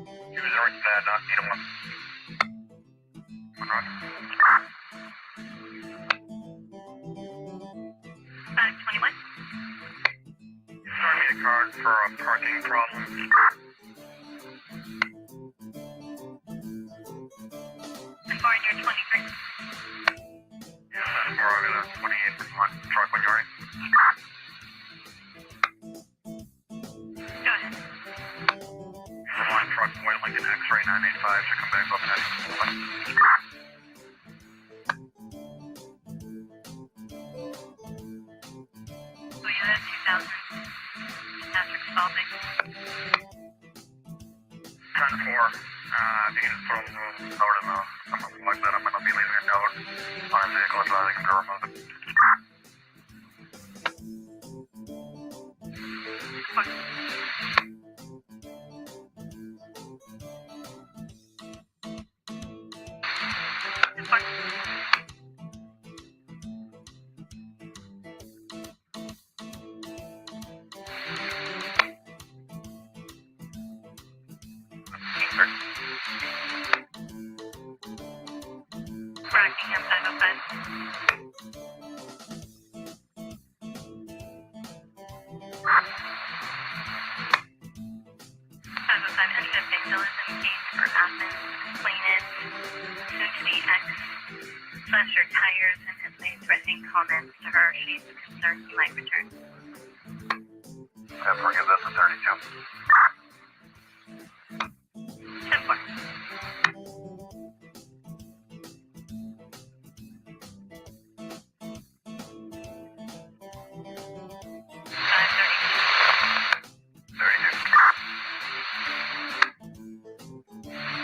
User needle 1. 1 run. 521. Sorry, need a card for a parking problem. And 423. Yeah, that's where I'm gonna 28 for one truck when you're ready. Go ahead. The one truck, White Lincoln X-ray 985 should come back up next. So you had 2000. Patrick Spalding. 10-4. If you can just put them lower than something like that, I might not be leaving a note on a vehicle so they can go remove it. Rockingham 505. 505 unfit vandalism case for Athens. Complainant, soon to be ex, slashed her tires and has made threatening comments to her. She's concerned he might return. Yeah, forgive this at 32. 10-4.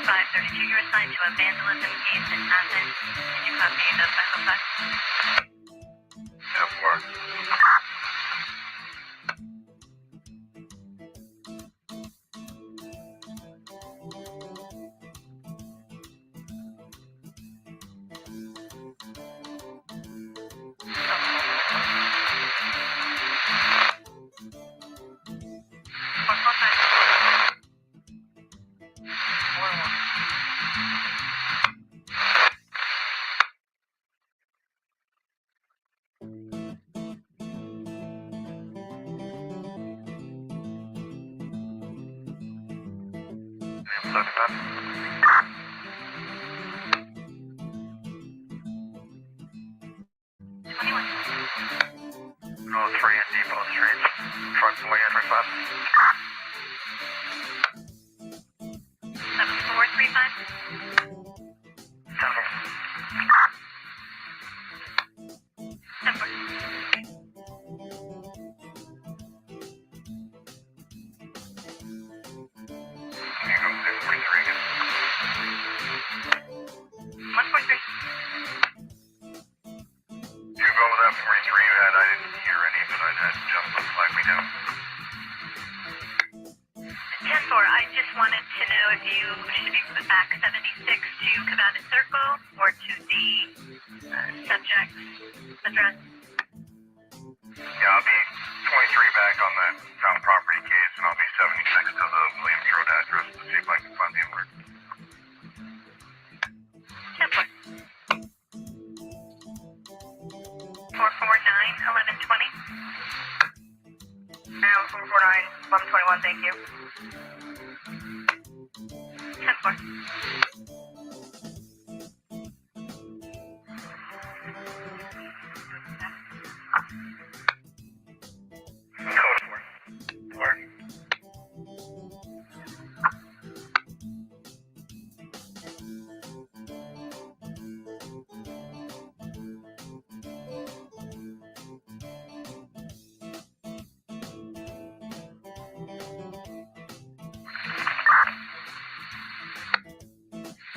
532, you're assigned to a vandalism case in Athens. Can you copy the 505? Yeah, 4. No, 3 at Depot Street. Truck's away at 35. 7435. 10-4. 10-4. Can you go to 43 again? 143. You go with that 43 you had. I didn't hear any, but it just looks like we do. 10-4, I just wanted to know if you should be put back 76 to Cavada Circle or to the subject's address. Yeah, I'll be 23 back on that found property case, and I'll be 76 to the Williams Road address to see if I can find the alert. 10-4. 449-1120. 449-1121, thank you. 10-4. 4.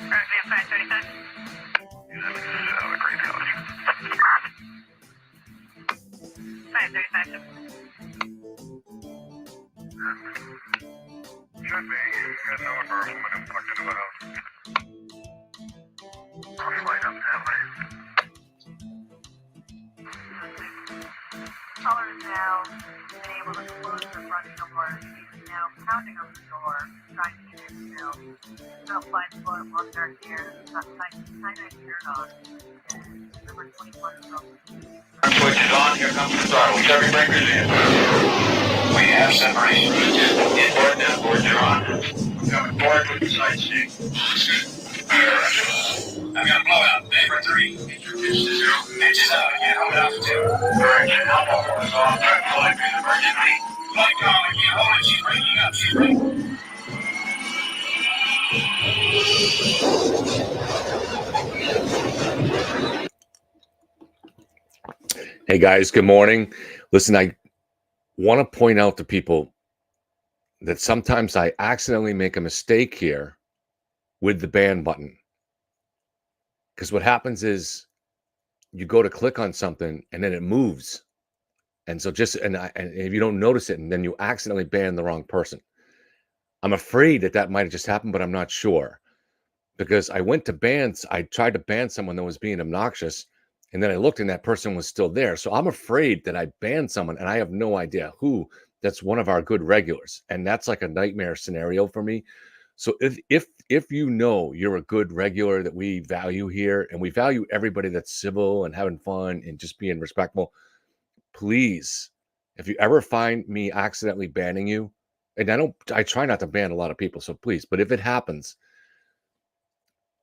Rockman 535. You have a great college. 535. Should be. Got no number of women tucked into the house. I'll flight up that way. caller is now been able to close the front door. She's now pounding on the door, trying to keep it still. About 5 foot, long dark hair, got tie-dye shirt on, and number 21-year-old. Switch is on, here comes the throttle. Circuit breakers in. We have separation. Inboard and outboard, you're on. Coming forward with the side stick. I've got a blowout. Neighbor 3. Introduce to 0. Pitches out. I can't hold it out for 2. Correction. Alpha is off. Flight is emergency. Flight call. I can't hold it. She's breaking up. She's breaking. Hey guys, good morning. Listen, I want to point out to people that sometimes I accidentally make a mistake here with the ban button. Because what happens is you go to click on something and then it moves. And so and if you don't notice it, and then you accidentally ban the wrong person. I'm afraid that might have just happened, but I'm not sure. Because I went to bans, I tried to ban someone that was being obnoxious. And then I looked and that person was still there. So I'm afraid that I banned someone and I have no idea who. That's one of our good regulars. And that's like a nightmare scenario for me. So if you know you're a good regular that we value here, and we value everybody that's civil and having fun and just being respectful, please, if you ever find me accidentally banning you, and I try not to ban a lot of people, so please, but if it happens,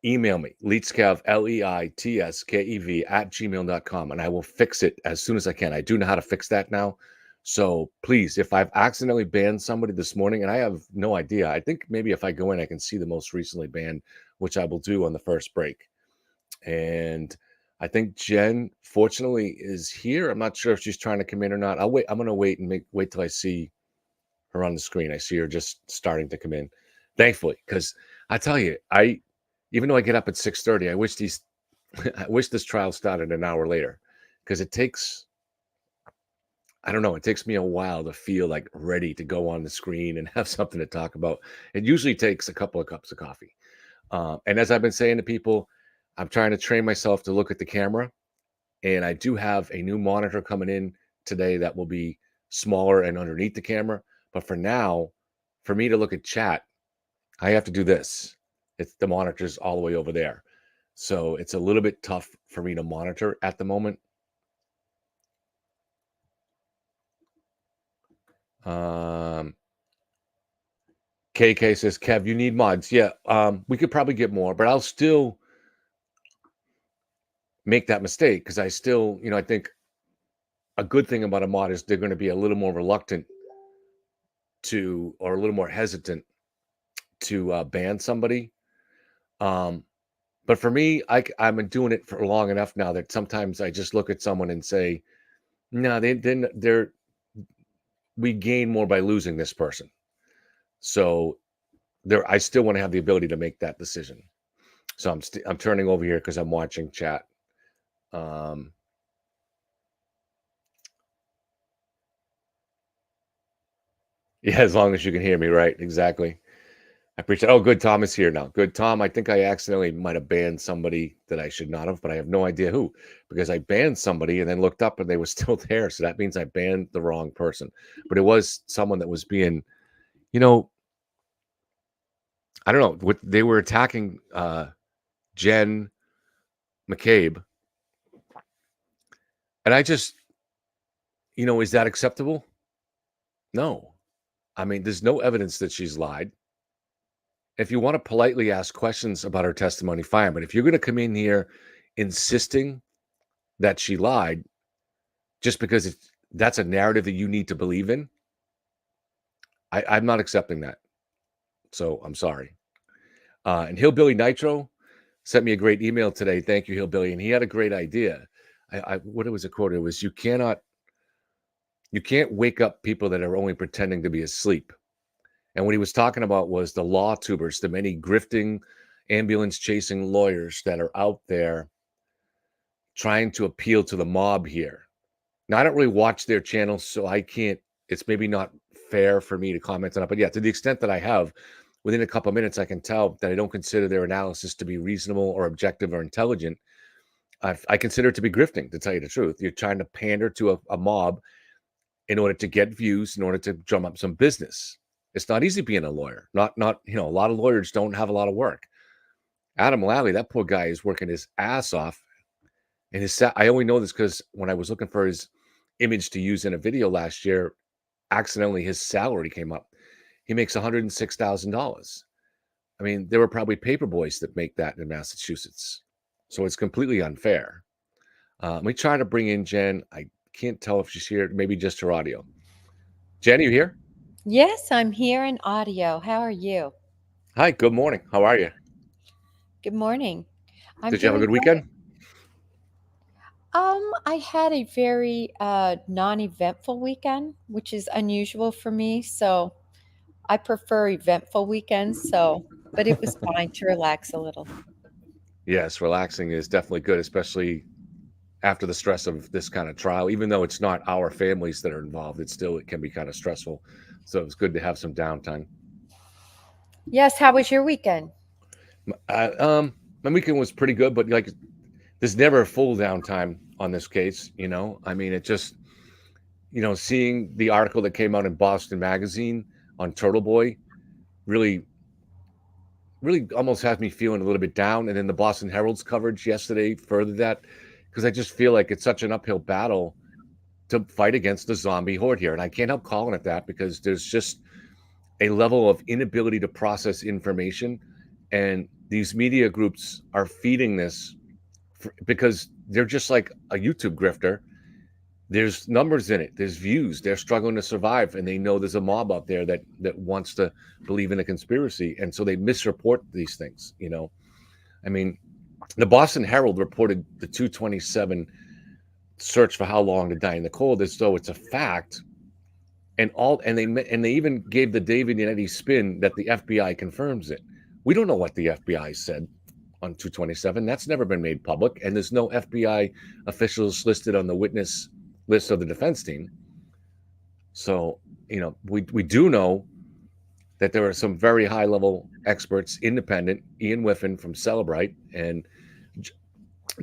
email me, leitskev, LEITSKEV @gmail.com, and I will fix it as soon as I can. I do know how to fix that now. So please, if I've accidentally banned somebody this morning, and I have no idea, I think maybe if I go in, I can see the most recently banned, which I will do on the first break. And I think Jen, fortunately, is here. I'm not sure if she's trying to come in or not. I'll wait. I'm going to wait and wait till I see her on the screen. I see her just starting to come in, thankfully, because I tell you, even though I get up at 6:30, I wish this trial started an hour later, because it takes me a while to feel like ready to go on the screen and have something to talk about. It usually takes a couple of cups of coffee. And as I've been saying to people, I'm trying to train myself to look at the camera, and I do have a new monitor coming in today that will be smaller and underneath the camera. But for now, for me to look at chat, I have to do this. The monitor's all the way over there. So it's a little bit tough for me to monitor at the moment. KK says, Kev, you need mods. Yeah, we could probably get more, but I'll still make that mistake, because I still, I think a good thing about a mod is they're going to be a little more reluctant to, or a little more hesitant to ban somebody. But for me, I've been doing it for long enough now that sometimes I just look at someone and say, no, we gain more by losing this person. So I still want to have the ability to make that decision. So I'm turning over here because I'm watching chat. Yeah, as long as you can hear me, right? Exactly. I appreciate. Oh, good. Tom is here now. Good, Tom. I think I accidentally might have banned somebody that I should not have, but I have no idea who, because I banned somebody and then looked up and they were still there. So that means I banned the wrong person. But it was someone that was being, I don't know what they were attacking. Jen McCabe, and I just, is that acceptable? No. I mean, there's no evidence that she's lied. If you want to politely ask questions about her testimony, fine. But if you're going to come in here insisting that she lied just because that's a narrative that you need to believe in, I'm not accepting that. So I'm sorry. And Hillbilly Nitro sent me a great email today. Thank you, Hillbilly. And he had a great idea. What it was a quote? It was, you can't wake up people that are only pretending to be asleep. And what he was talking about was the law tubers, the many grifting, ambulance chasing lawyers that are out there trying to appeal to the mob here. Now, I don't really watch their channels, so I can't, it's maybe not fair for me to comment on it. But yeah, to the extent that I have, within a couple of minutes, I can tell that I don't consider their analysis to be reasonable or objective or intelligent. I consider it to be grifting, to tell you the truth. You're trying to pander to a mob in order to get views, in order to drum up some business. It's not easy being a lawyer. Not a lot of lawyers don't have a lot of work. Adam Lally, that poor guy is working his ass off. And I only know this because when I was looking for his image to use in a video last year, accidentally his salary came up. He makes $106,000. I mean, there were probably paper boys that make that in Massachusetts. So it's completely unfair. Let me try to bring in Jen. I can't tell if she's here, maybe just her audio. Jen, are you here? Yes, I'm here in audio. How are you? Hi, good morning. How are you? Good morning. I'm Did you have a doing good great. weekend? I had a very non-eventful weekend, which is unusual for me. So I prefer eventful weekends. But it was fine to relax a little. Yes, relaxing is definitely good, especially after the stress of this kind of trial. Even though it's not our families that are involved, it can be kind of stressful. So it's good to have some downtime. Yes, how was your weekend? Uh, um, my weekend was pretty good, but like there's never a full downtime on this case. I mean, it just seeing the article that came out in Boston Magazine on Turtle Boy really, really almost has me feeling a little bit down. And then the Boston Herald's coverage yesterday furthered that because I just feel like it's such an uphill battle to fight against the zombie horde here. And I can't help calling it that because there's just a level of inability to process information. And these media groups are feeding this because they're just like a YouTube grifter. There's numbers in it, there's views, they're struggling to survive, and they know there's a mob out there that wants to believe in a conspiracy, and so they misreport these things. I mean, the Boston Herald reported the 227 search for how long to die in the cold as though it's a fact, and they even gave the David Yannetti spin that the FBI confirms it. We don't know what the FBI said on 227. That's never been made public, and there's no FBI officials listed on the witness list of the defense team. So, we do know that there are some very high level experts, independent, Ian Whiffen from Celebrite and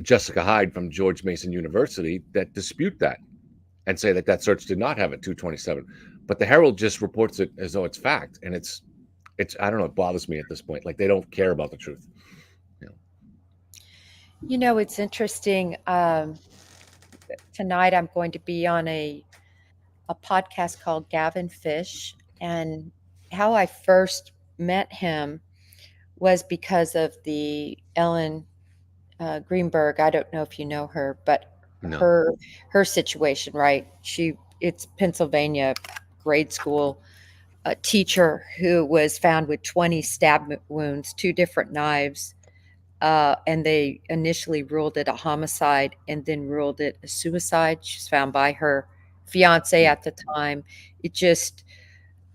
Jessica Hyde from George Mason University, that dispute that and say that that search did not have a 227. But the Herald just reports it as though it's fact, and it's I don't know, it bothers me at this point. Like they don't care about the truth. You know. It's interesting. Tonight I'm going to be on a podcast called Gavin Fish, and how I first met him was because of the Ellen Greenberg. I don't know if you know her, but No. her situation, right? It's Pennsylvania grade school teacher who was found with 20 stab wounds, two different knives, and they initially ruled it a homicide and then ruled it a suicide. She was found by her fiance Mm. at the time. It just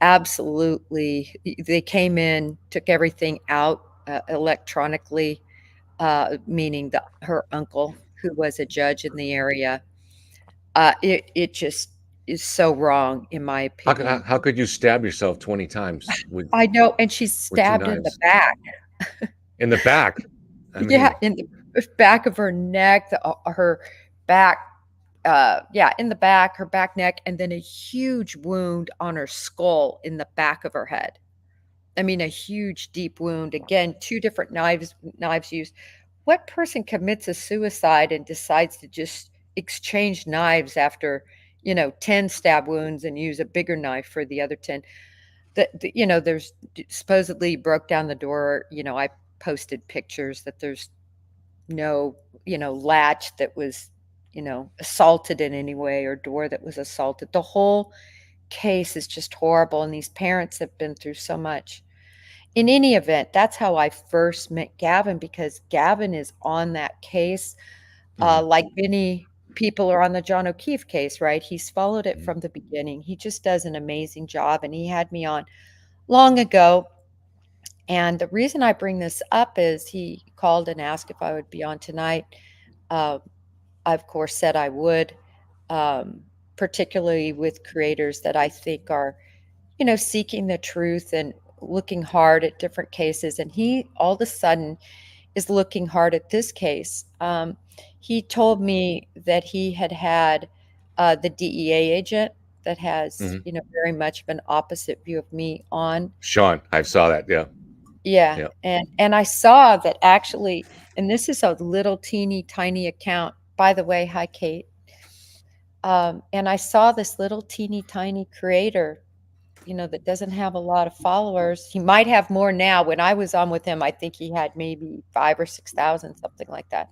absolutely, they came in, took everything out electronically, meaning her uncle, who was a judge in the area. It just is so wrong, in my How, how, opinion. how could you stab yourself 20 times I know, and she's with two stabbed in the knives back. in the back? I Yeah, mean, in the back of her neck, her back, yeah, in the back, her back neck, and then a huge wound on her skull in the back of her head. I mean, a huge, deep wound. Again, two different knives used. What person commits a suicide and decides to just exchange knives after, 10 stab wounds and use a bigger knife for the other 10? There's supposedly broke down the door. I posted pictures that there's no, latch that was, assaulted in any way, or door that was assaulted. The whole case is just horrible, and these parents have been through so much. In any event, that's how I first met Gavin, because Gavin is on that case, mhm, like many people are on the John O'Keefe case, right? He's followed it mhm, from the beginning. He just does an amazing job, and he had me on long ago. And the reason I bring this up is he called and asked if I would be on tonight. Uh, I, of course, said I would, um, particularly with creators that I think are, seeking the truth and looking hard at different cases. And he all of a sudden is looking hard at this case. He told me that he had the DEA agent. that has, Mhm. very much of an opposite view of me on. Sean, I saw that. Yeah. Yeah, Yeah. and I saw that actually, and this is a little teeny tiny account. By the way, hi Kate. And I saw this little teeny tiny creator, that doesn't have a lot of followers. He might have more now. When I was on with him, I think he had maybe 5 or 6,000, something like that.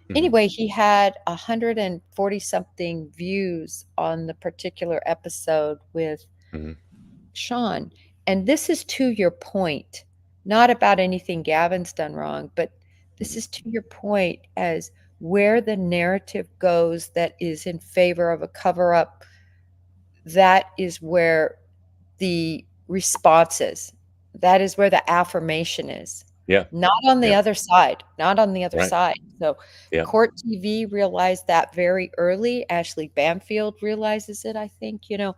Mhm. Anyway, he had 140 something views on the particular episode with Mhm. Sean. And this is to your point, not about anything Gavin's done wrong, but this Mhm. is to your point as where the narrative goes that is in favor of a cover up. That is where the response is. That is where the affirmation is. Yeah. Not on the Yeah. other side, not on the other Right. side. So Yeah. Court TV realized that very early. Ashley Bamfield realizes it, I think, Yeah.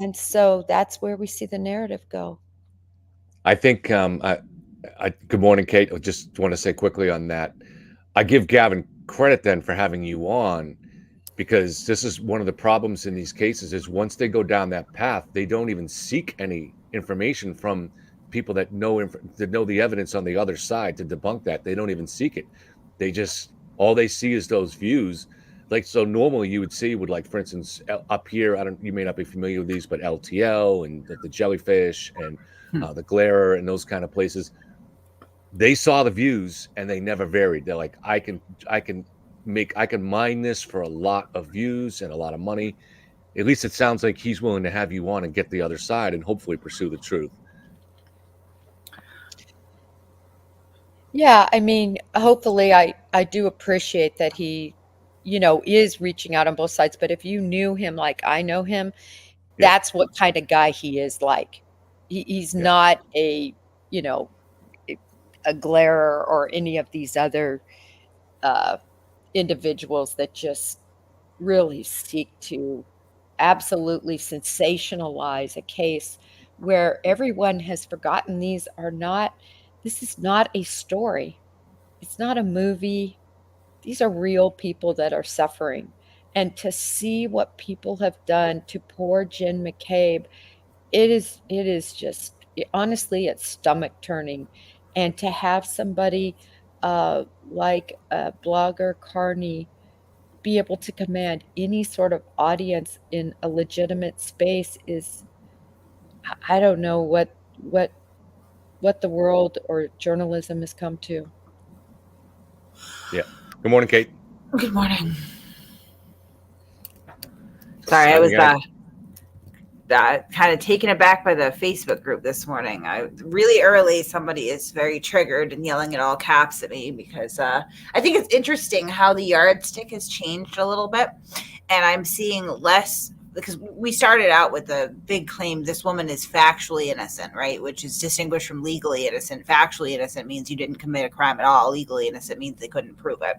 and so that's where we see the narrative go. I think, good morning, Kate. I just want to say quickly on that. I give Gavin credit then for having you on, because this is one of the problems in these cases is once they go down that path, they don't even seek any information from people that know the evidence on the other side to debunk that. They don't even seek it. They just all they see is those views. Like, so normally you would see with, like, for instance, up here, you may not be familiar with these, but LTL and the jellyfish and the glare and those kind of places, they saw the views and they never varied. They're like, I can mine this for a lot of views and a lot of money. At least it sounds like he's willing to have you on and get the other side and hopefully pursue the truth. Yeah, I mean, hopefully I do appreciate that he, is reaching out on both sides, but if you knew him like I know him, Yeah. that's what kind of guy he is like. He's Yeah. not you know, a glare or any of these other uh, individuals that just really seek to absolutely sensationalize a case where everyone has forgotten this is not a story. It's not a movie. These are real people that are suffering. And to see what people have done to poor Jen McCabe, it is just honestly, it's stomach turning. And to have somebody like blogger Carney be able to command any sort of audience in a legitimate space is, I don't know what the world or journalism has come to. Yeah. Good morning, Kate. Good morning. Sorry, I was Signing out. kind of taken aback by the Facebook group this morning. Really early, somebody is very triggered and yelling at all caps at me because I think it's interesting how the yardstick has changed a little bit, and I'm seeing less. Because we started out with the big claim this woman is factually innocent, right? Which is distinguished from legally innocent. Factually innocent means you didn't commit a crime at all. Legally innocent means they couldn't prove it.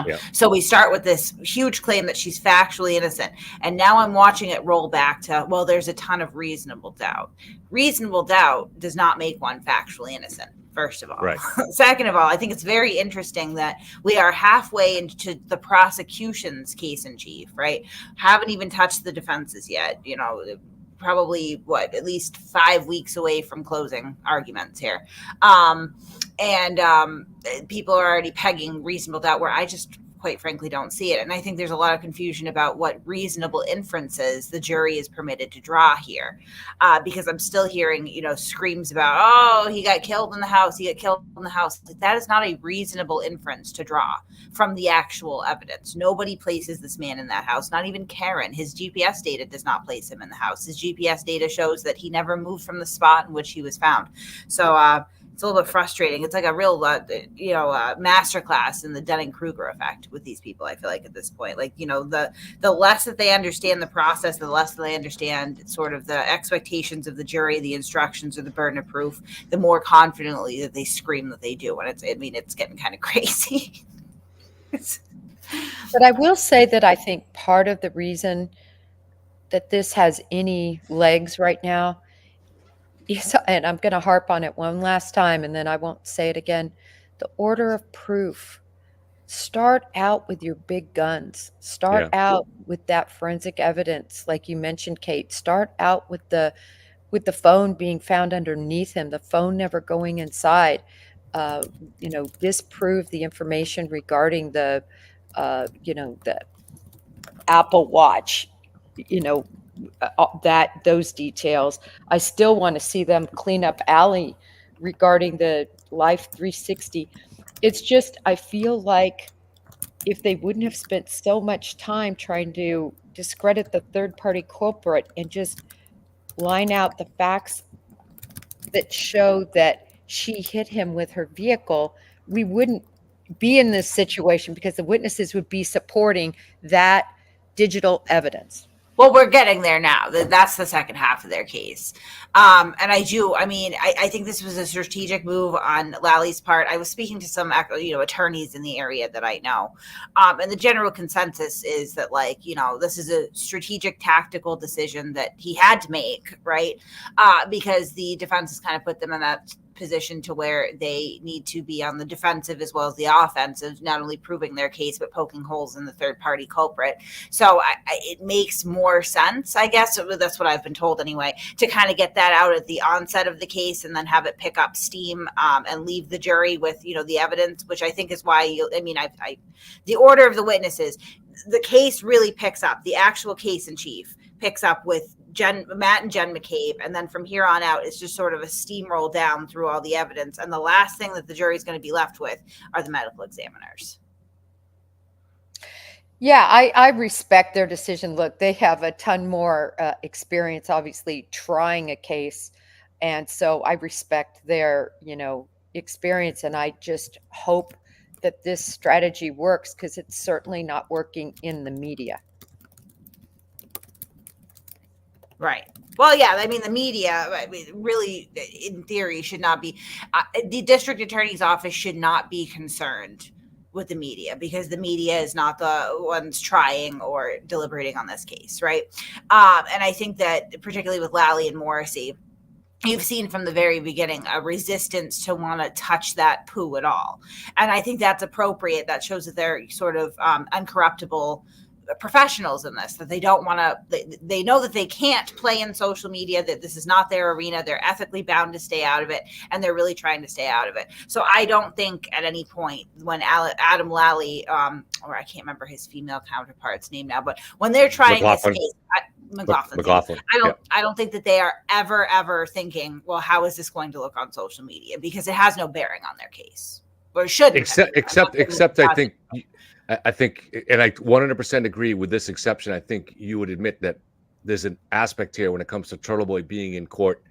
Yeah. So we start with this huge claim that she's factually innocent. And now I'm watching it roll back to, well, there's a ton of reasonable doubt. Reasonable doubt does not make one factually innocent, first of all. Right. Second of all, I think it's very interesting that we are halfway into the prosecution's case in chief, right? Haven't even touched the defenses yet, probably at least 5 weeks away from closing arguments here. And people are already pegging reasonable doubt where I just quite frankly don't see it. And I think there's a lot of confusion about what reasonable inferences the jury is permitted to draw here, because I'm still hearing, screams about, oh, he got killed in the house. He got killed in the house. That is not a reasonable inference to draw from the actual evidence. Nobody places this man in that house, not even Karen. His GPS data does not place him in the house. His GPS data shows that he never moved from the spot in which he was found. So, it's a little bit frustrating. It's like a real, masterclass in the Dunning-Kruger effect with these people. I feel like at this point, the less that they understand the process, the less that they understand sort of the expectations of the jury, the instructions, or the burden of proof, the more confidently that they scream that they do. And it's getting kind of crazy. But I will say that I think part of the reason that this has any legs right now is, and I'm going to harp on it one last time and then I won't say it again, the order of proof. start out with your big guns. Start Yeah. out with that forensic evidence, like you mentioned, Kate. Start out with the phone being found underneath him, the phone never going inside. Disprove the information regarding the Apple Watch. You know, that those details. I still want to see them clean up Allie regarding the Life 360. It's just I feel like if they wouldn't have spent so much time trying to discredit the third party culprit and just line out the facts that show that she hit him with her vehicle, we wouldn't be in this situation because the witnesses would be supporting that digital evidence. Well, we're getting there now. That's the second half of their case. And I think this was a strategic move on Lally's part. I was speaking to some, attorneys in the area that I know. And the general consensus is that, this is a strategic, tactical decision that he had to make, right? Because the defense has kind of put them in that position to where they need to be on the defensive as well as the offensive, not only proving their case, but poking holes in the third party culprit. So it makes more sense, I guess. That's what I've been told anyway, to kind of get that out at the onset of the case and then have it pick up steam and leave the jury with, the evidence, which I think is why the order of the witnesses, the case really picks up. The actual case in chief picks up with Matt and Jen McCabe, and then from here on out, it's just sort of a steamroll down through all the evidence. And the last thing that the jury is going to be left with are the medical examiners. Yeah, I respect their decision. Look, they have a ton more experience, obviously, trying a case. And so I respect their, experience. And I just hope that this strategy works because it's certainly not working in the media. Right. Well, yeah, the media, really, in theory, should not be, the district attorney's office should not be concerned with the media because the media is not the ones trying or deliberating on this case, right? And I think that particularly with Lally and Morrissey, you've seen from the very beginning a resistance to want to touch that poo at all. And I think that's appropriate. That shows that they're sort of uncorruptible professionals in this, that they don't want to, they know that they can't play in social media, that this is not their arena. They're ethically bound to stay out of it, and they're really trying to stay out of it. So I don't think at any point when Adam Lally, or I can't remember his female counterpart's name now, but when they're trying McLaughlin. this case, McLaughlin. I don't think that they are ever thinking, well, how is this going to look on social media? Because it has no bearing on their case, or it shouldn't. Except I think, and I 100% agree with this exception. I think you would admit that there's an aspect here when it comes to Turtle Boy being in court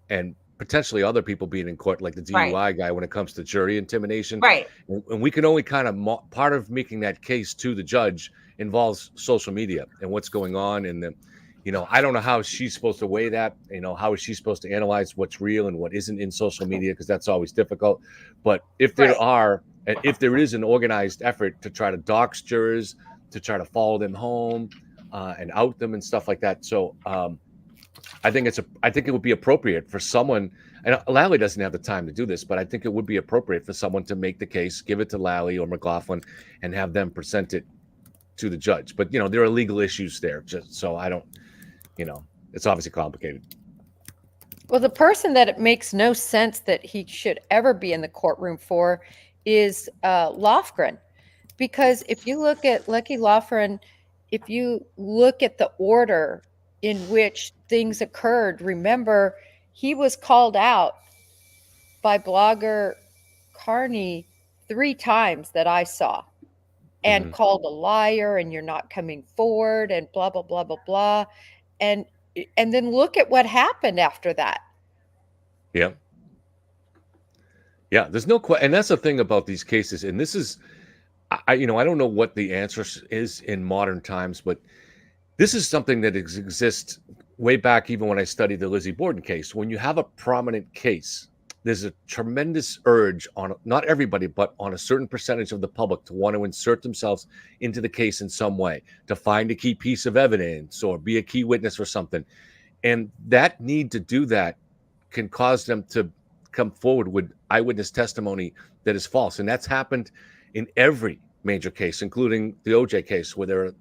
and potentially other people being in court, like the DUI guy, when it comes to jury intimidation. Right. And we can only kind of, part of making that case to the judge involves social media and what's going on. And I don't know how she's supposed to weigh that. How is she supposed to analyze what's real and what isn't in social media? Because that's always difficult. But if there is an organized effort to try to dox jurors, to try to follow them home and out them and stuff like that. So I think it would be appropriate for someone, and Lally doesn't have the time to do this, but I think it would be appropriate for someone to make the case, give it to Lally or McLaughlin, and have them present it to the judge. But, there are legal issues there. Just so I don't, it's obviously complicated. Well, the person that it makes no sense that he should ever be in the courtroom for is Lofgren. Because if you look at Lucky Lofgren, if you look at the order in which things occurred, remember, he was called out by blogger Carney 3 times that I saw, and called a liar, and you're not coming forward, and blah, blah, blah, blah, blah. And then look at what happened after that. Yeah. Yeah, there's no question. And that's the thing about these cases. And this is, I don't know what the answer is in modern times, but this is something that exists way back, even when I studied the Lizzie Borden case. When you have a prominent case, there's a tremendous urge on, not everybody, but on a certain percentage of the public to want to insert themselves into the case in some way, to find a key piece of evidence or be a key witness or something. And that need to do that can cause them to come forward with eyewitness testimony that is false. And that's happened in every major case, including the OJ case, where there are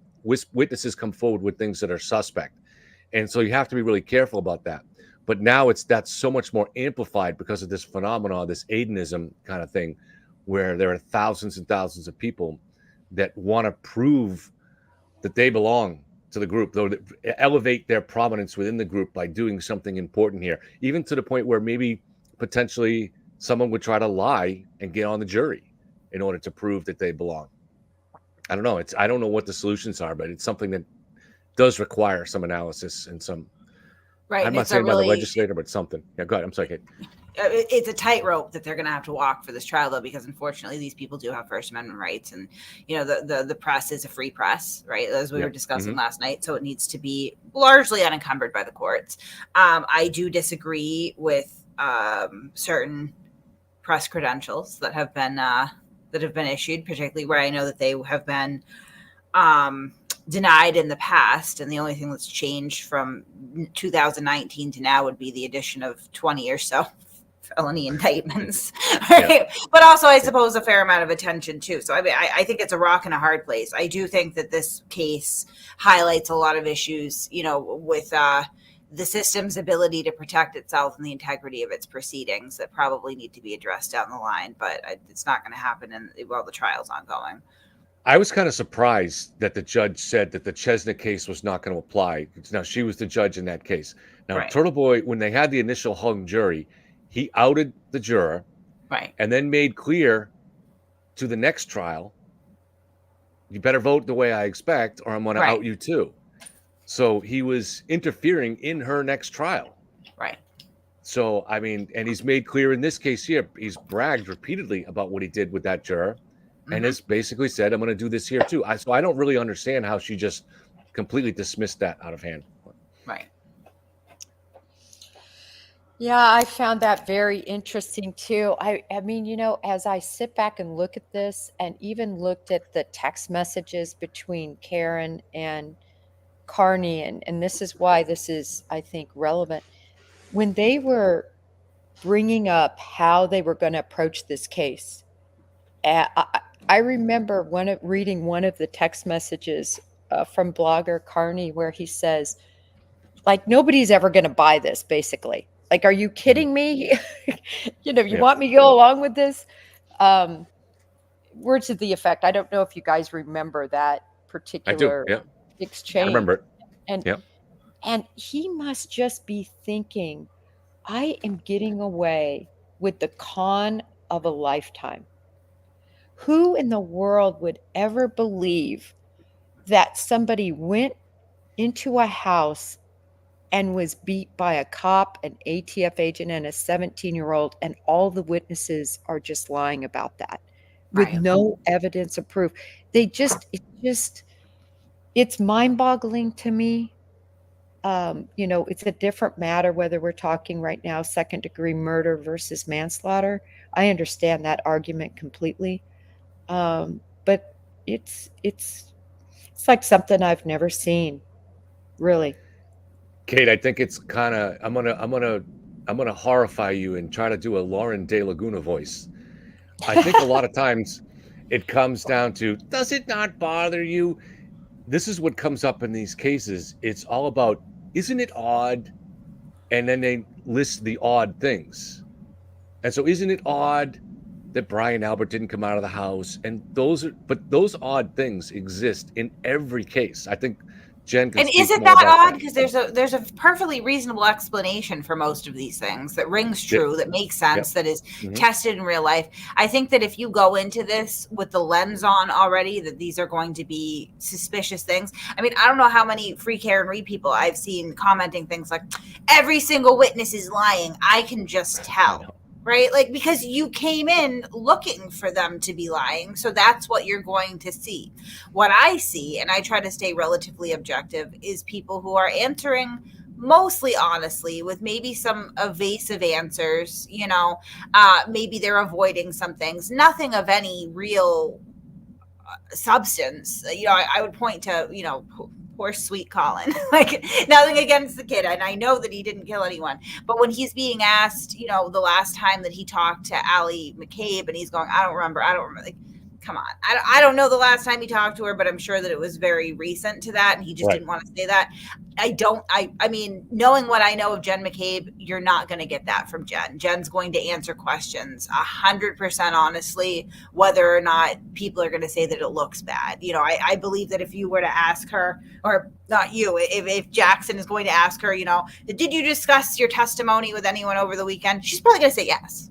witnesses come forward with things that are suspect. And so you have to be really careful about that. But now that's so much more amplified because of this phenomenon, this Aidenism kind of thing, where there are thousands and thousands of people that want to prove that they belong to the group, though, elevate their prominence within the group by doing something important here, even to the point where maybe potentially someone would try to lie and get on the jury in order to prove that they belong. I don't know. I don't know what the solutions are, but it's something that does require some analysis and some. Right. I'm not saying by the legislator, but something. Yeah, go ahead. I'm sorry, Kate. It's a tightrope that they're going to have to walk for this trial, though, because unfortunately these people do have First Amendment rights, and the press is a free press, right? As we were discussing last night, so it needs to be largely unencumbered by the courts. I do disagree with certain press credentials that have been issued, particularly where I know that they have been denied in the past, and the only thing that's changed from 2019 to now would be the addition of 20 or so felony indictments, right? Yeah. But also, I suppose, a fair amount of attention too. So I mean, I think it's a rock and a hard place. I do think that this case highlights a lot of issues, with the system's ability to protect itself and the integrity of its proceedings that probably need to be addressed down the line. But it's not going to happen while the trial's ongoing. I was kind of surprised that the judge said that the Chesnick case was not going to apply. Now, she was the judge in that case. Now, right. Turtle Boy, when they had the initial hung jury, he outed the juror, right, and then made clear to the next trial, you better vote the way I expect, or I'm going to out you too. So he was interfering in her next trial. Right. So, I mean, and he's made clear in this case here, he's bragged repeatedly about what he did with that juror. And has basically said, I'm going to do this here too. So I don't really understand how she just completely dismissed that out of hand. Right. Yeah, I found that very interesting too. I mean, as I sit back and look at this, and even looked at the text messages between Karen and Carney, and this is why this is, I think, relevant. When they were bringing up how they were going to approach this case, I remember reading one of the text messages from blogger Carney, where he says, like, nobody's ever going to buy this, basically. Like, are you kidding me? You want me to go along with this? Words to the effect. I don't know if you guys remember that particular exchange. I remember it. And he must just be thinking, I am getting away with the con of a lifetime. Who in the world would ever believe that somebody went into a house and was beat by a cop, an ATF agent, and a 17-year-old, and all the witnesses are just lying about that with no evidence of proof? It's mind-boggling to me. It's a different matter whether we're talking right now second-degree murder versus manslaughter. I understand that argument completely. But it's like something I've never seen, really. Kate, I think it's kind of, I'm gonna horrify you and try to do a Lauren De Laguna voice. I think a lot of times it comes down to, does it not bother you? This is what comes up in these cases. It's all about, isn't it odd? And then they list the odd things. And so, isn't it odd that Brian Albert didn't come out of the house? And those odd things exist in every case. I think Jen can. And isn't that odd? Because there's a perfectly reasonable explanation for most of these things that rings true, that makes sense, that is tested in real life. I think that if you go into this with the lens on already, that these are going to be suspicious things. I mean, I don't know how many free Karen Reed people I've seen commenting things like, every single witness is lying. I can just tell. Right? Like, because you came in looking for them to be lying. So that's what you're going to see. What I see, and I try to stay relatively objective, is people who are answering mostly honestly with maybe some evasive answers. Maybe they're avoiding some things, nothing of any real substance. I would point to, poor sweet Colin, like, nothing against the kid. And I know that he didn't kill anyone, but when he's being asked, the last time that he talked to Allie McCabe, and he's going, I don't remember. Like, come on. I don't know the last time he talked to her, but I'm sure that it was very recent to that, and he just didn't want to say that. I mean, knowing what I know of Jen McCabe, you're not going to get that from Jen. Jen's going to answer questions 100% honestly, whether or not people are going to say that it looks bad. You know, I believe that if you were to ask her, or not you, if Jackson is going to ask her, you know, did you discuss your testimony with anyone over the weekend? She's probably going to say yes.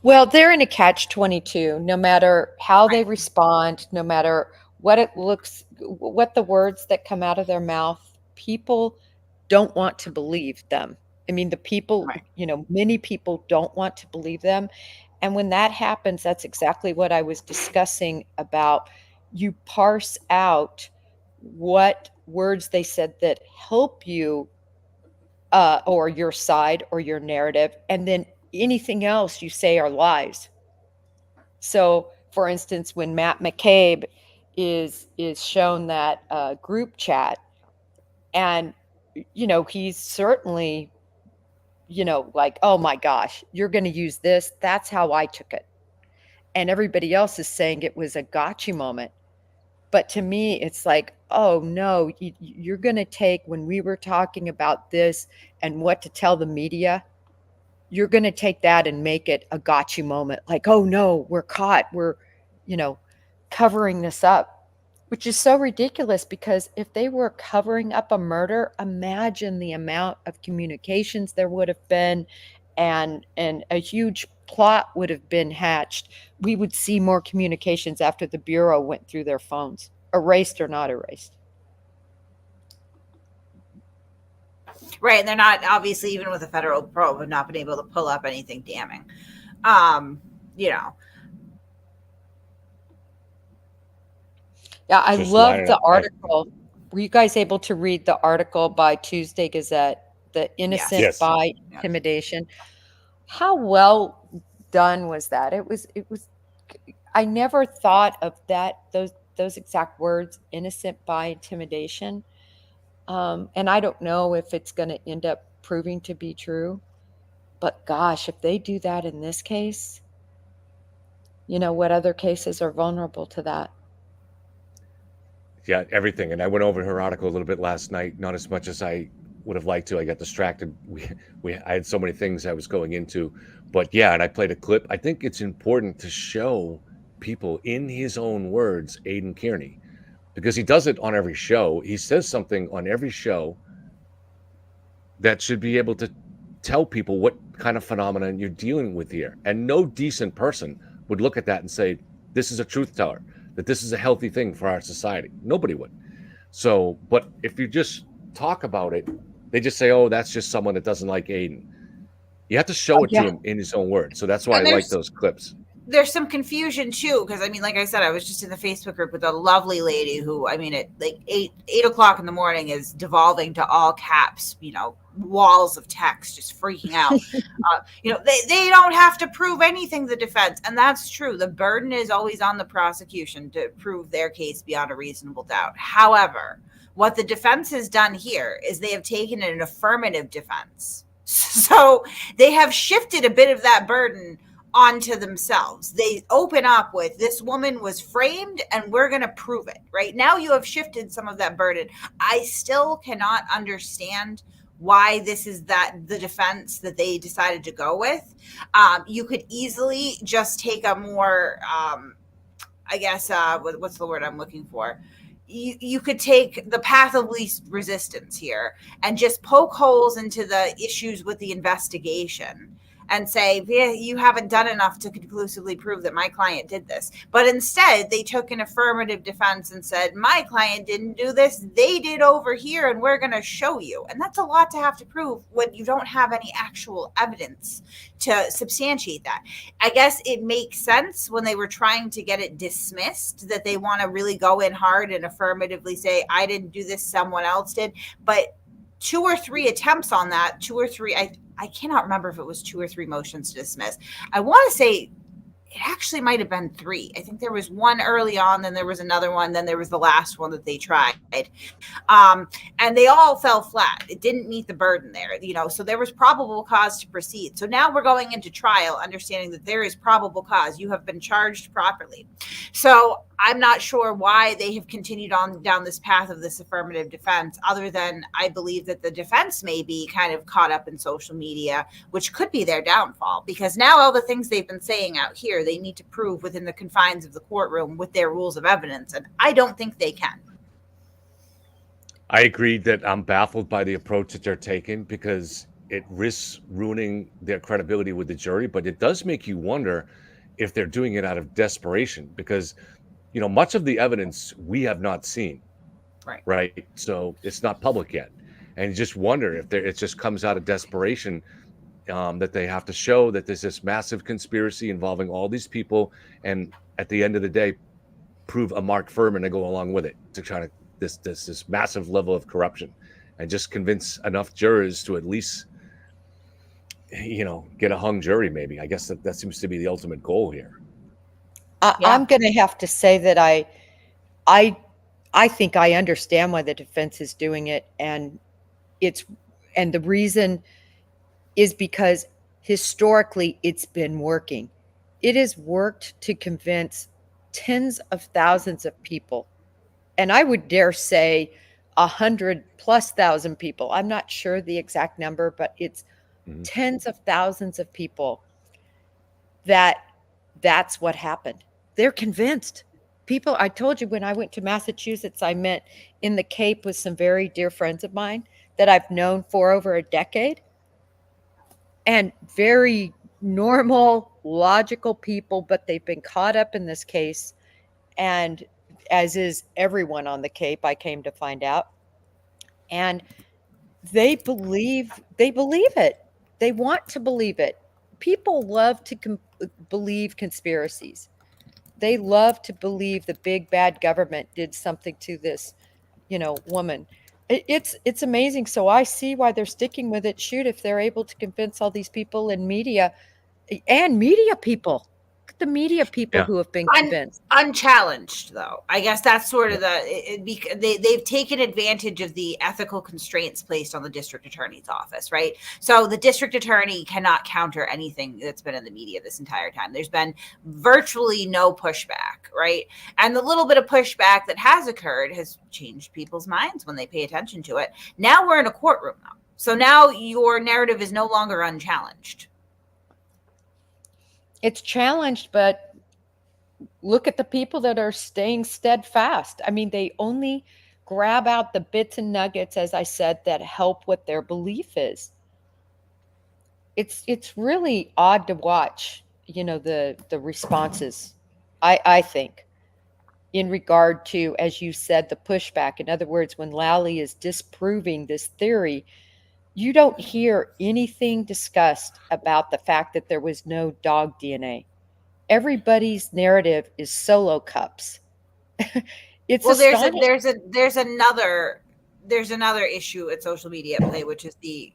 Well, they're in a catch-22. No matter how they respond, no matter what it looks, what the words that come out of their mouth, people don't want to believe them. I mean, the people, you know, many people don't want to believe them. And when that happens, that's exactly what I was discussing about. You parse out what words they said that help you or your side or your narrative, and then anything else you say are lies. So, for instance, when Matt McCabe is shown that group chat, and you know, he's certainly, you know, like, oh my gosh, you're going to use this. That's how I took it. And everybody else is saying it was a gotcha moment. But to me, it's like, oh no, you're going to take, when we were talking about this and what to tell the media, you're going to take that and make it a gotcha moment. Like, oh no, we're caught. We're, you know, covering this up, which is so ridiculous, because if they were covering up a murder, imagine the amount of communications there would have been, and a huge plot would have been hatched. We would see more communications after the Bureau went through their phones, erased or not erased. Right, and they're not, obviously, even with a federal probe, have not been able to pull up anything damning. You know. Yeah, I love the article. Were you guys able to read the article by Tuesday Gazette, The Innocent by Intimidation? How well done was that? It was, I never thought of that, those exact words, innocent by intimidation. And I don't know if it's going to end up proving to be true, but gosh, if they do that in this case, you know, what other cases are vulnerable to that? Yeah, everything. And I went over her article a little bit last night, not as much as I would have liked to. I got distracted. I had so many things I was going into, but yeah, and I played a clip. I think it's important to show people, in his own words, Aidan Kearney, because he does it on every show. He says something on every show that should be able to tell people what kind of phenomenon you're dealing with here. And no decent person would look at that and say, this is a truth teller, that this is a healthy thing for our society. Nobody would. So, but if you just talk about it, they just say, oh, that's just someone that doesn't like Aidan. You have to show it to him in his own words. So that's why I like those clips. There's some confusion too, because I mean, like I said, I was just in the Facebook group with a lovely lady who, I mean, at like 8 o'clock in the morning is devolving to all caps, you know, walls of text, just freaking out. You know, they don't have to prove anything, the defense, and that's true. The burden is always on the prosecution to prove their case beyond a reasonable doubt. However, what the defense has done here is they have taken an affirmative defense, so they have shifted a bit of that burden onto themselves. They open up with, this woman was framed and we're going to prove it. Right now you have shifted some of that burden. I still cannot understand why this is the defense that they decided to go with. You could easily just take a more, I guess, what's the word I'm looking for? You could take the path of least resistance here and just poke holes into the issues with the investigation and say, yeah, you haven't done enough to conclusively prove that my client did this. But instead, they took an affirmative defense and said, my client didn't do this, they did over here, and we're going to show you. And that's a lot to have to prove when you don't have any actual evidence to substantiate that. I guess it makes sense when they were trying to get it dismissed that they want to really go in hard and affirmatively say, I didn't do this, someone else did. But 2 or 3 attempts on that, I cannot remember if it was 2 or 3 motions to dismiss. I want to say it actually might have been 3. I think there was one early on, then there was another one, then there was the last one that they tried. And they all fell flat. It didn't meet the burden there, so there was probable cause to proceed. So now we're going into trial, understanding that there is probable cause. You have been charged properly. So I'm not sure why they have continued on down this path of this affirmative defense, other than I believe that the defense may be kind of caught up in social media, which could be their downfall, because now all the things they've been saying out here, they need to prove within the confines of the courtroom with their rules of evidence. And I don't think they can. I agree that I'm baffled by the approach that they're taking, because it risks ruining their credibility with the jury. But it does make you wonder if they're doing it out of desperation, because, much of the evidence we have not seen. Right. So it's not public yet. And you just wonder if it just comes out of desperation, that they have to show that there's this massive conspiracy involving all these people. And at the end of the day, prove a Mark Furman to go along with it, to try to this massive level of corruption, and just convince enough jurors to at least, get a hung jury. Maybe, I guess that seems to be the ultimate goal here. I'm going to have to say that I think I understand why the defense is doing it, and the reason is because historically it's been working. It has worked to convince tens of thousands of people, and I would dare say 100,000+ people. I'm not sure the exact number, but it's tens of thousands of people that's what happened. They're convinced. People, I told you when I went to Massachusetts, I met in the Cape with some very dear friends of mine that I've known for over a decade, and very normal, logical people, but they've been caught up in this case, and as is everyone on the Cape, I came to find out. And they believe it. They want to believe it. People love to believe conspiracies. They love to believe the big bad government did something to this, woman. It's amazing. So I see why they're sticking with it. Shoot, if they're able to convince all these people in media people. The media people who have been convinced. Unchallenged, though. I guess that's sort of they've taken advantage of the ethical constraints placed on the district attorney's office, right? So the district attorney cannot counter anything that's been in the media this entire time. There's been virtually no pushback, right? And the little bit of pushback that has occurred has changed people's minds when they pay attention to it. Now we're in a courtroom, though. So now your narrative is no longer unchallenged. It's challenged, but look at the people that are staying steadfast. I mean, they only grab out the bits and nuggets, as I said, that help what their belief is. It's really odd to watch, the responses, I think, in regard to, as you said, the pushback. In other words, when Lally is disproving this theory, you don't hear anything discussed about the fact that there was no dog DNA. Everybody's narrative is solo cups. It's astonishing. There's another issue at social media at play, which is the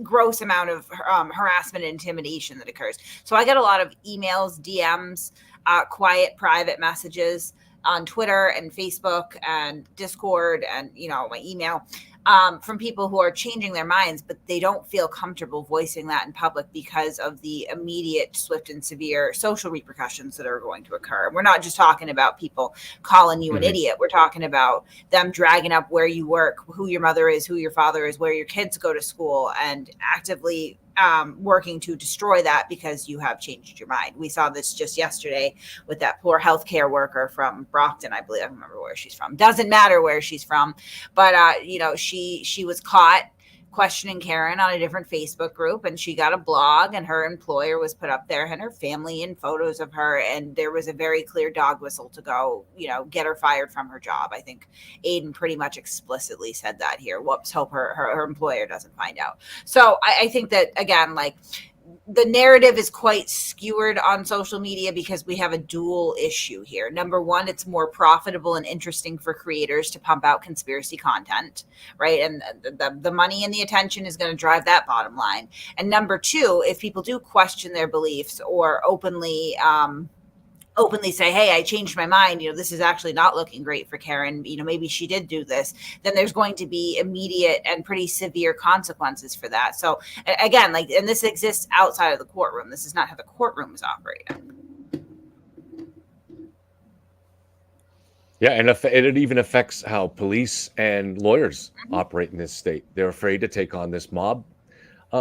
gross amount of harassment and intimidation that occurs. So I get a lot of emails, DMs, quiet private messages on Twitter and Facebook and Discord and my email, from people who are changing their minds, but they don't feel comfortable voicing that in public because of the immediate, swift, and severe social repercussions that are going to occur. We're not just talking about people calling you an idiot. We're talking about them dragging up where you work, who your mother is, who your father is, where your kids go to school, and actively working to destroy that because you have changed your mind. We saw this just yesterday with that poor healthcare worker from Brockton, I believe. I don't remember where she's from. Doesn't matter where she's from, but she was caught questioning Karen on a different Facebook group, and she got a blog, and her employer was put up there, and her family and photos of her, and there was a very clear dog whistle to go, get her fired from her job. I think Aiden pretty much explicitly said that here. Whoops, hope her employer doesn't find out. So I think that, again, like, the narrative is quite skewered on social media because we have a dual issue here. Number one, it's more profitable and interesting for creators to pump out conspiracy content, right? And the money and the attention is going to drive that bottom line. And number two, if people do question their beliefs or openly say, hey, I changed my mind, this is actually not looking great for Karen, maybe she did do this, then there's going to be immediate and pretty severe consequences for that. So again, and this exists outside of the courtroom. This is not how the courtroom is operating. Yeah, and it even affects how police and lawyers operate in this state. They're afraid to take on this mob,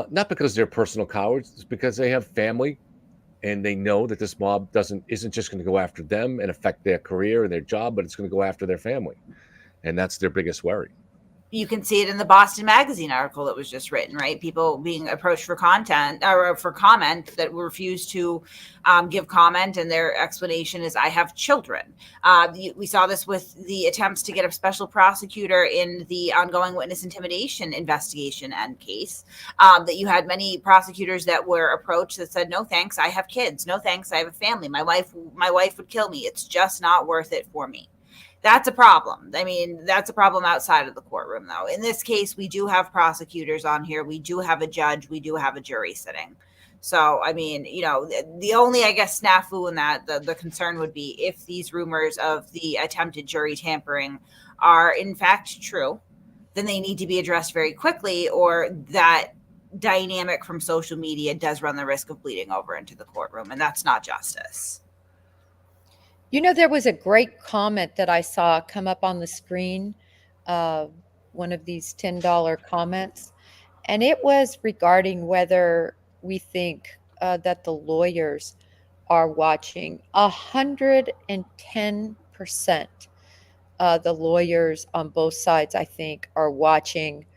not because they're personal cowards, it's because they have family, and they know that this mob isn't just going to go after them and affect their career and their job, but it's going to go after their family, and that's their biggest worry. You can see it in the Boston Magazine article that was just written, right? People being approached for content or for comment that refuse to give comment, and their explanation is, I have children. We saw this with the attempts to get a special prosecutor in the ongoing witness intimidation investigation and case, that you had many prosecutors that were approached that said, no thanks, I have kids. No thanks, I have a family. My wife would kill me. It's just not worth it for me. That's a problem. I mean, that's a problem outside of the courtroom, though. In this case, we do have prosecutors on here. We do have a judge. We do have a jury sitting. So, I mean, the only, I guess, snafu in that, the concern would be if these rumors of the attempted jury tampering are in fact true, then they need to be addressed very quickly, or that dynamic from social media does run the risk of bleeding over into the courtroom, and that's not justice. There was a great comment that I saw come up on the screen, one of these $10 comments, and it was regarding whether we think that the lawyers are watching. 110%. The lawyers on both sides, I think, are watching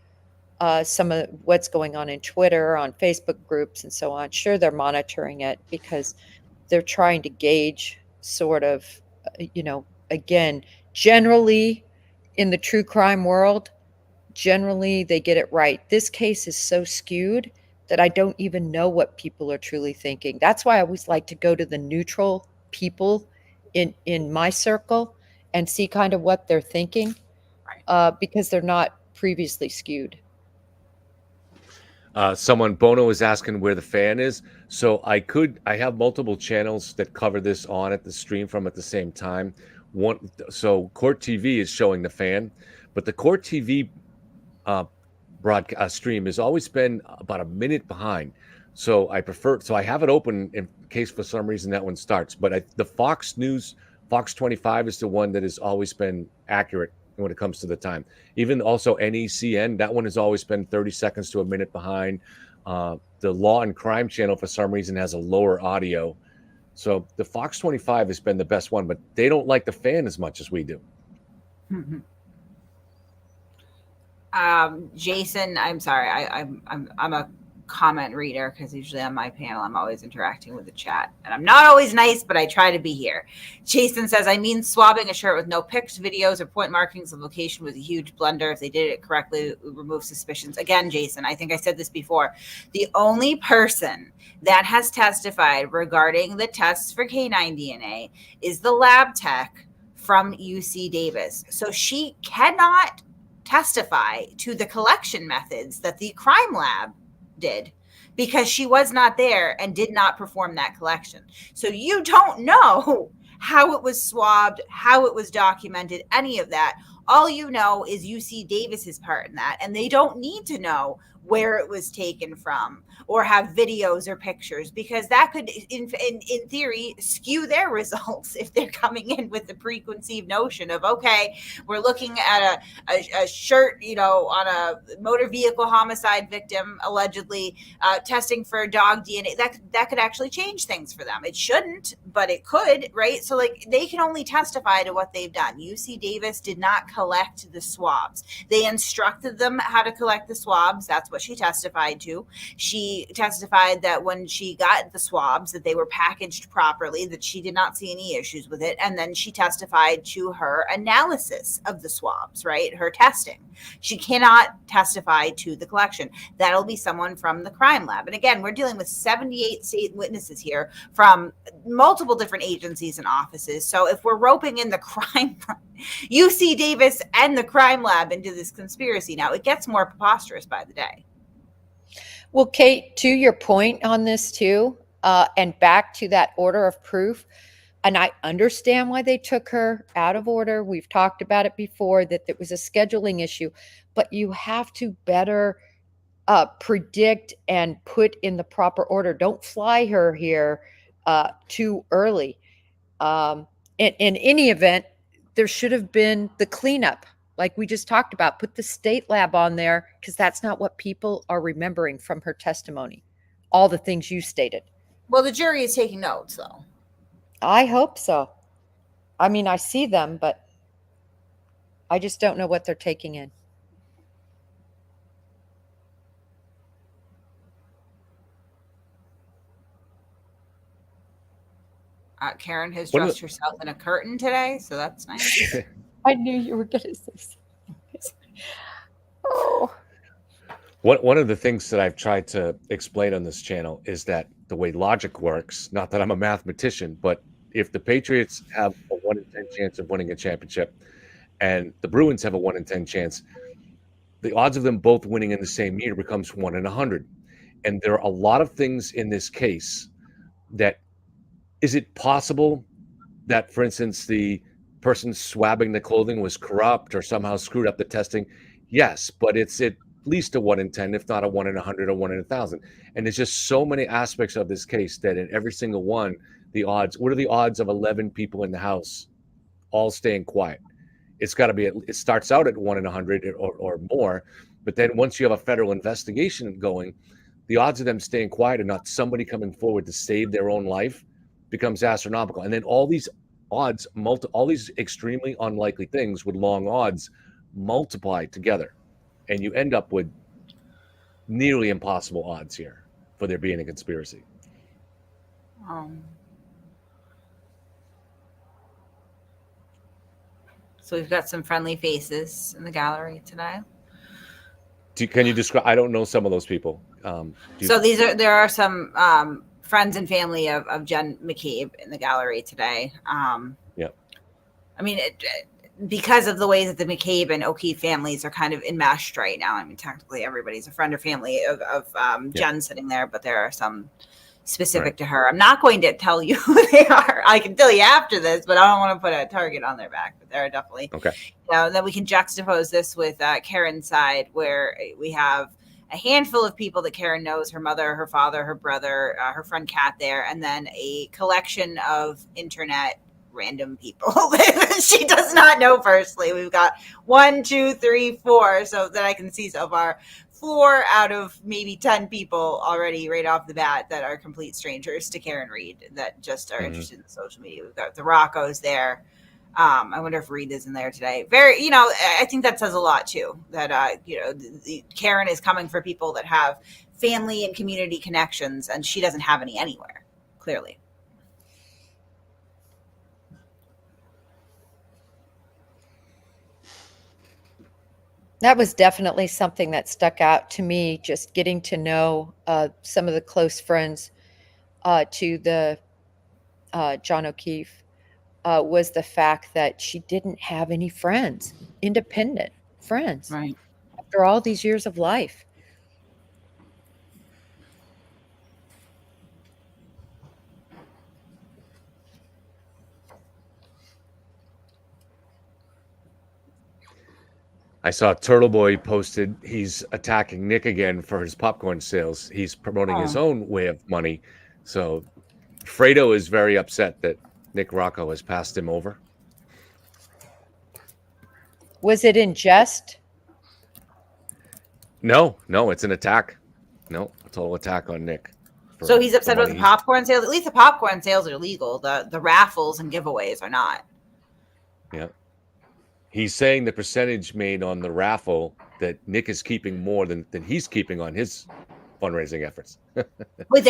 some of what's going on in Twitter, on Facebook groups, and so on. Sure, they're monitoring it because they're trying to gauge sort of, again, generally in the true crime world, generally they get it right. This case is so skewed that I don't even know what people are truly thinking. That's why I always like to go to the neutral people in my circle and see kind of what they're thinking, because they're not previously skewed. Bono is asking where the fan is. So I have multiple channels that cover this on at the stream from at the same time. So Court TV is showing the fan, but the Court TV broadcast stream has always been about a minute behind. So I have it open in case for some reason that one starts. But the Fox News, Fox 25 is the one that has always been accurate when it comes to the time. Even also NECN, that one has always been 30 seconds to a minute behind. The Law and Crime channel, for some reason, has a lower audio. So the Fox 25 has been the best one, but they don't like the fan as much as we do. Mm-hmm. Jason, I'm sorry. I'm a comment reader because usually on my panel I'm always interacting with the chat, and I'm not always nice, but I try to be here. Jason says, I mean, swabbing a shirt with no pics, videos, or point markings of location was a huge blunder. If they did it correctly, it would remove suspicions. Again, Jason, I think I said this before. The only person that has testified regarding the tests for canine DNA is the lab tech from UC Davis. So she cannot testify to the collection methods that the crime lab did because she was not there and did not perform that collection. So you don't know how it was swabbed, how it was documented, any of that. All you know is UC Davis's part in that, and they don't need to know where it was taken from or have videos or pictures, because that could, in theory, skew their results if they're coming in with the preconceived notion of, okay, we're looking at a shirt, on a motor vehicle homicide victim, allegedly testing for dog DNA. That could actually change things for them. It shouldn't, but it could, right? So they can only testify to what they've done. UC Davis did not collect the swabs. They instructed them how to collect the swabs. That's what she testified to. She testified that when she got the swabs, that they were packaged properly, that she did not see any issues with it. And then she testified to her analysis of the swabs, right? Her testing. She cannot testify to the collection. That'll be someone from the crime lab. And again, we're dealing with 78 state witnesses here from multiple different agencies and offices. So if we're roping in the crime, UC Davis and the crime lab into this conspiracy now, it gets more preposterous by the day. Well, Kate, to your point on this too, and back to that order of proof, and I understand why they took her out of order. We've talked about it before, that it was a scheduling issue, but you have to better predict and put in the proper order. Don't fly her here too early. In any event, there should have been the cleanup, like we just talked about. Put the state lab on there, because that's not what people are remembering from her testimony. All the things you stated. Well, the jury is taking notes, though. I hope so. I mean, I see them, but I just don't know what they're taking in. Karen has dressed herself in a curtain today, so that's nice. I knew you were going to say something. Oh. One of the things that I've tried to explain on this channel is that the way logic works, not that I'm a mathematician, but if the Patriots have a 1 in 10 chance of winning a championship and the Bruins have a 1 in 10 chance, the odds of them both winning in the same year becomes 1 in 100. And there are a lot of things in this case that, is it possible that, for instance, the person swabbing the clothing was corrupt or somehow screwed up the testing? Yes, but it's at least a 1 in 10, if not a 1 in 100 or 1 in 1,000. And there's just so many aspects of this case that in every single one, the odds, what are the odds of 11 people in the house all staying quiet? It's got to be, it starts out at 1 in 100 or more. But then once you have a federal investigation going, the odds of them staying quiet and not somebody coming forward to save their own life becomes astronomical. And then all these odds, all these extremely unlikely things with long odds multiply together. And you end up with nearly impossible odds here for there being a conspiracy. So we've got some friendly faces in the gallery today. Can you describe? I don't know some of those people. So there are some friends and family of Jen McCabe in the gallery today. Yeah. I mean, because of the way that the McCabe and O'Keefe families are kind of enmeshed right now. I mean, technically everybody's a friend or family of Jen sitting there, but there are some specific to her. I'm not going to tell you who they are. I can tell you after this, but I don't want to put a target on their back. But there are definitely, then we can juxtapose this with Karen's side, where we have a handful of people that Karen knows, her mother, her father, her brother, her friend Kat there, and then a collection of internet random people that she does not know personally. We've got 1, 2, 3, 4, so that I can see so far. 4 out of maybe 10 people already right off the bat that are complete strangers to Karen Reed that just are interested in social media. We've got the Roccos there. I wonder if Reed is in there today. Very, I think that says a lot too, that, Karen is coming for people that have family and community connections, and she doesn't have any anywhere, clearly. That was definitely something that stuck out to me, just getting to know some of the close friends to the John O'Keefe, was the fact that she didn't have any friends, independent friends, right, after all these years of life. I saw Turtle Boy posted he's attacking Nick again for his popcorn sales. He's promoting his own way of money. So Fredo is very upset that Nick Rocco has passed him over. Was it in jest? No, it's an attack. No, a total attack on Nick. So he's upset about the popcorn sales. At least the popcorn sales are legal. The raffles and giveaways are not. Yeah. He's saying the percentage made on the raffle that Nick is keeping more than he's keeping on his fundraising efforts. Wait,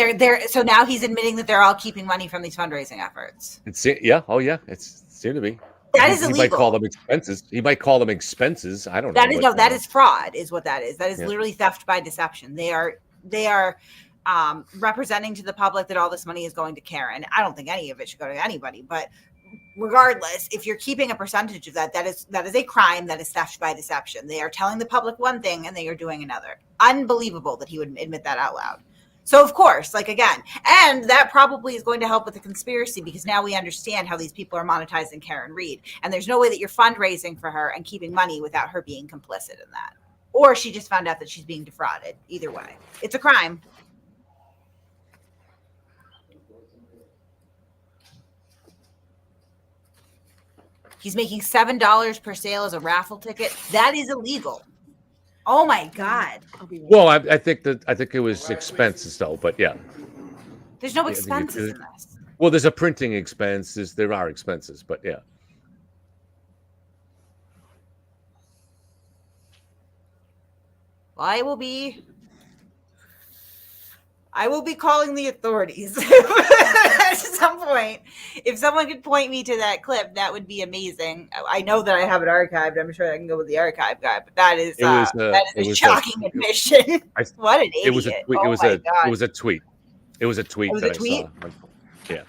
so now he's admitting that they're all keeping money from these fundraising efforts. Yeah. Oh, yeah. It's seemed to be. That is He might call illegal. them expenses. He might call them expenses. I don't know. That is that is fraud, is what that is. That is Yeah. literally theft by deception. They are representing to the public that all this money is going to Karen. I don't think any of it should go to anybody, but regardless, if you're keeping a percentage of that, that is a crime. That is theft by deception. They are telling the public one thing and they are doing another. Unbelievable that he would admit that out loud. So of course, like again, and that probably is going to help with the conspiracy, because now we understand how these people are monetizing Karen Reed, and there's no way that you're fundraising for her and keeping money without her being complicit in that, or she just found out that she's being defrauded. Either way, it's a crime. He's making $7 per sale as a raffle ticket. That is illegal. Oh my God. Well, I think it was expenses though, but yeah. There's no expenses in this. Well, there's a printing expense. There are expenses, but yeah. Well, I will be calling the authorities at some point. If someone could point me to that clip, that would be amazing. I know that I have it archived. I'm sure I can go with the archive guy, but that is a shocking admission. What an idiot! It was a tweet. It was a tweet. It was a tweet that I saw. Yeah.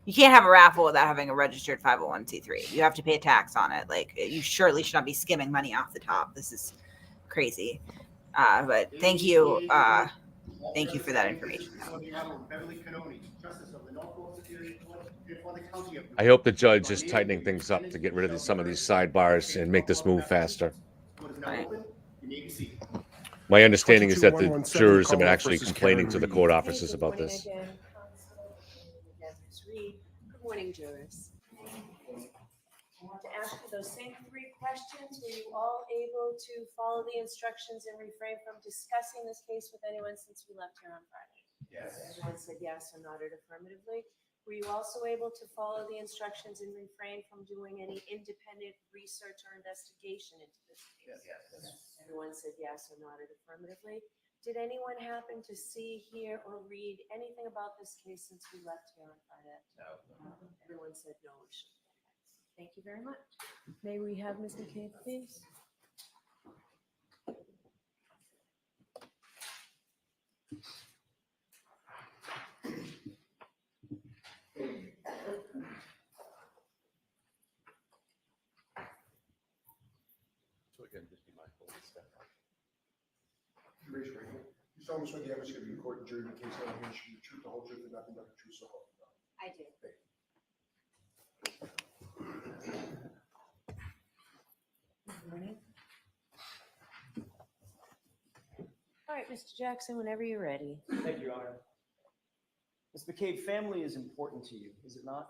You can't have a raffle without having a registered 501c3. You have to pay a tax on it. Like, you surely should not be skimming money off the top. This is crazy. But thank you for that information. I hope the judge is tightening things up to get rid of some of these sidebars and make this move faster. Right. My understanding is that the jurors have been actually complaining to the court officers about this. Good morning, jurors. I want to ask you those same 3 questions. Were you all able to follow the instructions and refrain from discussing this case with anyone since we left here on Friday? Yes. Everyone said yes or nodded affirmatively. Were you also able to follow the instructions and refrain from doing any independent research or investigation into this case? Yes. Everyone said yes or nodded affirmatively. Did anyone happen to see, hear, or read anything about this case since we left here on Friday? No. Everyone said no. Thank you very much. May we have Ms. McCabe, please? Raise your right hand. You solemnly swear the evidence going to be in court and jury in the case now and should be the truth, the whole truth, and nothing but the truth, so help you God. I do. Good morning. All right, Mr. Jackson, whenever you're ready. Thank you, Your Honor. Ms. McCabe, family is important to you, is it not?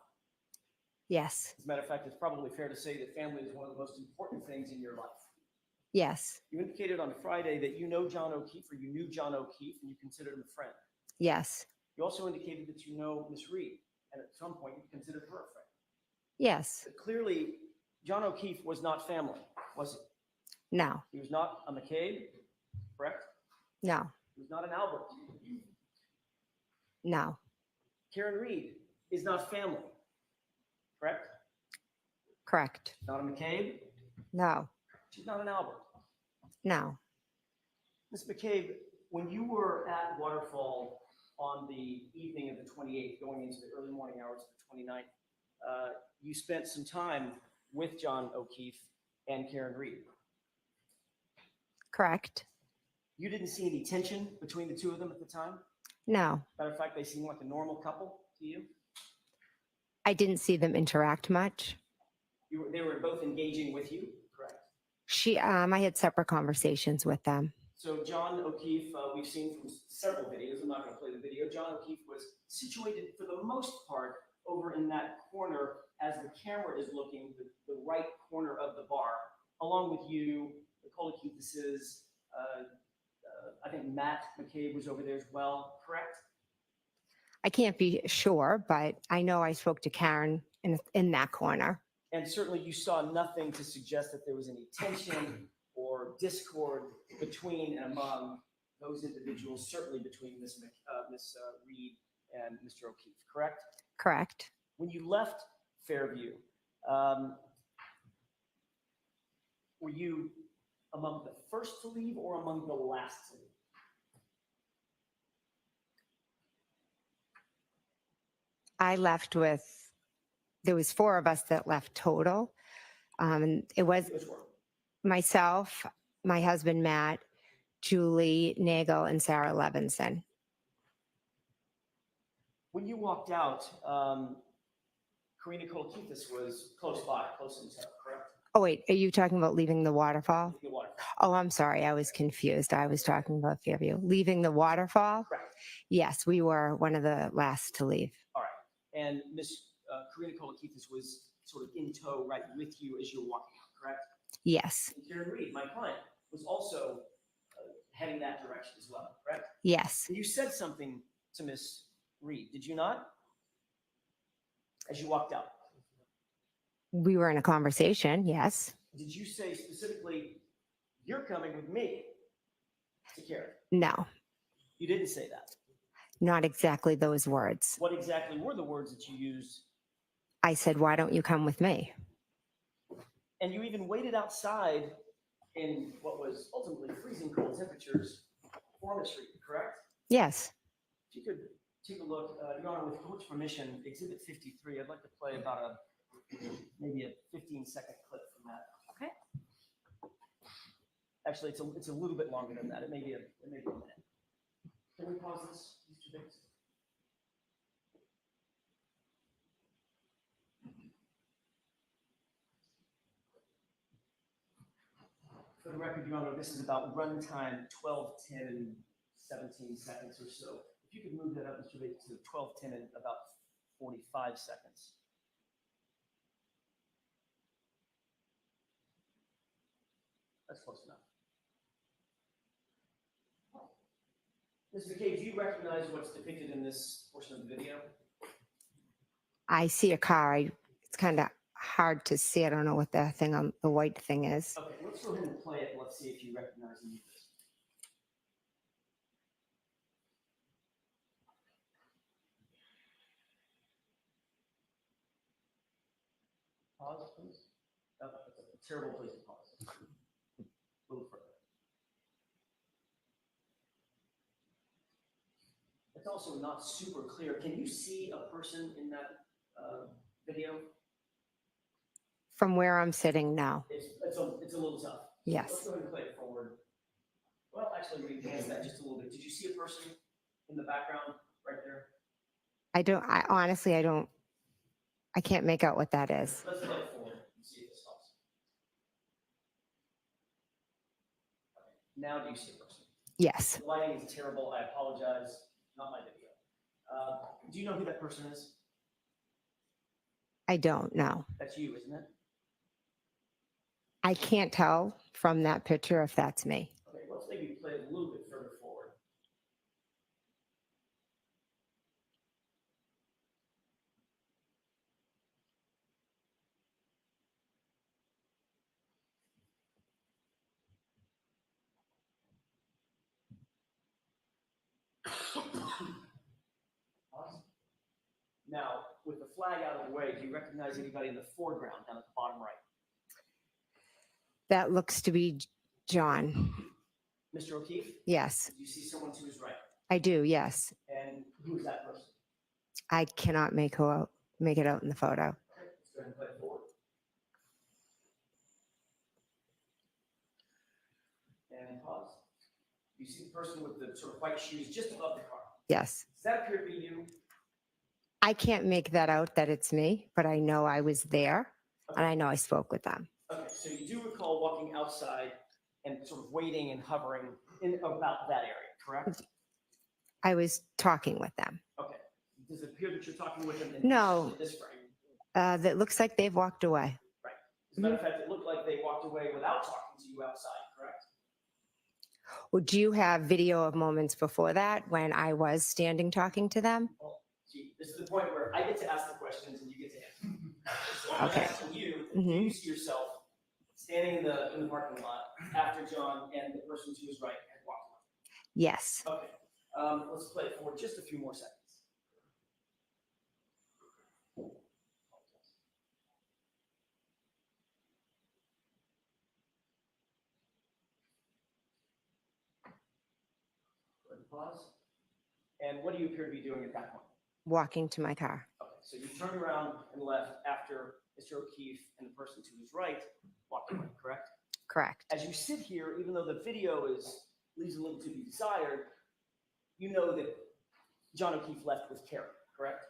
Yes. As a matter of fact, it's probably fair to say that family is one of the most important things in your life. Yes. You indicated on Friday that you know John O'Keefe, or you knew John O'Keefe, and you considered him a friend. Yes. You also indicated that you know Miss Reed, and at some point you considered her a friend. Yes. But clearly, John O'Keefe was not family, was he? No. He was not a McCabe, correct? No. He was not an Albert. No. Karen Reed is not family, correct? Correct. Not a McCabe. No. She's not an Albert. No. Ms. McCabe, when you were at Waterfall on the evening of the 28th, going into the early morning hours of the 29th, you spent some time with John O'Keefe and Karen Reed. Correct. You didn't see any tension between the two of them at the time? No. Matter of fact, they seemed like a normal couple to you? I didn't see them interact much. They were both engaging with you, correct? I had separate conversations with them. So John O'Keefe, we've seen from several videos, I'm not going to play the video, John O'Keefe was situated for the most part over in that corner as the camera is looking, the right corner of the bar, along with you, the O'Keefe's, I think Matt McCabe was over there as well, correct? I can't be sure, but I know I spoke to Karen in that corner. And certainly you saw nothing to suggest that there was any tension or discord between and among those individuals, certainly between Ms. Reed and Mr. O'Keefe, correct? Correct. When you left Fairview, were you among the first to leave or among the last to leave? I left with, there was 4 of us that left total. It was Which were? myself, my husband, Matt, Julie Nagel, and Sarah Levinson. When you walked out, Karina Kolakithis was close by, close in town, correct? Oh, wait, are you talking about leaving the waterfall? The water. Oh, I'm sorry. I was confused. I was talking about Fairview. Leaving the waterfall? Correct. Yes, we were one of the last to leave. All right. And Miss Karina Kolakithis was sort of in tow right with you as you were walking out, correct? Yes. And Karen Reed, my client, was also heading that direction as well, correct? Yes. And you said something to Miss Reed, did you not? As you walked out. We were in a conversation. Yes. Did you say specifically, you're coming with me to Karen? No, You didn't say that. not exactly those words. What exactly were the words that you used? I said, why don't you come with me? And you even waited outside in what was ultimately freezing cold temperatures for the street, correct? Yes. If you could take a look, Your Honor, with court's permission, Exhibit 53, I'd like to play about maybe a 15-second clip from that. Okay. Actually, it's a little bit longer than that. It may be a minute. Can we pause this, Mr. Biggs? For the record, Your Honor, this is about runtime 12:10 and 17 seconds or so. If you could move that up, Mr. Biggs, to 12:10 and about 45 seconds. That's close enough. Ms. McCabe, do you recognize what's depicted in this portion of the video? I see a car. It's kind of hard to see. I don't know what the thing on the white thing is. Okay, let's go ahead and play it. Let's see if you recognize any of this. Pause, please. Oh, that's a terrible place to pause. A little further. It's also not super clear. Can you see a person in that video? From where I'm sitting now. It's a little tough. Yes. Let's go ahead and play it forward. Well, actually, we enhance that just a little bit. Did you see a person in the background right there? I can't make out what that is. Let's play it forward and see if this helps. Okay. Now do you see a person? Yes. The lighting is terrible. I apologize. Not my video. Do you know who that person is? I don't know. That's you, isn't it? I can't tell from that picture if that's me. Okay, let's maybe play it a little bit further forward. Awesome. Now, with the flag out of the way, do you recognize anybody in the foreground down at the bottom right? That looks to be John. Mr. O'Keefe? Yes, Do you see someone to his right? I do. Yes. And who is that person? I cannot make it out in the photo. Okay, let's go ahead and play it forward. And pause. You see the person with the sort of white shoes just above the car. Yes. Does that appear to be you? I can't make that out that it's me, but I know I was there and I know I spoke with them. Okay, so you do recall walking outside and sort of waiting and hovering in about that area, correct? I was talking with them. Okay. Does it appear that you're talking with them in No. this frame? That looks like they've walked away. Right. As a matter of fact, it looked like they walked away without talking to you outside, correct? Well, do you have video of moments before that when I was standing talking to them? Well, see, this is the point where I get to ask the questions and you get to answer. So I'm Okay. asking you, do Mhm. you see yourself standing in the parking lot after John and the person to his right had walked away? Yes. Okay. Let's play it for just a few more seconds. Go ahead and pause. And what do you appear to be doing at that point? Walking to my car. Okay, so you turned around and left after Mr. O'Keefe and the person to his right walked away, correct? Correct. As you sit here, even though the video leaves a little to be desired, you know that John O'Keefe left with Karen, correct?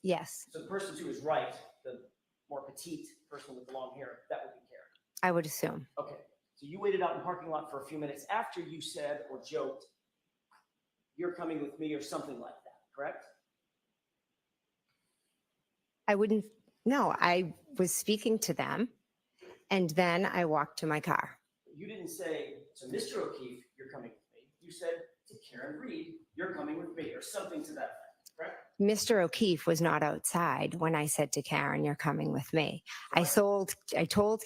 Yes, So the person to his right, the more petite person with the long hair, that would be Karen. I would assume. Okay, so you waited out in the parking lot for a few minutes after you said or joked, "You're coming with me," or something like that, correct? I wouldn't, no, I was speaking to them and then I walked to my car. You didn't say to Mr. O'Keefe, "You're coming with me." You said to Karen Reed, "You're coming with me," or something to that effect, correct? Mr. O'Keefe was not outside when I said to Karen, "You're coming with me." I told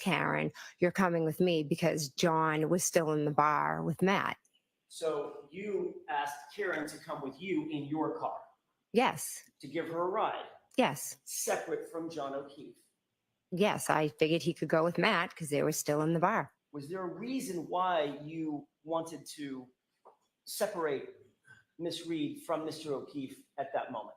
Karen, "You're coming with me," because John was still in the bar with Matt. So you asked Karen to come with you in your car Yes, to give her a ride, yes, separate from John O'Keefe. yes. I figured he could go with Matt because they were still in the bar. Was there a reason why you wanted to separate Miss Reed from Mr. O'Keefe at that moment?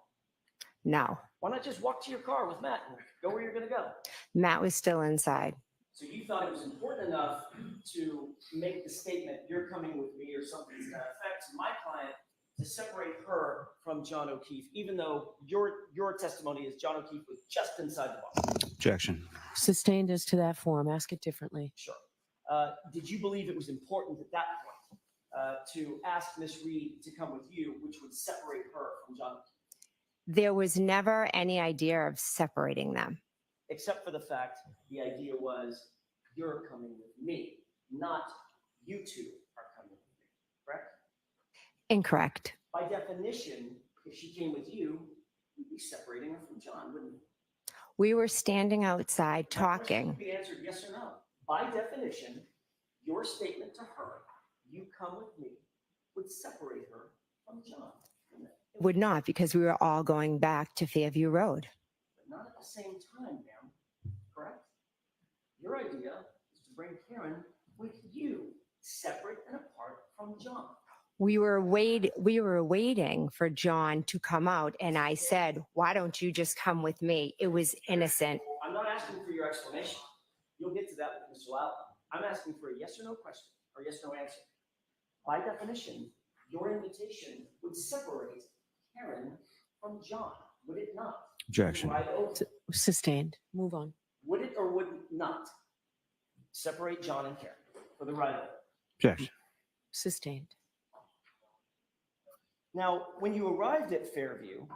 No, Why not just walk to your car with Matt and go where you're going to go? Matt was still inside. So you thought it was important enough to make the statement, "You're coming with me," or something to that effect, to my client, to separate her from John O'Keefe, even though your testimony is John O'Keefe was just inside the bar. Objection. Sustained as to that form. Ask it differently. Sure. Did you believe it was important at that point to ask Miss Reed to come with you, which would separate her from John O'Keefe? There was never any idea of separating them. Except for the fact the idea was, "You're coming with me," not "You two are coming with me," correct? Incorrect. By definition, if she came with you, you'd be separating her from John, wouldn't you? We were standing outside My question talking. would be answered yes or no. By definition, your statement to her, "You come with me," would separate her from John, wouldn't it? Would not, because we were all going back to Fairview Road. But not at the same time, ma'am, correct? Your idea is to bring Karen with you, separate and apart from John. We were waiting for John to come out, and I said, "Why don't you just come with me?" It was innocent. I'm not asking for your explanation. You'll get to that with Mr. Lowell. I'm asking for a yes or no question or yes or no answer. By definition, your invitation would separate Karen from John, would it not? Objection. Right over. Sustained. Move on. Would it or would it not separate John and Karen for the ride over? Objection. Sustained. Now, when you arrived at Fairview,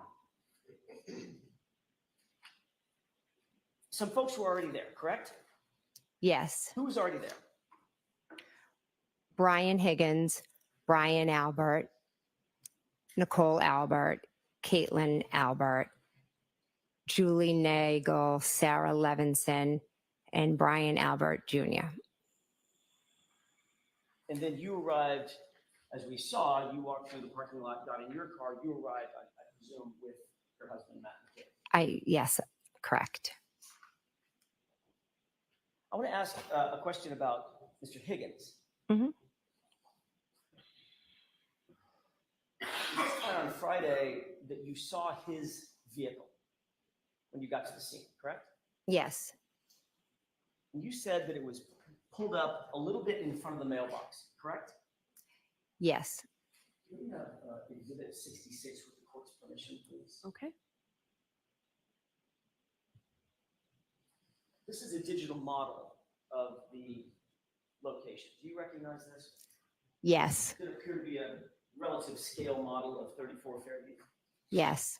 some folks were already there, correct? Yes. Who was already there? Brian Higgins, Brian Albert, Nicole Albert, Caitlin Albert, Julie Nagel, Sarah Levinson, and Brian Albert Jr. And then you arrived, as we saw, you walked through the parking lot, got in your car, you arrived, I presume, with your husband, Matt McCabe. Yes, correct. I want to ask a question about Mr. Higgins. Mhm. You testified on Friday that you saw his vehicle when you got to the scene, correct? Yes, And you said that it was pulled up a little bit in front of the mailbox, correct? yes. Can we have exhibit 66 with the court's permission, please? Okay. This is a digital model of the location. Do you recognize this? Yes, Does it appear to be a relative scale model of 34 Fairview? yes,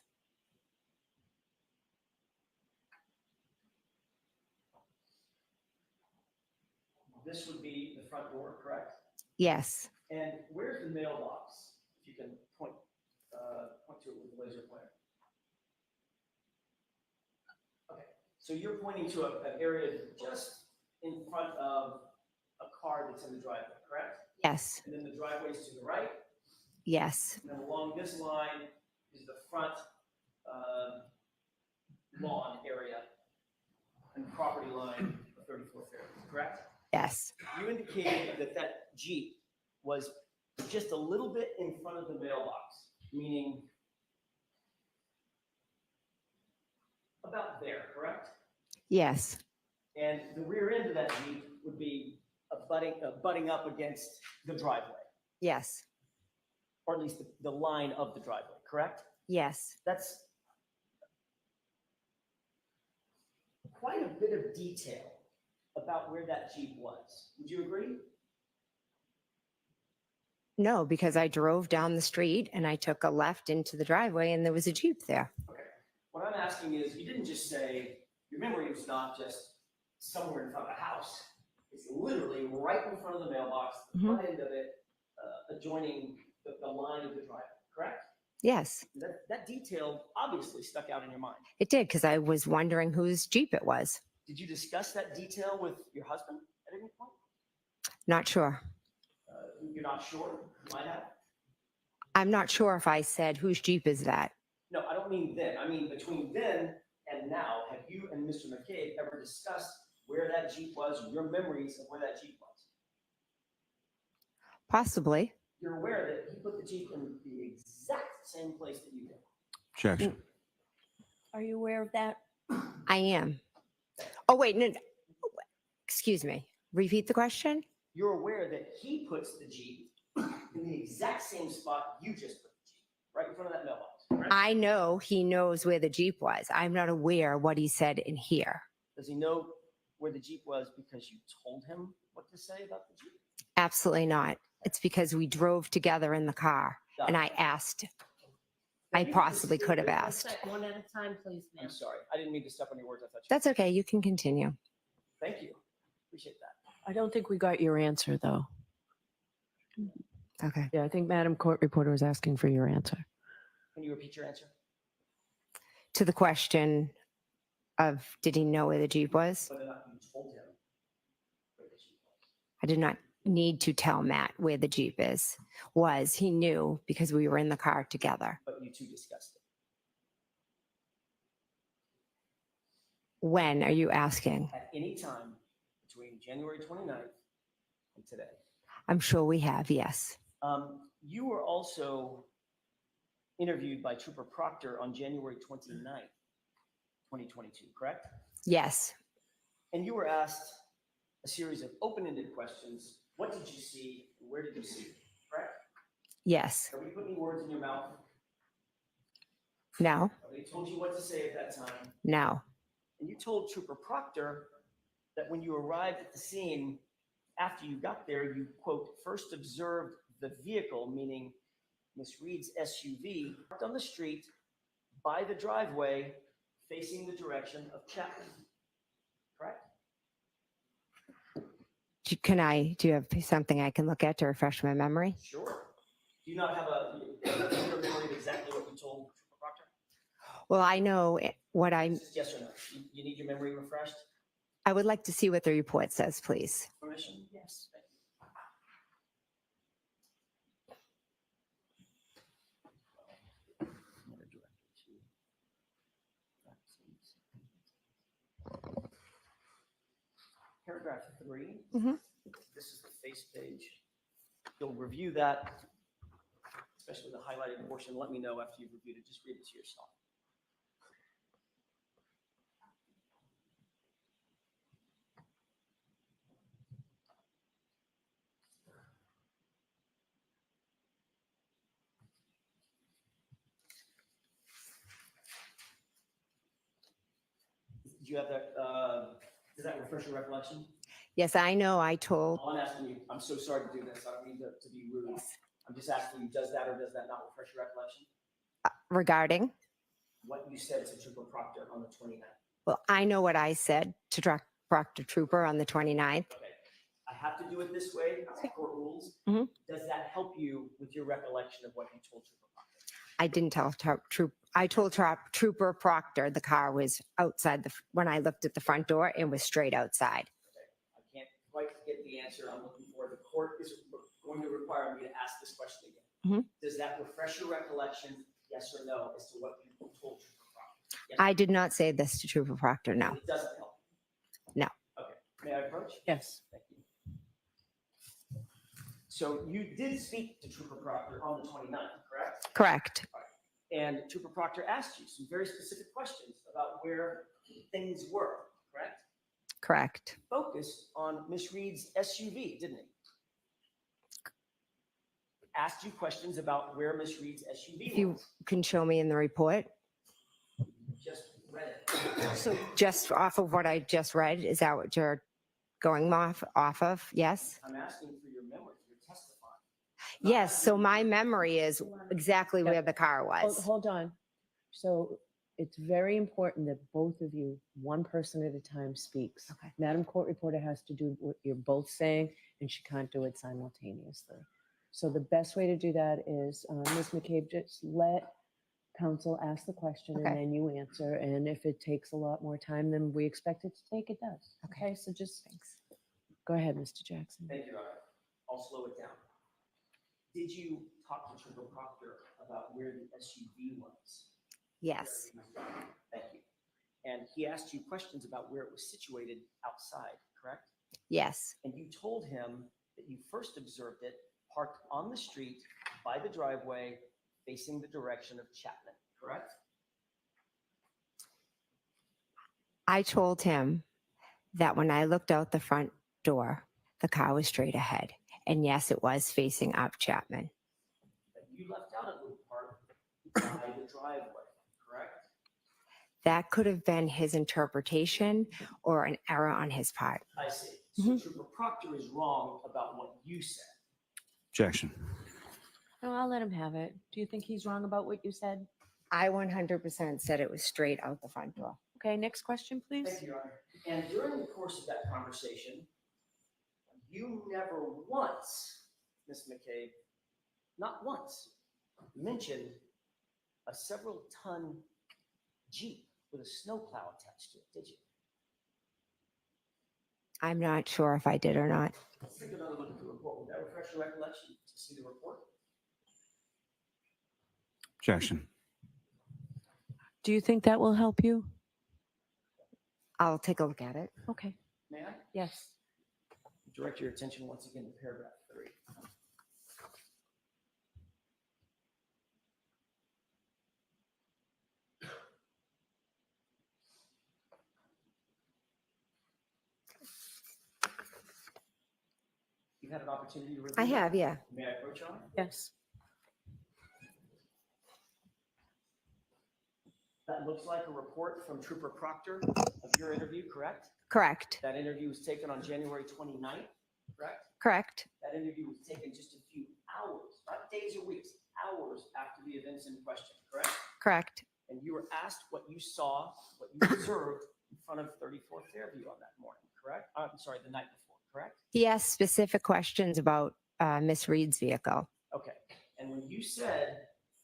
This would be the front door, correct? yes, And where's the mailbox? If you can point to it with the laser pointer. Okay, so you're pointing to an area just in front of a car that's in the driveway, correct? Yes. And then the driveway's to the right, Yes. and then along this line is the front lawn area and property line of 34 Fairview, correct? Yes. You indicated that that Jeep was just a little bit in front of the mailbox, meaning about there, correct? Yes. And the rear end of that Jeep would be butting up against the driveway, Yes. or at least the line of the driveway, correct? Yes. That's quite a bit of detail about where that Jeep was. Would you agree? No, because I drove down the street and I took a left into the driveway and there was a Jeep there. Okay. What I'm asking is, you didn't just say your memory was not just somewhere in front of a house. It's literally right in front of the mailbox, the front end of it, adjoining the line of the driveway, correct? Yes, That detail obviously stuck out in your mind. it did because I was wondering whose Jeep it was. Did you discuss that detail with your husband at any point? Not sure. You're not sure? You might have. I'm not sure if I said whose Jeep is that. No, I don't mean then. I mean between then and now, have you and Mr. McCabe ever discussed where that Jeep was, your memories of where that Jeep was? Possibly. You're aware that he put the Jeep in the exact same place that you did. Objection. Are you aware of that? I am. Oh, wait, no. Excuse me. Repeat the question. You're aware that he puts the Jeep in the exact same spot you just put the Jeep, right in front of that mailbox, right? I know he knows where the Jeep was. I'm not aware what he said in here. Does he know where the Jeep was because you told him what to say about the Jeep? Absolutely not. It's because we drove together in the car and I asked. I possibly could have asked. One at a time, please, ma'am. I'm sorry. I didn't mean to step on your words. I thought you. That's okay. You can continue. Thank you. Appreciate that. I don't think we got your answer, though. Okay. Yeah, I think Madam Court Reporter was asking for your answer. Can you repeat your answer? To the question of did he know where the Jeep was? Whether or not you told him where the Jeep was. I did not need to tell Matt where the Jeep was. He knew because we were in the car together. But you two discussed it. When are you asking? At any time between January 29th and today. I'm sure we have, yes. You were also interviewed by Trooper Proctor on January 29th, 2022, correct? Yes. And you were asked a series of open-ended questions. What did you see? Where did you see it? Correct? Yes. Have we put any words in your mouth? No. They told you what to say at that time. No. And you told Trooper Proctor that when you arrived at the scene, after you got there, you, quote, first observed the vehicle, meaning Miss Reed's SUV, parked on the street by the driveway facing the direction of Chapman. Correct? Do you have something I can look at to refresh my memory? Sure. Do you not have a memory of exactly what you told Trooper Proctor? Well, I know what Just yes or no. You need your memory refreshed? I would like to see what the report says, please. Permission? Yes. Paragraph 3. Mhm. This is the face page. You'll review that, especially the highlighted portion. Let me know after you've reviewed it. Just read it to yourself. Do you have that? Does that refresh your recollection? Yes, I know I told. All I'm asking you, I'm so sorry to do this. I don't mean to be rude. I'm just asking you, does that or does that not refresh your recollection? Regarding? What you said to Trooper Proctor on the 29th. Well, I know what I said to Proctor Trooper on the 29th. Okay. I have to do it this way, it's the court rules. Mhm. Does that help you with your recollection of what you told Trooper Proctor? I didn't tell I told Trooper Proctor the car was outside when I looked at the front door, it was straight outside. I can't quite get the answer I'm looking for. The court is going to require me to ask this question again. Does that refresh your recollection, yes or no, as to what you told Trooper Proctor? Yes. I did not say this to Trooper Proctor, no. It doesn't help. No. Okay. May I approach? Yes. Thank you. So you did speak to Trooper Proctor on the 29th, correct? Correct. And Trooper Proctor asked you some very specific questions about where things were, correct? Correct. Focused on Miss Reed's SUV, didn't he? Asked you questions about where Miss Reed's SUV If you was. can show me in the report. Just read it. So just off of what I just read, is that what you're going off of? Yes? I'm asking for your memory. You're testifying. Yes, so my memory is exactly where the car was. Hold on. So it's very important that both of you, one person at a time, speaks. Okay. Madam Court Reporter has to do what you're both saying, and she can't do it simultaneously. So the best way to do that is, Ms. McCabe, just let counsel ask the question Okay. and then you answer. And if it takes a lot more time than we expect it to take, it does. Okay, so just Thanks. go ahead, Mr. Jackson. Thank you, Your Honor. I'll slow it down. Did you talk to Trooper Proctor about where the SUV was? Yes. Thank you. And he asked you questions about where it was situated outside, correct? Yes. And you told him that you first observed it parked on the street by the driveway facing the direction of Chapman, correct? I told him that when I looked out the front door, the car was straight ahead. And yes, it was facing up Chapman. But you left out a little part by the driveway, correct? That could have been his interpretation or an error on his part. I see. So Trooper Proctor is wrong about what you said. Objection. No, I'll let him have it. Do you think he's wrong about what you said? I 100% said it was straight out the front door. Okay, next question, please. Thank you, Your Honor. And during the course of that conversation, you never once, Ms. McCabe, not once, mentioned a several-ton Jeep with a snowplow attached to it, did you? I'm not sure if I did or not. Let's take another look at the report. Would that refresh your recollection to see the report? Objection. Do you think that will help you? I'll take a look at it. Okay. May I? Yes. Direct your attention once again to paragraph 3. You've had an opportunity to review I it? have, yeah. May I approach on? Yes. That looks like a report from Trooper Proctor of your interview, correct? Correct. That interview was taken on January 29th, correct? Correct. That interview was taken just a few hours, not days or weeks, hours after the events in question, correct? Correct. And you were asked what you saw, what you observed in front of 34th Fairview on that morning, correct? I'm sorry, the night before, correct? He asked specific questions about Miss Reed's vehicle. Okay. And when you said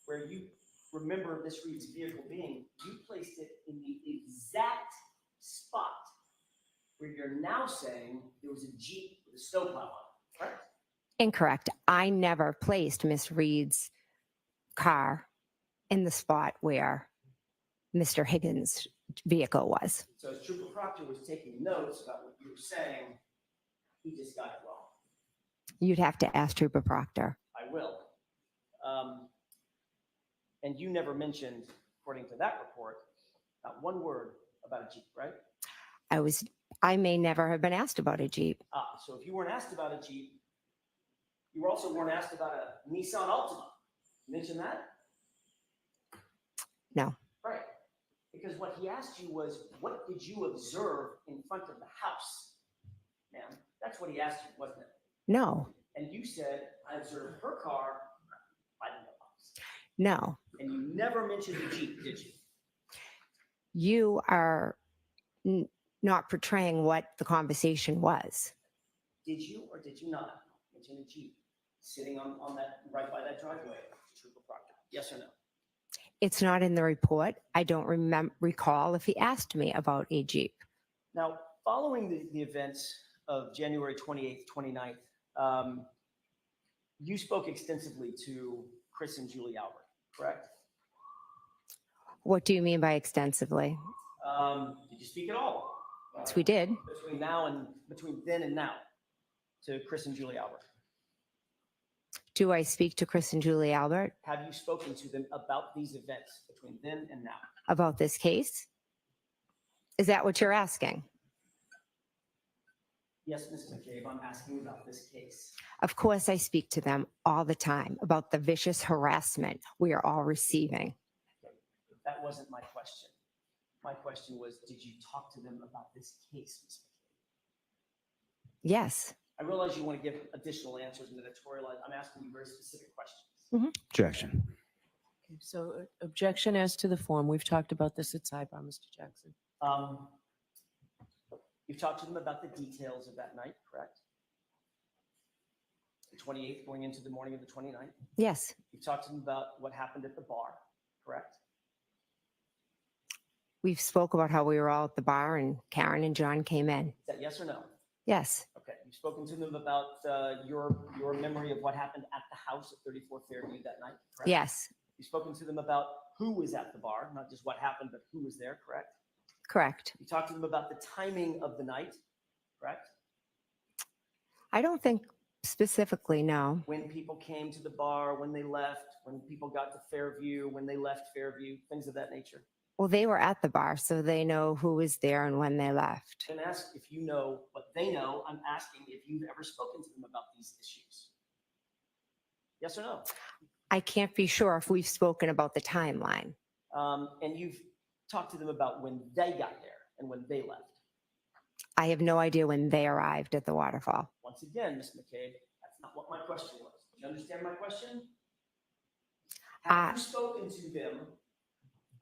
where you remember Miss Reed's vehicle being, you placed it in the exact spot where you're now saying there was a Jeep with a snowplow on it, correct? Incorrect. I never placed Miss Reed's car in the spot where Mr. Higgins' vehicle was. So as Trooper Proctor was taking notes about what you were saying, he just got it wrong. You'd have to ask Trooper Proctor. I will. And you never mentioned, according to that report, not one word about a Jeep, right? I may never have been asked about a Jeep. So if you weren't asked about a Jeep, you also weren't asked about a Nissan Altima. Mention that? No. Right. Because what he asked you was, what did you observe in front of the house? Ma'am, that's what he asked you, wasn't it? No. And you said, I observed her car by the mailbox. No. And you never mentioned the Jeep, did you? You are not portraying what the conversation was. Did you or did you not mention a Jeep sitting on that, right by that driveway, Trooper Proctor? Yes or no? It's not in the report. I don't recall if he asked me about a Jeep. Now, following the events of January 28th, 29th, you spoke extensively to Chris and Julie Albert, correct? What do you mean by extensively? Did you speak at all? Yes, we did. Between then and now, to Chris and Julie Albert. Do I speak to Chris and Julie Albert Have you spoken to them about these events between then and now? about this case? Is that what you're asking? Yes, Ms. McCabe, I'm asking about this case. Of course, I speak to them all the time about the vicious harassment we are all receiving. That wasn't my question. My question was, did you talk to them about this case, Ms. McCabe? Yes. I realize you want to give additional answers in the editorialize. I'm asking you very specific questions. Objection. Okay, so objection as to the form. We've talked about this at sidebar, Mr. Jackson. You've talked to them about the details of that night, correct? The 28th going into the morning of the 29th. Yes. You've talked to them about what happened at the bar, correct? We've spoke about how we were all at the bar and Karen and John came in. Is that yes or no? Yes. Okay. You've spoken to them about your memory of what happened at the house at 34 Fairview that night, correct? Yes. You've spoken to them about who was at the bar, not just what happened, but who was there, correct? Correct. You talked to them about the timing of the night, correct? I don't think specifically, no. When people came to the bar, when they left, when people got to Fairview, when they left Fairview, things of that nature. Well, they were at the bar, so they know who was there and when they left. I didn't ask if you know what they know. I'm asking if you've ever spoken to them about these issues. Yes or no? I can't be sure if we've spoken about the timeline. And you've talked to them about when they got there and when they left. I have no idea when they arrived at the waterfall. Once again, Ms. McCabe, that's not what my question was. Do you understand my question? Have you spoken to them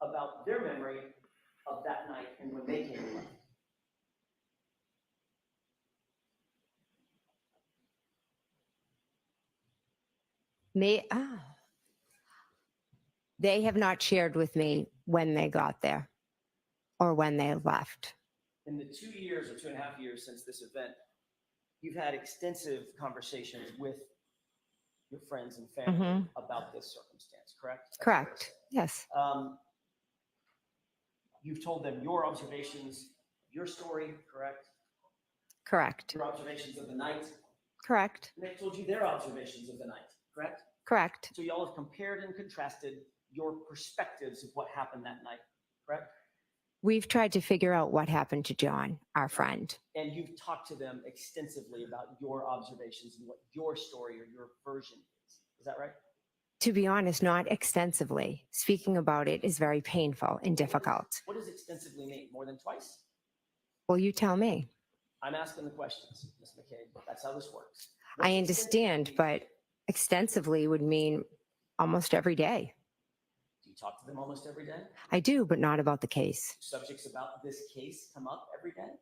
about their memory of that night and when they came and left? They have not shared with me when they got there or when they left. In the 2 years or 2.5 years since this event, you've had extensive conversations with your friends and family about this circumstance, correct? That's Correct. Yes. You've told them your observations, your story, correct? Correct. Your observations of the night. Correct. And they've told you their observations of the night, correct? Correct. So y'all have compared and contrasted your perspectives of what happened that night, correct? We've tried to figure out what happened to John, our friend. And you've talked to them extensively about your observations and what your story or your version is. Is that right? To be honest, not extensively. Speaking about it is very painful and difficult. What does extensively mean? More than twice? Well, you tell me. I'm asking the questions, Ms. McCabe. That's how this works. I understand, but extensively would mean almost every day. Do you talk to them almost every day? I do, but not about the case. Subjects about this case come up every day?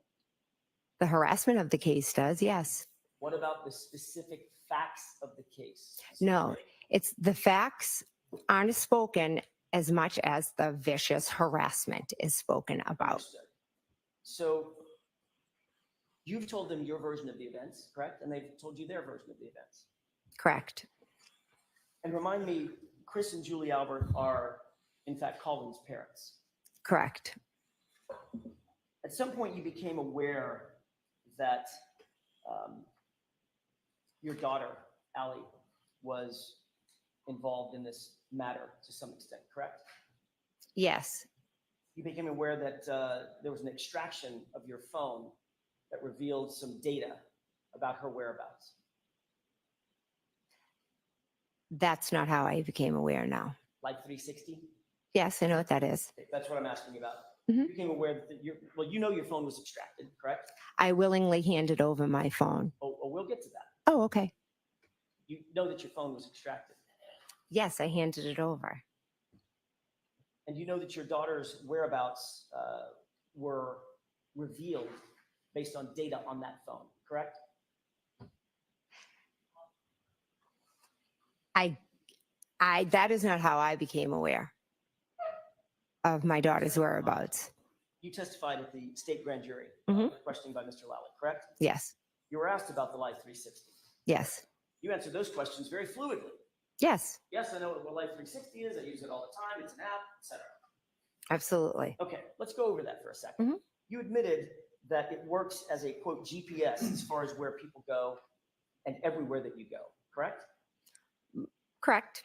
The harassment of the case does, yes. What about the specific facts of the case? No, it's the facts aren't spoken as much as the vicious harassment is spoken about. Understood. So you've told them your version of the events, correct? And they've told you their version of the events. Correct. And remind me, Chris and Julie Albert are, in fact, Colvin's parents. Correct. At some point, you became aware that your daughter, Allie, was involved in this matter to some extent, correct? Yes. You became aware that there was an extraction of your phone that revealed some data about her whereabouts. That's not how I became aware now. Like 360? Yes, I know what that is. Okay, that's what I'm asking about. Mhm. You became aware that you know your phone was extracted, correct? I willingly handed over my phone. Oh, we'll get to that. Oh, okay. You know that your phone was extracted. Yes, I handed it over. And you know that your daughter's whereabouts were revealed based on data on that phone, correct? That is not how I became aware of my daughter's whereabouts. You testified at the state grand jury, Mhm. questioning by Mr. Lally, correct? Yes. You were asked about the Life 360. Yes. You answered those questions very fluidly. Yes. Yes, I know what Life 360 is. I use it all the time. It's an app, etc. Absolutely. Okay, let's go over that for a 2nd. Mhm. You admitted that it works as a quote GPS as far as where people go and everywhere that you go, correct? Correct.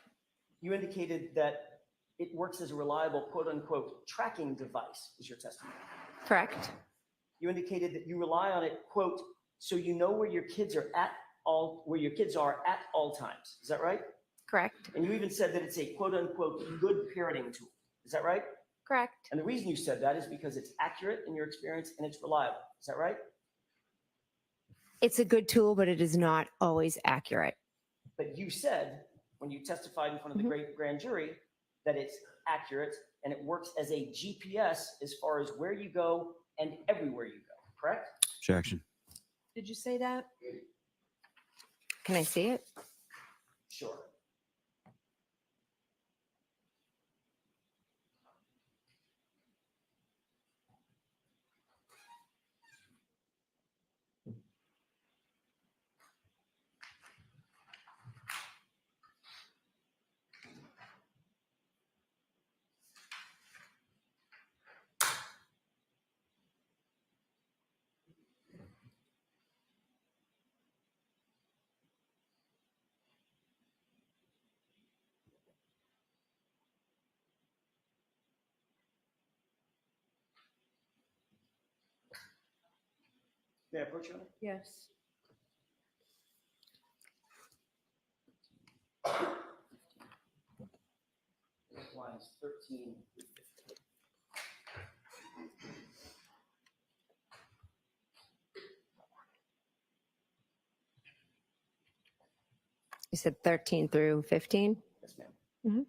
You indicated that it works as a reliable quote unquote tracking device, is your testimony. Correct. You indicated that you rely on it, quote, so you know where your kids are at all times. Is that right? Correct. And you even said that it's a quote unquote good parenting tool. Is that right? Correct. And the reason you said that is because it's accurate in your experience and it's reliable. Is that right? It's a good tool, but it is not always accurate. But you said when you testified in front of the great grand jury that it's accurate and it works as a GPS as far as where you go and everywhere you go, correct? Objection. Did you say that? Can I see it? Sure. May I approach you? Yes. Lines 13 through 15. You said 13 through 15? Yes, ma'am. Mhm.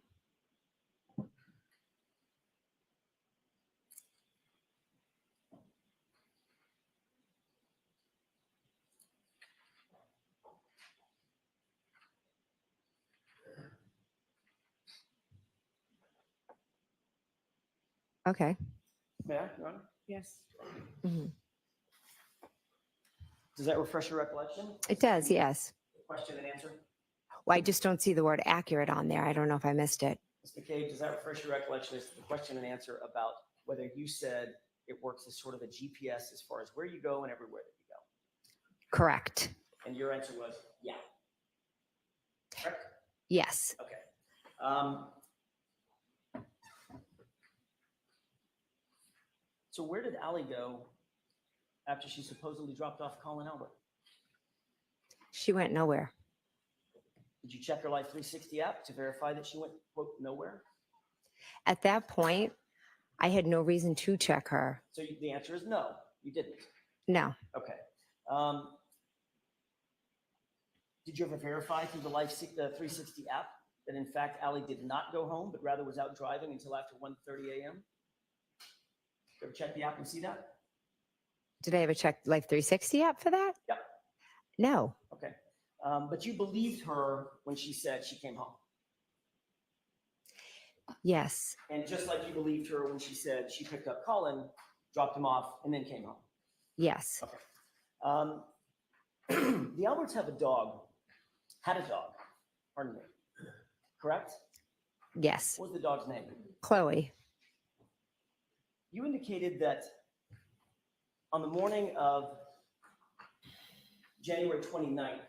Okay. May I, Your Honor? Yes. Mhm. Does that refresh your recollection? It does, yes. Question and answer? Well, I just don't see the word accurate on there. I don't know if I missed it. Ms. McCabe, does that refresh your recollection as to the question and answer about whether you said it works as sort of a GPS as far as where you go and everywhere that you go? Correct. And your answer was yeah. Correct? Yes. Okay. So where did Allie go after she supposedly dropped off Colin Albert? She went nowhere. Did you check her Life 360 app to verify that she went, quote, nowhere? At that point, I had no reason to check her. So the answer is no, you didn't. No. Okay. Did you ever verify through the Life 360 app that in fact Allie did not go home, but rather was out driving until after 1:30 a.m.? Ever check the app and see that? Did I ever check Life 360 app for that? Yep. No. Okay. But you believed her when she said she came home. Yes. And just like you believed her when she said she picked up Colin, dropped him off, and then came home. Yes. Okay. The Alberts had a dog, pardon me, correct? Yes. What was the dog's name? Chloe. You indicated that on the morning of January 29th,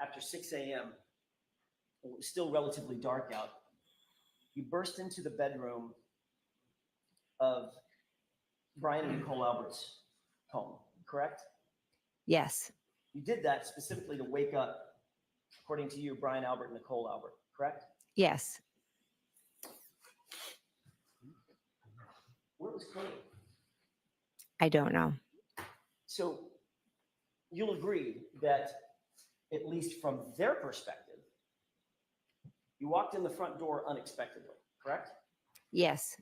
after 6 a.m., it was still relatively dark out, you burst into the bedroom of Brian and Nicole Albert's home, correct? Yes. You did that specifically to wake up, according to you, Brian Albert and Nicole Albert, correct? Yes. Where was Chloe? I don't know. So you'll agree that, at least from their perspective, you walked in the front door unexpectedly, correct? Yes.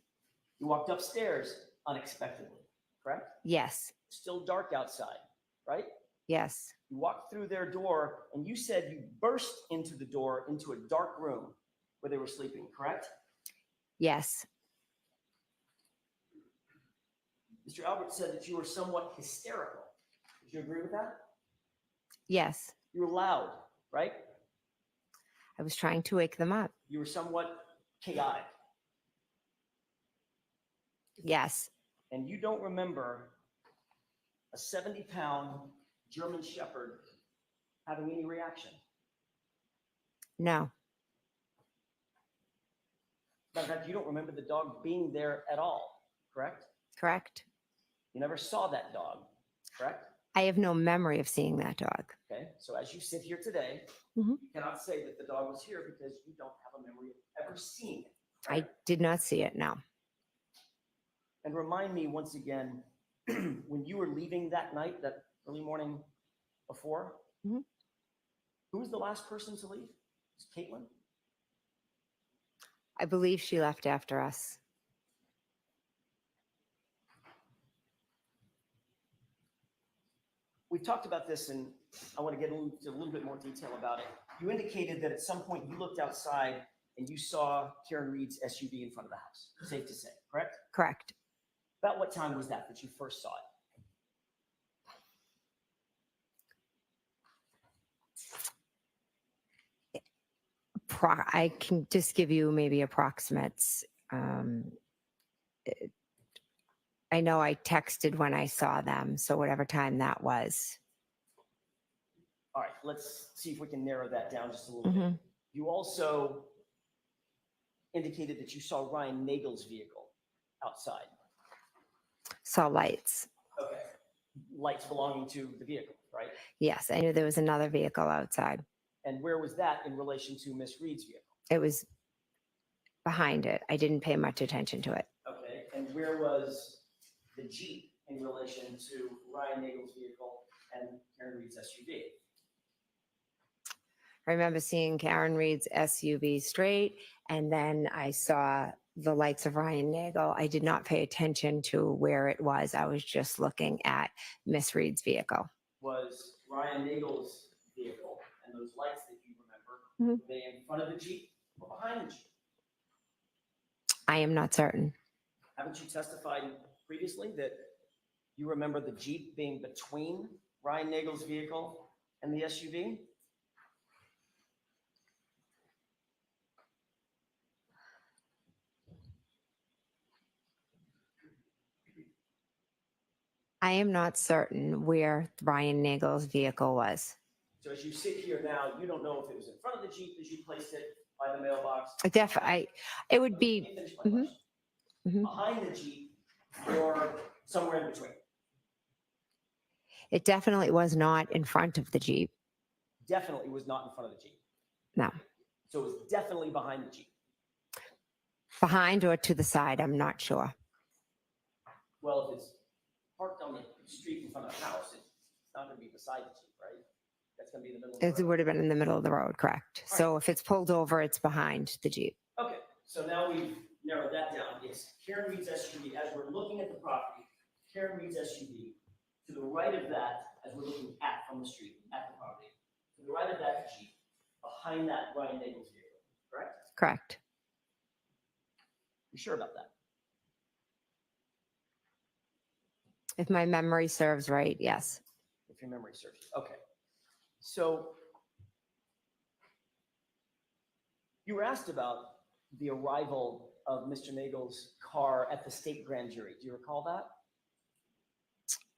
You walked upstairs unexpectedly, correct? Yes. Still dark outside, right? Yes. You walked through their door, and you said you burst into the door into a dark room where they were sleeping, correct? Yes. Mr. Albert said that you were somewhat hysterical. Would you agree with that? Yes. You were loud, right? I was trying to wake them up. You were somewhat chaotic. Yes. And you don't remember a 70-pound German Shepherd having any reaction. No. Matter of fact, you don't remember the dog being there at all, correct? Correct. You never saw that dog, correct? I have no memory of seeing that dog. Okay, so as you sit here today, Mhm. you cannot say that the dog was here because you don't have a memory of ever seeing it. I Right? did not see it, no. And remind me once again, when you were leaving that night, that early morning before, Mhm. who was the last person to leave? Was it Caitlin? I believe she left after us. We've talked about this, and I want to get into a little bit more detail about it. You indicated that at some point you looked outside and you saw Karen Reed's SUV in front of the house. Safe to say, correct? Correct. About what time was that you first saw it? I can just give you maybe approximates. I know I texted when I saw them, so whatever time that was. All right, let's see if we can narrow that down just a little bit. Mhm. You also indicated that you saw Ryan Nagel's vehicle outside. Saw lights. Okay. Lights belonging to the vehicle, right? Yes, I knew there was another vehicle outside. And where was that in relation to Miss Reed's vehicle? It was behind it. I didn't pay much attention to it. Okay. And where was the Jeep in relation to Ryan Nagel's vehicle and Karen Reed's SUV? I remember seeing Karen Reed's SUV straight, and then I saw the lights of Ryan Nagel. I did not pay attention to where it was. I was just looking at Miss Reed's vehicle. Was Ryan Nagel's vehicle and those lights that you remember, Mhm. were they in front of the Jeep or behind the Jeep? I am not certain. Haven't you testified previously that you remember the Jeep being between Ryan Nagel's vehicle and the SUV? I am not certain where Ryan Nagel's vehicle was. So as you sit here now, you don't know if it was in front of the Jeep as you placed it by the mailbox. It would Let be me finish my mhm. question. Mhm. Behind the Jeep or somewhere in between. It definitely was not in front of the Jeep. Definitely was not in front of the Jeep. No. So it was definitely behind the Jeep. Behind or to the side, I'm not sure. Well, if it's parked on the street in front of the house, it's not going to be beside the Jeep, right? That's going to be in the middle of the It road. would have been in the middle of the road, correct? Right. So if it's pulled over, it's behind the Jeep. Okay, so now we've narrowed that down. It's Karen Reed's SUV. As we're looking at the property, Karen Reed's SUV. To the right of that, as we're looking at from the street, at the property. To the right of that Jeep, behind that Ryan Nagel's vehicle, correct? Correct. You sure about that? If my memory serves right, yes. If your memory serves you. Okay. So you were asked about the arrival of Mr. Nagel's car at the state grand jury. Do you recall that?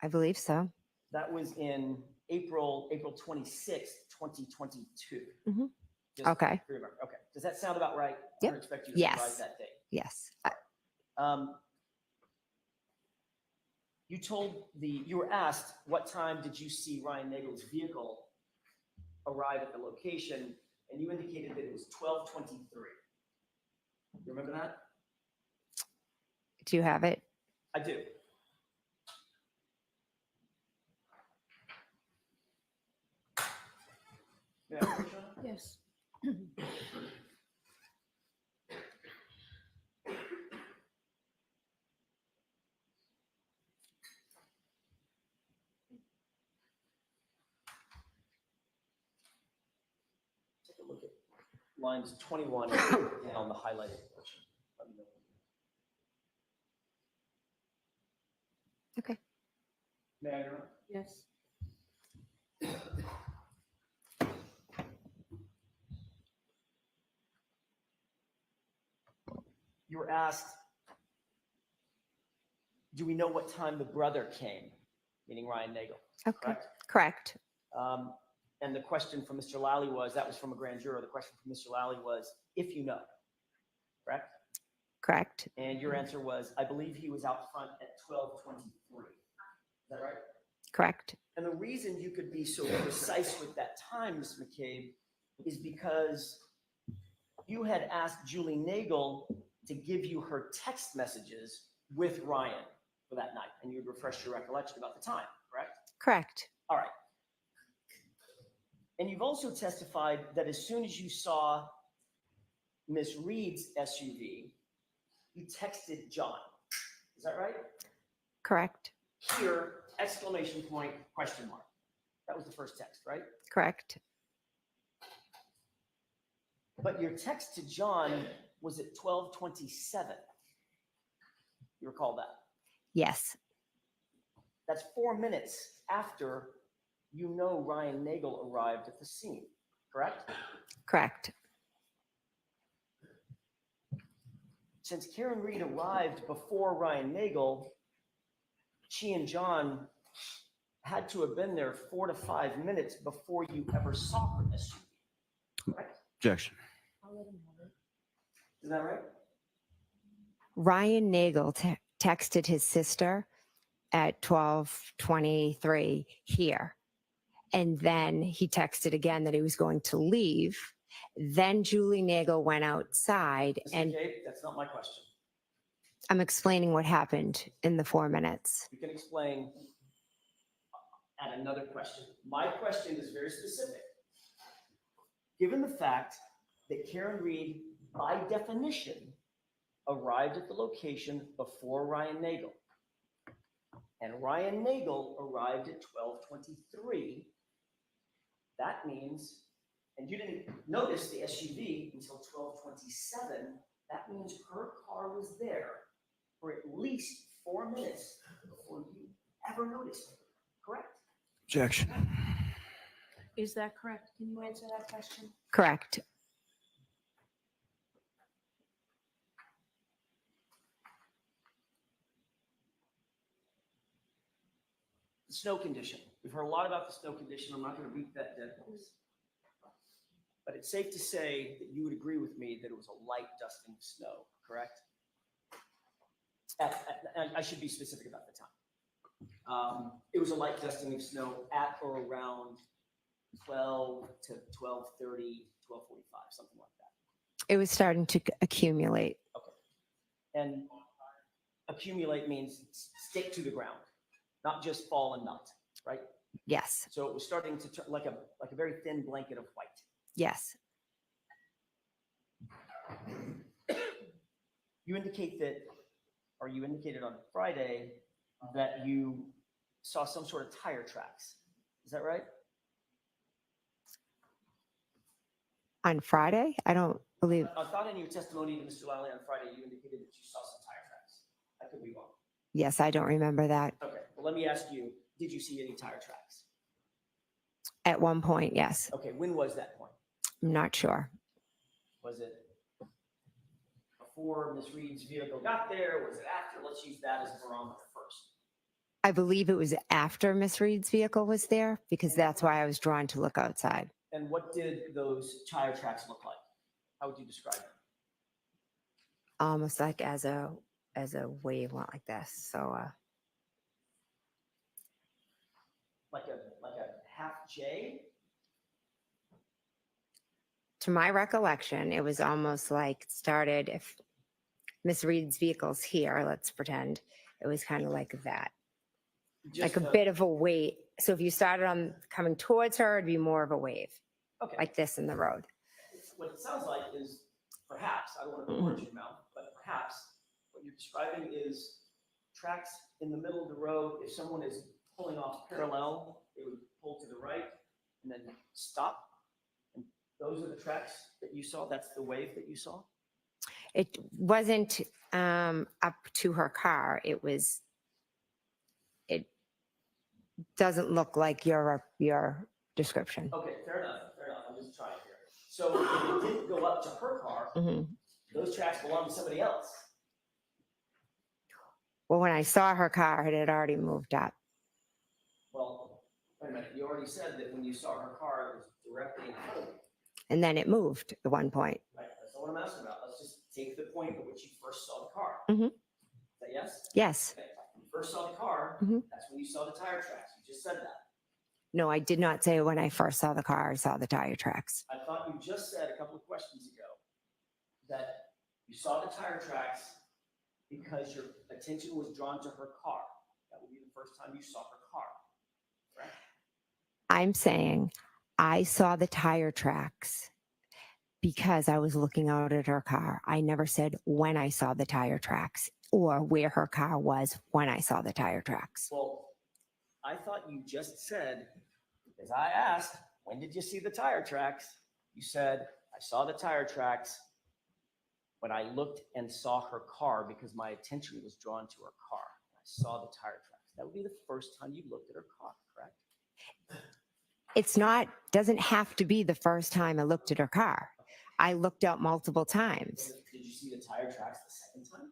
I believe so. That was in April 26th, 2022. Mhm. Just Okay. if you remember. Okay. Does that sound about right? I Yep. don't expect you to Yes. surprise that date. Yes. You were asked what time did you see Ryan Nagel's vehicle arrive at the location, and you indicated that it was 12:23. You remember that? Do you have it? I do. Yeah. Yes. lines 21 down, the highlighted portion. Let me know. Okay. May I interrupt? Yes. You were asked, do we know what time the brother came? Meaning Ryan Nagel, Okay. correct? Correct. And the question from Mr. Lally was, that was from a grand juror, the question from Mr. Lally was, if you know, correct? Correct. And your answer was, I believe he was out front at 12:23. Is that right? Correct. And the reason you could be so precise with that time, Ms. McCabe, is because you had asked Julie Nagel to give you her text messages with Ryan for that night, and you'd refresh your recollection about the time, correct? Correct. All right. And you've also testified that as soon as you saw Miss Reed's SUV, you texted John. Is that right? Correct. Here, exclamation point, question mark. That was the first text, right? Correct. But your text to John was at 12:27. You recall that? Yes. That's 4 minutes after you know Ryan Nagel arrived at the scene, correct? Correct. Since Karen Reed arrived before Ryan Nagel, she and John had to have been there 4 to 5 minutes before you ever saw her SUV, correct? Objection. Is that right? Ryan Nagel texted his sister at 12:23 here. And then he texted again that he was going to leave. Then Julie Nagel went outside and Okay, that's not my question. I'm explaining what happened in the 4 minutes. You can explain at another question. My question is very specific. Given the fact that Karen Reed, by definition, arrived at the location before Ryan Nagel, and Ryan Nagel arrived at 12:23, that means, and you didn't notice the SUV until 12:27, that means her car was there for at least 4 minutes before you ever noticed it, correct? Objection. Is that correct? Can you answer that question? Correct. The snow condition. We've heard a lot about the snow condition. I'm not going to beat that dead horse. But it's safe to say that you would agree with me that it was a light dusting of snow, correct? I should be specific about the time. It was a light dusting of snow at or around 12 to 12:30, 12:45, something like that. It was starting to accumulate. Okay. And accumulate means stick to the ground, not just fall and melt, right? Yes. So it was starting to turn like a very thin blanket of white. Yes. You indicate that, or you indicated on Friday that you saw some sort of tire tracks. Is that right? On Friday? I don't believe. I thought in your testimony to Mr. Lally on Friday, you indicated that you saw some tire tracks. I could be wrong. Yes, I don't remember that. Okay, well, let me ask you, did you see any tire tracks? At one point, yes. Okay, when was that point? I'm not sure. Was it before Ms. Reed's vehicle got there? Was it after? Let's use that as a barometer first. I believe it was after Miss Reed's vehicle was there because that's why I was drawn to look outside. And what did those tire tracks look like? How would you describe them? Almost like as a wave went like this. So Like a half J? to my recollection, it was almost like started if Miss Reed's vehicle's here, let's pretend, it was kind of like that. Just Like a bit of a wave. So if you started on coming towards her, it'd be more of a wave, okay. like this in the road. What it sounds like is perhaps, I don't want to put words in your mouth, but perhaps what you're describing is tracks in the middle of the road. If someone is pulling off parallel, they would pull to the right and then stop and Those are the tracks that you saw? That's the wave that you saw? It wasn't up to her car. It doesn't look like your description. Okay, fair enough. I'm just trying here. So if it didn't go up to her car, those tracks belong to somebody else. Well, when I saw her car, it had already moved up. Well, wait a minute. You already said that when you saw her car, it was directly in front of you. And then it moved at one point. Right? That's not what I'm asking about. Let's just take the point at which you first saw the car. Mhm. Is that yes? Yes. Okay. When you first saw the car, that's when you saw the tire tracks. You just said that. No, I did not say when I first saw the car, I saw the tire tracks. I thought you just said a couple of questions ago that you saw the tire tracks because your attention was drawn to her car. That would be the first time you saw her car, correct? I'm saying I saw the tire tracks because I was looking out at her car. I never said when I saw the tire tracks or where her car was when I saw the tire tracks. Well, I thought you just said, as I asked, when did you see the tire tracks? You said, I saw the tire tracks when I looked and saw her car because my attention was drawn to her car. I saw the tire tracks. That would be the first time you looked at her car, correct? Doesn't have to be the first time I looked at her car. I looked out multiple times. Did you see the tire tracks the second time?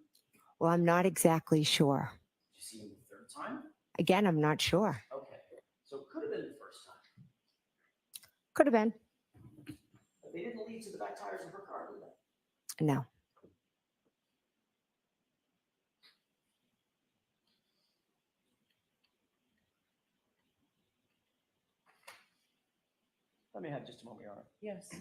Well, I'm not exactly sure. Did you see them the third time? Again, I'm not sure. Okay. So it could have been the first time. Could have been. But they didn't lead to the back tires of her car, did they? No. Let me have just a moment, Your Honor. Yes.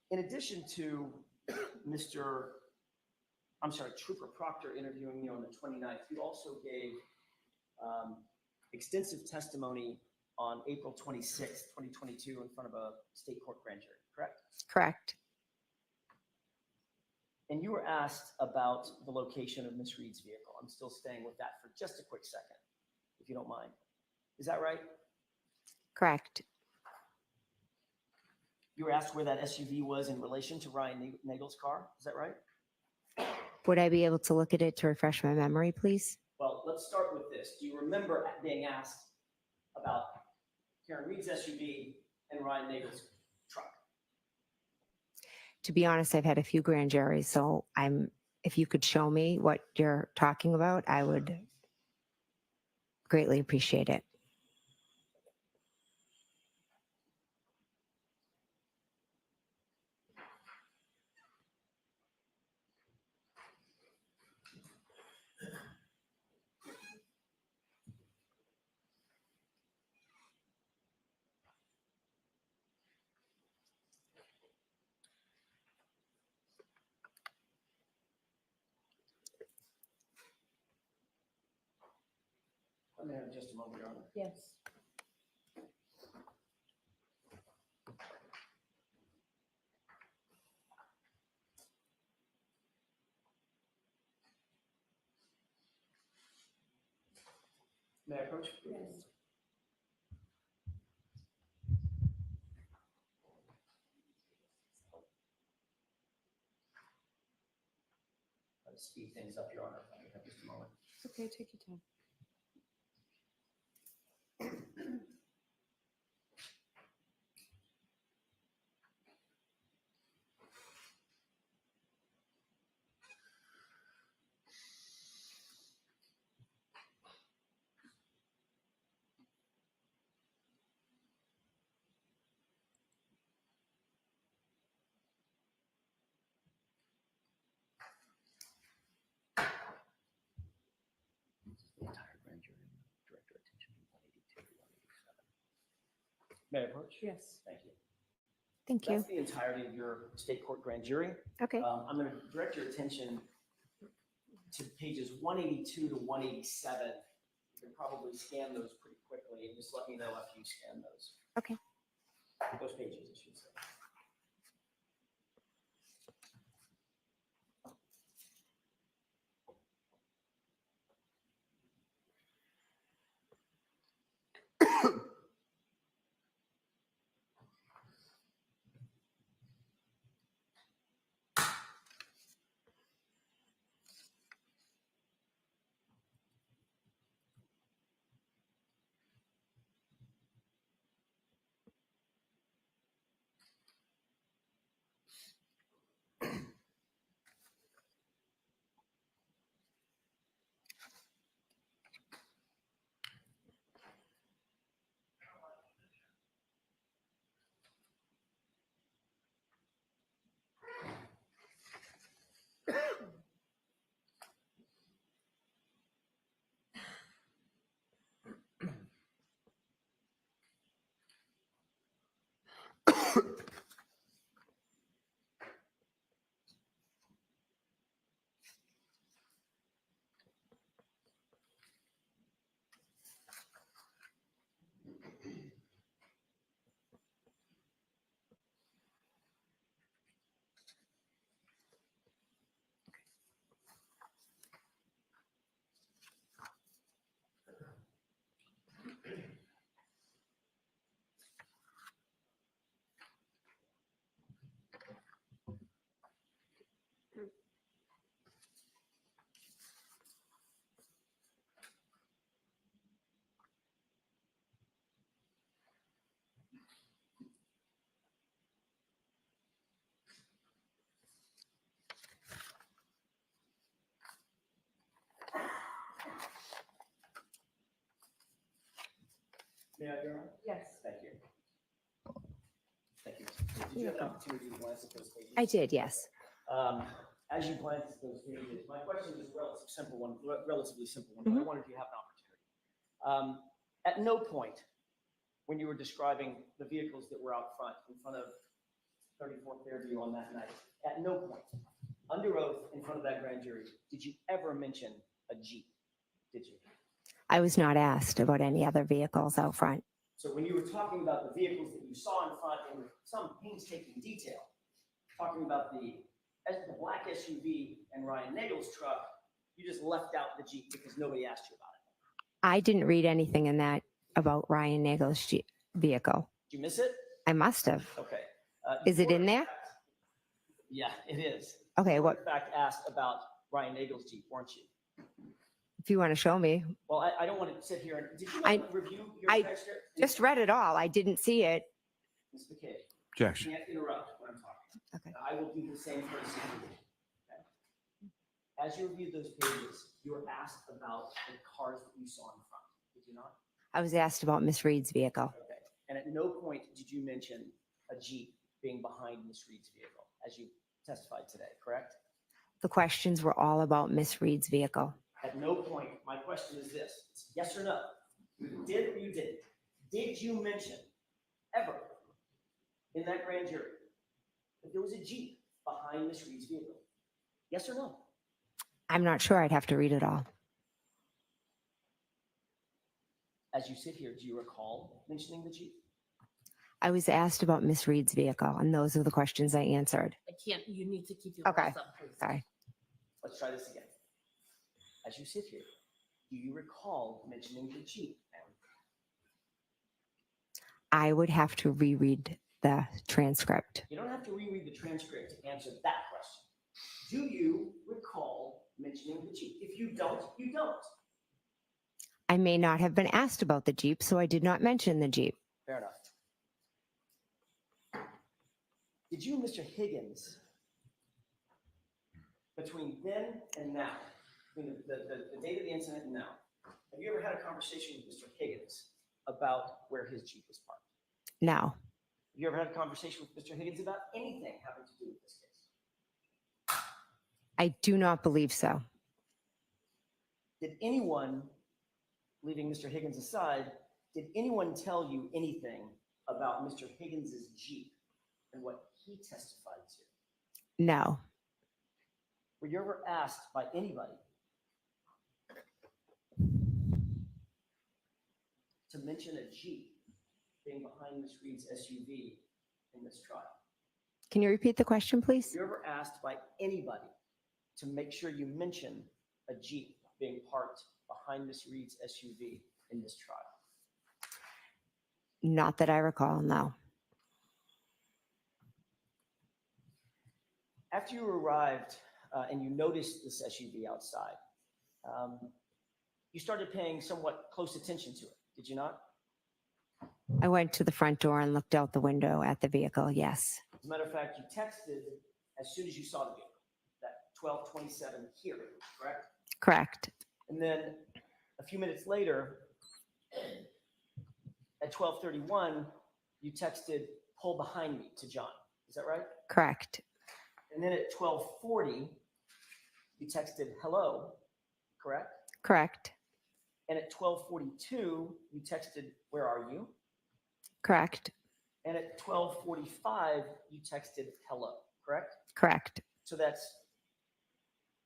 In addition to Trooper Proctor interviewing me on the 29th, you also gave extensive testimony on April 26th, 2022 in front of a state court grand jury, correct? Correct. And you were asked about the location of Miss Reed's vehicle. I'm still staying with that for just a quick second, if you don't mind. Is that right? Correct. You were asked where that SUV was in relation to Ryan Nagel's car. Is that right? Would I be able to look at it to refresh my memory, please? Well, let's start with this. Do you remember being asked about Karen Reed's SUV and Ryan Nagel's truck? To be honest, I've had a few grand juries, so if you could show me what you're talking about, I would greatly appreciate it. Let me have just a moment, Your Honor. Yes. May I approach? Yes. Let's speed things up, Your Honor. Let me have just a moment. Okay, take your time. The entire grand jury, direct your attention to 182 to 187. May I approach? Yes. Thank you. Thank you. That's the entirety of your state court grand jury. Okay. I'm going to direct your attention to pages 182 to 187. You can probably scan those pretty quickly and just let me know after you scan those. Okay. Those pages, I should say. May I, Your Honor? Yes. Thank you. Thank you. Did you have an opportunity to glance at those pages? I did, yes. As you glance at those pages, my question is a relatively simple one, but I wondered if you have an opportunity. At no point, when you were describing the vehicles that were out front in front of 34th Fairview on that night, at no point, under oath in front of that grand jury, did you ever mention a Jeep? Did you? I was not asked about any other vehicles out front. So when you were talking about the vehicles that you saw in front in some painstaking detail, talking about the black SUV and Ryan Nagel's truck, you just left out the Jeep because nobody asked you about it. I didn't read anything in that about Ryan Nagel's vehicle. Did you miss it? I must have. Okay. Is it in there? Yeah, it is. Okay, You were, what? in fact, asked about Ryan Nagel's Jeep, weren't you? If you want to show me. Well, I don't want to sit here and, did you review your transcript? Just read it all. I didn't see it. Ms. McCabe, Objection. you can't interrupt when I'm talking. Okay. I will do the same for you. Okay? As you reviewed those pages, you were asked about the cars that you saw in front, did you not? I was asked about Miss Reed's vehicle. Okay. And at no point did you mention a Jeep being behind Miss Reed's vehicle, as you testified today, correct? The questions were all about Miss Reed's vehicle. At no point, my question is this, it's yes or no. You did or you didn't. Did you mention ever in that grand jury that there was a Jeep behind Miss Reed's vehicle? Yes or no? I'm not sure. I'd have to read it all. As you sit here, do you recall mentioning the Jeep? I was asked about Miss Reed's vehicle, and those are the questions I answered. I can't, you need to keep your Okay. voice up, please. Sorry. Let's try this again. As you sit here, do you recall mentioning the Jeep? I would have to reread the transcript. You don't have to reread the transcript to answer that question. Do you recall mentioning the Jeep? If you don't, you don't. I may not have been asked about the Jeep, so I did not mention the Jeep. Fair enough. Did you and Mr. Higgins, between then and now, between the date of the incident and now, have you ever had a conversation with Mr. Higgins about where his Jeep was parked? No. Have you ever had a conversation with Mr. Higgins about anything having to do with this case? I do not believe so. Did anyone, leaving Mr. Higgins aside, did anyone tell you anything about Mr. Higgins's Jeep and what he testified to? No. Were you ever asked by anybody to mention a Jeep being behind Ms. Reed's SUV in this trial? Can you repeat the question, please? Were you ever asked by anybody to make sure you mention a Jeep being parked behind Ms. Reed's SUV in this trial? Not that I recall, no. After you arrived and you noticed this SUV outside, you started paying somewhat close attention to it, did you not? I went to the front door and looked out the window at the vehicle, yes. As a matter of fact, you texted as soon as you saw the vehicle, that 12:27 here, correct? Correct. And then a few minutes later, at 12:31, you texted, "Pull behind me," to John. Is that right? Correct. And then at 12:40, you texted, "Hello," correct? Correct. And at 12:42, you texted, "Where are you?" Correct. And at 12:45, you texted, "Hello," correct? Correct. So that's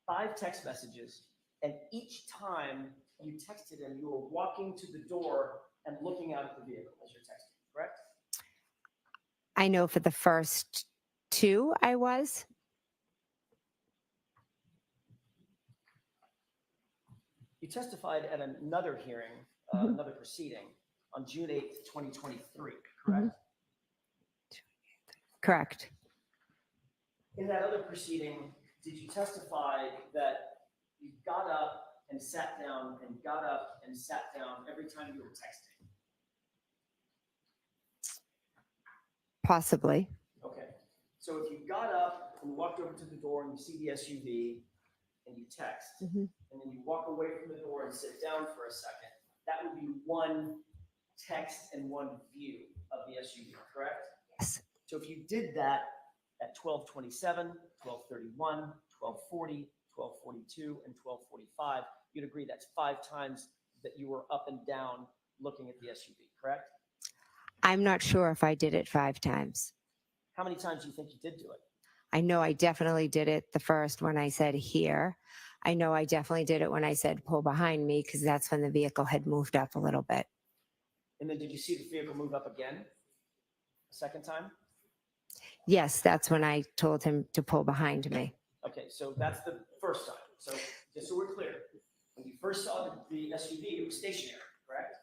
5 text messages. And each time you texted him, you were walking to the door and looking out at the vehicle as you're texting, correct? I know for the first 2 I was. You testified at another hearing, another proceeding on June 8th, 2023, correct? Correct. In that other proceeding, did you testify that you got up and sat down and got up and sat down every time you were texting? Possibly. Okay. So if you got up and walked over to the door and you see the SUV and you text, and then you walk away from the door and sit down for a second, that would be one text and one view of the SUV, correct? Yes. So if you did that at 12:27, 12:31, 12:40, 12:42, and 12:45, you'd agree that's 5 times that you were up and down looking at the SUV, correct? I'm not sure if I did it 5 times. How many times do you think you did do it? I know I definitely did it the first when I said here. I know I definitely did it when I said pull behind me, because that's when the vehicle had moved up a little bit. And then did you see the vehicle move up again? A second time? Yes, that's when I told him to pull behind me. Okay, so that's the first time. So just so we're clear, when you first saw the SUV, it was stationary, correct?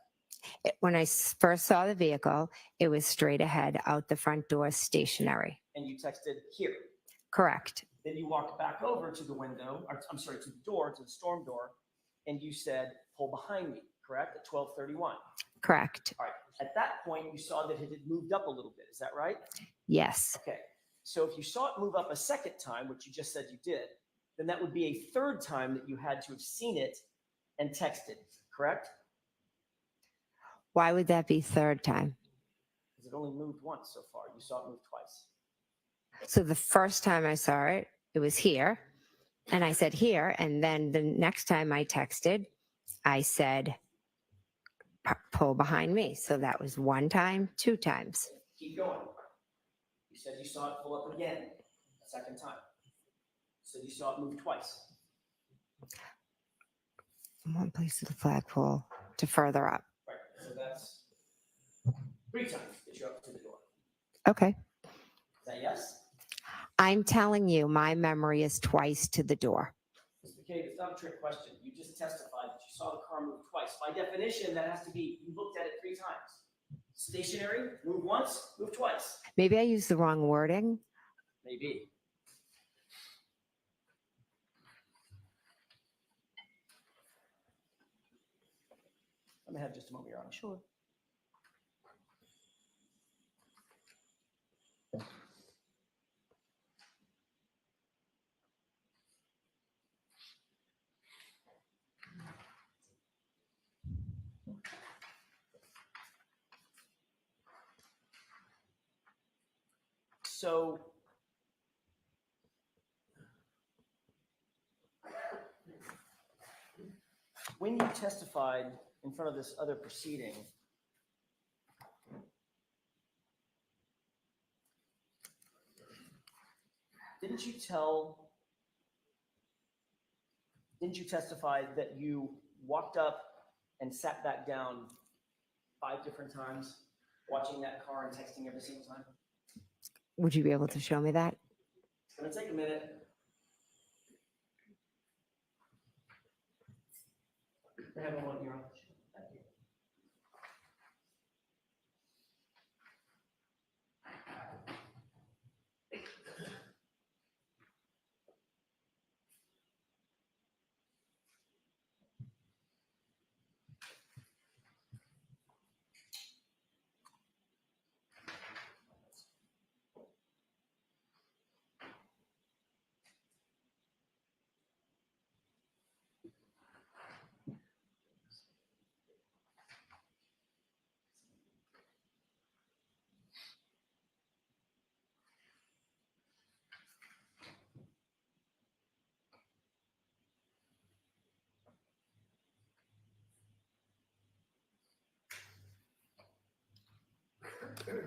When I first saw the vehicle, it was straight ahead out the front door, stationary. And you texted here. Correct. Then you walked back over to the window, or I'm sorry, to the door, to the storm door, and you said, pull behind me, correct? At 12:31. Correct. All right. At that point, you saw that it had moved up a little bit. Is that right? Yes. Okay. So if you saw it move up a second time, which you just said you did, then that would be a third time that you had to have seen it and texted, correct? Why would that be third time? Because it only moved once so far. You saw it move twice. So the first time I saw it, it was here. And I said here. And then the next time I texted, I said, pull behind me. So that was 1 time, 2 times. Keep going. You said you saw it pull up again a second time. So you saw it move twice. From one place to the flagpole to further up. Right. So that's 3 times that you're up to the door. Okay. Is that yes? I'm telling you, my memory is twice to the door. Mr. McCabe, it's not a trick question. You just testified that you saw the car move twice. By definition, that has to be you looked at it 3 times. Stationary, move once, move twice. Maybe I used the wrong wording. Maybe. Let me have just a moment, Your Honor. Sure. So when you testified in front of this other proceeding, didn't you testify that you walked up and sat back down 5 different times, watching that car and texting every single time? Would you be able to show me that? It's going to take a minute. I have one here. Thank you.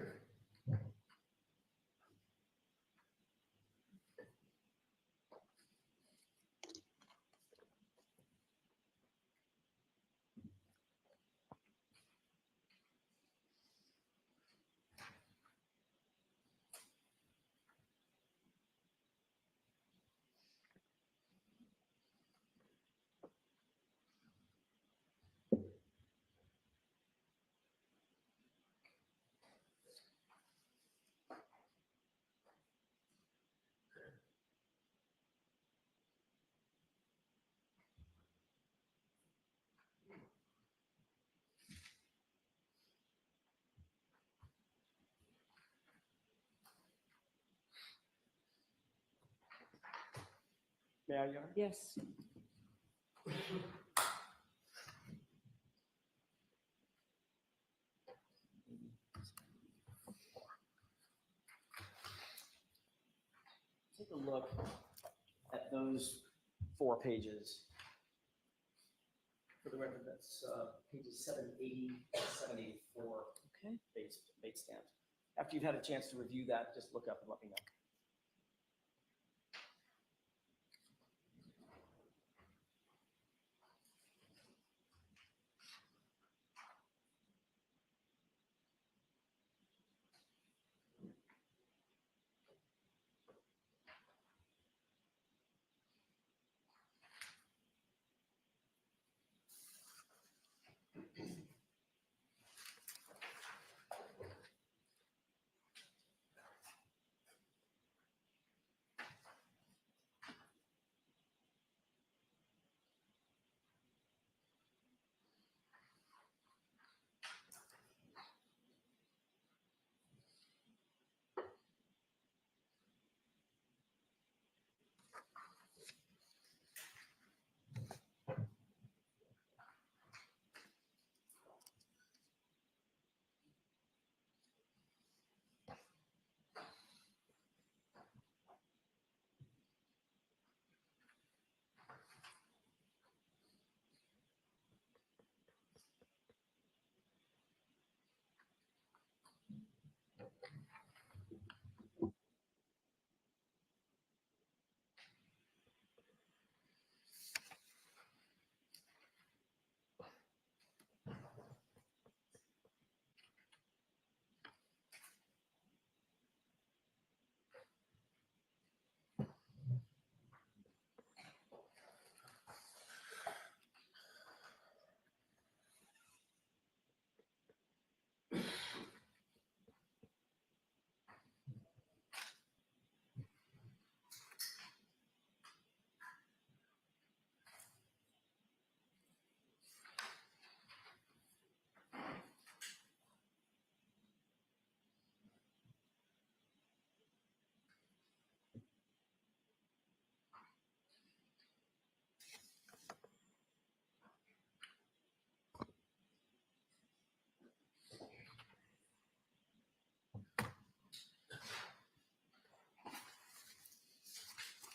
May I, Your Honor? Yes. Take a look at those 4 pages. For the record, that's pages 780, 784. Okay. Bait stamps. After you've had a chance to review that, just look up and let me know.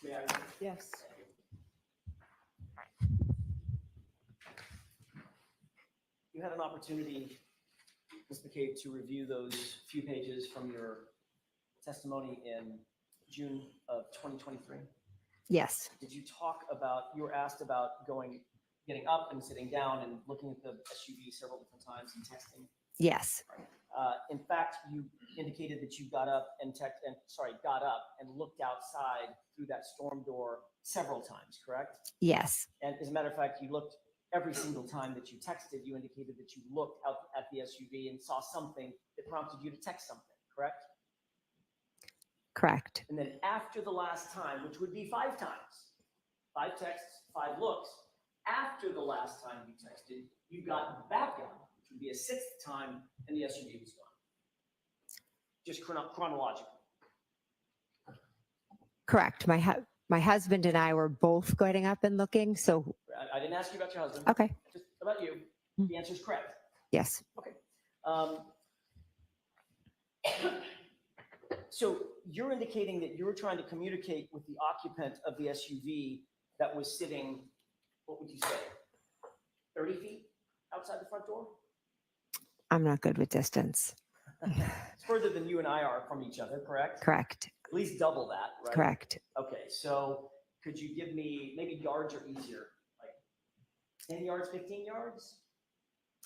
May I? Yes. You had an opportunity, Ms. McCabe, to review those few pages from your testimony in June of 2023. Yes. Did you talk about, you were asked about getting up and sitting down and looking at the SUV several different times and texting? Yes. In fact, you indicated that you got up and looked outside through that storm door several times, correct? Yes. And as a matter of fact, you looked every single time that you texted, you indicated that you looked out at the SUV and saw something that prompted you to text something, correct? Correct. And then after the last time, which would be 5 times, 5 texts, 5 looks, after the last time you texted, you got back up, which would be a 6th time, and the SUV was gone. Just chronologically. Correct. My husband and I were both getting up and looking. So, I didn't ask you about your husband. okay. Just about you. The answer is correct. Yes. Okay. So you're indicating that you were trying to communicate with the occupant of the SUV that was sitting, what would you say, 30 feet outside the front door? I'm not good with distance. It's further than you and I are from each other, correct? Correct. At least double that, right? Correct. Okay, so could you give me, maybe yards are easier, like 10 yards, 15 yards?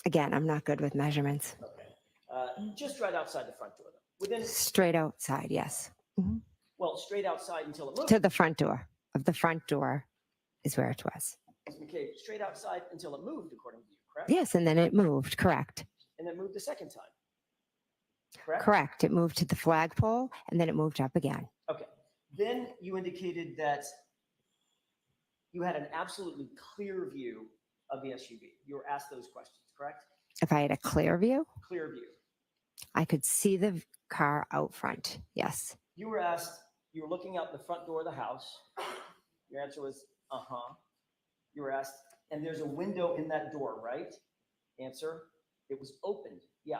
Again, I'm not good with measurements. Okay. Just right outside the front door, though. Within, Straight outside, yes. well, straight outside until it moved. To the front door. Of the front door is where it was. Ms. McCabe, straight outside until it moved, according to you, correct? Yes, and then it moved. Correct. And then moved the second time, correct? Correct. It moved to the flagpole, and then it moved up again. Okay. Then you indicated that you had an absolutely clear view of the SUV. You were asked those questions, correct? If I had a clear view, Clear view. I could see the car out front. Yes. You were asked, you were looking out the front door of the house. Your answer was, uh-huh. You were asked, and there's a window in that door, right? Answer, it was opened. Yeah.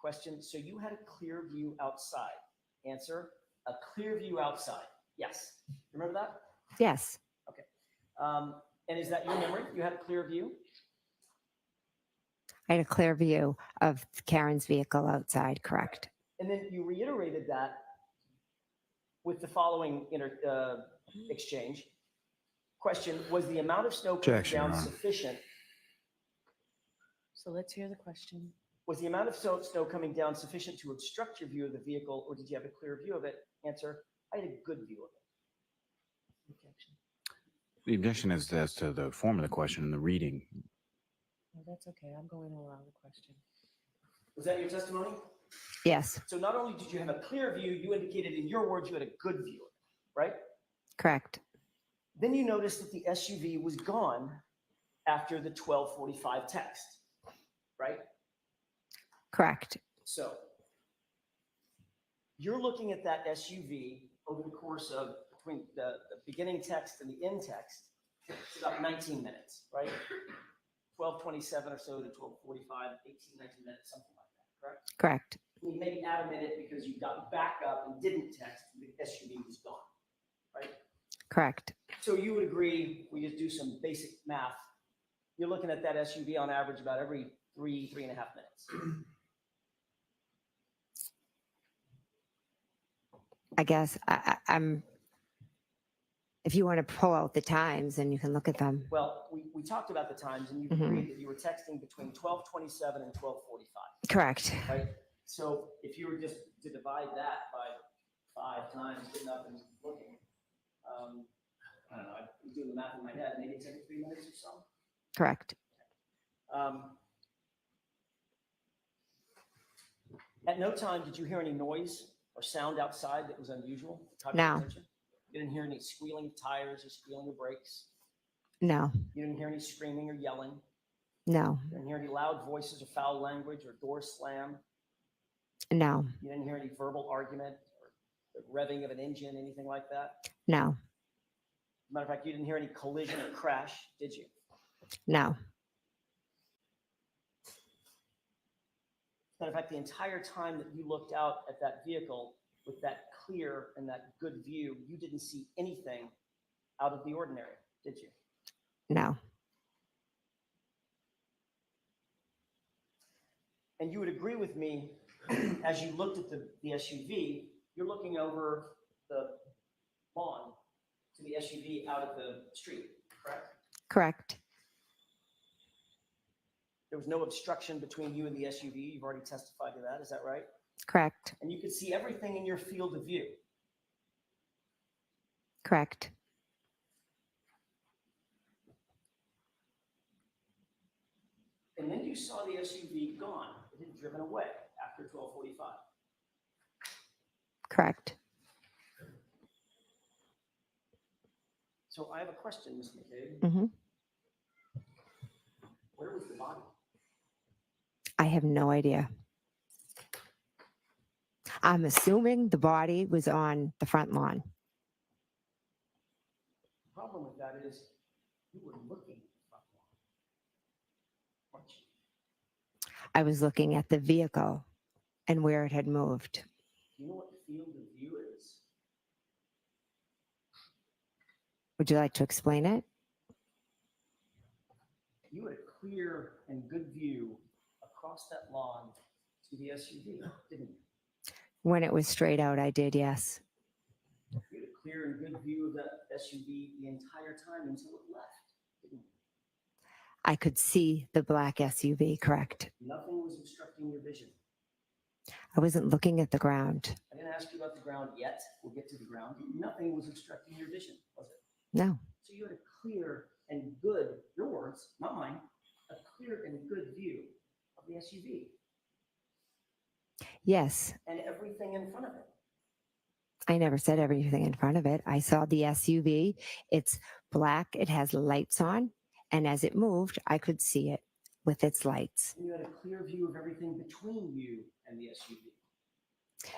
Question, so you had a clear view outside. Answer, a clear view outside. Yes. Remember that? Yes, And is that your memory? You had a clear view? I had a clear view of Karen's vehicle outside, correct? And then you reiterated that with the following exchange. Question, was the amount of snow coming Objection, down Your Honor. sufficient? So let's hear the question. Was the amount of snow coming down sufficient to obstruct your view of the vehicle, or did you have a clear view of it? Answer, I had a good view of it. Objection. The objection is as to the form of the question and the reading. No, that's okay. I'm going to allow the question. Was that your testimony? Yes, So not only did you have a clear view, you indicated in your words you had a good view of it, right? correct. Then you noticed that the SUV was gone after the 12:45 text, right? Correct. So you're looking at that SUV over the course of between the beginning text and the end text. It's about 19 minutes, right? 12:27 or so to 12:45, 18, 19 minutes, something like that, correct? Correct. You maybe add a minute because you got back up and didn't text, the SUV was gone, right? Correct. So you would agree, we just do some basic math, you're looking at that SUV on average about every 3.5 minutes. I guess I'm, if you want to pull out the times and you can look at them. Well, we talked about the times and you agreed that you were texting between 12:27 and 12:45, Correct. right? So if you were just to divide that by 5 times, getting up and looking, I don't know, I'm doing the math in my head, maybe it's every 3 minutes or so. Correct. At no time did you hear any noise or sound outside that was unusual? Caught No. your attention? You didn't hear any squealing of tires or squealing of brakes? No, You didn't hear any screaming or yelling? no, You didn't hear any loud voices or foul language or doors slam? no, You didn't hear any verbal argument or the revving of an engine, anything like that? no, Matter of fact, you didn't hear any collision or crash, did you? no, Matter of fact, the entire time that you looked out at that vehicle with that clear and that good view, you didn't see anything out of the ordinary, did you? no, And you would agree with me, as you looked at the SUV, you're looking over the lawn to the SUV out at the street, correct? correct. There was no obstruction between you and the SUV. You've already testified to that. Is that right? Correct. And you could see everything in your field of view. Correct. And then you saw the SUV gone. It had driven away after 12:45. Correct. So I have a question, Ms. McCabe. Mm-hmm. Where was the body? I have no idea. I'm assuming the body was on the front lawn. The problem with that is you were looking at the front lawn, weren't you? I was looking at the vehicle and where it had moved. Do you know what field of view is? Would you like to explain it? You had a clear and good view across that lawn to the SUV, didn't you? When it was straight out, I did, yes. You had a clear and good view of that SUV the entire time until it left, didn't you? I could see the black SUV, correct. Nothing was obstructing your vision. I wasn't looking at the ground. I didn't ask you about the ground yet. We'll get to the ground. Nothing was obstructing your vision, was it? No, So you had a clear and good, your words, not mine, a clear and good view of the SUV yes. and everything in front of it. I never said everything in front of it. I saw the SUV. It's black. It has lights on. And as it moved, I could see it with its lights. And you had a clear view of everything between you and the SUV.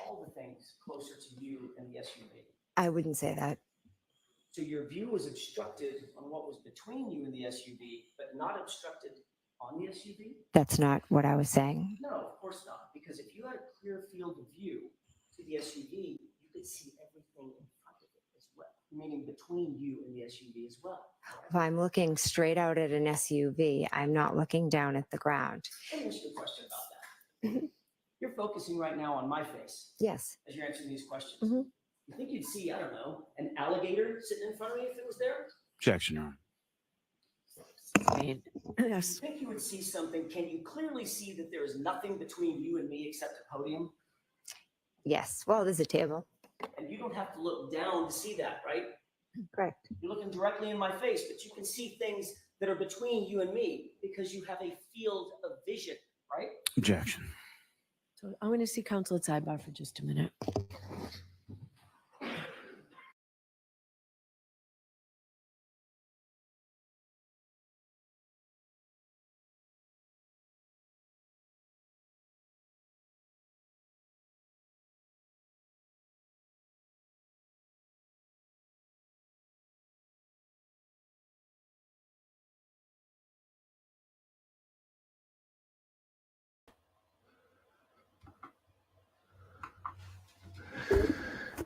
All the things closer to you and the SUV. I wouldn't say that. So your view was obstructed on what was between you and the SUV, but not obstructed on the SUV? That's not what I was saying. No, of course not. Because if you the SUV, you could see everything in front of it as well, meaning between you and the SUV as well. If I'm looking straight out at an SUV, I'm not looking down at the ground. Let me ask you a question about that. You're focusing right now on my face Yes. as you're answering these questions. Mhm. You think you'd see, I don't know, an alligator sitting in front of me if it was there? Objection, Your Honor. You think you would see something? Can you clearly see that there is nothing between you and me except a podium? Yes. Well, there's a table. And you don't have to look down to see that, right? Correct. You're looking directly in my face, but you can see things that are between you and me because you have a field of vision, right? Objection. So I'm going to see counsel at sidebar for just a minute.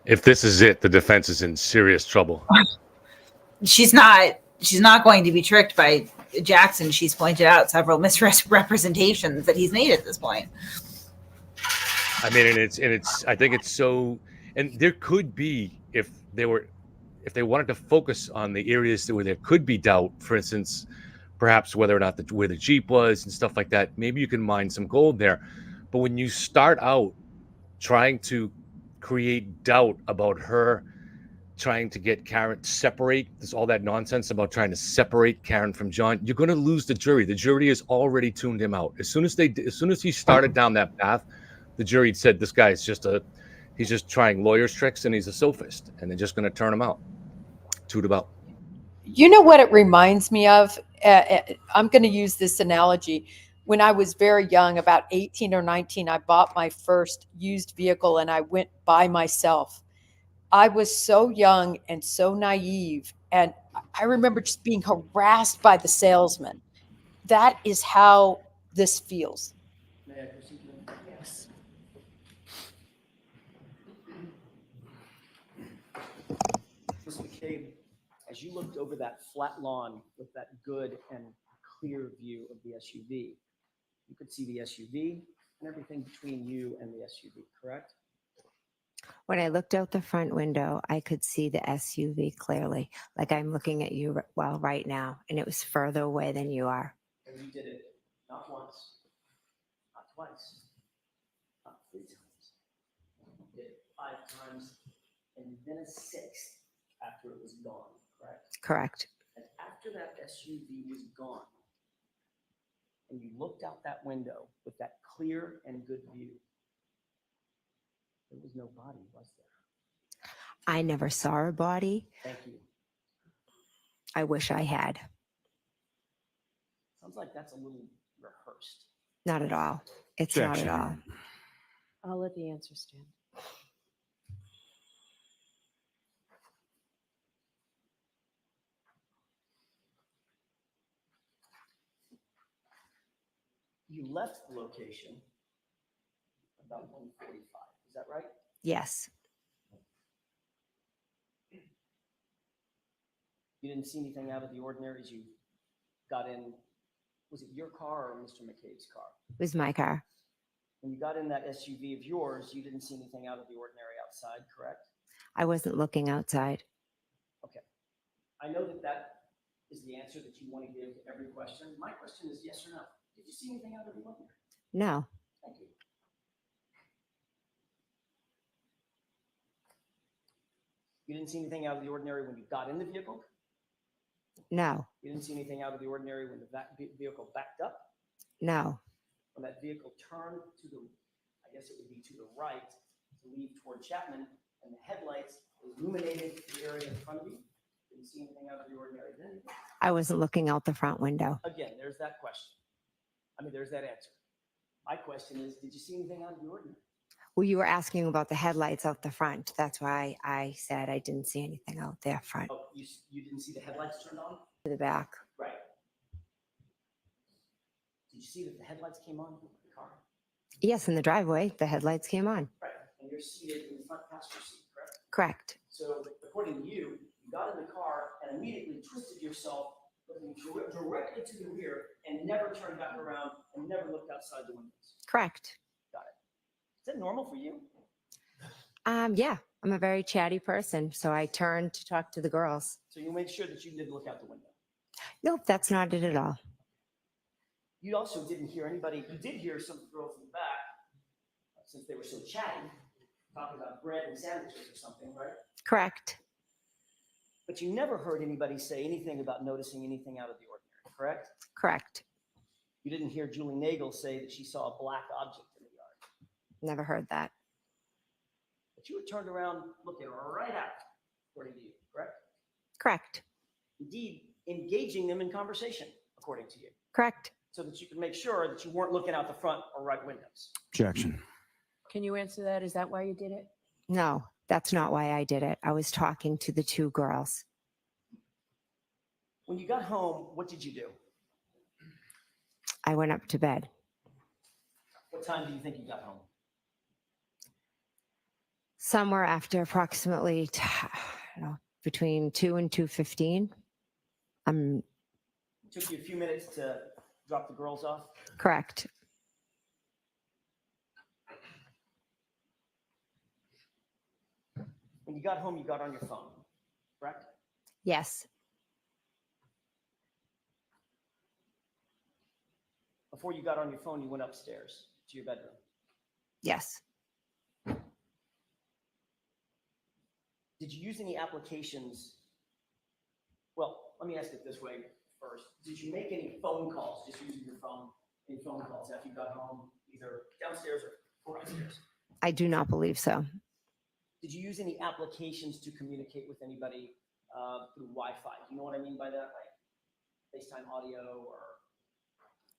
If this is it, the defense is in serious trouble. She's not going to be tricked by Jackson. She's pointed out several misrepresentations that he's made at this point. I mean, and it's I think it's so, and there could be, if they wanted to focus on the areas where there could be doubt, for instance, perhaps whether or not where the Jeep was and stuff like that, maybe you can mine some gold there. But when you start out trying to create doubt about her trying to get Karen to separate all that nonsense about trying to separate Karen from John, you're going to lose the jury. The jury has already tuned him out. As soon as he started down that path, the jury said, this guy is he's just trying lawyer's tricks and he's a sophist, and they're just going to turn him out. Toot about. You know what it reminds me of? I'm going to use this analogy. When I was very young, about 18 or 19, I bought my first used vehicle and I went by myself. I was so young and so naive. And I remember just being harassed by the salesman. That is how this feels. May I proceed? Yes. Ms. McCabe, as you looked over that flat lawn with that good and clear view of the SUV, you could see the SUV and everything between you and the SUV, correct? When I looked out the front window, I could see the SUV clearly, like I'm looking at you right now, and it was further away than you are. And you did it not once, not twice, not 3 times. You did it 5 times, and then a 6th after it was gone, correct? Correct. And after that SUV was gone, and you looked out that window with that clear and good view, there was no body, was there? I never saw a body. Thank you. I wish I had. Sounds like that's a little rehearsed. Not at all. It's not at all. I'll let the answer stand. You left the location about 1:45. Is that right? Yes. You didn't see anything out of the ordinary as you got in. Was it your car or Mr. McCabe's car? It was my car. When you got in that SUV of yours, you didn't see anything out of the ordinary outside, correct? I wasn't looking outside. Okay. I know that that is the answer that you want to give to every question. My question is yes or no. Did you see anything out of the ordinary? No. Thank you. You didn't see anything out of the ordinary when you got in the vehicle? No. You didn't see anything out of the ordinary when the vehicle backed up? No. When that vehicle turned to the, I guess it would be to the right, to leave toward Chapman, and the headlights illuminated the area in front of you? Didn't see anything out of the ordinary then? I wasn't looking out the front window. Again, there's that question. There's that answer. My question is, did you see anything out of the ordinary? Well, you were asking about the headlights out the front. That's why I said I didn't see anything out there front. Oh, you didn't see the headlights turned on? To the back. Right. Did you see that the headlights came on in the car? Yes, in the driveway, the headlights came on. Right. And you're seated in the front passenger seat, correct? Correct. So according to you, you got in the car and immediately twisted yourself, looking directly to the rear and never turned back around and never looked outside the windows. Correct. Got it. Is that normal for you? Yeah, I'm a very chatty person, so I turned to talk to the girls. So you made sure that you didn't look out the window. Nope, that's not it at all. You also didn't hear anybody, you did hear some girls in the back, since they were so chatty, talking about bread and sandwiches or something, right? Correct. But you never heard anybody say anything about noticing anything out of the ordinary, correct? Correct. You didn't hear Julie Nagel say that she saw a black object in the yard. Never heard that. But you were turned around looking right out, according to you, correct? Correct. Indeed, engaging them in conversation, according to you, Correct. so that you could make sure that you weren't looking out the front or right windows. Objection. Can you answer that? Is that why you did it? No, that's not why I did it. I was talking to the two girls. When you got home, what did you do? I went up to bed. What time do you think you got home? Somewhere after approximately between 2 and 2:15. I'm It took you a few minutes to drop the girls off. correct. When you got home, you got on your phone, correct? Yes. Before you got on your phone, you went upstairs to your bedroom. Yes. Did you use any applications? Well, let me ask it this way first. Did you make any phone calls, just using your phone, any phone calls after you got home, either downstairs or upstairs? I do not believe so. Did you use any applications to communicate with anybody through Wi-Fi? Do you know what I mean by that? Like FaceTime audio or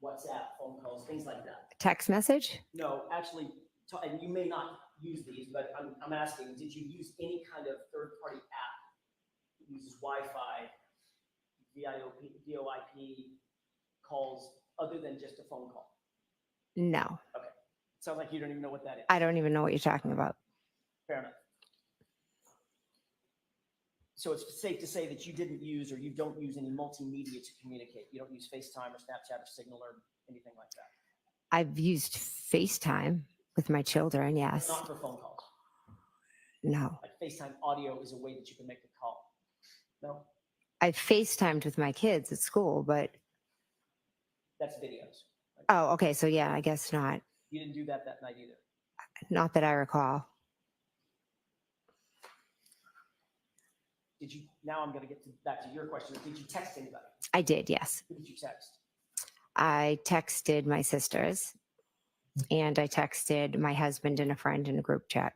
WhatsApp phone calls, things like that? Text message? No, actually, and you may not use these, but I'm asking, did you use any kind of third-party app that uses Wi-Fi, VoIP calls other than just a phone call? No. Okay. Sounds like you don't even know what that is. I don't even know what you're talking about. Fair enough. So it's safe to say that you didn't use or you don't use any multimedia to communicate. You don't use FaceTime or Snapchat or Signal or anything like that. I've used FaceTime with my children, yes. Not for phone calls. No. Like FaceTime audio is a way that you can make a call. No? I've FaceTimed with my kids at school, but That's videos. Right? oh, okay. So yeah, I guess not. You didn't do that night either. Not that I recall. Did you, now I'm going to get back to your question. Did you text anybody? I did, yes. Who did you text? I texted my sisters and I texted my husband and a friend in a group chat.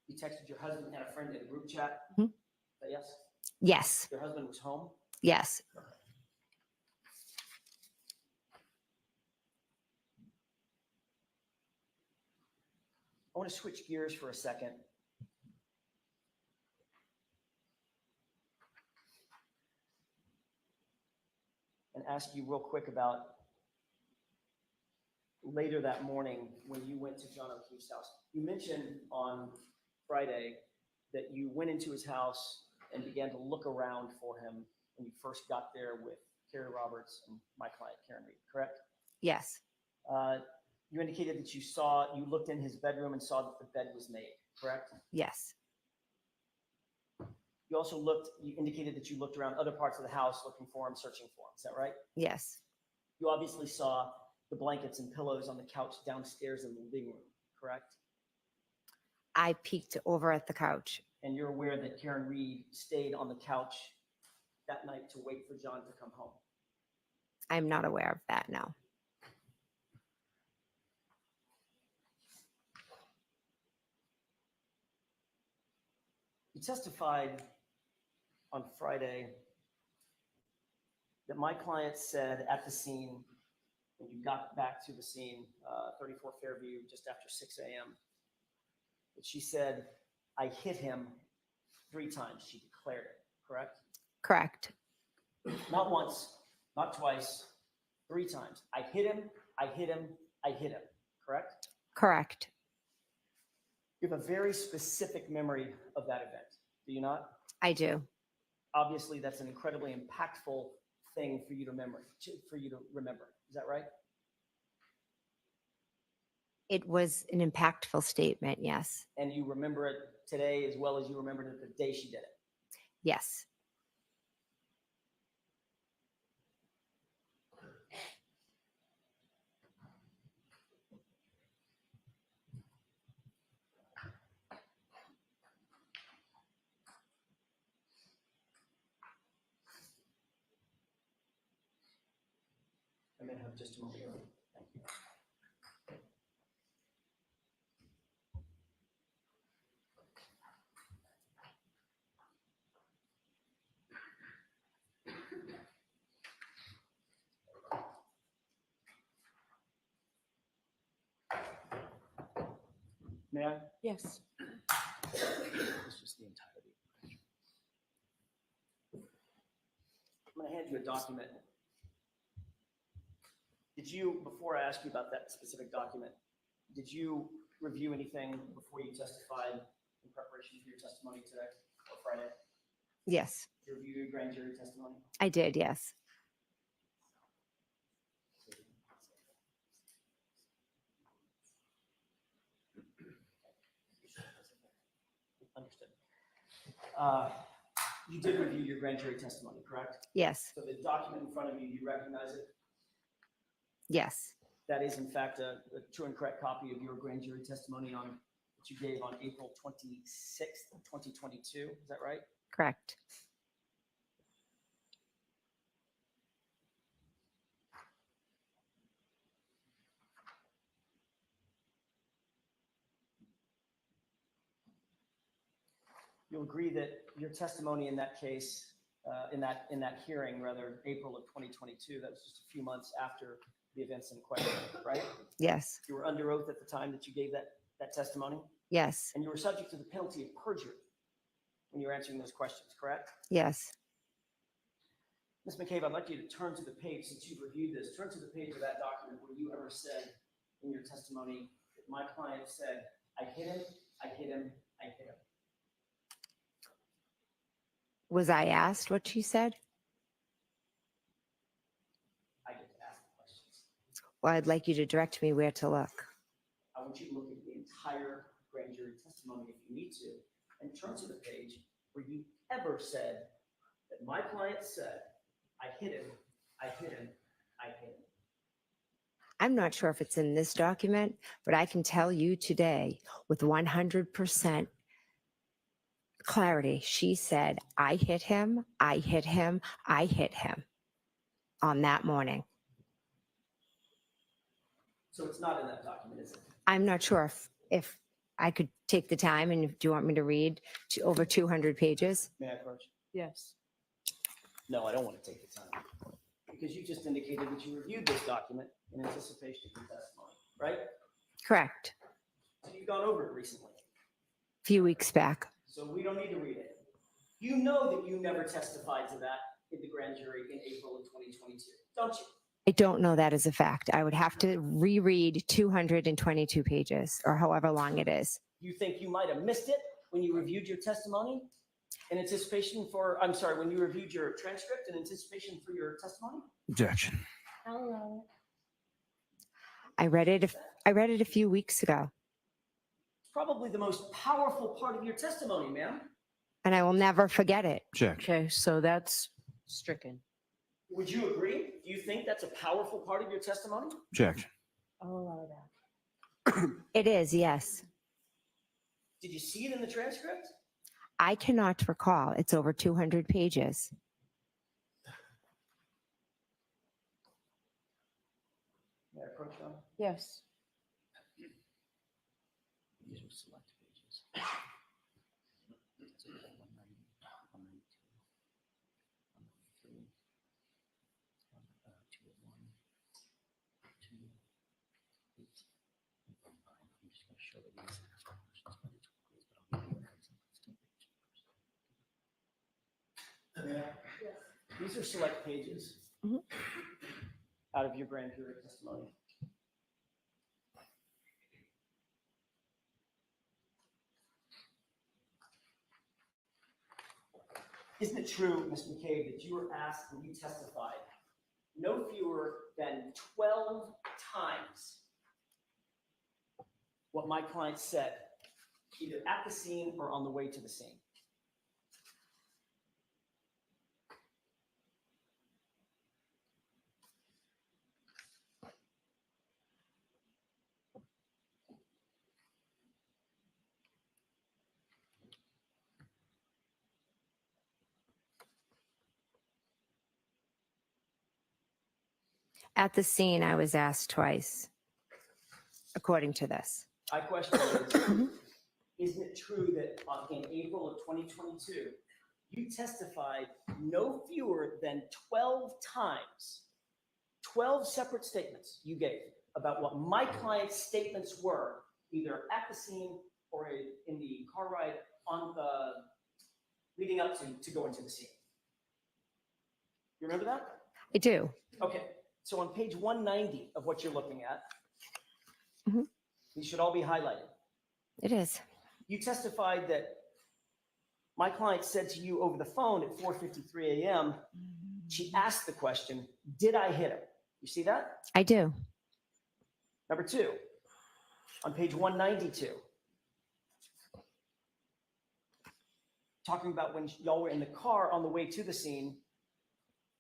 You texted your husband and a friend in a group chat? Hmm? Yes? Yes. Your husband was home? Yes. I want to switch gears for a second. And ask you real quick about later that morning when you went to John O'Keefe's house. You mentioned on Friday that you went into his house and began to look around for him when you first got there with Carrie Roberts and my client, Karen Reed, correct? Yes. You indicated that you looked in his bedroom and saw that the bed was made, correct? Yes. You indicated that you looked around other parts of the house looking for him, searching for him. Is that right? Yes. You obviously saw the blankets and pillows on the couch downstairs in the living room, correct? I peeked over at the couch. And you're aware that Karen Reed stayed on the couch that night to wait for John to come home. I'm not aware of that, no. You testified on Friday that my client said at the scene, when you got back to the scene, 34 Fairview, just after 6 a.m., that she said, I hit him 3 times. She declared it, correct? Correct. Not once, not twice, 3 times. I hit him, I hit him, I hit him, correct? Correct. You have a very specific memory of that event, do you not? I do. Obviously, that's an incredibly impactful thing for you to remember. Is that right? It was an impactful statement. Yes. And you remember it today as well as you remembered it the day she did it. Yes. I'm going to have just a moment. Thank you. May I? Yes. It's just the entirety. I'm going to hand you a document. Did you, before I ask you about that specific document, did you review anything before you testified in preparation for your testimony today or Friday? Yes. Did you review your grand jury testimony? I did. Yes. Understood. You did review your grand jury testimony, correct? Yes. So the document in front of you, do you recognize it? Yes. That is, in fact, a true and correct copy of your grand jury testimony on that you gave on April 26th, 2022. Is that right? Correct. You'll agree that your testimony in that case, in that hearing, rather, April of 2022, that was just a few months after the events in question, right? Yes. You were under oath at the time that you gave that testimony, Yes. and you were subject to the penalty of perjury when you were answering those questions, correct? Yes. Ms. McCabe, I'd like you to turn to the page, since you've reviewed this, turn to the page of that document where you ever said in your testimony that my client said, I hit him, I hit him, I hit him. Was I asked what she said? I get to ask the questions. Well, I'd like you to direct me where to look. I want you to look at the entire grand jury testimony if you need to, and turn to the page where you ever said that my client said, I hit him, I hit him, I hit him. I'm not sure if it's in this document, but I can tell you today with 100% clarity, she said, I hit him, I hit him, I hit him on that morning. So it's not in that document, is it? I'm not sure if I could take the time, and do you want me to read over 200 pages? May I approach? Yes. No, I don't want to take the time. Because you just indicated that you reviewed this document in anticipation of your testimony, right? Correct. So you've gone over it recently. A few weeks back. So we don't need to read it. You know that you never testified to that in the grand jury in April of 2022, don't you? I don't know that as a fact. I would have to reread 222 pages or however long it is. You think you might have missed it when you reviewed your testimony in anticipation for, I'm sorry, when you reviewed your transcript in anticipation for your testimony? Objection. Hello. I read it a few weeks ago, It's probably the most powerful part of your testimony, ma'am. and I will never forget it. Objection. Okay, so that's stricken. Would you agree? Do you think that's a powerful part of your testimony? Objection. I'll allow that. It is, yes. Did you see it in the transcript? I cannot recall. It's over 200 pages. May I approach them? Yes. These are select pages. These are select pages out of your grand jury testimony. Isn't it true, Ms. McCabe, that you were asked and you testified no fewer than 12 times what my client said, either at the scene or on the way to the scene? At the scene, I was asked twice, according to this. My question is, isn't it true that in April of 2022, you testified no fewer than 12 times, 12 separate statements you gave about what my client's statements were, either at the scene or in the car ride on the leading up to go into the scene? You remember that? I do. Okay, so on page 190 of what you're looking at, Mhm. these should all be highlighted. It is. You testified that my client said to you over the phone at 4:53 a.m., she asked the question, did I hit him? You see that? I do. Number two, on page 192, talking about when y'all were in the car on the way to the scene,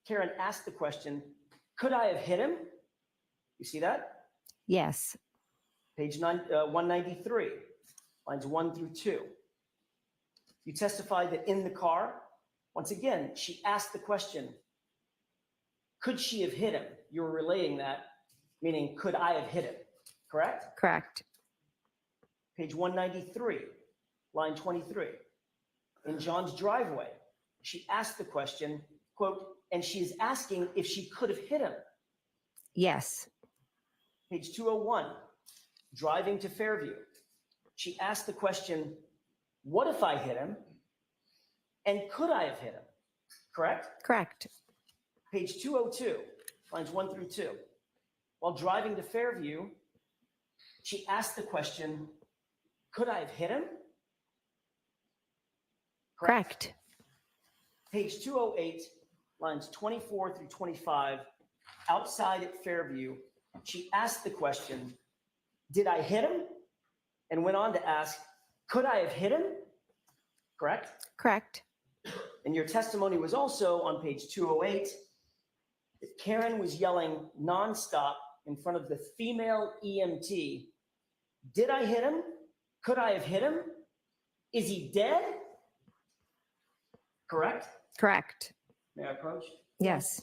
Karen asked the question, could I have hit him? You see that? Yes. Page 193, lines 1 through 2. You testified that in the car, once again, she asked the question, could she have hit him? You were relaying that, meaning could I have hit him, correct? Correct. Page 193, line 23. In John's driveway, she asked the question, quote, and she's asking if she could have hit him. Yes. Page 201, driving to Fairview. She asked the question, what if I hit him? And could I have hit him? Correct? Correct. Page 202, lines 1 through 2. While driving to Fairview, she asked the question, could I have hit him? Correct. Page 208, lines 24 through 25, outside at Fairview, she asked the question, did I hit him? And went on to ask, could I have hit him? Correct? Correct. And your testimony was also on page 208 that Karen was yelling nonstop in front of the female EMT, did I hit him? Could I have hit him? Is he dead? Correct? Correct. May I approach? Yes.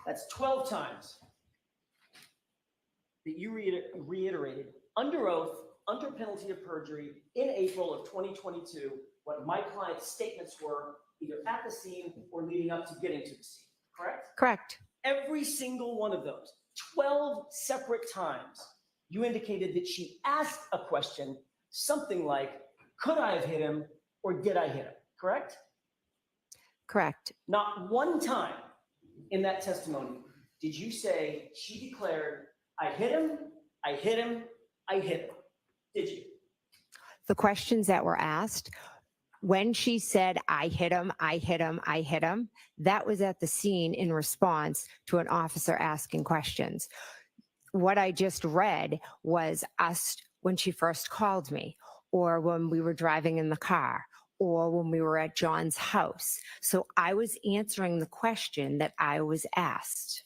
That's 12 times that you reiterated under oath, under penalty of perjury, in April of 2022, what my client's statements were, either at the scene or leading up to getting to the scene, correct? Correct. Every single one of those, 12 separate times, you indicated that she asked a question, something like, could I have hit him or did I hit him, correct? Correct. Not one time in that testimony did you say she declared, I hit him, I hit him, I hit him. Did you? The questions that were asked, when she said, I hit him, I hit him, I hit him, that was at the scene in response to an officer asking questions. What I just read was us when she first called me, or when we were driving in the car, or when we were at John's house. So I was answering the question that I was asked.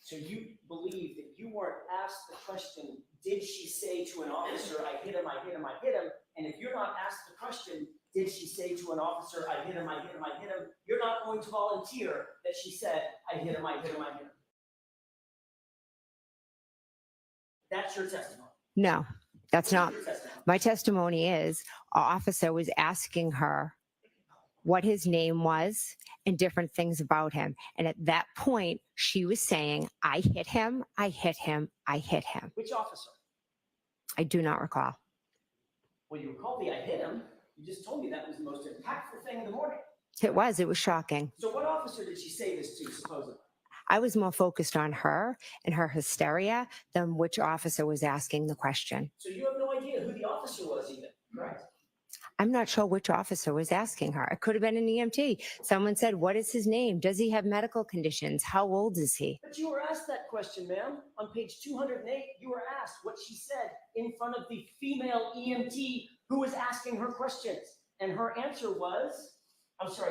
So you believe that you weren't asked the question, did she say to an officer, I hit him, I hit him, I hit him? And if you're not asked the question, did she say to an officer, I hit him, I hit him, I hit him? You're not going to volunteer that she said, I hit him, I hit him, I hit him. That's your testimony. No, that's not. Your testimony. My testimony is an officer was asking her what his name was and different things about him. And at that point, she was saying, I hit him, I hit him, I hit him. Which officer? I do not recall. Well, you recall the I hit him. You just told me that was the most impactful thing in the morning. It was shocking. So what officer did she say this to, supposedly? I was more focused on her and her hysteria than which officer was asking the question. So you have no idea who the officer was even, correct? I'm not sure which officer was asking her. It could have been an EMT. Someone said, what is his name? Does he have medical conditions? How old is he? But you were asked that question, ma'am. On page 208, you were asked what she said in front of the female EMT who was asking her questions. And her answer was,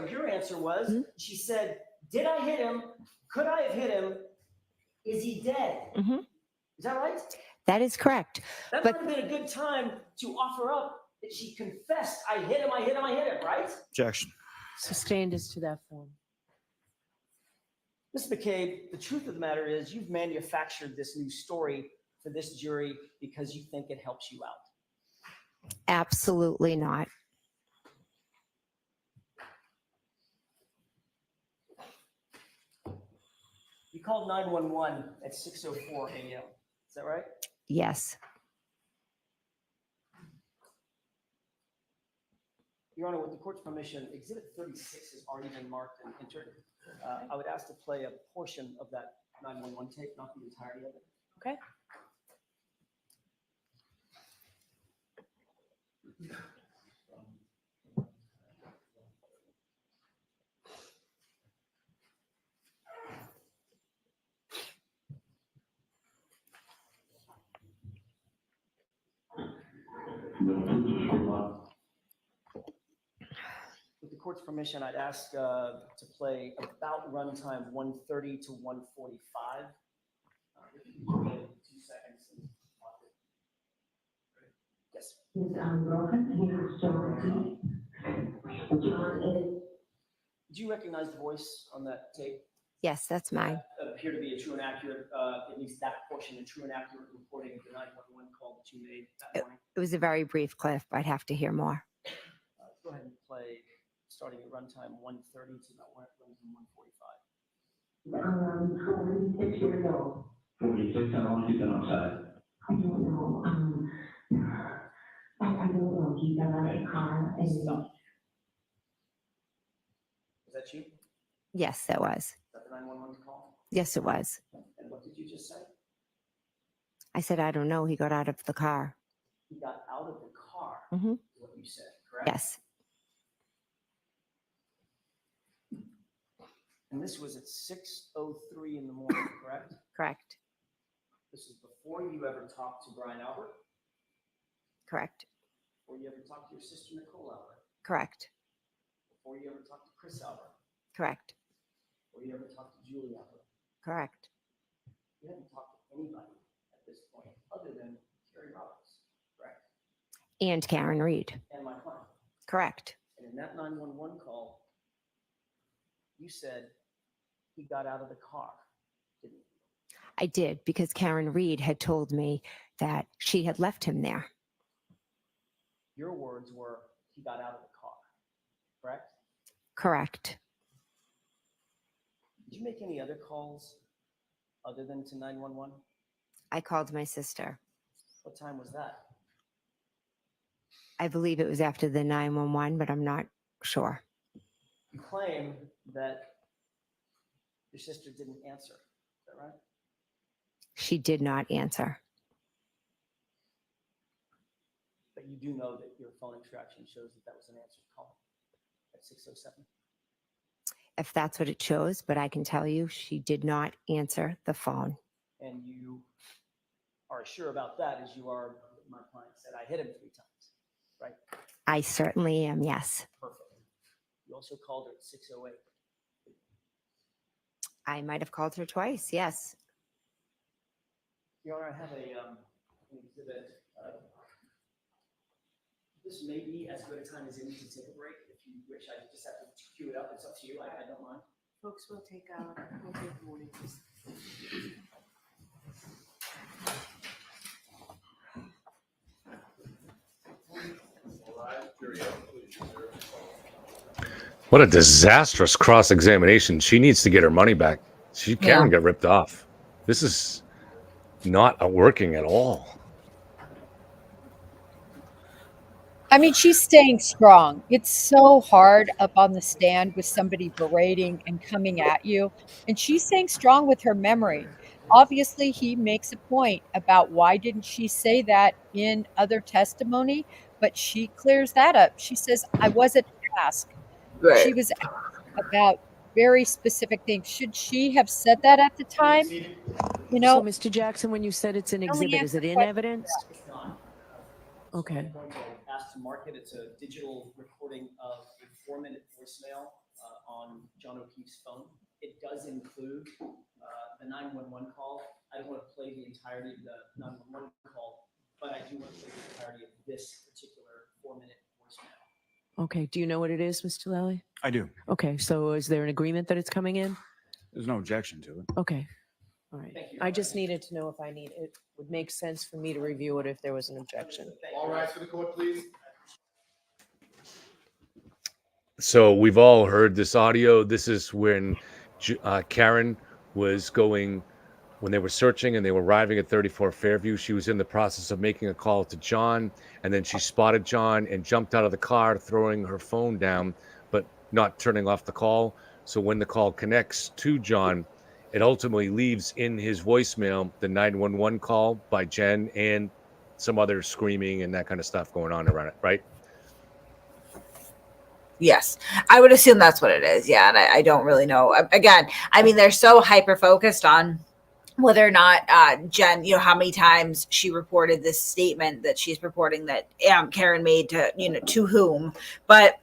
your answer was, she said, did I hit him? Could I have hit him? Is he dead? Is that right? That is correct. That But might have been a good time to offer up that she confessed, I hit him, right? Objection. Sustained as to that form. Ms. McCabe, the truth of the matter is you've manufactured this new story for this jury because you think it helps you out. absolutely not. You called 911 at 6:04 a.m. Is that right? Yes. Your Honor, with the court's permission, Exhibit 36 has already been marked and entered. I would ask to play a portion of that 911 tape, not the entirety of it. Okay. With the court's permission, I'd ask to play about runtime 130 to 145. 2 seconds. Yes. Do you recognize the voice on that tape? Yes, that's mine. That appear to be a true and accurate, at least that portion, a true and accurate reporting of the 911 call that you made that morning? It was a very brief clip. I'd have to hear more. Go ahead and play starting at runtime 130 to about runtime 145. 46 years old. 46, how long has he been outside? I don't know. I don't know. He got out of the car and. Stop. Was that you? Yes, that was. Is that the 911 call? Yes, it was. And what did you just say? I said, I don't know. He got out of the car. He got out of the car, Mhm. is what you said, correct? Yes. And this was at 6:03 in the morning, correct? Correct. This is before you ever talked to Brian Albert? Correct. Before you ever talked to your sister Nicole Albert? Correct. Before you ever talked to Chris Albert? Correct. Before you ever talked to Julie Albert? Correct. You haven't talked to anybody at this point other than Kerry Roberts, correct? And Karen Reed. And my client. Correct. And in that 911 call, you said he got out of the car, didn't you? I did, because Karen Reed had told me that she had left him there. Your words were, he got out of the car, correct? Correct. Did you make any other calls other than to 911? I called my sister. What time was that? I believe it was after the 911, but I'm not sure. You claim that your sister didn't answer, is that right? She did not answer. But you do know that your phone extraction shows that that was an answered call at 6:07. If that's what it shows, but I can tell you she did not answer the phone. And you are as sure about that as you are, my client said, I hit him 3 times, right? I certainly am, yes. Perfect. You also called her at 6:08. I might have called her twice, yes. Your Honor, I have an exhibit. This may be as good a time as any to take a break. If you wish, I just have to cue it up. It's up to you. I don't mind. Folks, we'll take a morning. What a disastrous cross-examination. She needs to get her money back. Karen got ripped off. This is not working at all. I mean, she's staying strong. It's so hard up on the stand with somebody berating and coming at you. And she's staying strong with her memory. Obviously, he makes a point about why didn't she say that in other testimony, but she clears that up. She says, I wasn't asked. Right. She was asked about very specific things. Should she have said that at the time? You So, know, Mr. Jackson, when you said it's an only exhibit, is answer it in questions. evidence? It's not. Okay. I'm going to ask to mark it. It's a digital recording of a 4-minute voicemail on John O'Keefe's phone. It does include the 911 call. I don't want to play the entirety of the 911 call, but I do want to play the entirety of this particular 4-minute voicemail. Okay. Do you know what it is, Mr. Lally? I do. Okay. So is there an agreement that it's coming in? There's no objection to it. Okay. All right. Thank you. I just needed to know if it would make sense for me to review it if there was an objection. All rise for the court, please. So we've all heard this audio. This is when Karen was going, when they were searching and they were arriving at 34 Fairview. She was in the process of making a call to John, and then she spotted John and jumped out of the car, throwing her phone down, but not turning off the call. So when the call connects to John, it ultimately leaves in his voicemail the 911 call by Jen and some other screaming and that kind of stuff going on around it, right? Yes, I would assume that's what it is. Yeah, and I don't really know. Again, I mean, they're so hyper focused on whether or not Jen, how many times she reported this statement that she's reporting that Karen made to, to whom, but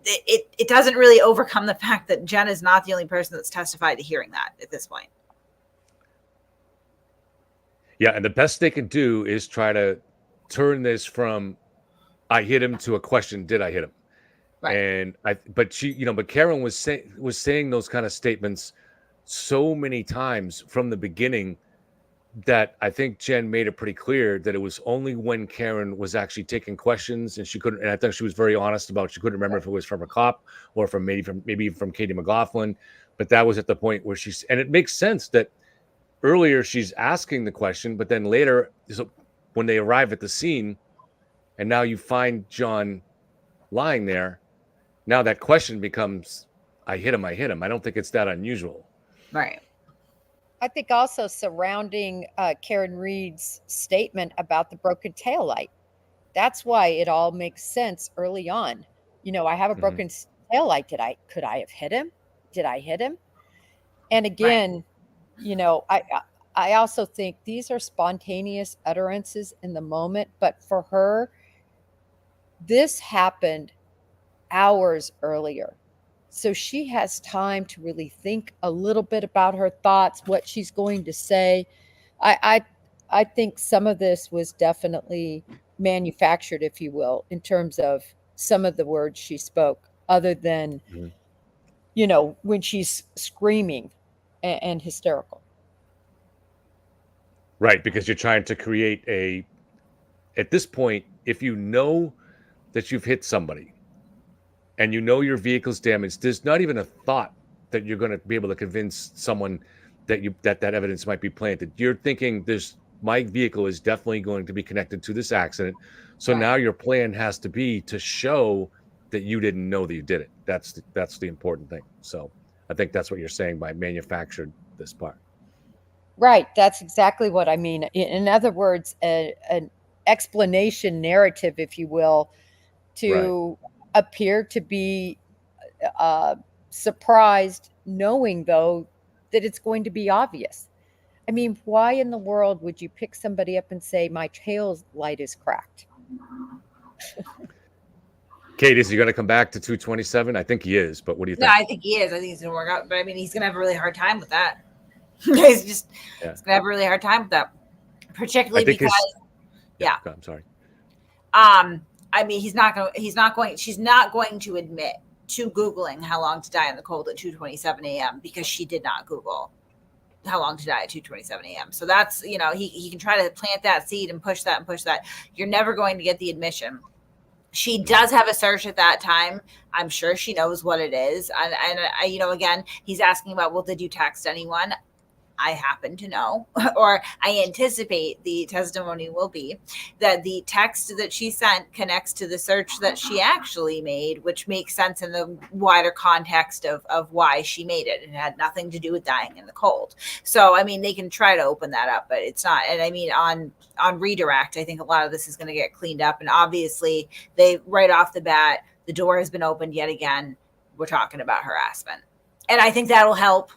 it doesn't really overcome the fact that Jen is not the only person that's testified to hearing that at this point. Yeah, and the best they can do is try to turn this from I hit him to a question, did I hit him? Right. And but Karen was saying those kind of statements so many times from the beginning that I think Jen made it pretty clear that it was only when Karen was actually taking questions and she couldn't, and I think she was very honest about she couldn't remember if it was from a cop or maybe from Katie McLaughlin, but that was at the point where and it makes sense that earlier she's asking the question, but then later, so when they arrive at the scene and now you find John lying there, now that question becomes, I hit him. I don't think it's that unusual. Right. I think also surrounding Karen Reed's statement about the broken taillight. That's why it all makes sense early on. I have a broken taillight. Could I have hit him? Did I hit him? And again, I also think these are spontaneous utterances in the moment, but for her, this happened hours earlier. So she has time to really think a little bit about her thoughts, what she's going to say. I think some of this was definitely manufactured, if you will, in terms of some of the words she spoke, other than, when she's screaming and hysterical. Right, because you're trying to create at this point, if you know that you've hit somebody and your vehicle's damaged, there's not even a thought that you're going to be able to convince someone that evidence might be planted. You're thinking my vehicle is definitely going to be connected to this accident. So now your plan has to be to show that you didn't know that you did it. That's the important thing. So I think that's what you're saying by manufactured this part. Right. That's exactly what I mean. In other words, an explanation narrative, if you will, to appear to be surprised, knowing, though, that it's going to be obvious. I mean, why in the world would you pick somebody up and say, my tail light is cracked? Kate, is he going to come back to 227? I think he is, but what do you think? No, I think he is. I think he's going to work out. But I mean, he's going to have a really hard time with that. He's going to have a really hard time with that, particularly because. I'm sorry. I mean, she's not going to admit to Googling how long to die in the cold at 2:27 a.m. because she did not Google how long to die at 2:27 a.m. So that's, he can try to plant that seed and push that. You're never going to get the admission. She does have a search at that time. I'm sure she knows what it is. And again, he's asking about, well, did you text anyone? I happen to know, or I anticipate the testimony will be, that the text that she sent connects to the search that she actually made, which makes sense in the wider context of why she made it. It had nothing to do with dying in the cold. So, I mean, they can try to open that up, but it's not. And I mean, on redirect, I think a lot of this is going to get cleaned up. And obviously, they right off the bat, the door has been opened yet again. We're talking about harassment. And I think that'll help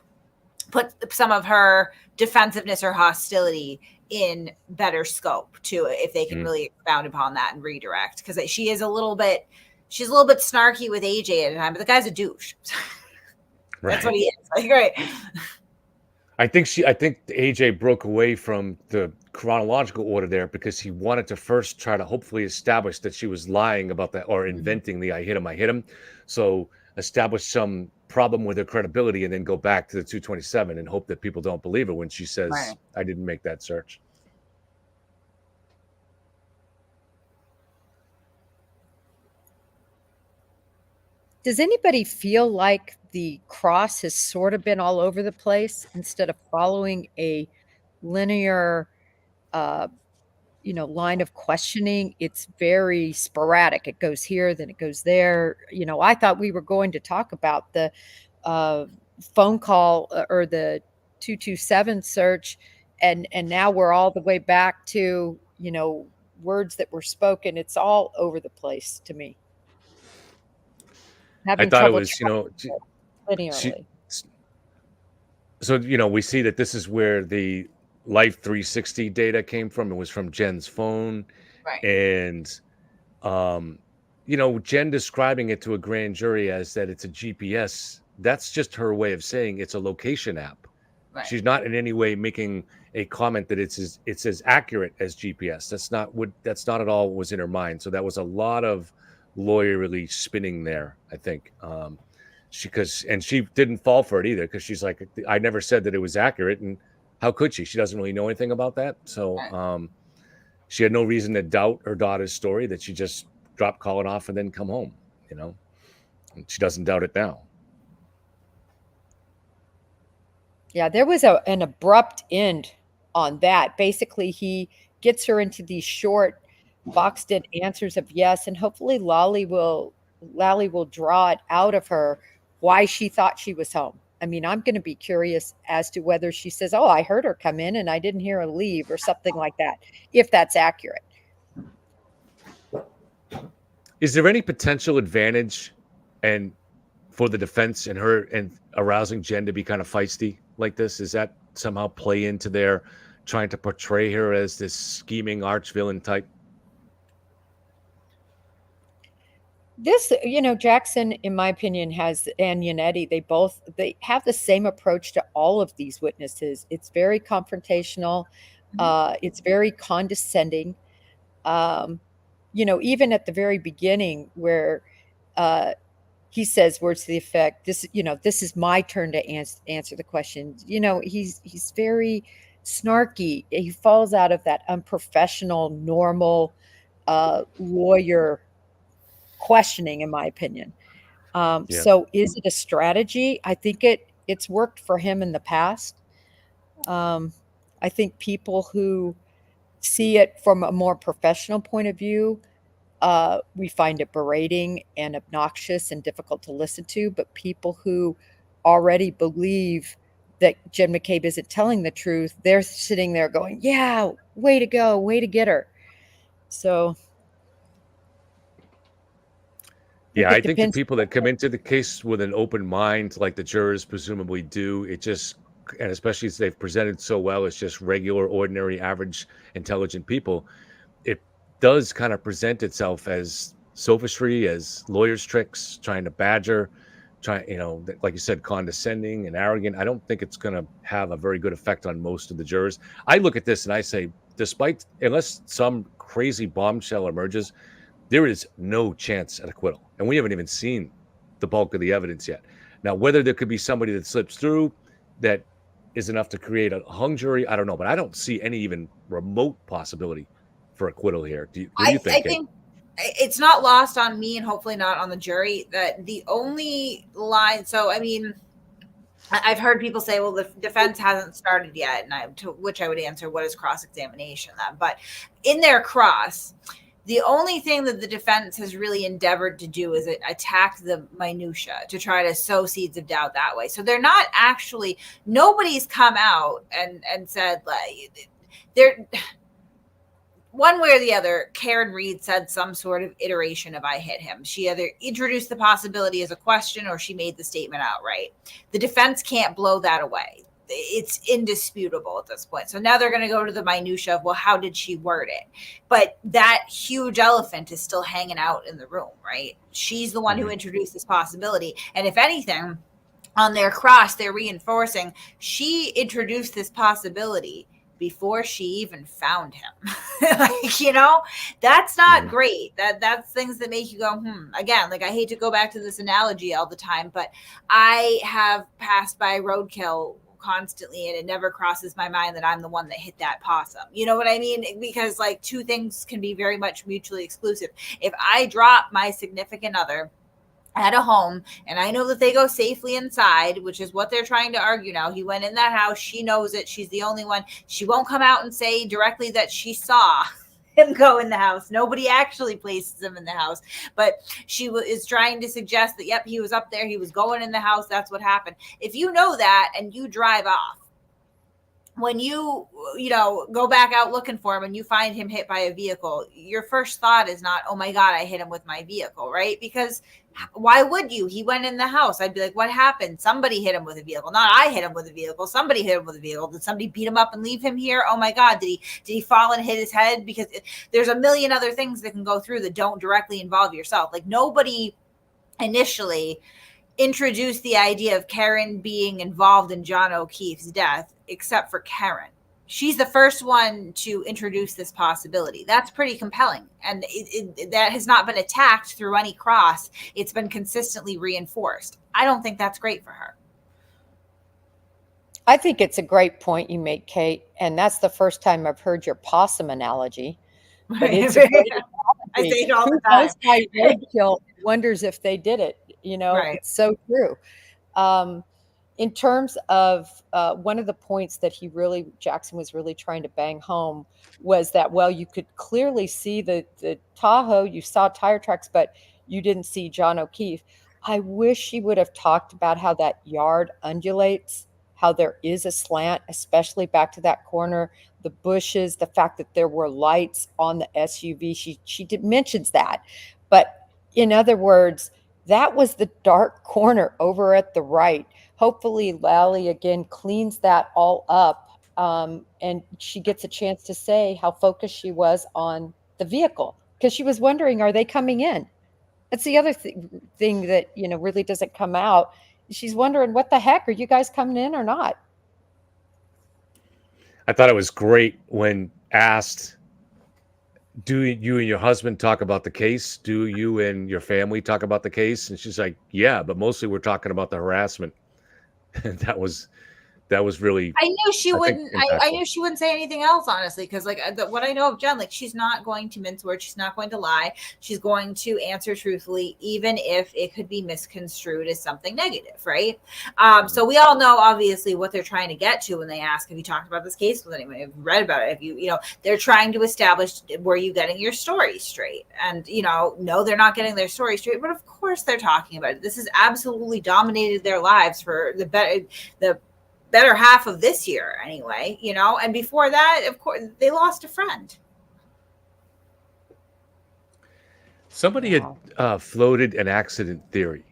put some of her defensiveness or hostility in better scope too, if they can really expound upon that and redirect, because she's a little bit snarky with AJ at a time, but the guy's a douche. That's what he is. Like, right. I think AJ broke away from the chronological order there because he wanted to first try to hopefully establish that she was lying about that or inventing the I hit him. So establish some problem with her credibility and then go back to the 227 and hope that people don't believe her when she says, I didn't make that search. Does anybody feel like the cross has sort of been all over the place instead of following a linear, line of questioning? It's very sporadic. It goes here, then it goes there. I thought we were going to talk about the phone call or the 227 search, and now we're all the way back to, words that were spoken. It's all over the place to me. I thought it was, linearly. So, we see that this is where the Life 360 data came from. It was from Jen's phone. Right. And, Jen describing it to a grand jury as that it's a GPS, that's just her way of saying it's a location app. Right. She's not in any way making a comment that it's as accurate as GPS. That's not at all what was in her mind. So that was a lot of lawyerly spinning there, I think. And she didn't fall for it either, because she's like, I never said that it was accurate, and how could she? She doesn't really know anything about that. So she had no reason to doubt her daughter's story, that she just dropped calling off and then come home, and she doesn't doubt it now. Yeah, there was an abrupt end on that. Basically, he gets her into these short, boxed-in answers of yes, and hopefully Lally will draw it out of her why she thought she was home. I mean, I'm going to be curious as to whether she says, oh, I heard her come in and I didn't hear her leave, or something like that, if that's accurate. Is there any potential advantage for the defense and her and arousing Jen to be kind of feisty like this? Is that somehow play into their trying to portray her as this scheming arch villain type? This, Jackson, in my opinion, and Yannetti, they have the same approach to all of these witnesses. It's very confrontational. It's very condescending. Even at the very beginning where he says words to the effect, this is my turn to answer the question. He's very snarky. He falls out of that unprofessional, normal lawyer questioning, in my opinion. So is it a strategy? I think it's worked for him in the past. I think people who see it from a more professional point of view, we find it berating and obnoxious and difficult to listen to. But people who already believe that Jen McCabe isn't telling the truth, they're sitting there going, yeah, way to go, way to get her. So yeah, I think the people that come into the case with an open mind, like the jurors presumably do, and especially as they've presented so well, it's just regular, ordinary, average, intelligent people. It does kind of present itself as sophistry, as lawyers' tricks, trying to badger, like you said, condescending and arrogant. I don't think it's going to have a very good effect on most of the jurors. I look at this and I say, unless some crazy bombshell emerges, there is no chance at acquittal. And we haven't even seen the bulk of the evidence yet. Now, whether there could be somebody that slips through that is enough to create a hung jury, I don't know. But I don't see any even remote possibility for acquittal here. What do you think? I think it's not lost on me, and hopefully not on the jury, that the only line. So, I mean, I've heard people say, well, the defense hasn't started yet. And to which I would answer, what is cross-examination then? But in their cross, the only thing that the defense has really endeavored to do is attack the minutia to try to sow seeds of doubt that way. So they're not actually, nobody's come out and said, like, they're, one way or the other, Karen Reed said some sort of iteration of I hit him. She either introduced the possibility as a question or she made the statement outright. The defense can't blow that away. It's indisputable at this point. So now they're going to go to the minutia of, well, how did she word it? But that huge elephant is still hanging out in the room, right? She's the one who introduced this possibility. And if anything, on their cross, they're reinforcing she introduced this possibility before she even found him. Like, you know, that's not great. That's things that make you go, Again, like, I hate to go back to this analogy all the time, but I have passed by roadkill constantly and it never crosses my mind that I'm the one that hit that possum. You know what I mean? Because, like, two things can be very much mutually exclusive. If I drop my significant other at a home and I know that they go safely inside, which is what they're trying to argue now. He went in that house. She knows it. She's the only one. She won't come out and say directly that she saw him go in the house. Nobody actually places him in the house, but she is trying to suggest that, yep, he was up there. He was going in the house. That's what happened. If you know that and you drive off, when you go back out looking for him and you find him hit by a vehicle, your first thought is not, oh my God, I hit him with my vehicle, right? Because why would you? He went in the house. I'd be like, what happened? Somebody hit him with a vehicle. Not I hit him with a vehicle. Somebody hit him with a vehicle. Did somebody beat him up and leave him here? Oh my God. Did he fall and hit his head? Because there's a million other things that can go through that don't directly involve yourself. Like, nobody initially introduced the idea of Karen being involved in John O'Keefe's death, except for Karen. She's the first one to introduce this possibility. That's pretty compelling. And that has not been attacked through any cross. It's been consistently reinforced. I don't think that's great for her. I think it's a great point you make, Kate. And that's the first time I've heard your possum analogy. But it's a great analogy. I say it all the Who time. goes by roadkill wonders if they did it. You know, Right. It's so true. In terms of one of the points that Jackson was really trying to bang home was that, well, you could clearly see the Tahoe, you saw tire tracks, but you didn't see John O'Keefe. I wish she would have talked about how that yard undulates, how there is a slant, especially back to that corner, the bushes, the fact that there were lights on the SUV. She mentions that. But in other words, that was the dark corner over at the right. Hopefully Lally again cleans that all up, and she gets a chance to say how focused she was on the vehicle, because she was wondering, are they coming in? That's the other thing that really doesn't come out. She's wondering, what the heck, are you guys coming in or not? I thought it was great when asked, do you and your husband talk about the case? Do you and your family talk about the case? And she's like, yeah, but mostly we're talking about the harassment. And that was really, I knew she wouldn't. I impactful. knew she wouldn't say anything else, honestly, because like what I know of Jen, like, she's not going to mince words. She's not going to lie. She's going to answer truthfully, even if it could be misconstrued as something negative, right? So we all know, obviously, what they're trying to get to when they ask, have you talked about this case with anyone? Have you read about it? Have you, they're trying to establish, were you getting your story straight? And, no, they're not getting their story straight, but of course they're talking about it. This has absolutely dominated their lives for the better half of this year anyway, and before that, of course, they lost a friend. Somebody had floated an accident theory.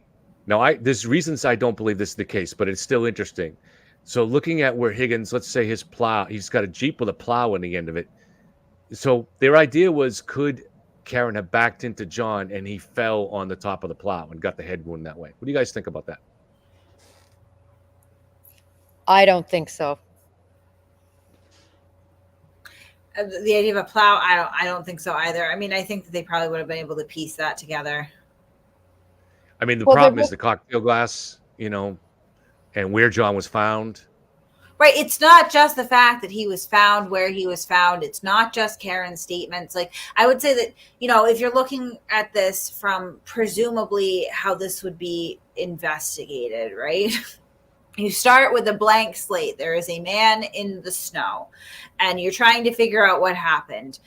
Now, there's reasons I don't believe this is the case, but it's still interesting. So looking at where Higgins, let's say his plow, he's got a Jeep with a plow on the end of it. So their idea was, could Karen have backed into John and he fell on the top of the plow and got the head wound that way? What do you guys think about that? I don't think so. The idea of a plow, I don't think so either. I mean, I think that they probably would have been able to piece that together. I mean, the problem is the cocktail glass, and where John was found. Right. It's not just the fact that he was found where he was found. It's not just Karen's statements. Like, I would say that, if you're looking at this from presumably how this would be investigated, right? You start with a blank slate. There is a man in the snow, and you're trying to figure out what happened.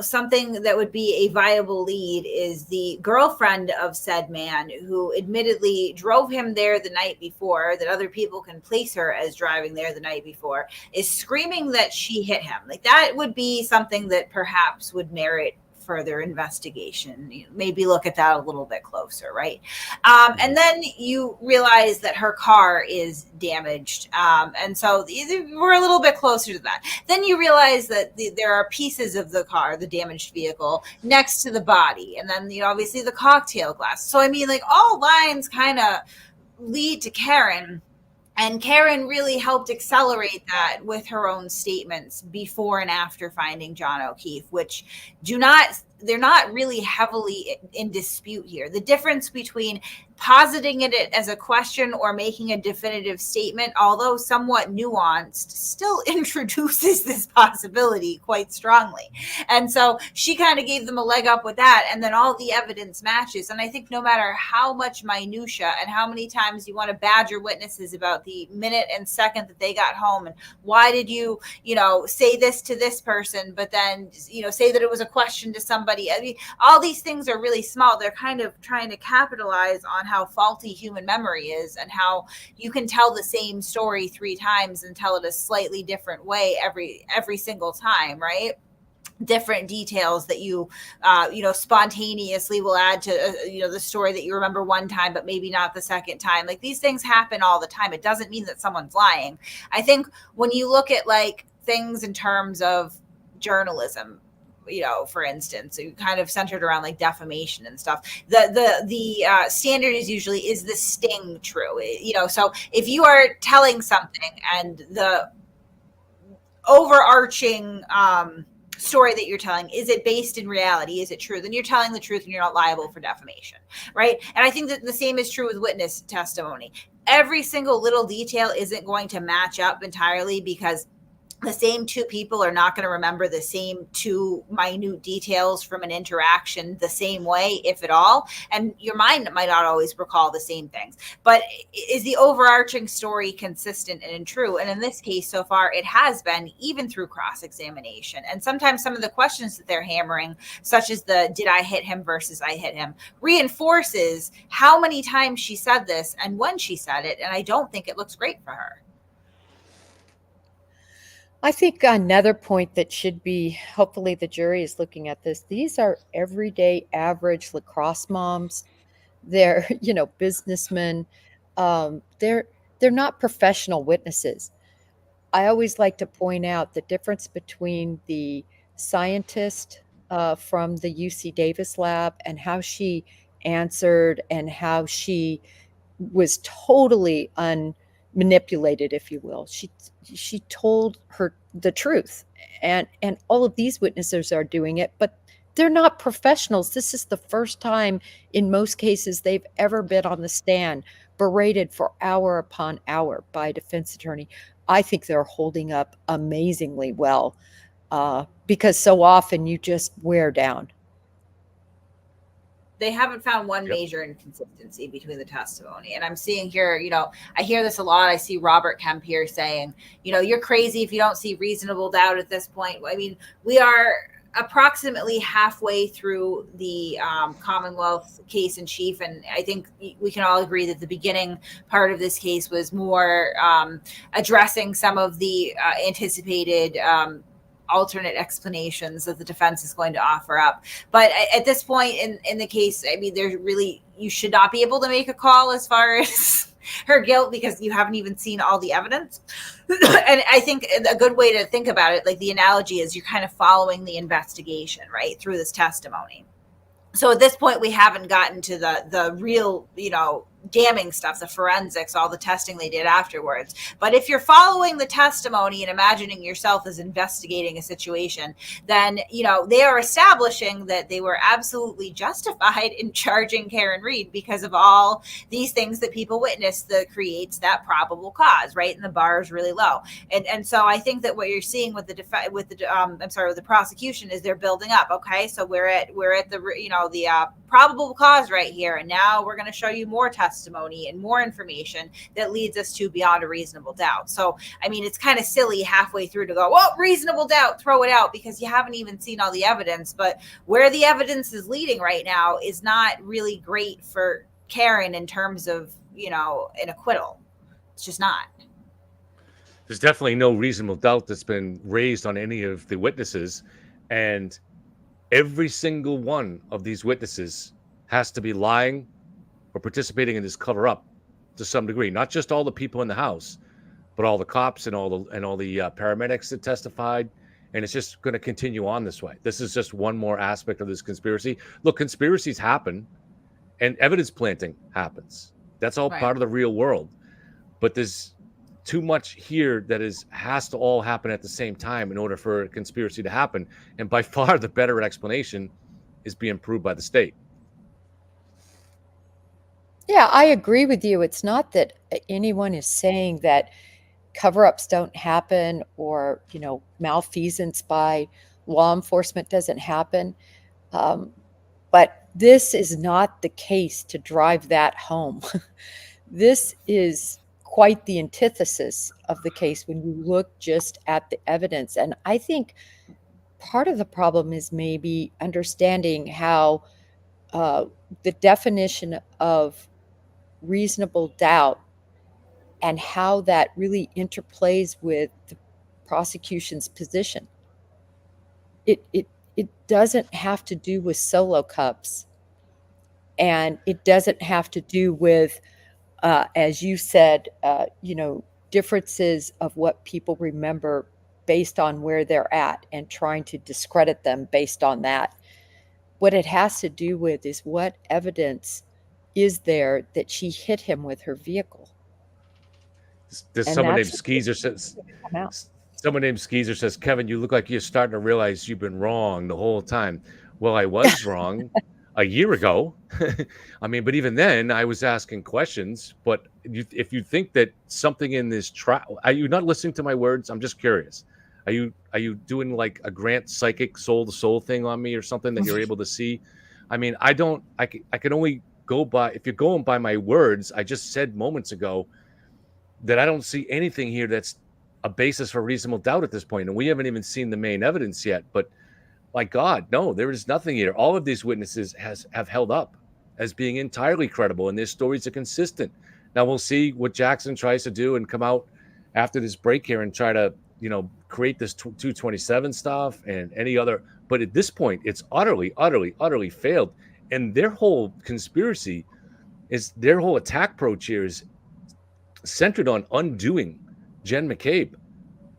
Something that would be a viable lead is the girlfriend of said man, who admittedly drove him there the night before, that other people can place her as driving there the night before, is screaming that she hit him. Like, that would be something that perhaps would merit further investigation. Maybe look at that a little bit closer, right? And then you realize that her car is damaged. And so we're a little bit closer to that. Then you realize that there are pieces of the car, the damaged vehicle, next to the body. And then, obviously the cocktail glass. So, I mean, like, all lines kind of lead to Karen. And Karen really helped accelerate that with her own statements before and after finding John O'Keefe, which they're not really heavily in dispute here. The difference between positing it as a question or making a definitive statement, although somewhat nuanced, still introduces this possibility quite strongly. And so she kind of gave them a leg up with that, and then all the evidence matches. And I think no matter how much minutia and how many times you want to badger witnesses about the minute and second that they got home, and why did you say this to this person, but then say that it was a question to somebody. I mean, all these things are really small. They're kind of trying to capitalize on how faulty human memory is, and how you can tell the same story 3 times and tell it a slightly different way every single time, right? Different details that you spontaneously will add to the story that you remember one time but maybe not the second time. Like, these things happen all the time. It doesn't mean that someone's lying. I think when you look at like things in terms of journalism, for instance, so kind of centered around like defamation and stuff, the standard is usually, is the sting true? So if you are telling something and the overarching story that you're telling, is it based in reality? Is it true? Then you're telling the truth and you're not liable for defamation, right? And I think that the same is true with witness testimony. Every single little detail isn't going to match up entirely, because the same 2 people are not going to remember the same 2 minute details from an interaction the same way, if at all. And your mind might not always recall the same things. But is the overarching story consistent and true? And in this case, so far, it has been, even through cross-examination. And sometimes some of the questions that they're hammering, such as the did I hit him versus I hit him, reinforces how many times she said this and when she said it. And I don't think it looks great for her. I think another point that should be, hopefully the jury is looking at this, these are everyday average lacrosse moms. They're, businessmen. They're not professional witnesses. I always like to point out the difference between the scientist from the UC Davis lab and how she answered, and how she was totally unmanipulated, if you will. She told her the truth, and all of these witnesses are doing it, but they're not professionals. This is the first time in most cases they've ever been on the stand, berated for hour upon hour by a defense attorney. I think they're holding up amazingly well, because so often you just wear down. They haven't found one major inconsistency between the testimony. And I'm seeing here, I hear this a lot. I see Robert Kemp here saying, you're crazy if you don't see reasonable doubt at this point. I mean, we are approximately halfway through the Commonwealth case in chief. And I think we can all agree that the beginning part of this case was more addressing some of the anticipated alternate explanations that the defense is going to offer up. But at this point in the case, I mean, there's really, you should not be able to make a call as far as her guilt, because you haven't even seen all the evidence. And I think a good way to think about it, like the analogy is, you're kind of following the investigation, right, through this testimony. So at this point, we haven't gotten to the real, damning stuff, the forensics, all the testing they did afterwards. But if you're following the testimony and imagining yourself as investigating a situation, then, they are establishing that they were absolutely justified in charging Karen Read because of all these things that people witnessed that creates that probable cause, right? And the bar is really low. And so I think that what you're seeing with the prosecution is they're building up. Okay, so we're at the probable cause right here, and now we're going to show you more testimony. testimony and more information that leads us to beyond a reasonable doubt. So, I mean, it's kind of silly halfway through to go, well, reasonable doubt, throw it out, because you haven't even seen all the evidence. But where the evidence is leading right now is not really great for Karen in terms of, an acquittal. It's just not. There's definitely no reasonable doubt that's been raised on any of the witnesses, and every single one of these witnesses has to be lying or participating in this cover up to some degree. Not just all the people in the house, but all the cops and all the paramedics that testified. And it's just going to continue on this way. This is just one more aspect of this conspiracy. Look, conspiracies happen, and evidence planting happens. That's all part of the real world. But there's too much here that has to all happen at the same time in order for a conspiracy to happen. And by far the better explanation is being proved by the state. Yeah, I agree with you. It's not that anyone is saying that cover-ups don't happen or, malfeasance by law enforcement doesn't happen. But this is not the case to drive that home. This is quite the antithesis of the case when you look just at the evidence. And I think part of the problem is maybe understanding how the definition of reasonable doubt and how that really interplays with the prosecution's position. It doesn't have to do with solo cups, and it doesn't have to do with, as you said, differences of what people remember based on where they're at and trying to discredit them based on that. What it has to do with is what evidence is there that she hit him with her vehicle. There's And someone named that's Skeezer says, come out. someone named Skeezer says, Kevin, you look like you're starting to realize you've been wrong the whole time. Well, I was wrong a year ago. I mean, but even then I was asking questions. But if you think that something in this trial, are you not listening to my words? I'm just curious. Are you doing like a Grant psychic soul to soul thing on me or something that you're able to see? I mean, I can only go by, if you're going by my words, I just said moments ago that I don't see anything here that's a basis for reasonable doubt at this point. And we haven't even seen the main evidence yet. But my God, no, there is nothing here. All of these witnesses have held up as being entirely credible, and their stories are consistent. Now we'll see what Jackson tries to do and come out after this break here and try to, create this 227 stuff and any other. But at this point, it's utterly, utterly, utterly failed. And their whole conspiracy their whole attack approach here is centered on undoing Jen McCabe.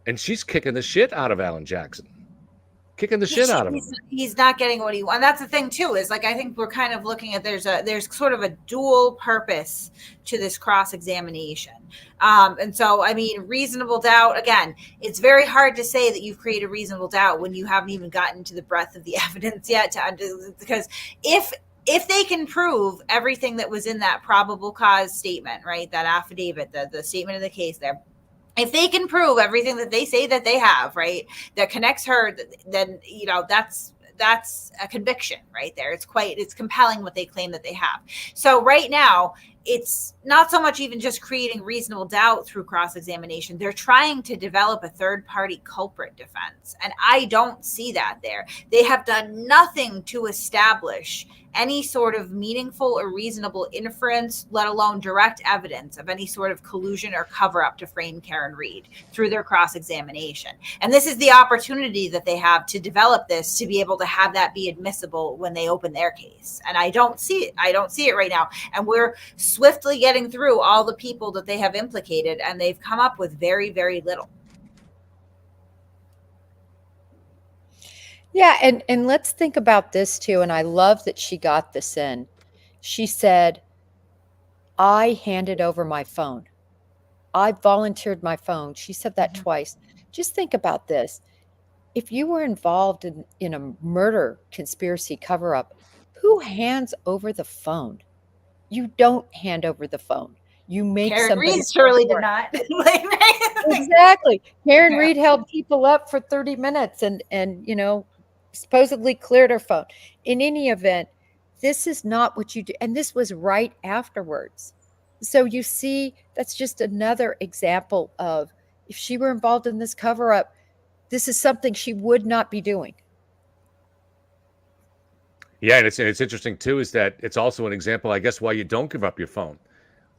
And she's kicking the shit out of Alan Jackson. Kicking the shit out of him. He's not getting what he wants. That's the thing too, is like, I think we're kind of looking at, there's sort of a dual purpose to this cross-examination. And so, I mean, reasonable doubt, again, it's very hard to say that you've created reasonable doubt when you haven't even gotten to the breadth of the evidence yet, because if they can prove everything that was in that probable cause statement, right, that affidavit, the statement of the case there, if they can prove everything that they say that they have, right, that connects her, then, that's a conviction right there. It's compelling what they claim that they have. So right now, it's not so much even just creating reasonable doubt through cross-examination. They're trying to develop a third-party culprit defense. And I don't see that there. They have done nothing to establish any sort of meaningful or reasonable inference, let alone direct evidence of any sort of collusion or cover-up to frame Karen Read through their cross-examination. And this is the opportunity that they have to develop this, to be able to have that be admissible when they open their case. And I don't see it. I don't see it right now. And we're swiftly getting through all the people that they have implicated, and they've come up with very, very little. Yeah, and let's think about this too. And I love that she got this in. She said, I handed over my phone. I volunteered my phone. She said that twice. Just think about this. If you were involved in a murder conspiracy cover-up, who hands over the phone? You don't hand over the phone. You make Karen somebody. Read surely did not. Exactly. Karen Read held people up for 30 minutes and supposedly cleared her phone. In any event, this is not what you do. And this was right afterwards. So you see, that's just another example of if she were involved in this cover up, this is something she would not be doing. Yeah, and it's interesting too is that it's also an example, I guess, why you don't give up your phone.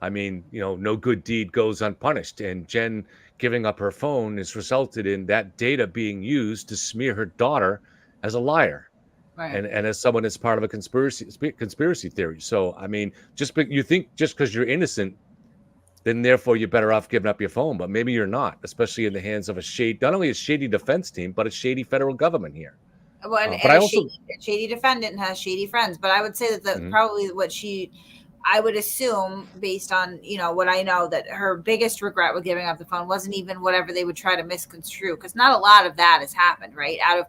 I mean, no good deed goes unpunished, and Jen giving up her phone has resulted in that data being used to smear her daughter as a liar Right. and as someone that's part of a conspiracy theory. So, I mean, you think just because you're innocent, then therefore you're better off giving up your phone, but maybe you're not, especially in the hands of not only a shady defense team, but a shady federal government here. Well, But and I a also, shady defendant has shady friends. But I would say that Mhm. probably I would assume, based on what I know, that her biggest regret with giving up the phone wasn't even whatever they would try to misconstrue, because not a lot of that has happened, right? Out of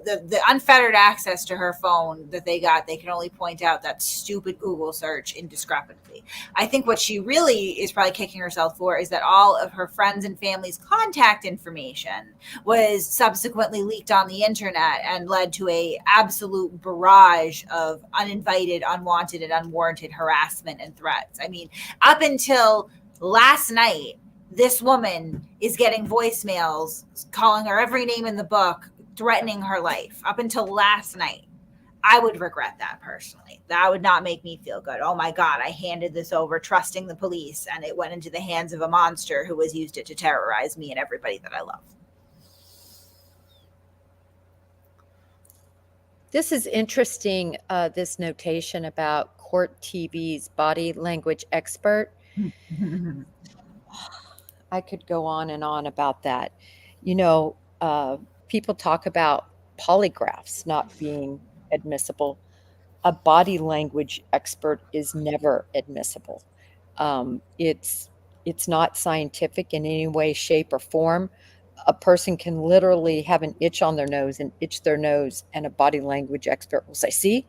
the unfettered access to her phone that they got, they can only point out that stupid Google search in discrepancy. I think what she really is probably kicking herself for is that all of her friends and family's contact information was subsequently leaked on the internet and led to a absolute barrage of uninvited, unwanted, and unwarranted harassment and threats. I mean, up until last night, this woman is getting voicemails calling her every name in the book, threatening her life. Up until last night. I would regret that personally. That would not make me feel good. Oh my God, I handed this over trusting the police, and it went into the hands of a monster who has used it to terrorize me and everybody that I love. This is interesting, this notation about Court TV's body language expert. I could go on and on about that. People talk about polygraphs not being admissible. A body language expert is never admissible. It's not scientific in any way, shape, or form. A person can literally have an itch on their nose and itch their nose, and a body language expert will say, "See,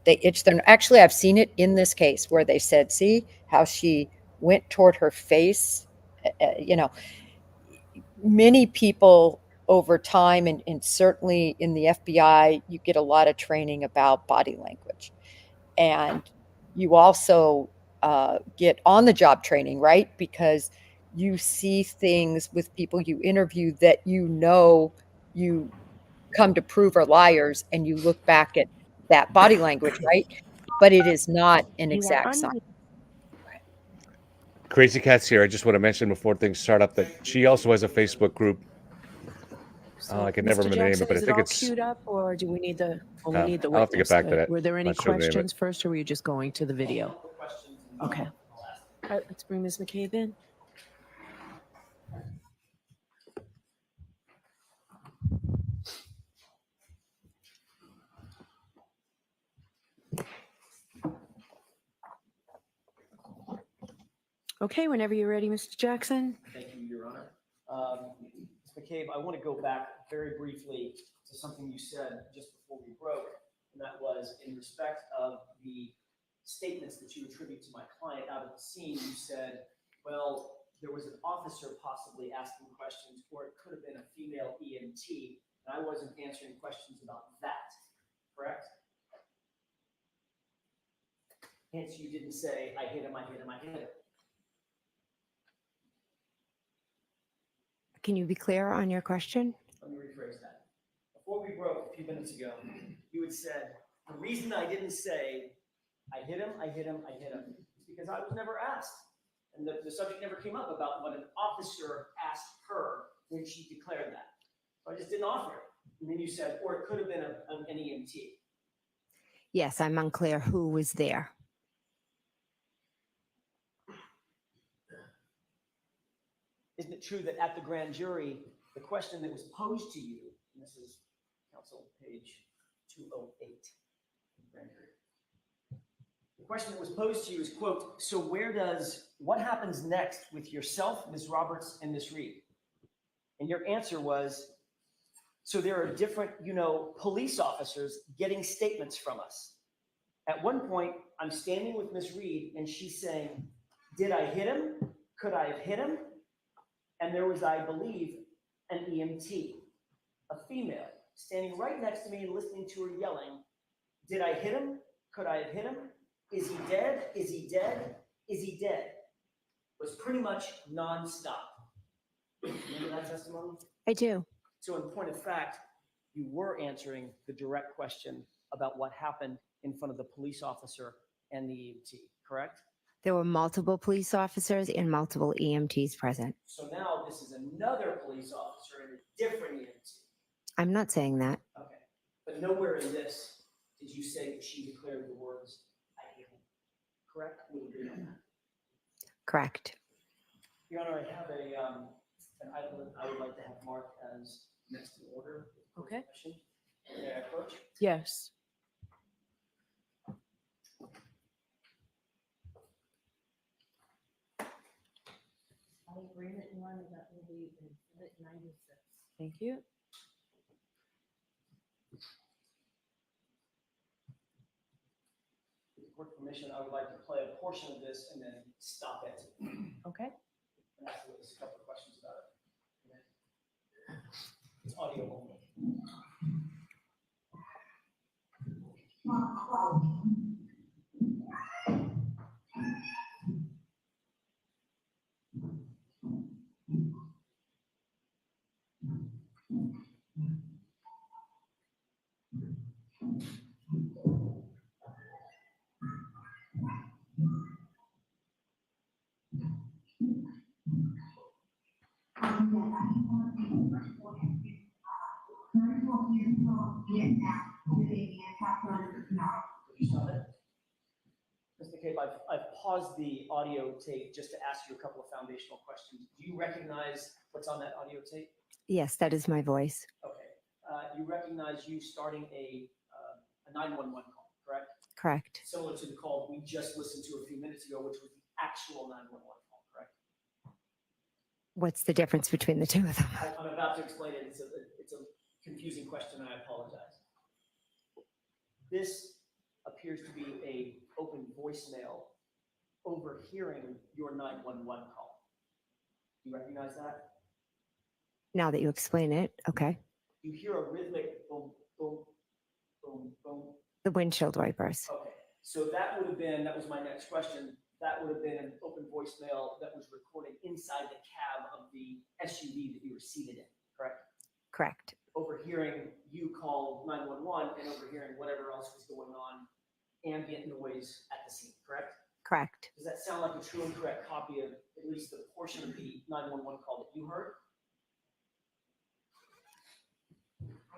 they itch their." Actually, I've seen it in this case where they said, "See how she went toward her face." You know, many people over time, and certainly in the FBI, you get a lot of training about body language. And you also get on the job training, right? Because you see things with people you interview that you come to prove are liars, and you look back at that body language, right? But it is not an You are exact science. Crazy Cat's here. I just want to mention before things start up that she also has a Facebook group. So, I can never Mr. remember the name of Jackson, it, but I is it think all it's. queued up, or do we need the I'll have to get witness? back to that. Were there any Not sure the name of it. questions first, or were you just going to the video? Okay. All right, let's bring Ms. McCabe in. Okay, whenever you're ready, Mr. Jackson. Thank you, Your Honor. Ms. McCabe, I want to go back very briefly to something you said just before we broke, and that was in respect of the statements that you attribute to my client out of the scene. You said, well, there was an officer possibly asking questions, or it could have been a female EMT, and I wasn't answering questions about that, correct? Hence, you didn't say, I hit him, I hit him, I hit him. Can you be clear on your question? Let me rephrase that. Before we broke a few minutes ago, you had said, the reason I didn't say, I hit him, I hit him, I hit him, is because I was never asked. And the subject never came up about what an officer asked her when she declared that. So I just didn't offer it. And then you said, or it could have been an EMT. Yes, I'm unclear who was there. Isn't it true that at the grand jury, the question that was posed to you, and this is counsel page 208, grand jury. The question that was posed to you is, quote, so what happens next with yourself, Ms. Roberts, and Ms. Reed? And your answer was, so there are different, police officers getting statements from us. At one point, I'm standing with Ms. Reed, and she's saying, did I hit him? Could I have hit him? And there was, I believe, an EMT, a female, standing right next to me and listening to her yelling, did I hit him? Could I have hit him? Is he dead? Is he dead? Is he dead? was pretty much nonstop. Remember that testimony? I do. So in point of fact, you were answering the direct question about what happened in front of the police officer and the EMT, correct? There were multiple police officers and multiple EMTs present. So now this is another police officer and a different EMT. I'm not saying that. Okay. But nowhere in this did you say that she declared the words, "I hate him." Correct? We agree on that. Correct. Your Honor, I have an item I would like to have marked as next in order. Okay. May I approach? Yes. Agreement one, that will be exhibit 96. Thank you. With court permission, I would like to play a portion of this and then stop it. Okay. And ask the witness a couple of questions about it. It's audio only. Mr. Cape, I've paused the audio tape just to ask you a couple of foundational questions. Do you recognize what's on that audio tape? Yes, that is my voice. Okay. You recognize you starting a 911 call, correct? Correct. Similar to the call we just listened to a few minutes ago, which was the actual 911 call, correct? What's the difference between the two of them? I'm about to explain it. It's a confusing question, and I apologize. This appears to be a open voicemail overhearing your 911 call. Do you recognize that? Now that you explain it, okay. You hear a rhythmic boom, boom, boom, boom. The windshield wipers. Okay, so that was my next question. That would have been an open voicemail that was recorded inside the cab of the SUV that you were seated in, correct? Correct. Overhearing you call 911 and overhearing whatever else was going on, ambient noise at the scene, correct? Correct. Does that sound like a true and correct copy of at least the portion of the 911 call that you heard?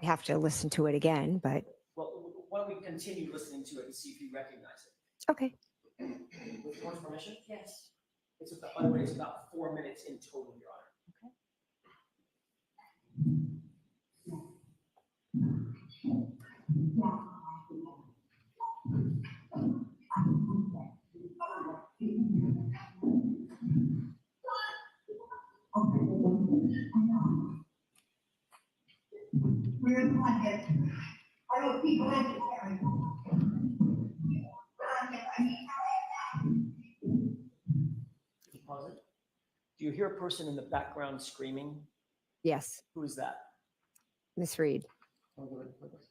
I have to listen to it again, but Well, why don't we continue listening to it and see if you recognize it? okay. With your permission? Yes. By the way, it's about 4 minutes in total, Your Honor. Pause it. Do you hear a person in the background screaming? Yes, Who is that? Miss Reed. I'll go ahead and play this.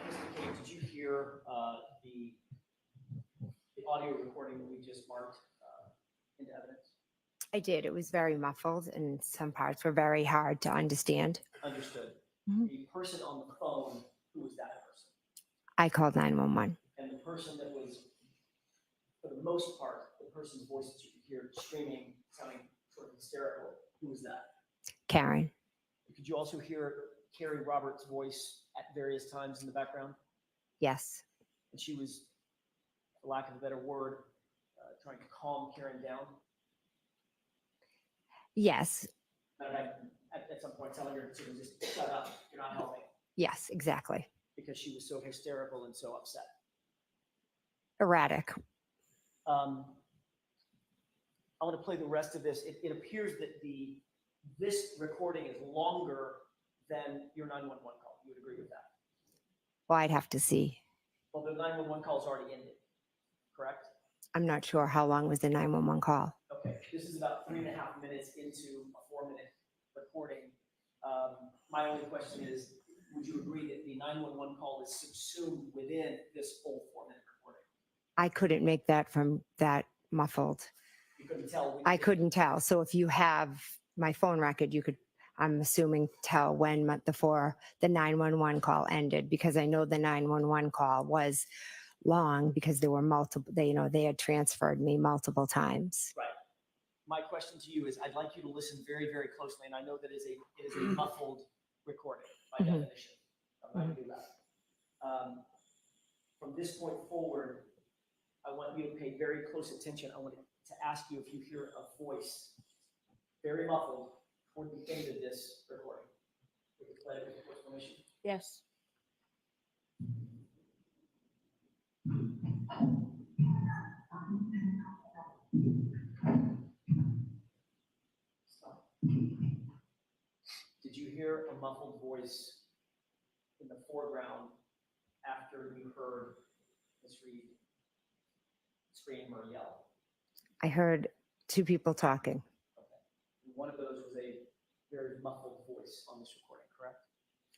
Mr. King, did you hear the audio recording that we just marked into evidence? I did. It was very muffled and some parts were very hard to understand. Understood. Mhm. The person on the phone, who was that person? I called 911. And the person that was, for the most part, the person's voice that you could hear screaming, sounding sort of hysterical, who was that? Karen. Could you also hear Carrie Roberts' voice at various times in the background? Yes. And she was, for lack of a better word, trying to calm Karen down. Yes. And at some point telling her to just shut up, you're not helping. Yes, exactly. Because she was so hysterical and so upset. Erratic. I want to play the rest of this. It appears that this recording is longer than your 911 call. You would agree with that? Well, I'd have to see. Well, the 911 call is already ended, correct? I'm not sure how long was the 911 call. Okay, this is about 3.5 minutes into a 4-minute recording. My only question is, would you agree that the 911 call is subsumed within this full 4-minute recording? I couldn't make that from that muffled. You couldn't tell? I couldn't tell. So if you have my phone record, you could, I'm assuming, tell when the 911 call ended, because I know the 911 call was long because there were multiple, they had transferred me multiple times. Right. My question to you is, I'd like you to listen very, very closely, and I know that it is a muffled recording by definition. I'm not going to do that. From this point forward, I want you to pay very close attention. I want to ask you if you hear a voice, very muffled, toward the end of this recording. We can play it with the court's permission. Yes. Stop. Did you hear a muffled voice in the foreground after you heard Ms. Reed scream or yell? I heard two people talking. Okay. One of those was a very muffled voice on this recording, correct?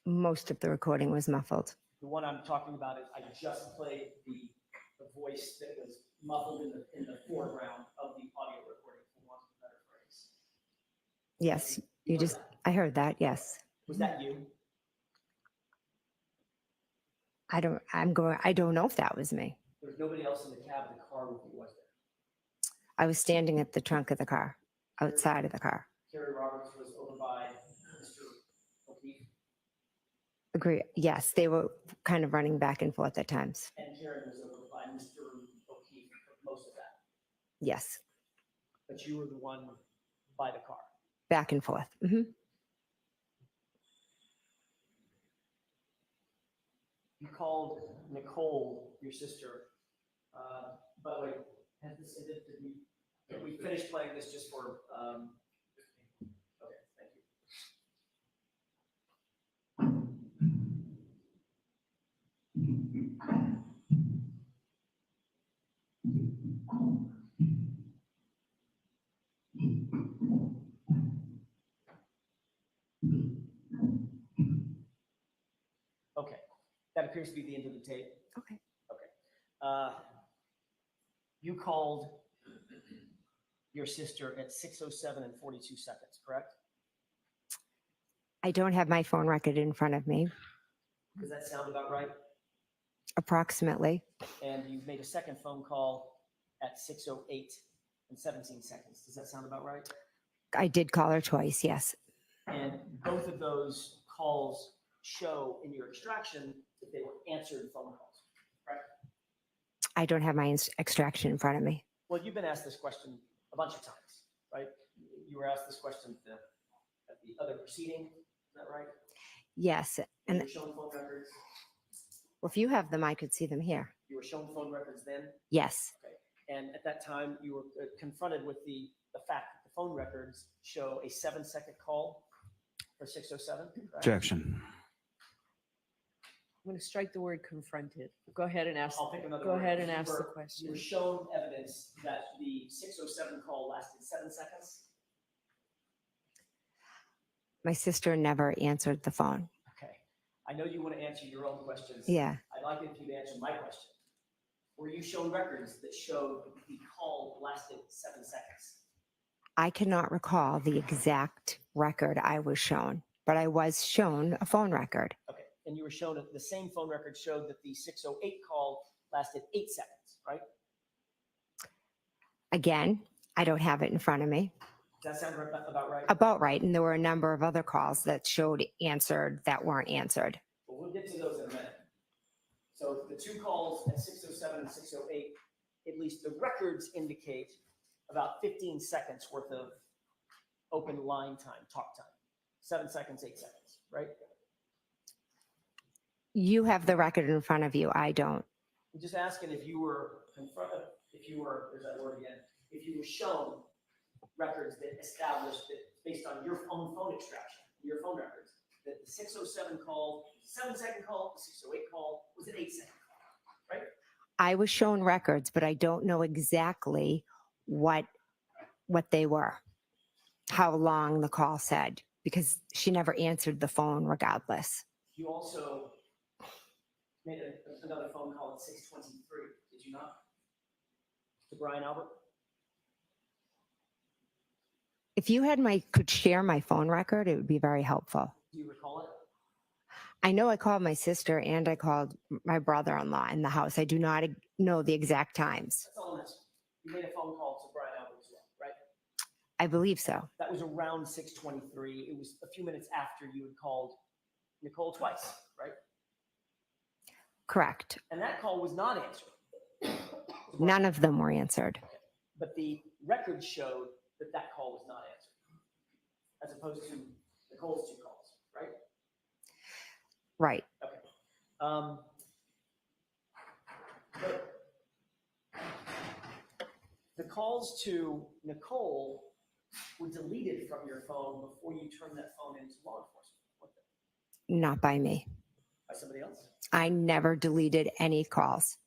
Most of the recording was muffled. The one I'm talking about is I just played the voice that was muffled in the foreground of the audio recording, for want of a better phrase. Yes, You heard that? I heard that, yes. Was that you? I don't know if that was me. There was nobody else in the cab of the car with you, was there? I was standing at the trunk of the car, outside of the car. Carrie Roberts was over by Mr. O'Keefe, Agree. Yes, they were kind of running back and forth at times. and Karen was over by Mr. O'Keefe for most of that. Yes, But you were the one by the car. back and forth. Hmm. You called Nicole, your sister. By the way, did we finish playing this just for? Okay, thank you. Okay, that appears to be the end of the tape. Okay. Okay. You called your sister at 6:07 and 42 seconds, correct? I don't have my phone record in front of me. Does that sound about right? approximately. And you made a second phone call at 6:08 and 17 seconds. Does that sound about right? I did call her twice, yes. And both of those calls show in your extraction that they were answered phone calls, correct? I don't have my extraction in front of me. Well, you've been asked this question a bunch of times, right? You were asked this question at the other proceeding, is that right? Yes. And And you were shown phone records? if you have them, I could see them here. You were shown phone records then? Yes. Okay. And at that time, you were confronted with the fact that the phone records show a 7-second call for 6:07? Right? Objection. I'm going to strike the word confronted. Go ahead and ask. I'll pick another Go word. ahead and You ask the were- question. You were shown evidence that the 6:07 call lasted 7 seconds? My sister never answered the phone. Okay. I know you want to answer your own questions. Yeah. I'd like if you'd answer my question. Were you shown records that showed the call lasted 7 seconds? I cannot recall the exact record I was shown, but I was shown a phone record. Okay. And you were shown the same phone record showed that the 6:08 call lasted 8 seconds, right? Again, I don't have it in front of me. Does that sound about right? About right. And there were a number of other calls that showed answered that weren't answered. Well, we'll get to those in a minute. So the two calls at 6:07 and 6:08, at least the records indicate about 15 seconds worth of open line time, talk time. 7 seconds, 8 seconds, right? You have the record in front of you. I don't. I'm just asking if you were confronted, there's that word again, if you were shown records that established that based on your own phone extraction, your phone records, that the 6:07 call, 7-second call, the 6:08 call was an 8-second call, right? I was shown records, but I don't know exactly what they were, how long the call said, because she never answered the phone regardless. You also made another phone call at 6:23, did you not? To Brian Albert? If you could share my phone record, it would be very helpful. Do you recall it? I know I called my sister and I called my brother-in-law in the house. I do not know the exact times. That's all I'm asking. You made a phone call to Brian Albert as well, right? I believe so. That was around 6:23. It was a few minutes after you had called Nicole twice, right? Correct. And that call was not answered. None of them were answered. But the records showed that call was not answered, as opposed to Nicole's 2 calls, right? Right. Okay. But the calls to Nicole were deleted from your phone before you turned that phone into law enforcement, weren't they? Not by me. By somebody else? I never deleted any calls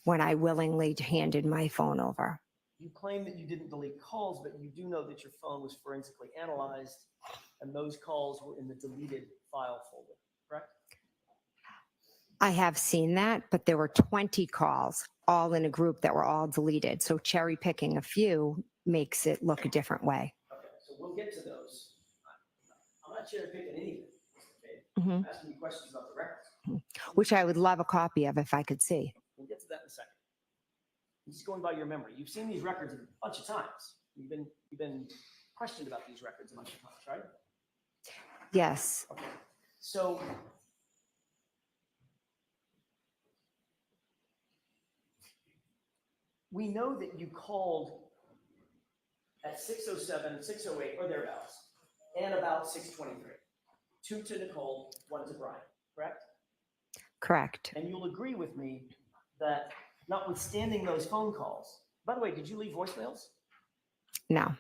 when I willingly handed my phone over. You claim that you didn't delete calls, but you do know that your phone was forensically analyzed and those calls were in the deleted file folder, correct? I have seen that, but there were 20 calls all in a group that were all deleted. So cherry picking a few makes it look a different way. Okay, so we'll get to those. I'm not cherry picking anything. Okay? Mhm. I'm asking you questions about the records. Which I would love a copy of if I could see. We'll get to that in a second. I'm just going by your memory. You've seen these records a bunch of times. You've been questioned about these records a bunch of times, right? Yes. Okay. So we know that you called at 6:07, 6:08, or thereabouts, and about 6:23. 2 to Nicole, 1 to Brian, correct? Correct. And you'll agree with me that notwithstanding those phone calls, by the way, did you leave voicemails? No.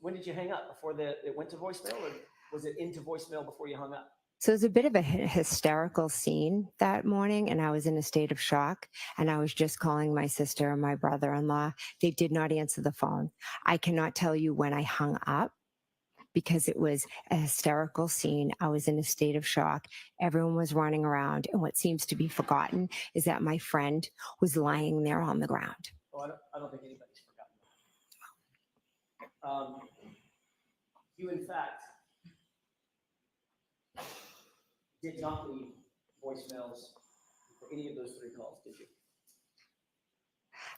When did you hang up? Before it went to voicemail, or was it into voicemail before you hung up? So it was a bit of a hysterical scene that morning, and I was in a state of shock. And I was just calling my sister and my brother-in-law. They did not answer the phone. I cannot tell you when I hung up because it was a hysterical scene. I was in a state of shock. Everyone was running around. And what seems to be forgotten is that my friend was lying there on the ground. Oh, I don't think anybody's forgotten that. You, in fact, did not leave voicemails for any of those 3 calls, did you?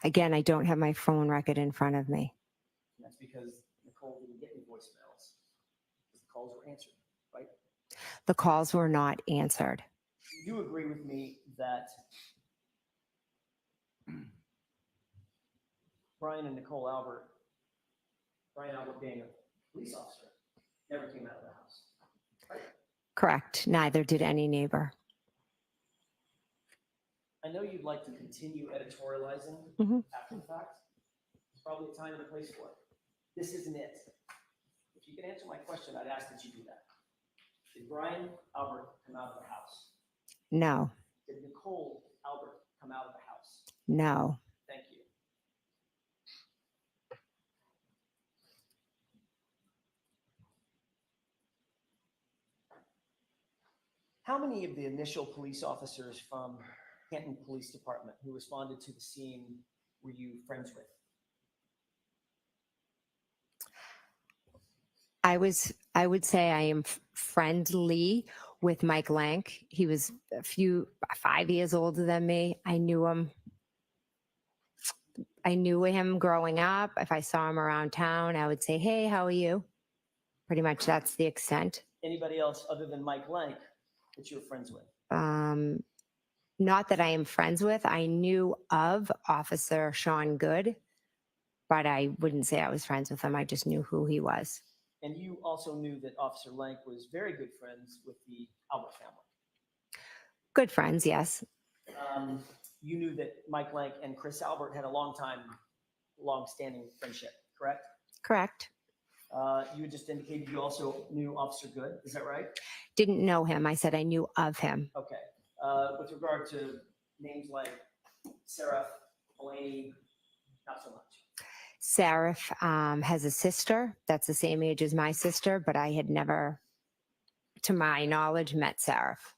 Again, I don't have my phone record in front of me. And that's because Nicole didn't get any voicemails. Because the calls were answered, right? The calls were not answered. You do agree with me that Brian and Nicole Albert, Brian Albert being a police officer, never came out of the house, right? Correct. Neither did any neighbor. I know you'd like to continue editorializing Mhm. after the fact. It's probably a time and a place for it. This isn't it. If you can answer my question, I'd ask that you do that. Did Brian Albert come out of the house? No, Did Nicole Albert come out of the house? no. Thank you. How many of the initial police officers from Canton Police Department who responded to the scene were you friends with? I would say I am friendly with Mike Lank. He was 5 years older than me. I knew him growing up. If I saw him around town, I would say, "Hey, how are you?" Pretty much that's the extent. Anybody else other than Mike Lank that you were friends with? Not that I am friends with. I knew of Officer Sean Good, but I wouldn't say I was friends with him. I just knew who he was. And you also knew that Officer Lank was very good friends with the Albert family. Good friends, yes. You knew that Mike Lank and Chris Albert had a long-standing friendship, correct? Correct. You just indicated you also knew Officer Good, is that right? Didn't know him. I said I knew of him. Okay. With regard to names like Seraph, Delaney, not so much. Seraph has a sister that's the same age as my sister, but I had never, to my knowledge, met Seraph.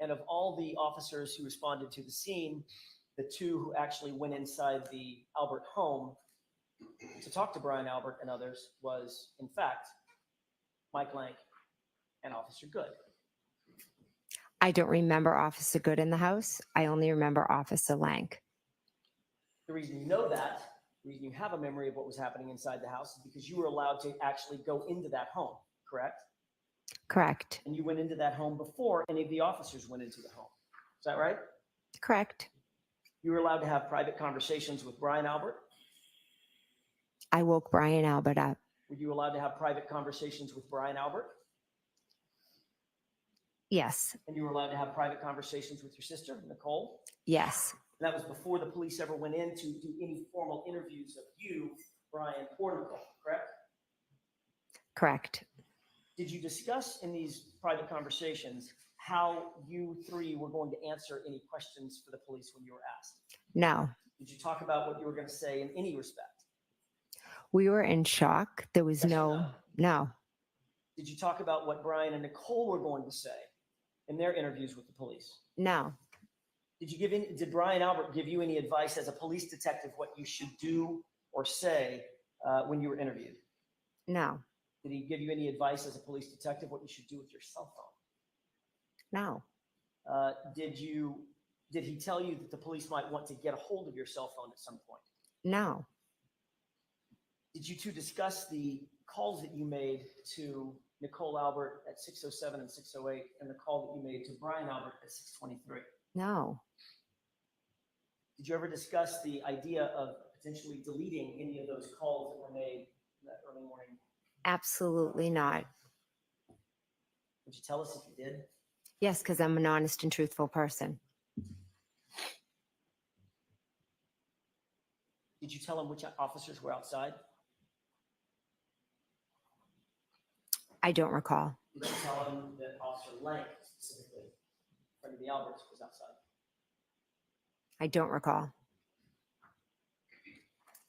And of all the officers who responded to the scene, the 2 who actually went inside the Albert home to talk to Brian Albert and others was, in fact, Mike Lank and Officer Good. I don't remember Officer Good in the house. I only remember Officer Lank. The reason you know that, the reason you have a memory of what was happening inside the house is because you were allowed to actually go into that home, correct? Correct. And you went into that home before any of the officers went into the home. Is that right? Correct. You were allowed to have private conversations with Brian Albert? I woke Brian Albert up. Were you allowed to have private conversations with Brian Albert? Yes. And you were allowed to have private conversations with your sister, Nicole? Yes. And that was before the police ever went in to do any formal interviews of you, Brian, or Nicole, correct? Correct. Did you discuss in these private conversations how you 3 were going to answer any questions for the police when you were asked? No. Did you talk about what you were going to say in any respect? We were in shock. There was Yes or no. Did you talk about what Brian and Nicole were going to say in their interviews with the police? No. Did Brian Albert give you any advice as a police detective what you should do or say when you were interviewed? No. Did he give you any advice as a police detective what you should do with your cell phone? No. Did he tell you that the police might want to get a hold of your cell phone at some point? No. Did you 2 discuss the calls that you made to Nicole Albert at 6:07 and 6:08 and the call that you made to Brian Albert at 6:23? No. Did you ever discuss the idea of potentially deleting any of those calls that were made in that early morning? Absolutely not. Would you tell us if you did? Yes, because I'm an honest and truthful person. Did you tell him which officers were outside? I don't recall. Did you tell him that Officer Lank, specifically, friend of the Alberts, was outside? I don't recall.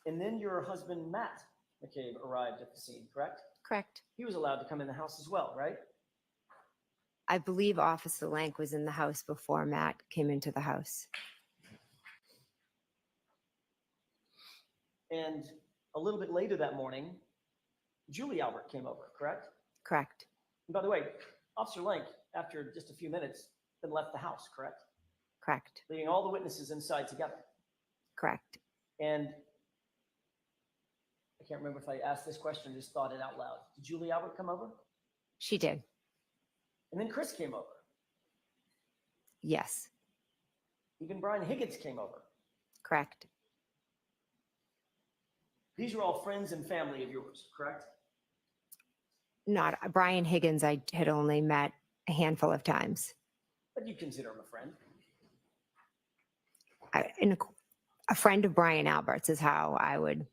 And then your husband, Matt McCabe, arrived at the scene, correct? Correct. He was allowed to come in the house as well, right? I believe Officer Lank was in the house before Matt came into the house. And a little bit later that morning, Julie Albert came over, correct? Correct. And by the way, Officer Lank, after just a few minutes, then left the house, correct? Correct. leaving all the witnesses inside together. Correct. And I can't remember if I asked this question or just thought it out loud. Did Julie Albert come over? She did. And then Chris came over. Yes. Even Brian Higgins came over. Correct. These are all friends and family of yours, correct? Not Brian Higgins. I had only met a handful of times. But you consider him a friend. A friend of Brian Albert's is how I would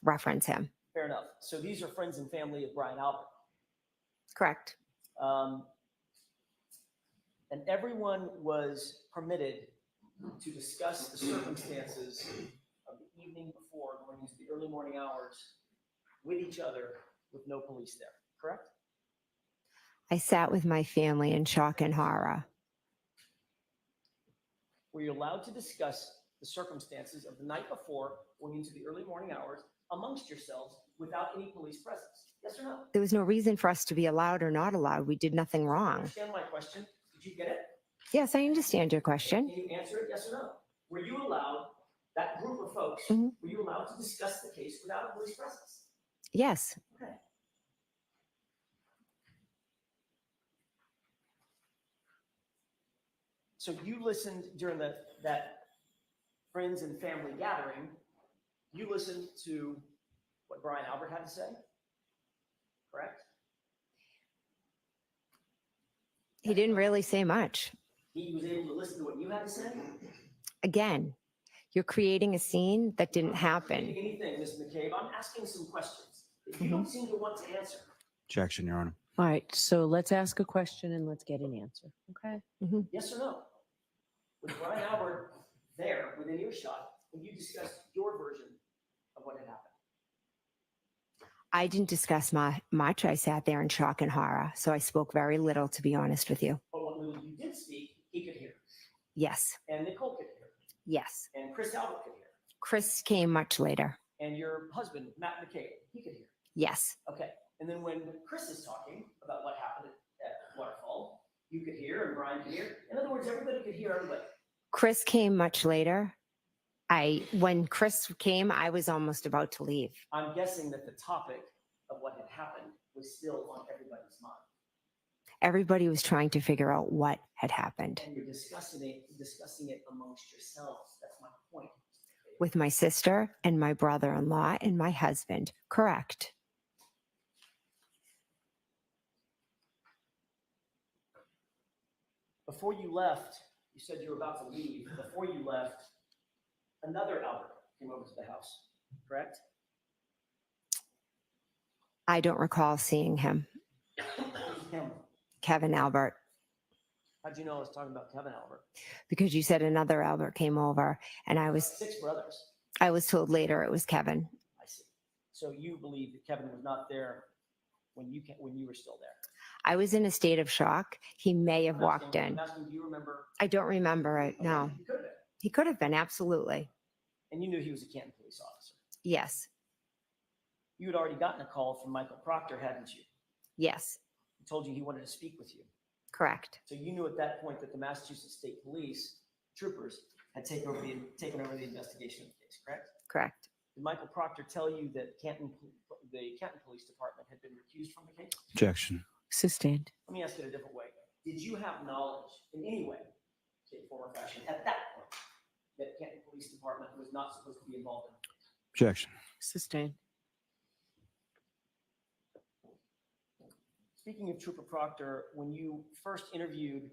reference him. Fair enough. So these are friends and family of Brian Albert. Correct. And everyone was permitted to discuss the circumstances of the evening before, going into the early morning hours, with each other, with no police there, correct? I sat with my family in shock and horror. Were you allowed to discuss the circumstances of the night before, going into the early morning hours, amongst yourselves without any police presence? Yes or no? There was no reason for us to be allowed or not allowed. We did nothing wrong. Understand my question? Did you get it? Yes, I understand your question. Can you answer it, yes or no? Were you allowed, that group of folks, Mhm. were you allowed to discuss the case without a police presence? Yes. Okay. So you listened during that friends and family gathering, you listened to what Brian Albert had to say, correct? He didn't really say much. He was able to listen to what you had to say? Again, you're creating a scene that didn't happen. Anything, Ms. McCabe, I'm asking some questions that you don't seem to want to answer. Objection, Your Honor. All right, so let's ask a question and let's get an answer, okay? Yes or no? Was Brian Albert there within earshot when you discussed your version of what had happened? I didn't discuss much. I sat there in shock and horror, so I spoke very little, to be honest with you. But what little you did speak, he could hear. Yes. And Nicole could hear. Yes. And Chris Albert could hear. Chris came much later. And your husband, Matt McCabe, he could hear. Yes. Okay. And then when Chris is talking about what happened at Waterfall, you could hear and Brian could hear. In other words, everybody could hear everybody. Chris came much later. When Chris came, I was almost about to leave. I'm guessing that the topic of what had happened was still on everybody's mind. Everybody was trying to figure out what had happened. And you're discussing it amongst yourselves. That's my point. With my sister and my brother-in-law and my husband. Correct. Before you left, you said you were about to leave. Before you left, another Albert came over to the house, correct? I don't recall seeing him. Him. Kevin Albert. How'd you know I was talking about Kevin Albert? Because you said another Albert came over, and I was 6 brothers. I was told later it was Kevin. I see. So you believe that Kevin was not there when you were still there? I was in a state of shock. He may have walked in. I'm asking, do you remember? I don't remember it. Okay, No. He could have been. He could have been, absolutely. And you knew he was a Canton police officer. Yes. You had already gotten a call from Michael Proctor, hadn't you? Yes. He told you he wanted to speak with you. Correct. So you knew at that point that the Massachusetts State Police troopers had taken over the investigation of the case, correct? Correct. Did Michael Proctor tell you that the Canton Police Department had been recused from the case? Objection. Sustained. Let me ask it a different way. Did you have knowledge in any way, shape, form, or fashion, at that point, that Canton Police Department was not supposed to be involved in the case? Objection. Sustained. Speaking of Trooper Proctor, when you first interviewed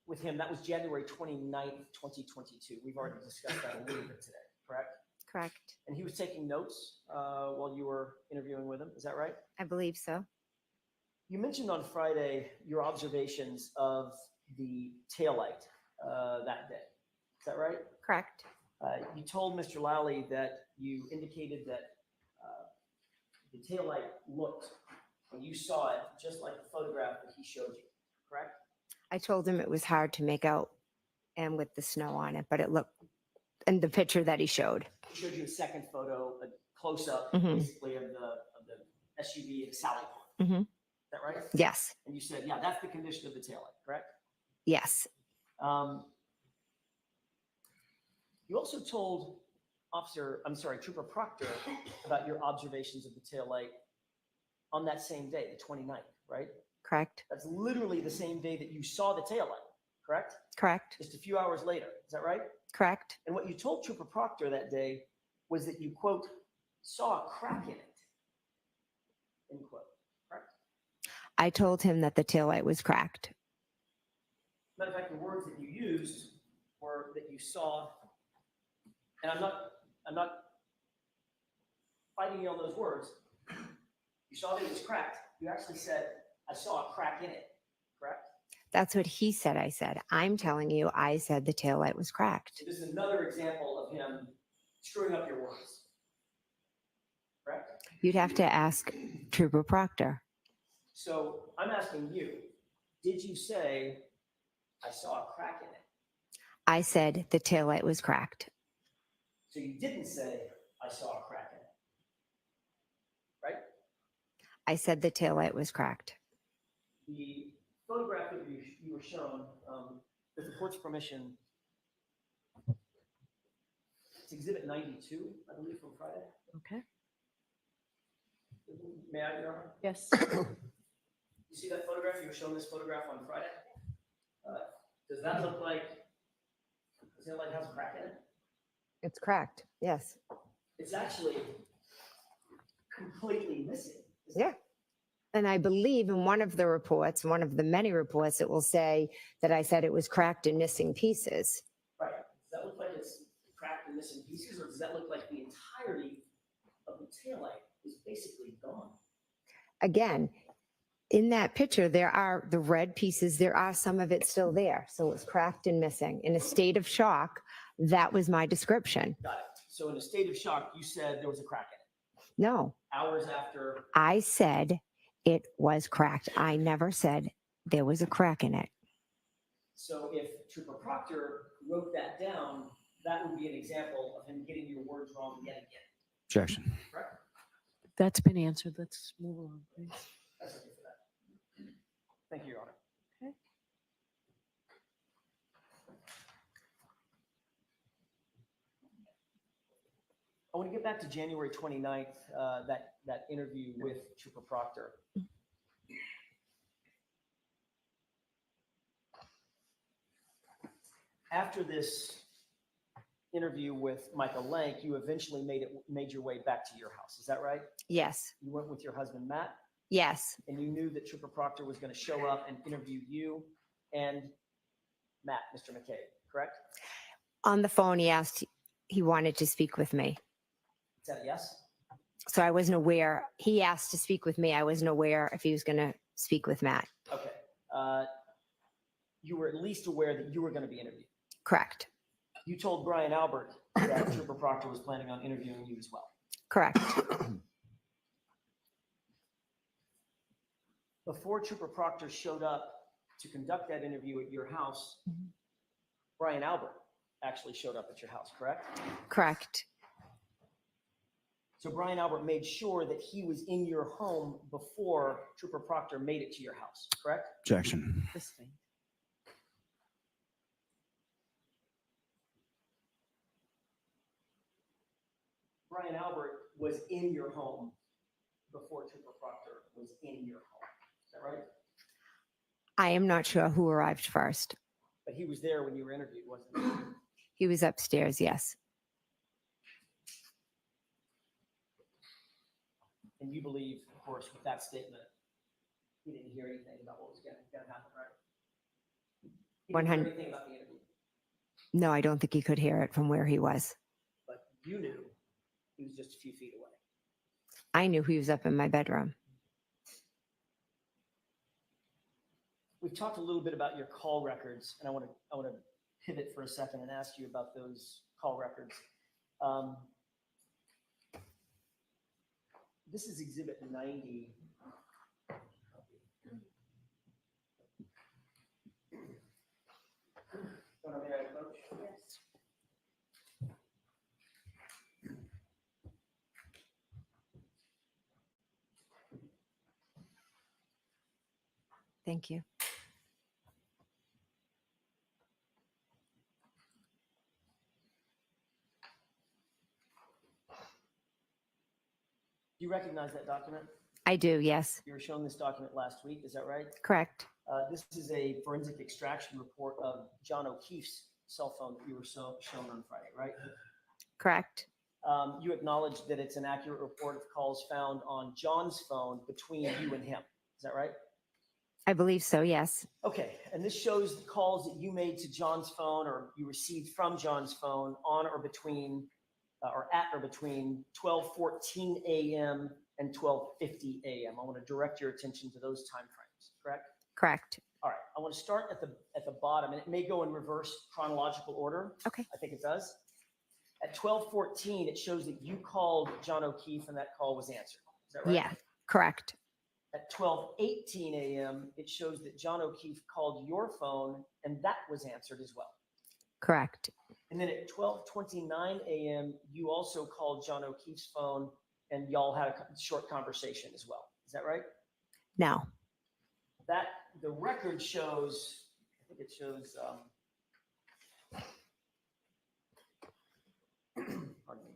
with him, that was January 29th, 2022. We've already discussed that a little bit today, correct? Correct. And he was taking notes while you were interviewing with him. Is that right? I believe so. You mentioned on Friday your observations of the taillight that day. Is that right? Correct. You told Mr. Lally that you indicated that the taillight looked, when you saw it, just like the photograph that he showed you, correct? I told him it was hard to make out and with the snow on it, but it looked, and the picture that he showed. He showed you a second photo, a close-up, Mhm. basically, of the SUV and Sally Port. Mhm. Is that right? Yes. And you said, yeah, that's the condition of the taillight, correct? Yes. You also told Trooper Proctor about your observations of the taillight on that same day, the 29th, right? Correct. That's literally the same day that you saw the taillight, correct? Correct. Just a few hours later. Is that right? Correct. And what you told Trooper Proctor that day was that you, quote, saw a crack in it, end quote, correct? I told him that the taillight was cracked. Matter of fact, the words that you used were that you saw, and I'm not fighting you on those words. You saw that it was cracked. You actually said, I saw a crack in it, correct? That's what he said. I said, I'm telling you, I said the taillight was cracked. So this is another example of him screwing up your words, correct? You'd have to ask Trooper Proctor. So I'm asking you, did you say, I saw a crack in it? I said the taillight was cracked. So you didn't say, I saw a crack in it, right? I said the taillight was cracked. The photograph that you were shown, with the court's permission, it's Exhibit 92, I believe, from Friday. Okay. May I, Your Honor? Yes. You see that photograph? You were shown this photograph on Friday. Does that look like it has a crack in it? It's cracked. Yes. It's actually completely missing. Yeah. And I believe in one of the reports, one of the many reports, it will say that I said it was cracked and missing pieces. Right. Does that look like it's cracked and missing pieces, or does that look like the entirety of the taillight is basically gone? Again, in that picture, there are the red pieces. There are some of it still there. So it's cracked and missing. In a state of shock, that was my description. Got it. So in a state of shock, you said there was a crack in it. No, Hours after. I said it was cracked. I never said there was a crack in it. So if Trooper Proctor wrote that down, that would be an example of him getting your words wrong yet again. Objection. Correct? That's been answered. Let's move on, please. That's okay for that. Thank you, Your Honor. Okay. I want to get back to January 29th, that interview with Trooper Proctor. After this interview with Michael Lank, you eventually made your way back to your house. Is that right? Yes. You went with your husband, Matt, Yes. and you knew that Trooper Proctor was going to show up and interview you and Matt, Mr. McCabe, correct? On the phone, he wanted to speak with me. Is that a yes? So I wasn't aware. He asked to speak with me. I wasn't aware if he was going to speak with Matt. Okay. You were at least aware that you were going to be interviewed. Correct. You told Brian Albert that Trooper Proctor was planning on interviewing you as well. Correct. Before Trooper Proctor showed up to conduct that interview at your house, Brian Albert actually showed up at your house, correct? Correct. So Brian Albert made sure that he was in your home before Trooper Proctor made it to your house, correct? Objection. This thing. Brian Albert was in your home before Trooper Proctor was in your home. Is that right? I am not sure who arrived first. But he was there when you were interviewed, wasn't he? He was upstairs, yes. And you believe, of course, with that statement, he didn't hear anything about what was going to happen, right? He didn't hear 100. anything about the interview, No, I don't think he could hear it from where he was. but you knew he was just a few feet away. I knew he was up in my bedroom. We've talked a little bit about your call records, and I want to pivot for a second and ask you about those call records. This is Exhibit 90. May I approach? Yes. Thank you. Do you recognize that document? I do, yes. You were shown this document last week, is that right? Correct. This is a forensic extraction report of John O'Keefe's cell phone that you were shown on Friday, right? Correct. You acknowledge that it's an accurate report of calls found on John's phone between you and him. Is that right? I believe so, yes. Okay, and this shows the calls that you made to John's phone or you received from John's phone on or between or at or between 12:14 a.m. and 12:50 a.m. I want to direct your attention to those time frames, correct? Correct. All right, I want to start at the bottom, and it may go in reverse chronological order. Okay. I think it does. At 12:14, it shows that you called John O'Keefe and that call was answered. Is that right? Yeah, correct. At 12:18 a.m., it shows that John O'Keefe called your phone and that was answered as well. Correct. And then at 12:29 a.m., you also called John O'Keefe's phone and y'all had a short conversation as well. Is that right? No. That the record shows, I think it shows, pardon me,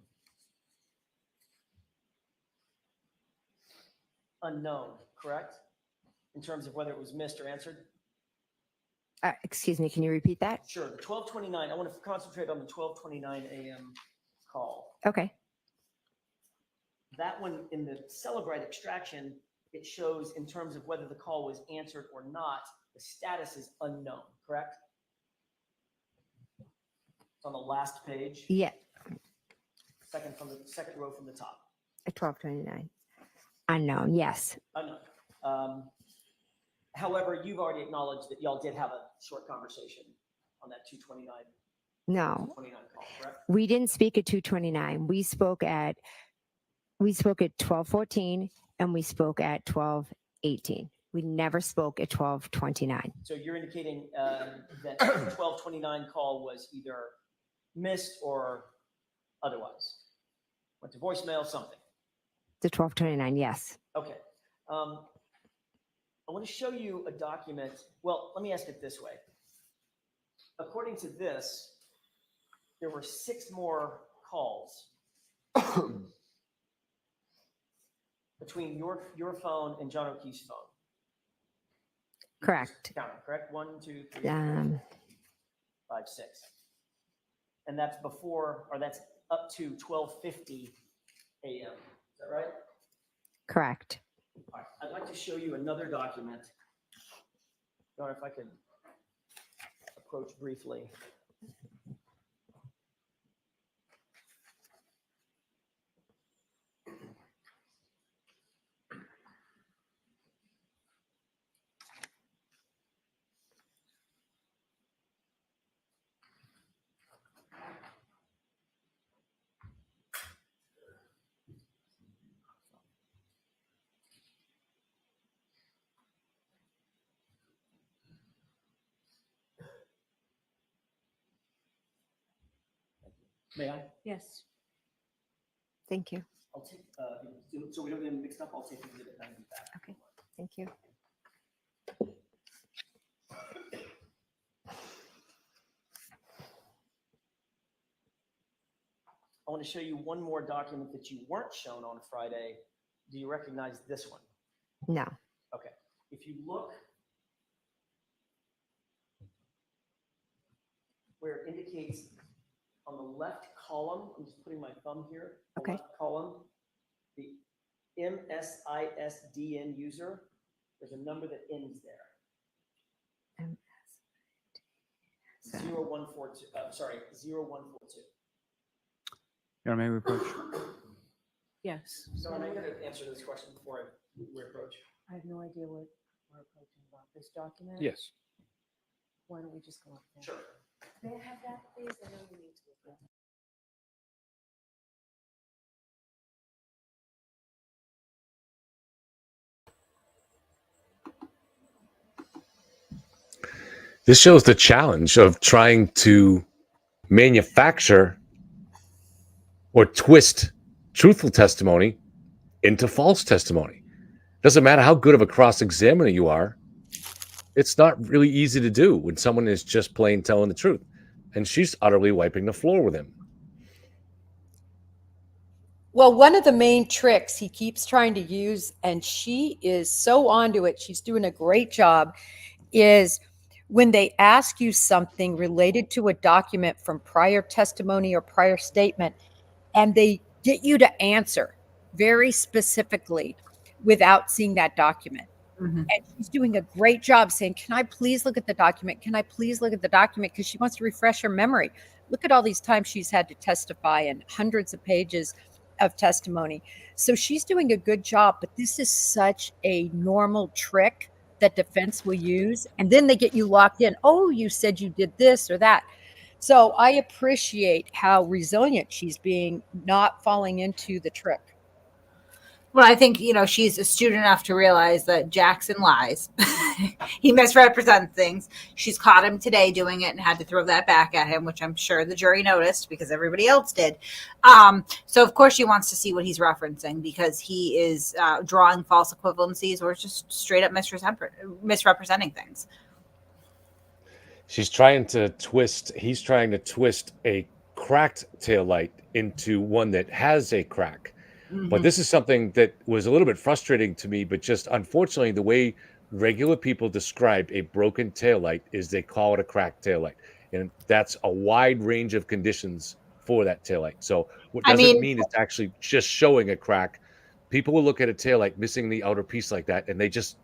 unknown, correct? In terms of whether it was missed or answered? Excuse me, can you repeat that? Sure, the 12:29, I want to concentrate on the 12:29 a.m. call. Okay. That one in the Celebrite extraction, it shows in terms of whether the call was answered or not, the status is unknown, correct? It's on the last page. Yeah, Second row from the top. at 12:29. Unknown, yes. Unknown. However, you've already acknowledged that y'all did have a short conversation on that 2:29 No, call, correct? we didn't speak at 2:29. We spoke at 12:14 and we spoke at 12:18. We never spoke at 12:29. So you're indicating that the 12:29 call was either missed or otherwise went to voicemail, something. The 12:29, yes. Okay. I want to show you a document. Well, let me ask it this way. According to this, there were 6 more calls between your phone and John O'Keefe's phone. Correct. Count them, correct? 1, 2, 3, 4, 5, 6. And that's before, or that's up to 12:50 a.m. Is that right? Correct. All right. I'd like to show you another document. I don't know if I could approach briefly. May I? Yes. Thank you. I'll take, so we don't get them mixed up, I'll take exhibit 90 back. Okay, thank you. I want to show you one more document that you weren't shown on Friday. Do you recognize this one? No. Okay. If you look where it indicates on the left column, I'm just putting my thumb here, the Okay. left column, the MSISDN user, there's a number that ends there. 0142, sorry, 0142. Your Honor, may we approach? Yes. So I'm going to answer this question before we approach. I have no idea what we're approaching about. This document? Yes. Why don't we just go up there? Sure. May I have that, please? I know you need to. This shows the challenge of trying to manufacture or twist truthful testimony into false testimony. Doesn't matter how good of a cross-examiner you are. It's not really easy to do when someone is just plain telling the truth. And she's utterly wiping the floor with him. Well, one of the main tricks he keeps trying to use, and she is so onto it, she's doing a great job, is when they ask you something related to a document from prior testimony or prior statement, and they get you to answer very specifically without seeing that document. Mhm. And she's doing a great job saying, can I please look at the document? Can I please look at the document? Because she wants to refresh her memory. Look at all these times she's had to testify and hundreds of pages of testimony. So she's doing a good job, but this is such a normal trick that defense will use. And then they get you locked in. Oh, you said you did this or that. So I appreciate how resilient she's being, not falling into the trick. Well, I think, she's astute enough to realize that Jackson lies. He misrepresents things. She's caught him today doing it and had to throw that back at him, which I'm sure the jury noticed because everybody else did. So, of course, she wants to see what he's referencing because he is drawing false equivalencies or just straight up misrepresenting things. He's trying to twist a cracked taillight into one that has a crack. But this is something that was a little bit frustrating to me, but just unfortunately, the way regular people describe a broken taillight is they call it a cracked taillight. And that's a wide range of conditions for that taillight. So what doesn't mean it's actually just showing a crack. People will look at a taillight missing the outer piece like that, and they just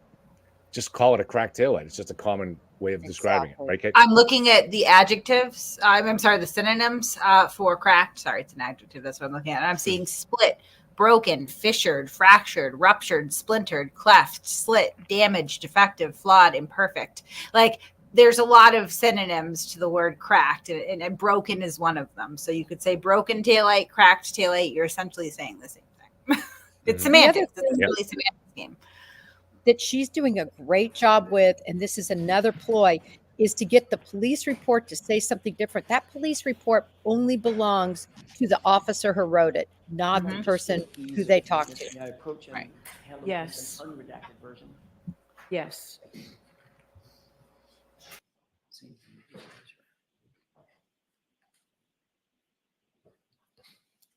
call it a cracked taillight. It's just a common way of describing it, right, Kate? I'm looking at the adjectives. I'm sorry, the synonyms for cracked. Sorry, it's an adjective. That's what I'm looking at. And I'm seeing split, broken, fissured, fractured, ruptured, splintered, cleft, slit, damaged, defective, flawed, imperfect. Like there's a lot of synonyms to the word cracked, and broken is one of them. So you could say broken taillight, cracked taillight. You're essentially saying the same thing. It's semantics. It's a really semantics game. That she's doing a great job with, and this is another ploy, is to get the police report to say something different. That police report only belongs to the officer who wrote it, not the person who they talked to. I approach and handle Yes. an unredacted version. Yes.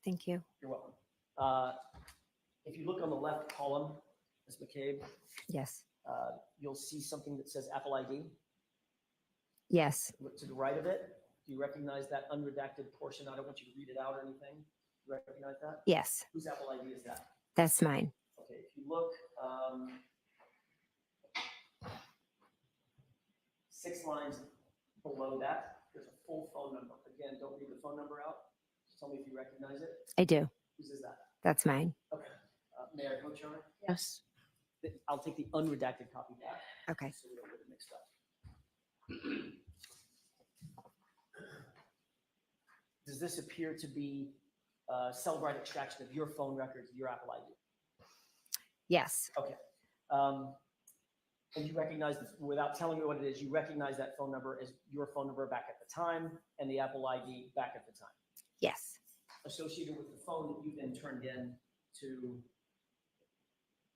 Thank you. You're welcome. If you look on the left column, Ms. McCabe, Yes. You'll see something that says Apple ID. Yes. Look to the right of it. Do you recognize that unredacted portion? I don't want you to read it out or anything. Do you recognize that? Yes. Whose Apple ID is that? That's mine. Okay, if you look 6 lines below that, there's a full phone number. Again, don't read the phone number out. Just tell me if you recognize it. I do. Whose is that? That's mine. Okay. May I coach on it? Yes. I'll take the unredacted copy back. Okay. So we don't get it mixed up. Does this appear to be cell-right extraction of your phone records, your Apple ID? Yes. Okay. And you recognize, without telling me what it is, you recognize that phone number as your phone number back at the time and the Apple ID back at the time? Yes. Associated with the phone that you then turned in to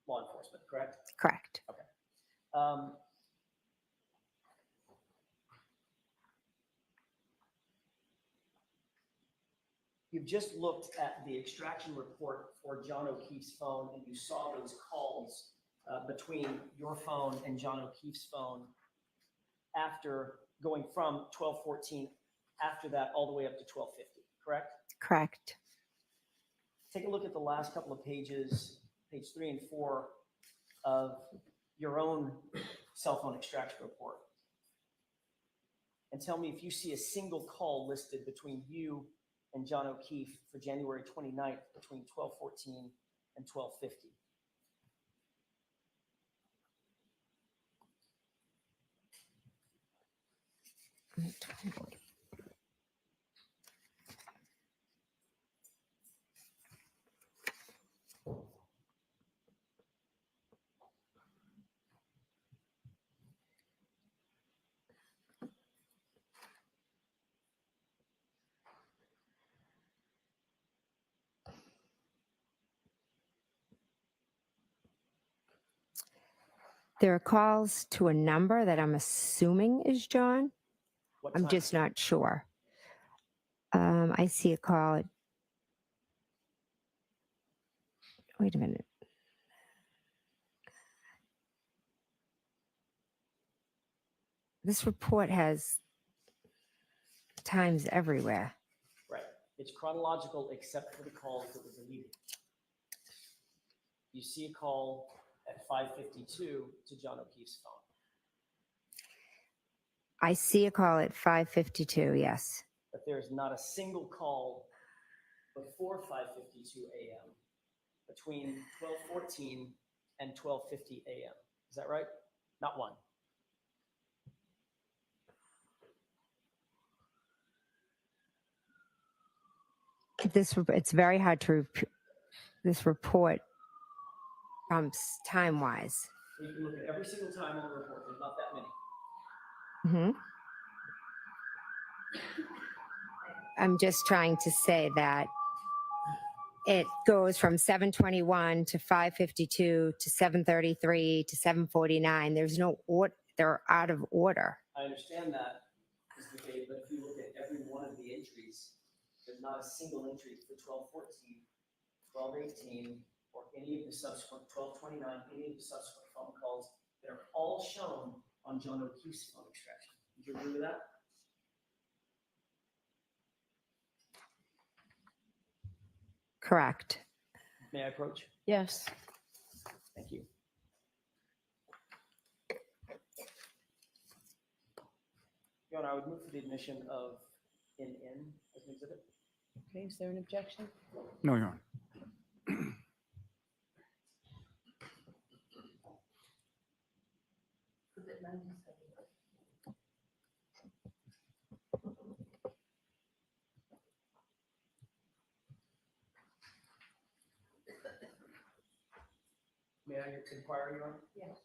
law enforcement, correct? Correct. Okay. You've just looked at the extraction report for John O'Keefe's phone, and you saw those calls between your phone and John O'Keefe's phone after going from 12:14 after that all the way up to 12:50, correct? Correct. Take a look at the last couple of pages, page 3 and 4 of your own cell phone extraction report. And tell me if you see a single call listed between you and John O'Keefe for January 29th between 12:14 and 12:50. There are calls to a number that I'm assuming is John. What I'm time? just not sure. I see a call at Wait a minute. This report has times everywhere. Right. It's chronological except for the calls that were deleted. You see a call at 5:52 to John O'Keefe's phone. I see a call at 5:52, yes. But there's not a single call before 5:52 a.m. between 12:14 and 12:50 a.m. Is that right? Not one. It's very hard to, this report trumps time-wise. So you can look at every single time on the report. There's not that many. Mhm. I'm just trying to say that it goes from 7:21 to 5:52 to 7:33 to 7:49. There's no order. They're out of order. I understand that, Mr. McCabe, but if you look at every one of the entries, there's not a single entry for 12:14, 12:18, or any of the subsequent 12:29, any of the subsequent phone calls that are all shown on John O'Keefe's phone extraction. Would you agree with that? Correct. May I approach? Yes. Thank you. Your Honor, I would move for the admission of NN as an exhibit. Okay, is there an objection? No, Your Honor. May I inquire, Your Honor? Yes.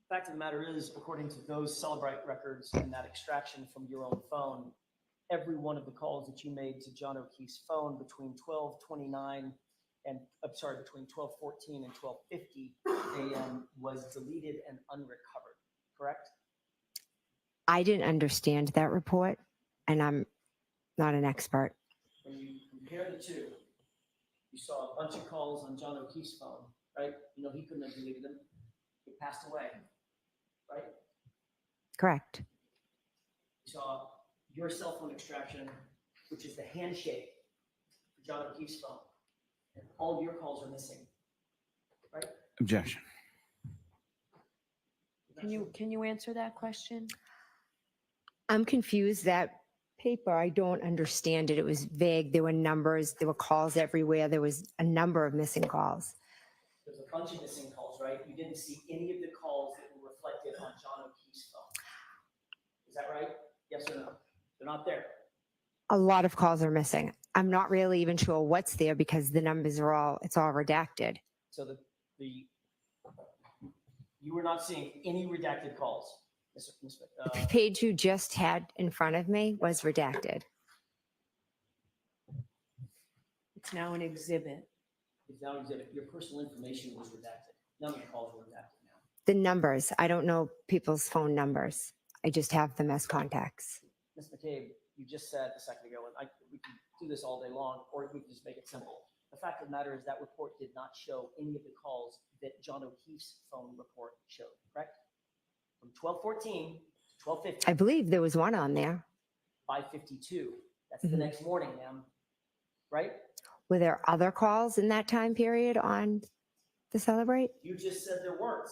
Fact of the matter is, according to those Celebrite records and that extraction from your own phone, every one of the calls that you made to John O'Keefe's phone between 12:29 and, I'm sorry, between 12:14 and 12:50 a.m. was deleted and unrecovered, correct? I didn't understand that report, and I'm not an expert. When you compare the two, you saw a bunch of calls on John O'Keefe's phone, right? You know, he couldn't have deleted them. He passed away, right? Correct. You saw your cell phone extraction, which is the handshake for John O'Keefe's phone. And all your calls are missing, right? Objection. Can you answer that question? I'm confused. That paper, I don't understand it. It was vague. There were numbers. There were calls everywhere. There was a number of missing calls. There's a bunch of missing calls, right? You didn't see any of the calls that were reflected on John O'Keefe's phone. Is that right? Yes or no? They're not there. A lot of calls are missing. I'm not really even sure what's there because the numbers are all, it's all redacted. So you were not seeing any redacted calls. The page you just had in front of me was redacted. It's now an exhibit. It's now an exhibit. Your personal information was redacted. None of the calls were redacted now. The numbers, I don't know people's phone numbers. I just have them as contacts. Ms. McCabe, you just said a second ago, and we can do this all day long, or we can just make it simple. The fact of the matter is that report did not show any of the calls that John O'Keefe's phone report showed, correct? From 12:14 to 12:50. I believe there was one on there. 5:52. That's the next morning, ma'am. Right? Were there other calls in that time period on the Celebrate? You just said there weren't.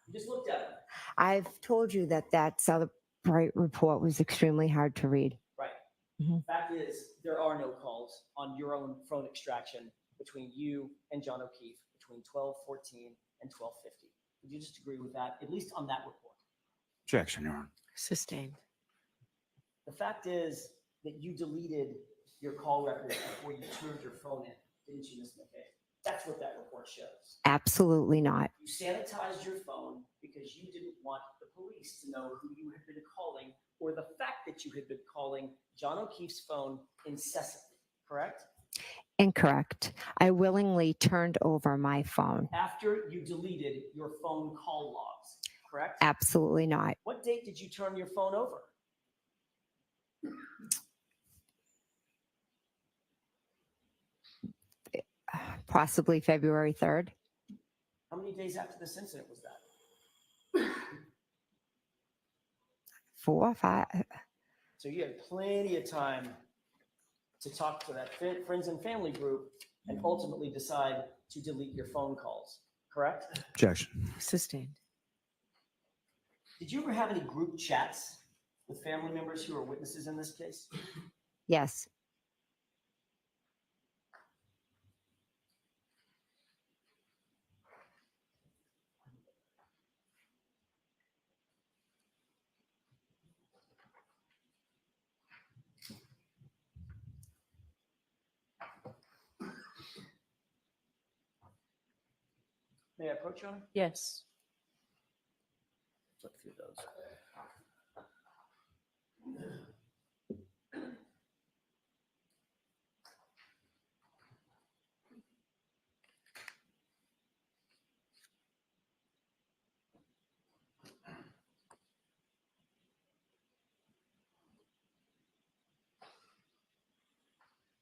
You just looked at it. I've told you that that Celebrate report was extremely hard to read. Right. Mhm. Fact is, there are no calls on your own phone extraction between you and John O'Keefe between 12:14 and 12:50. Would you just agree with that, at least on that report? Objection, Your Honor. Sustained. The fact is that you deleted your call records before you turned your phone in, didn't you, Ms. McKay? That's what that report shows. Absolutely not. You sanitized your phone because you didn't want the police to know who you had been calling or the fact that you had been calling John O'Keefe's phone incessantly, correct? Incorrect. I willingly turned over my phone. After you deleted your phone call logs, correct? Absolutely not. What date did you turn your phone over? Possibly February 3rd. How many days after this incident was that? 4 or 5. So you had plenty of time to talk to that friends and family group and ultimately decide to delete your phone calls, correct? Objection. Sustained. Did you ever have any group chats with family members who are witnesses in this case? Yes. May I approach you? Yes. Flip through those.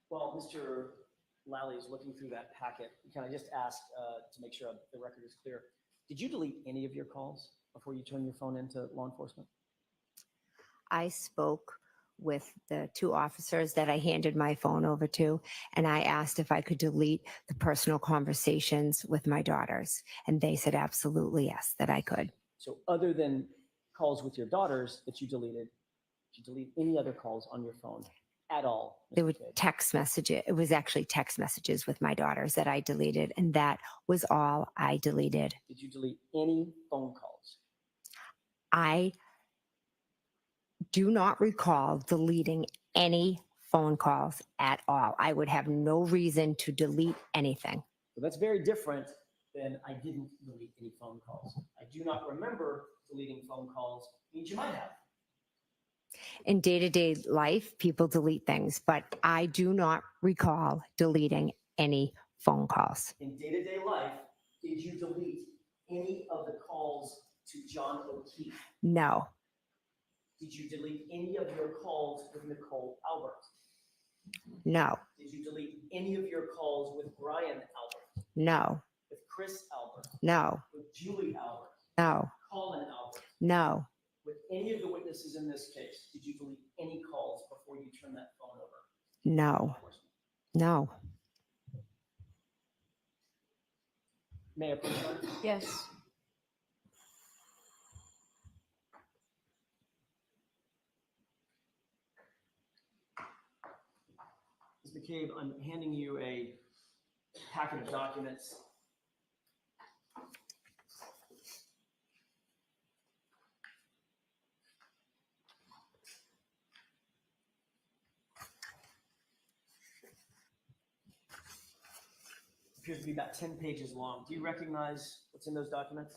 While Mr. Lally is looking through that packet, can I just ask to make sure the record is clear? Did you delete any of your calls before you turned your phone into law enforcement? I spoke with the 2 officers that I handed my phone over to, and I asked if I could delete the personal conversations with my daughters. And they said absolutely yes, that I could. So other than calls with your daughters that you did you delete any other calls on your phone at all? There were Mr. Cade? text messages. It was actually text messages with my daughters that I deleted, and that was all I deleted. Did you delete any phone calls? I do not recall deleting any phone calls at all. I would have no reason to delete anything. So that's very different than I didn't delete any phone calls. I do not remember deleting phone calls. Means you might have. In day-to-day life, people delete things, but I do not recall deleting any phone calls. In day-to-day life, did you delete any of the calls to John O'Keefe? No, Did you delete any of your calls with Nicole Albert? no, Did you delete any of your calls with Brian Albert? no, With Chris Albert? no, With Julie Albert? no, Colin Albert? no, With any of the witnesses in this case, did you delete any calls before you turned that phone over? no, no. May I approach you? Yes. Ms. McCabe, I'm handing you a packet of documents. Appears to be about 10 pages long. Do you recognize what's in those documents?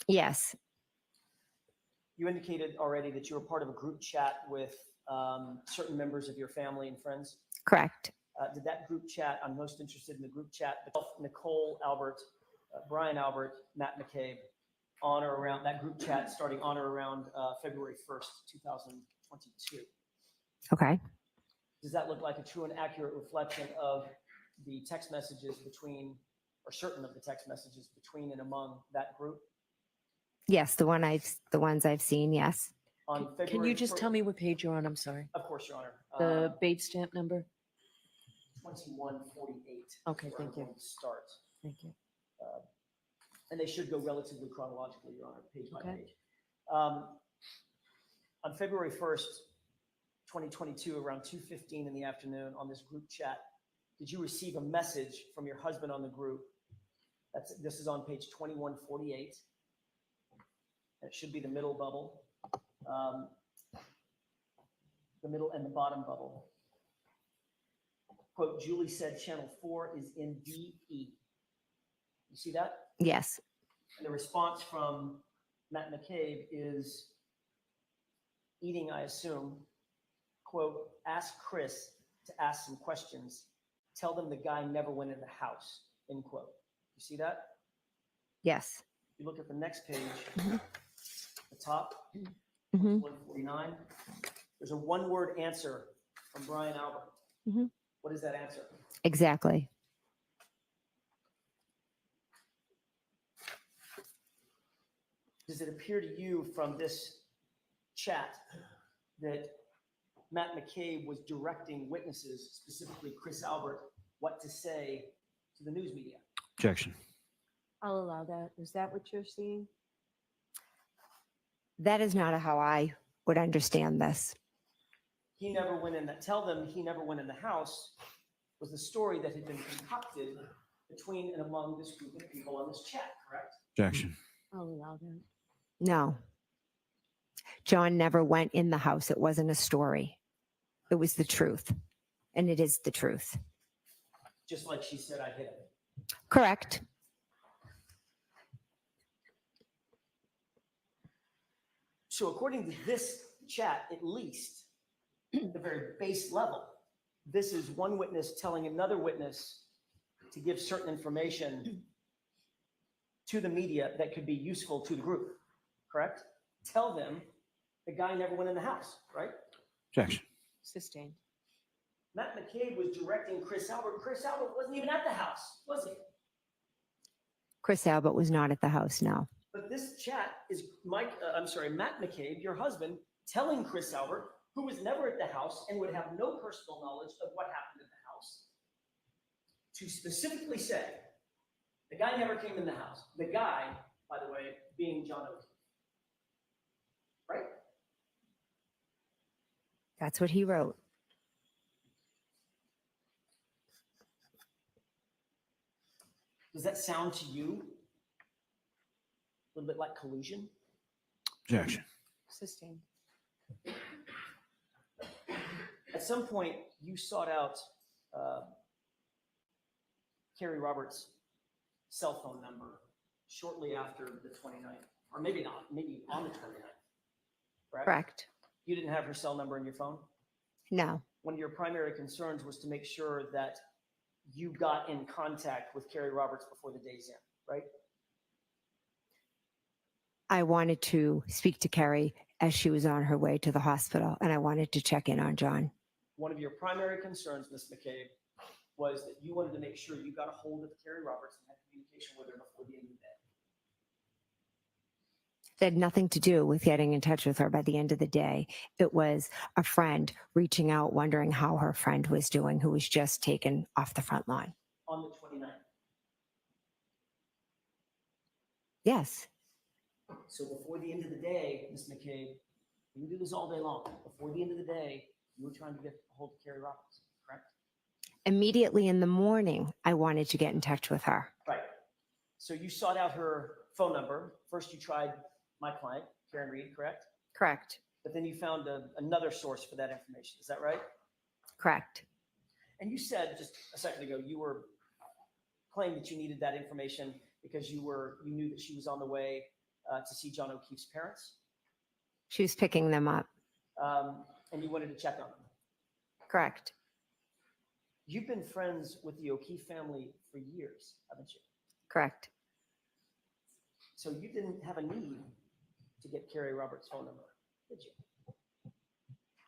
Yes, You indicated already that you were part of a group chat with certain members of your family and friends. correct. Did that group chat, I'm most interested in the group chat, Nicole Albert, Brian Albert, Matt McCabe, on or around, that group chat starting on or around February 1st, 2022. Okay. Does that look like a true and accurate reflection of the text messages between, or certain of the text messages between and among that group? Yes, the ones I've seen, yes. On February Can you just 1st tell me what page you're on? I'm sorry. Of course, Your Honor. The Bates stamp number? 2148. Okay, is where thank we're you. going to start. Thank you. And they should go relatively chronologically, Your Honor, page by Okay. page. On February 1st, 2022, around 2:15 in the afternoon on this group chat, did you receive a message from your husband on the group? This is on page 2148. It should be the middle bubble, the middle and the bottom bubble. Quote, Julie said channel 4 is in DE. You see that? Yes, And the response from Matt McCabe is eating, I assume, quote, ask Chris to ask some questions. Tell them the guy never went in the house, end quote. You see that? yes. You look at the next page, the top, Mhm. 149. There's a one-word answer from Brian Albert. Mhm. What is that answer? Exactly. Does it appear to you from this chat that Matt McCabe was directing witnesses, specifically Chris Albert, what to say to the news media? Objection. I'll allow that. Is that what you're seeing? That is not how I would understand this. He never went in that. Tell them he never went in the house was the story that had been concocted between and among this group of people on this chat, correct? Objection. I'll allow that. No. John never went in the house. It wasn't a story. It was the truth. And it is the truth. Just like she said, I hit him. Correct. So according to this chat, at least, the very base level, this is one witness telling another witness to give certain information to the media that could be useful to the group, correct? Tell them the guy never went in the house, right? Objection. Sustained. Matt McCabe was directing Chris Albert. Chris Albert wasn't even at the house, was he? Chris Albert was not at the house, no. But this chat is Matt McCabe, your husband, telling Chris Albert, who was never at the house and would have no personal knowledge of what happened at the house, to specifically say, the guy never came in the house. The guy, by the way, being John O'Keefe. Right? That's what he wrote. Does that sound to you a little bit like collusion? Objection. Sustained. At some point, you sought out Carrie Roberts' cell phone number shortly after the 29th, or maybe not, maybe on the 29th, correct? Correct. You didn't have her cell number in your phone? No. One of your primary concerns was to make sure that you got in contact with Carrie Roberts before the day's end, right? I wanted to speak to Carrie as she was on her way to the hospital, and I wanted to check in on John. One of your primary concerns, Ms. McCabe, was that you wanted to make sure you got a hold of Carrie Roberts and had communication with her before the end of the day. It had nothing to do with getting in touch with her by the end of the day. It was a friend reaching out, wondering how her friend was doing, who was just taken off the front lawn. On the 29th. Yes. So before the end of the day, Ms. McCabe, you can do this all day long. Before the end of the day, you were trying to get a hold of Carrie Roberts, correct? Immediately in the morning, I wanted to get in touch with her. Right. So you sought out her phone number. First, you tried my client, Karen Reed, correct? Correct. But then you found another source for that information. Is that right? Correct. And you said just a second ago, you were claiming that you needed that information because you knew that she was on the way to see John O'Keefe's parents. She was picking them up. And you wanted to check on them. Correct. You've been friends with the O'Keefe family for years, haven't you? Correct. So you didn't have a need to get Carrie Roberts' phone number, did you?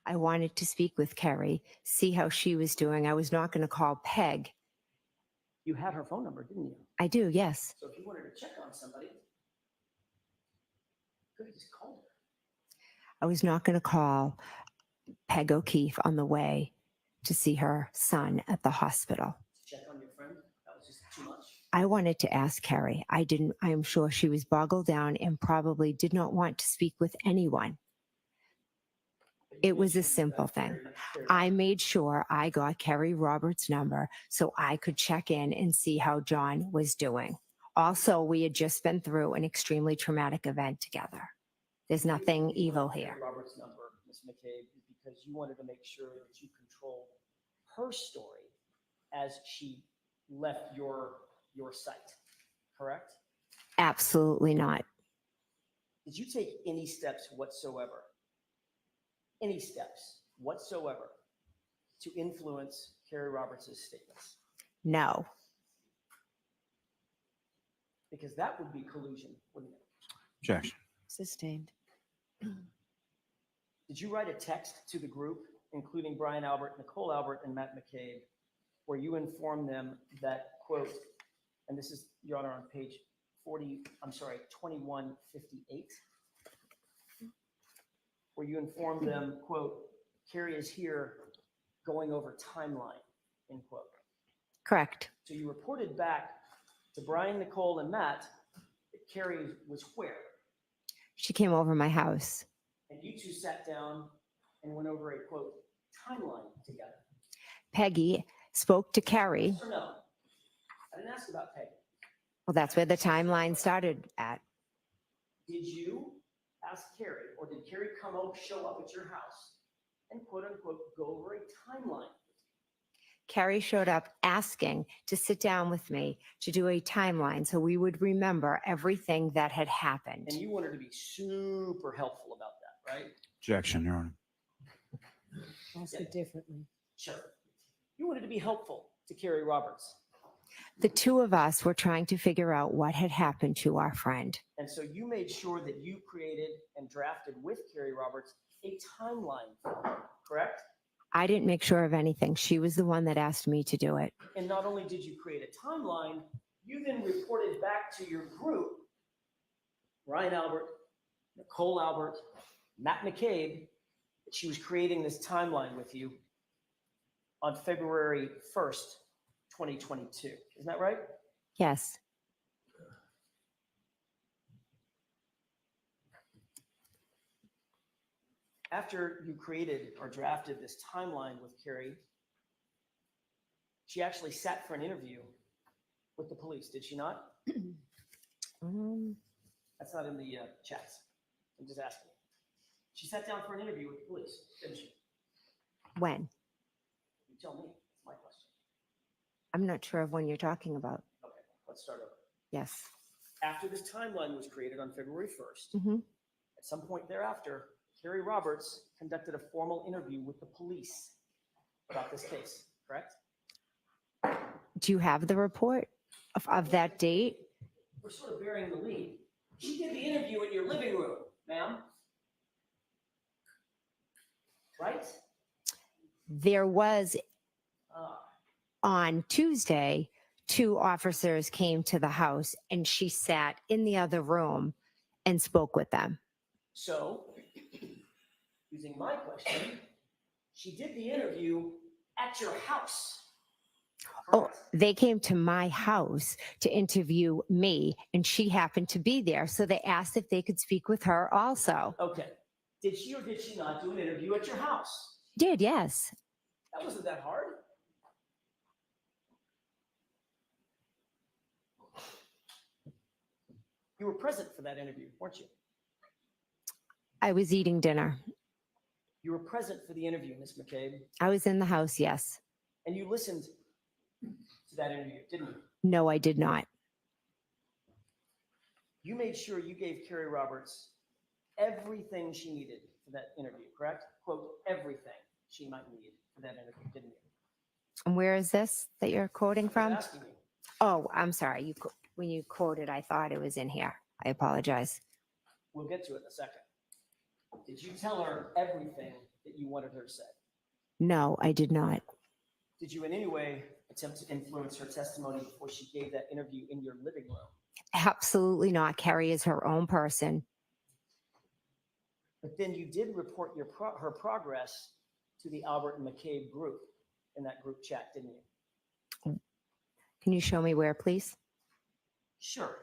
I wanted to speak with Carrie, see how she was doing. I was not going to call Peg. You had her phone number, didn't you? I do, yes. So if you wanted to check on somebody, you could have just called her. I was not going to call Peg O'Keefe on the way to see her son at the hospital. Check on your friend? That was just too much? I wanted to ask Carrie. I am sure she was boggled down and probably did not want to speak with anyone. It was a simple thing. I made sure I got Carrie Roberts' number so I could check in and see how John was doing. Also, we had just been through an extremely traumatic event together. There's nothing evil here. Carrie Roberts' number, Ms. McCabe, is because you wanted to make sure that you controlled her story as she left your site, correct? Absolutely not. Did you take any steps whatsoever, to influence Carrie Roberts' statements? No. Because that would be collusion, wouldn't it? Objection. Sustained. Did you write a text to the group, including Brian Albert, Nicole Albert, and Matt McCabe, where you informed them that, quote, and this is, Your Honor, on page 2158, where you informed them, quote, Carrie is here going over timeline, end quote. Correct. So you reported back to Brian, Nicole, and Matt that Carrie was where? She came over my house. And you two sat down and went over a, quote, timeline together. Peggy spoke to Carrie. Yes or no? I didn't ask about Peggy. Well, that's where the timeline started at. Did you ask Carrie, or did Carrie show up at your house and, quote unquote, go over a timeline? Carrie showed up asking to sit down with me to do a timeline so we would remember everything that had happened. And you wanted to be super helpful about that, right? Objection, Your Honor. Ask it differently. Sure. You wanted to be helpful to Carrie Roberts. The two of us were trying to figure out what had happened to our friend. And so you made sure that you created and drafted with Carrie Roberts a timeline, correct? I didn't make sure of anything. She was the one that asked me to do it. And not only did you create a timeline, you then reported back to your group, Ryan Albert, Nicole Albert, Matt McCabe, that she was creating this timeline with you on February 1st, 2022. Isn't that right? Yes. After you created or drafted this timeline with Carrie, she actually sat for an interview with the police, did she not? That's not in the chats. I'm just asking. She sat down for an interview with the police, didn't she? When? You tell me. That's my question. I'm not sure of when you're talking about. Okay, let's start over. Yes. After this timeline was created on February 1st, Mm-hmm. at some point thereafter, Carrie Roberts conducted a formal interview with the police about this case, correct? Do you have the report of that date? We're sort of bearing the lead. She did the interview in your living room, ma'am. Right? There was on Tuesday, 2 officers came to the house and she sat in the other room and spoke with them. So, using my question, she did the interview at your house. Oh, correct? they came to my house to interview me and she happened to be there. So they asked if they could speak with her also. Okay. Did she or did she not do an interview at your house? Did, yes. That wasn't that hard. You were present for that interview, weren't you? I was eating dinner. You were present for the interview, Ms. McCabe, I was in the house, yes. and you listened to that interview, didn't you? No, I did not. You made sure you gave Carrie Roberts everything she needed for that interview, correct? Quote, everything she might need for that interview, didn't you? And where is this that you're quoting I was from? asking you. Oh, I'm sorry. When you quoted, I thought it was in here. I apologize. We'll get to it in a second. Did you tell her everything that you wanted her to say? No, I did not. Did you in any way attempt to influence her testimony before she gave that interview in your living room? Absolutely not. Carrie is her own person. But then you did report her progress to the Albert and McCabe group in that group chat, didn't you? Can you show me where, please? Sure.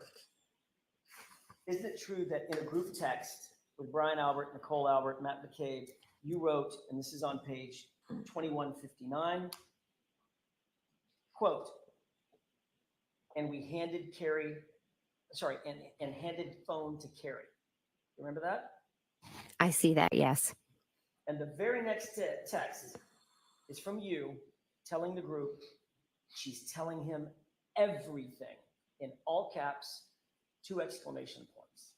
Isn't it true that in a group text with Brian Albert, Nicole Albert, Matt McCabe, you wrote, and this is on page 2159, quote, and we handed Carrie, sorry, and handed phone to Carrie. Remember that? I see that, yes. And the very next text is from you telling the group she's telling him everything in all caps, 2 exclamation points.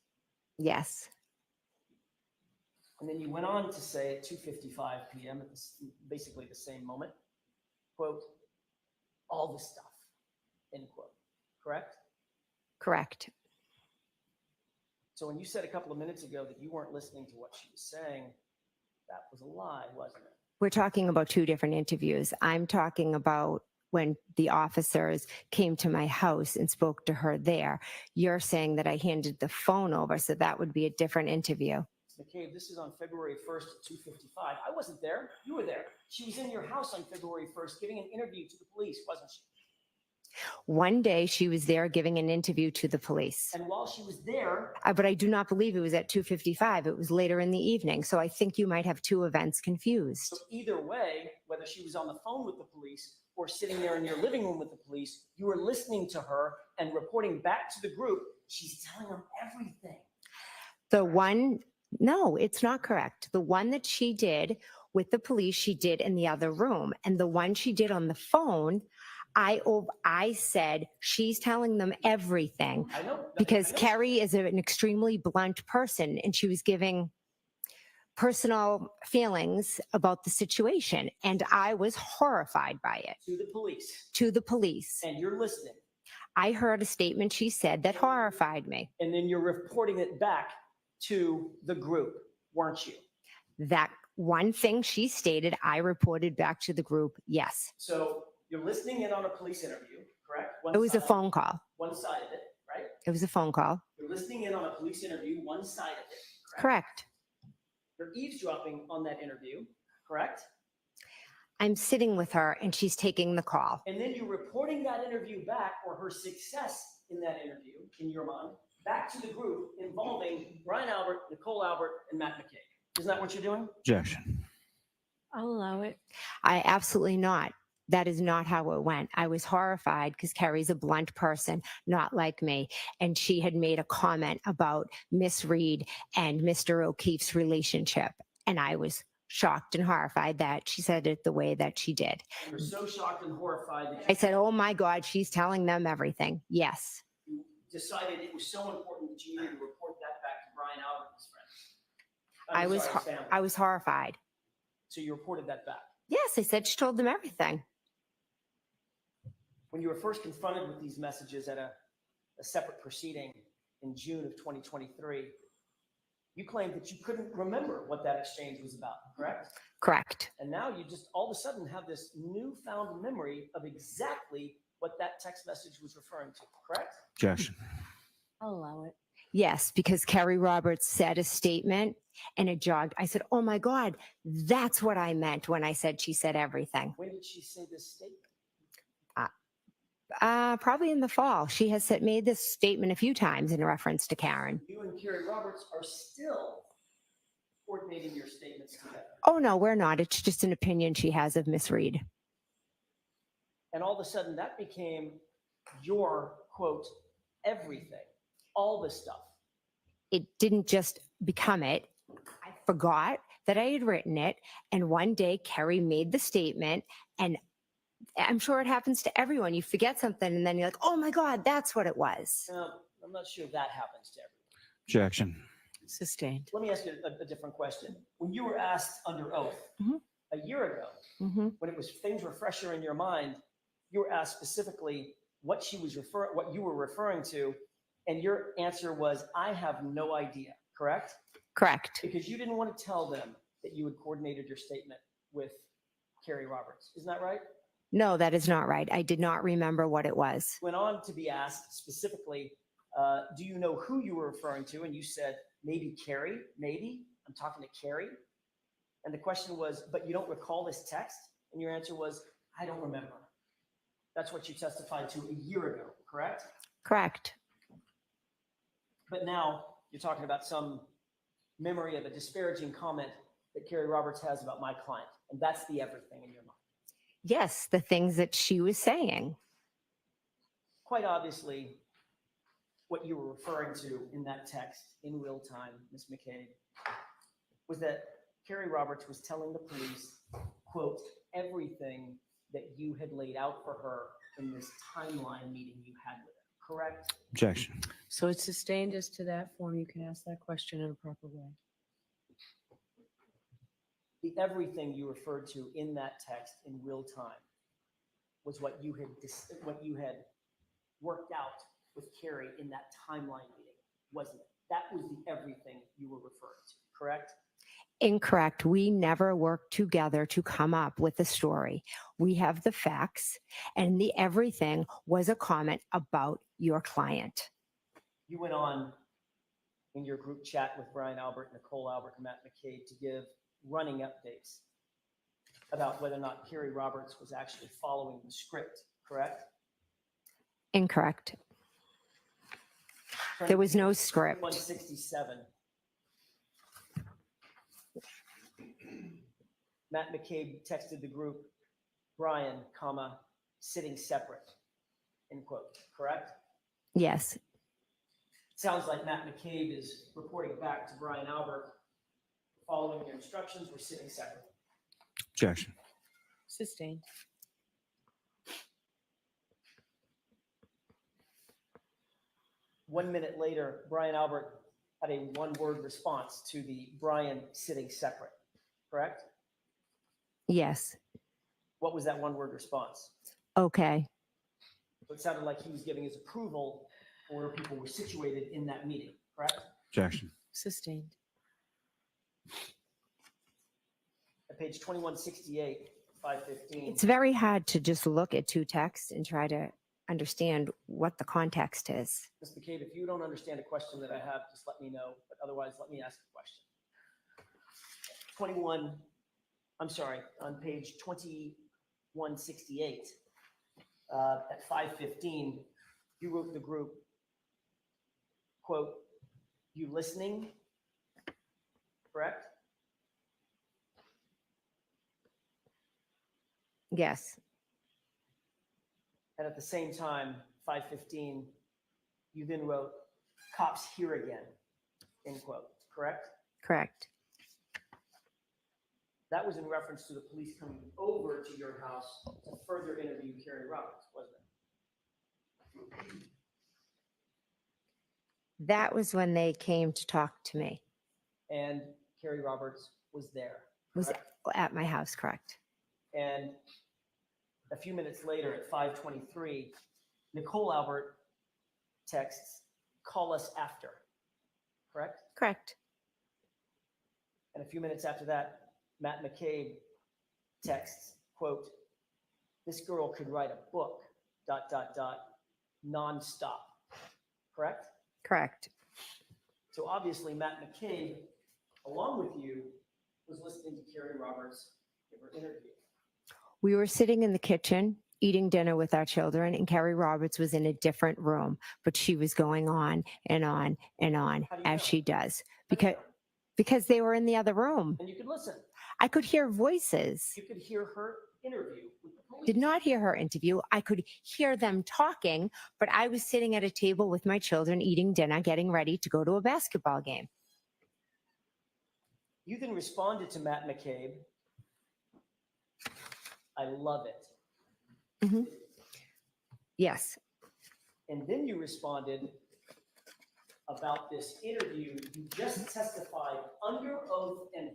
Yes. And then you went on to say at 2:55 p.m. at basically the same moment, quote, all the stuff, end quote, correct? Correct. So when you said a couple of minutes ago that you weren't listening to what she was saying, that was a lie, wasn't it? We're talking about 2 different interviews. I'm talking about when the officers came to my house and spoke to her there. You're saying that I handed the phone over, so that would be a different interview. McCabe, this is on February 1st at 2:55. I wasn't there. You were there. She was in your house on February 1st giving an interview to the police, wasn't she? One day she was there giving an interview to the police. And while she was there, But I do not believe it was at 2:55. It was later in the evening. So I think you might have two events confused. so either way, whether she was on the phone with the police or sitting there in your living room with the police, you were listening to her and reporting back to the group. She's telling them everything. The one, no, it's not correct. The one that she did with the police, she did in the other room. And the one she did on the phone, I said, she's telling them everything. I know. Because I know. Carrie is an extremely blunt person, and she was giving personal feelings about the situation. And I was horrified by it. To the police. To the police. And you're listening. I heard a statement she said that horrified me. And then you're reporting it back to the group, weren't you? That one thing she stated, I reported back to the group, yes. So you're listening in on a police interview, correct? It was a phone call. One side of it, right? It was a phone call. You're listening in on a police interview, one side of it, Correct. You're eavesdropping on that interview, correct? I'm sitting with her and she's taking the call. And then you're reporting that interview back, or her success in that interview, in your mind, back to the group involving Brian Albert, Nicole Albert, and Matt McCabe. Isn't that what you're doing? Objection. I'll allow it. I absolutely not. That is not how it went. I was horrified because Carrie's a blunt person, not like me. And she had made a comment about Miss Reed and Mr. O'Keefe's relationship. And I was shocked and horrified that she said it the way that she did. You were so shocked and horrified that I said, oh my God, she's telling them everything. Yes. you decided it was so important that you needed to report that back to Brian Albert and his friends. I was horrified. So you reported that back. Yes, I said she told them everything. When you were first confronted with these messages at a separate proceeding in June of 2023, you claimed that you couldn't remember what that exchange was about, correct? Correct. And now you just all of a sudden have this newfound memory of exactly what that text message was referring to, correct? Objection. I'll allow it. Yes, because Carrie Roberts said a statement and it jogged. I said, oh my God, that's what I meant when I said she said everything. When did she say this statement? Probably in the fall. She has made this statement a few times in reference to Karen. You and Carrie Roberts are still coordinating your statements together. Oh, no, we're not. It's just an opinion she has of Miss Reed. And all of a sudden that became your, quote, everything, all this stuff. It didn't just become it. I forgot that I had written it. And one day Carrie made the statement, and I'm sure it happens to everyone. You forget something and then you're like, oh my God, that's what it was. I'm not sure that happens to everyone. Objection. Sustained. Let me ask you a different question. When you were asked under oath a year ago, when it was things were fresher in your mind, you were asked specifically what you were referring to, and your answer was, I have no idea, correct? Correct. Because you didn't want to tell them that you had coordinated your statement with Carrie Roberts. Isn't that right? No, that is not right. I did not remember what it was. Went on to be asked specifically, do you know who you were referring to? And you said, maybe Carrie, maybe. I'm talking to Carrie. And the question was, but you don't recall this text? And your answer was, I don't remember. That's what you testified to a year ago, correct? Correct. But now you're talking about some memory of a disparaging comment that Carrie Roberts has about my client. And that's the everything in your mind. Yes, the things that she was saying. Quite obviously, what you were referring to in that text in real time, Ms. McCabe, was that Carrie Roberts was telling the police, quote, everything that you had laid out for her in this timeline meeting you had with her, correct? Objection. So it's sustained as to that form. You can ask that question in a proper way. The everything you referred to in that text in real time was what you had worked out with Carrie in that timeline meeting, wasn't it? That was the everything you were referring to, correct? Incorrect. We never worked together to come up with a story. We have the facts, and the everything was a comment about your client. You went on in your group chat with Brian Albert, Nicole Albert, and Matt McCabe to give running updates about whether or not Carrie Roberts was actually following the script, correct? Incorrect. There was no script. 167. Matt McCabe texted the group, Brian, comma, sitting separate, end quote, correct? Yes. Sounds like Matt McCabe is reporting back to Brian Albert, following your instructions, we're sitting separate. Objection. Sustained. One minute later, Brian Albert had a one-word response to the Brian sitting separate, correct? Yes. What was that one-word response? Okay. So it sounded like he was giving his approval for where people were situated in that meeting, correct? Objection. Sustained. At page 2168, 515. It's very hard to just look at two texts and try to understand what the context is. Ms. McCabe, if you don't understand a question that I have, just let me know, but otherwise let me ask a question. On page 2168, at 515, you wrote the group, quote, you listening, correct? Yes. And at the same time, 515, you then wrote, cops here again, end quote, correct? Correct. That was in reference to the police coming over to your house to further interview Carrie Roberts, wasn't it? That was when they came to talk to me. And Carrie Roberts was there. Was correct? at my house, correct? And a few minutes later at 5:23, Nicole Albert texts, call us after, correct? Correct. And a few minutes after that, Matt McCabe texts, quote, this girl could write a book, ... nonstop, correct? Correct. So obviously Matt McCabe, along with you, was listening to Carrie Roberts give her interview. We were sitting in the kitchen eating dinner with our children, and Carrie Roberts was in a different room, but she was going on and on and on How do you as know? she does How do you know? because they were in the other room. And you could listen. I could hear voices. You could hear her interview with the police. Did not hear her interview. I could hear them talking, but I was sitting at a table with my children eating dinner, getting ready to go to a basketball game. You then responded to Matt McCabe, I love it. Yes. And then you responded about this interview you just testified under oath and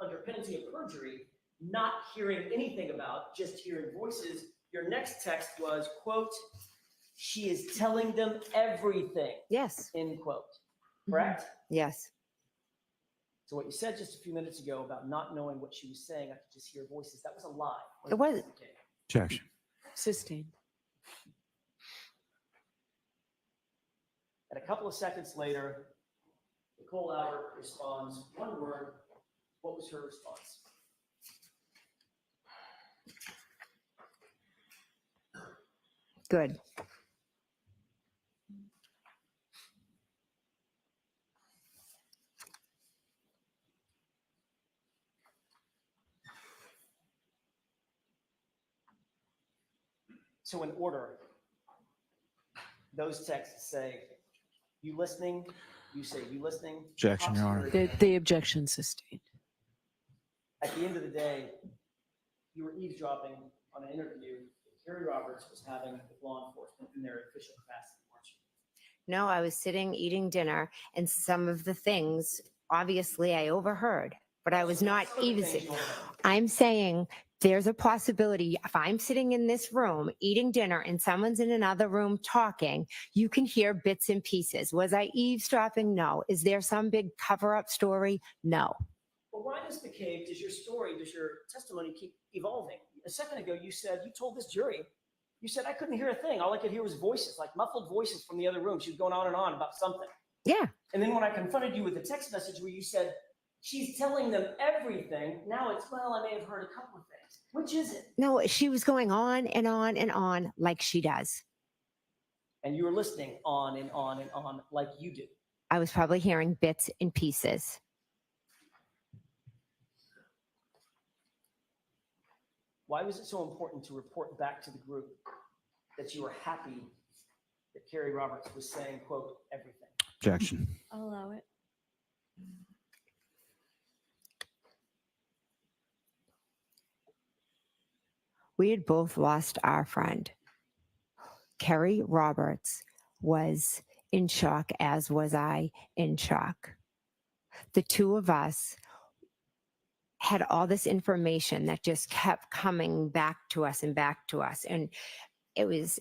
under penalty of perjury, not hearing anything about, just hearing voices. Your next text was, quote, she is telling them everything, Yes. end quote, correct? Yes. So what you said just a few minutes ago about not knowing what she was saying, I could just hear voices, that was a lie. It was. Okay. Objection. Sustained. And a couple of seconds later, Nicole Albert responds, one word. What was her response? Good. So in order, those texts say, you listening? You say, you listening? Objection, Your Honor. The objection sustained. At the end of the day, you were eavesdropping on an interview that Carrie Roberts was having with law enforcement in their official capacity, weren't you? No, I was sitting eating dinner, and some of the things, obviously, I overheard, but I was not even. I'm saying there's a possibility if I'm sitting in this room eating dinner and someone's in another room talking, you can hear bits and pieces. Was I eavesdropping? No. Is there some big cover-up story? No. Well, why, Ms. McCabe, does your testimony keep evolving? A second ago, you told this jury, you said, I couldn't hear a thing. All I could hear was voices, like muffled voices from the other room. She was going on and on about something. Yeah. And then when I confronted you with a text message where you said, she's telling them everything, now it's, well, I may have heard a couple of things. Which is it? No, she was going on and on and on like she does. And you were listening on and on and on like you do. I was probably hearing bits and pieces. Why was it so important to report back to the group that you were happy that Carrie Roberts was saying, quote, everything? Objection. I'll allow it. We had both lost our friend. Carrie Roberts was in shock, as was I in shock. The two of us had all this information that just kept coming back to us and back to us. And it's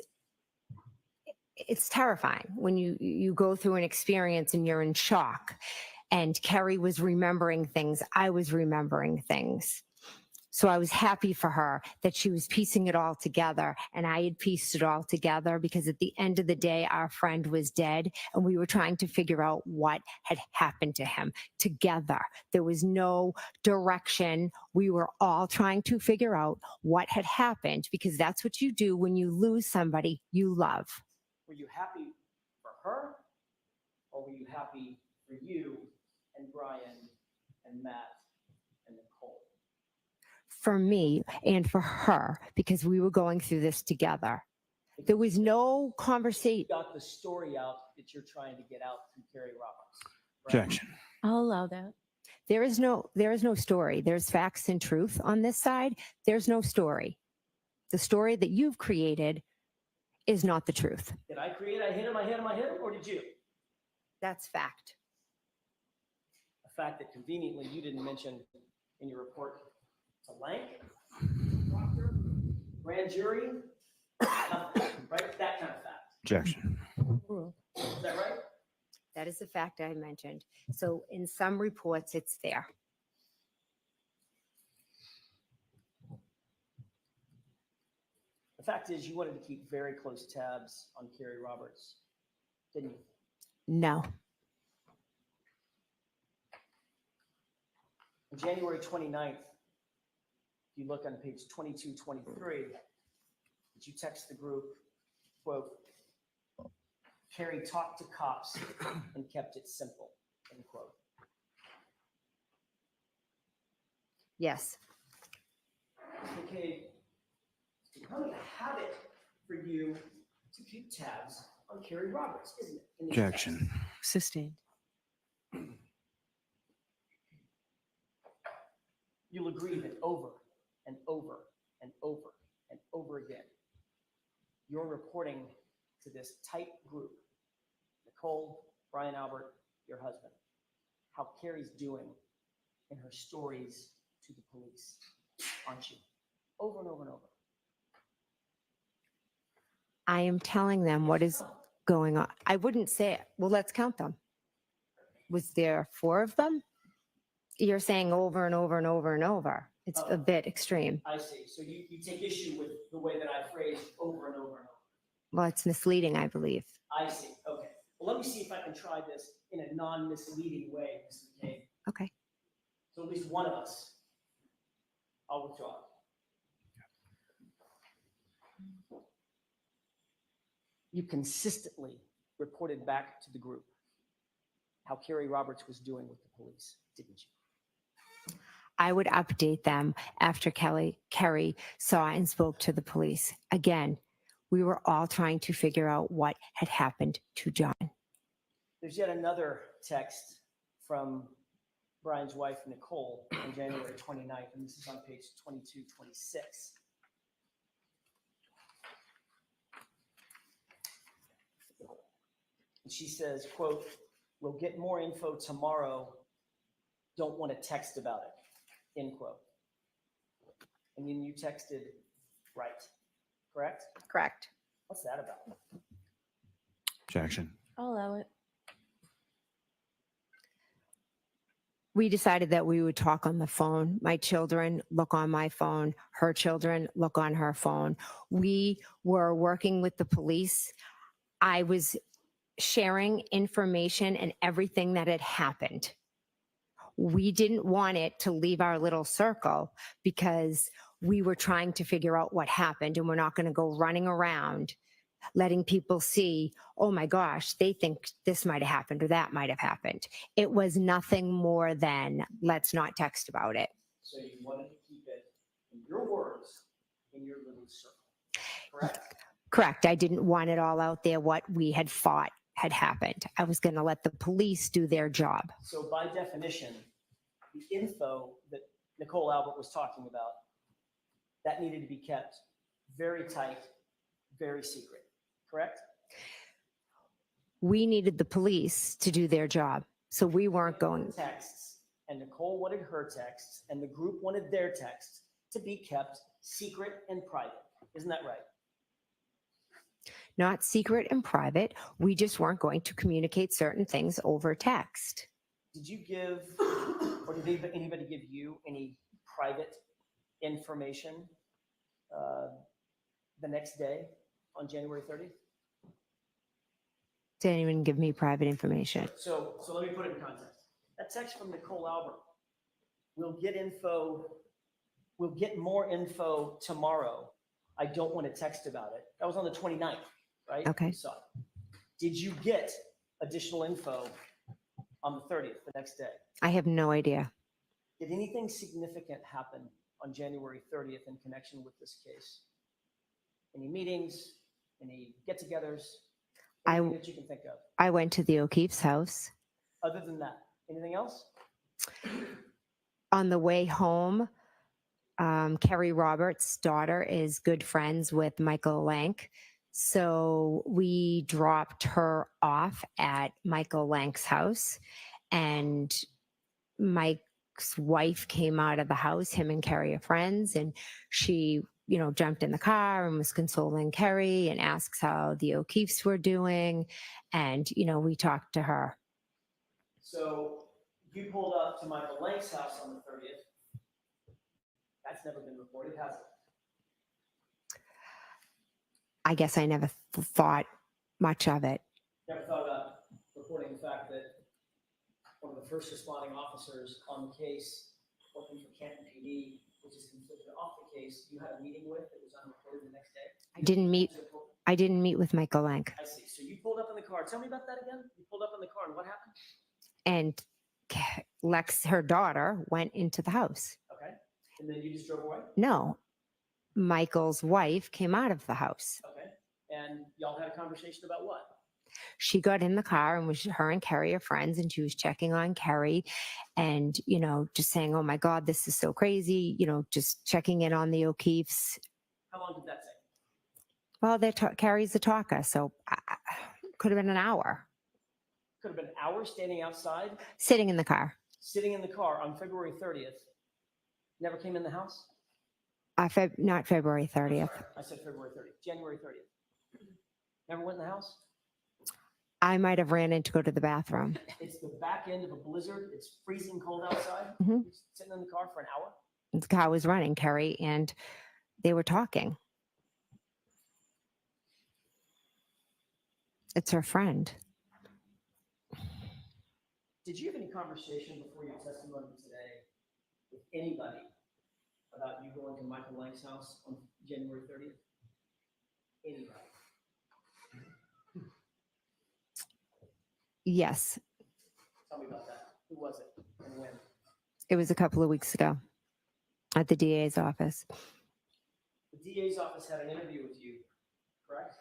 terrifying when you go through an experience and you're in shock. And Carrie was remembering things. I was remembering things. So I was happy for her that she was piecing it all together, and I had pieced it all together because at the end of the day, our friend was dead and we were trying to figure out what had happened to him together. There was no direction. We were all trying to figure out what had happened because that's what you do when you lose somebody you love. Were you happy for her, or were you happy for you and Brian and Matt and Nicole? For me and for her, because we were going through this together. There was no conversation. You got the story out that you're trying to get out from Carrie Roberts. Right? Objection. I'll allow that. There is no story. There's facts and truth on this side. There's no story. The story that you've created is not the truth. Did I create, I hit him, or did you? That's fact. A fact that conveniently you didn't mention in your report to Lank, doctor, grand jury, right? That kind of fact. Objection. Is that right? That is the fact I mentioned. So in some reports, it's there. The fact is you wanted to keep very close tabs on Carrie Roberts, didn't you? No. On January 29th, if you look on page 2223, did you text the group, quote, Carrie talked to cops and kept it simple, end quote. Yes. Okay, it's becoming a habit for you to keep tabs on Carrie Roberts, isn't it? In these Objection. Sustained. You'll agree that over and over and over and over again, you're reporting to this tight group, Nicole, Brian Albert, your husband, how Carrie's doing in her stories to the police, aren't you? Over and over and over. I am telling them what is going on. I wouldn't say it. Well, let's count them. Was there 4 of them? You're saying over and over and over and over. It's a bit extreme. I see. So you take issue with the way that I phrased over and over and over. Well, it's misleading, I believe. I see. Okay. Well, let me see if I can try this in a non-misleading way, Ms. McCabe. Okay. So at least one of us, I'll withdraw. You consistently reported back to the group how Carrie Roberts was doing with the police, didn't you? I would update them after Carrie saw and spoke to the police. Again, we were all trying to figure out what had happened to John. There's yet another text from Brian's wife, Nicole, on January 29th, and this is on page 2226. And she says, quote, we'll get more info tomorrow. Don't want to text about it, end quote. and then you texted right, correct? Correct. What's that about? Objection. I'll allow it. We decided that we would talk on the phone. My children look on my phone. Her children look on her phone. We were working with the police. I was sharing information and everything that had happened. We didn't want it to leave our little circle because we were trying to figure out what happened, and we're not going to go running around letting people see, oh my gosh, they think this might have happened or that might have happened. It was nothing more than let's not text about it. So you wanted to keep it, in your words, in your little circle, correct? Correct. I didn't want it all out there what we had thought had happened. I was going to let the police do their job. So by definition, the info that Nicole Albert was talking about, that needed to be kept very tight, very secret, correct? We needed the police to do their job. So we weren't going. Texts, and Nicole wanted her texts, and the group wanted their texts to be kept secret and private. Isn't that right? Not secret and private. We just weren't going to communicate certain things over text. Did you give, or did anybody give you any private information the next day on January 30th? Didn't even give me private information. So let me put it in context. That text from Nicole Albert, we'll get more info tomorrow. I don't want to text about it. That was on the 29th, right? Okay. So did you get additional info on the 30th, the next day? I have no idea. Did anything significant happen on January 30th in connection with this case? Any meetings, any get-togethers, anything that you can think of? I went to the O'Keefe's house. Other than that, anything else? On the way home, Kerry Roberts' daughter is good friends with Michael Lank. So we dropped her off at Michael Lank's house, and Mike's wife came out of the house. Him and Kerry are friends, and she, jumped in the car and was consoling Kerry and asks how the O'Keefes were doing. And, we talked to her. So you pulled up to Michael Lank's house on the 30th. That's never been reported, has it? I guess I never thought much of it. Never thought about reporting the fact that one of the first responding officers on the case, working for Canton PD, which is completely off the case, you had a meeting with that was unreported the next day? I didn't meet with Michael Lank. I see. So you pulled up in the car. Tell me about that again. You pulled up in the car, and what happened? And Lex, her daughter, went into the house. Okay. And then you just drove away? No. Michael's wife came out of the house. Okay. And y'all had a conversation about what? She got in the car, and her and Kerry are friends, and she was checking on Kerry and, just saying, oh my God, this is so crazy, just checking in on the O'Keefes. How long did that take? Well, Kerry's a talker, so could have been an hour. Could have been hours standing outside? Sitting in the car. Sitting in the car on February 30th. Never came in the house? Not February 30th. I said February 30th. January 30th. Never went in the house? I might have ran in to go to the bathroom. It's the back end of a blizzard. It's freezing cold outside. Mm-hmm. You're sitting in the car for an hour? The car was running, Kerry, and they were talking. It's her friend. Did you have any conversation before your testimony today with anybody about you going to Michael Lank's house on January 30th? Anybody? Yes. Tell me about that. Who was it and when? It was a couple of weeks ago at the DA's office. The DA's office had an interview with you, correct?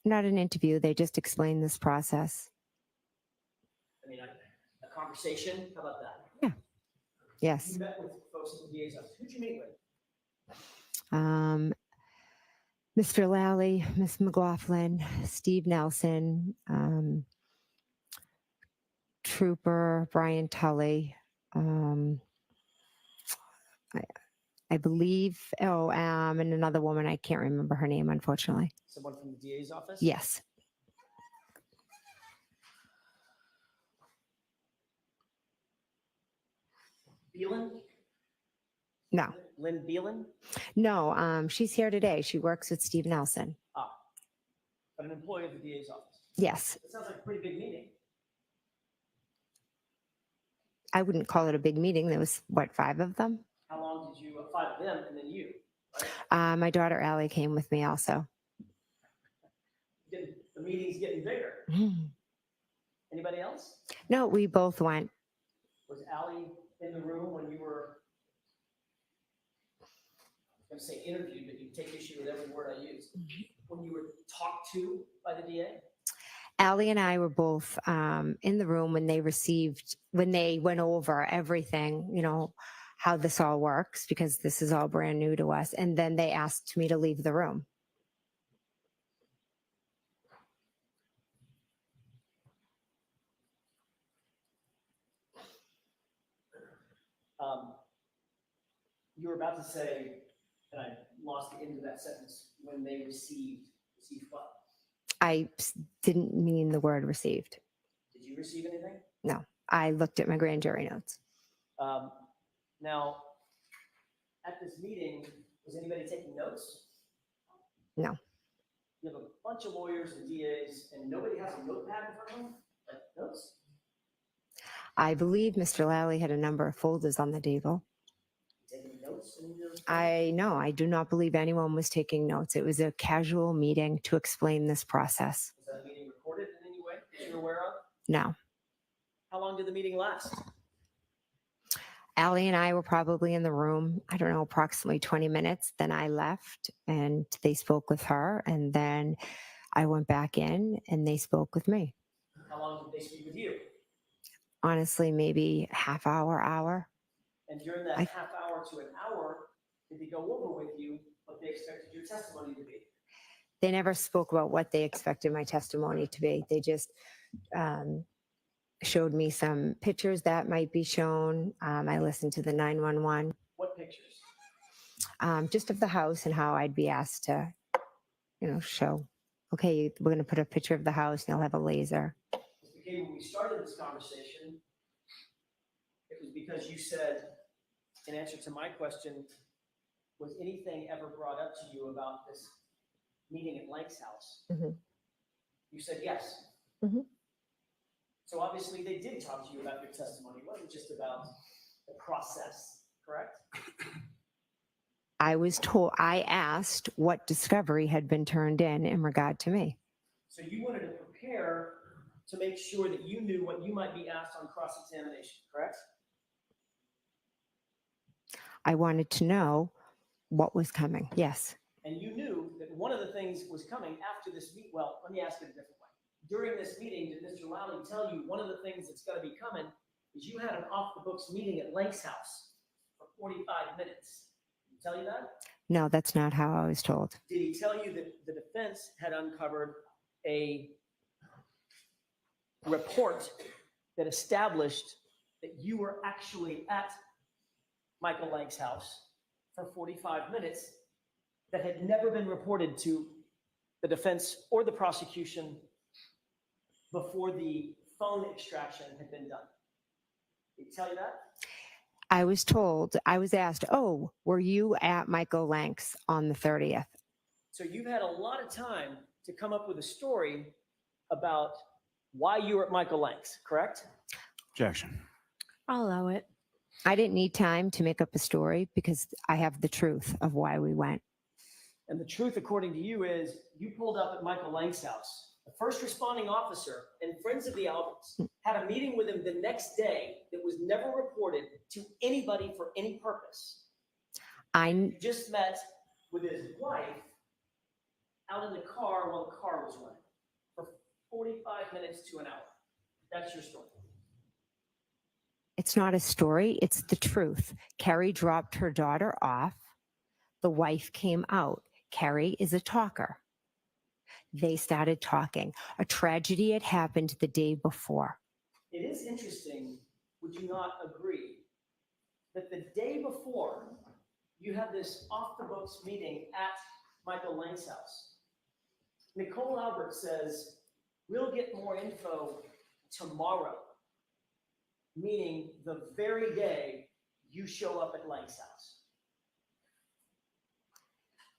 Not an interview. They just explained this process. I mean, a conversation? How about that? Yeah. Yes. You met with folks at the DA's office. Who'd you meet with? Mr. Lally, Miss McLaughlin, Steve Nelson, Trooper Brian Tully. I believe, and another woman, I can't remember her name, unfortunately. Someone from the DA's office? Yes. Beelan? No, Lynn Beelan? no, she's here today. She works with Steve Nelson. Ah, but an employee of the DA's office. Yes. That sounds like a pretty big meeting. I wouldn't call it a big meeting. There was, what, 5 of them? How long did you, 5 of them and then you, right? My daughter Allie came with me also. The meeting's getting bigger. Anybody else? No, we both went. Was Allie in the room when you were, I was going to say interviewed, but you take issue with every word I use. When you were talked to by the DA? Allie and I were both in the room when they went over everything, you know, how this all works, because this is all brand new to us. And then they asked me to leave the room. You were about to say, and I lost the end of that sentence, when they received what? I didn't mean the word received. Did you receive anything? No, I looked at my grand jury notes. Now, at this meeting, was anybody taking notes? No. You have a bunch of lawyers and DAs, and nobody has a notepad in front of them? Like notes? I believe Mr. Lally had a number of folders on the table. Taking notes? In your I do not believe anyone was taking notes. It was a casual meeting to explain this process. Was that meeting recorded in any way that you're aware of? No. How long did the meeting last? Allie and I were probably in the room, I don't know, approximately 20 minutes. Then I left and they spoke with her. And then I went back in and they spoke with me. How long did they speak with you? Honestly, maybe half hour. And during that half hour to an hour, did they go over with you what they expected your testimony to be? They never spoke about what they expected my testimony to be. They just showed me some pictures that might be shown. I listened to the 911. What pictures? Just of the house and how I'd be asked to, show, okay, we're going to put a picture of the house and they'll have a laser. Okay, when we started this conversation, it was because you said, in answer to my question, was anything ever brought up to you about this meeting at Lank's house? Mm-hmm. You said yes. Mm-hmm. So obviously they did talk to you about your testimony. It wasn't just about the process, correct? I asked what discovery had been turned in regard to me. So you wanted to prepare to make sure that you knew what you might be asked on cross-examination, correct? I wanted to know what was coming. Yes. And you knew that one of the things was coming after this meeting. Well, let me ask it a different way. During this meeting, did Mr. Lally tell you one of the things that's going to be coming is you had an off-the-books meeting at Lank's house for 45 minutes? Did he tell you that? No, that's not how I was told. Did he tell you that the defense had uncovered a report that established that you were actually at Michael Lank's house for 45 minutes that had never been reported to the defense or the prosecution before the phone extraction had been done? Did he tell you that? I was asked, oh, were you at Michael Lank's on the 30th? So you've had a lot of time to come up with a story about why you were at Michael Lank's, correct? Objection. I'll allow it. I didn't need time to make up a story because I have the truth of why we went. And the truth, according to you, is you pulled up at Michael Lank's house. The first responding officer and Friends of the Alberts had a meeting with him the next day that was never reported to anybody for any purpose. You just met with his wife out in the car while the car was running for 45 minutes to an hour. That's your story. It's not a story. It's the truth. Carrie dropped her daughter off. The wife came out. Carrie is a talker. They started talking. A tragedy had happened the day before. It is interesting, would you not agree, that the day before, you had this off the books meeting at Michael Lang's house. Nicole Albert says, we'll get more info tomorrow, meaning the very day you show up at Lang's house.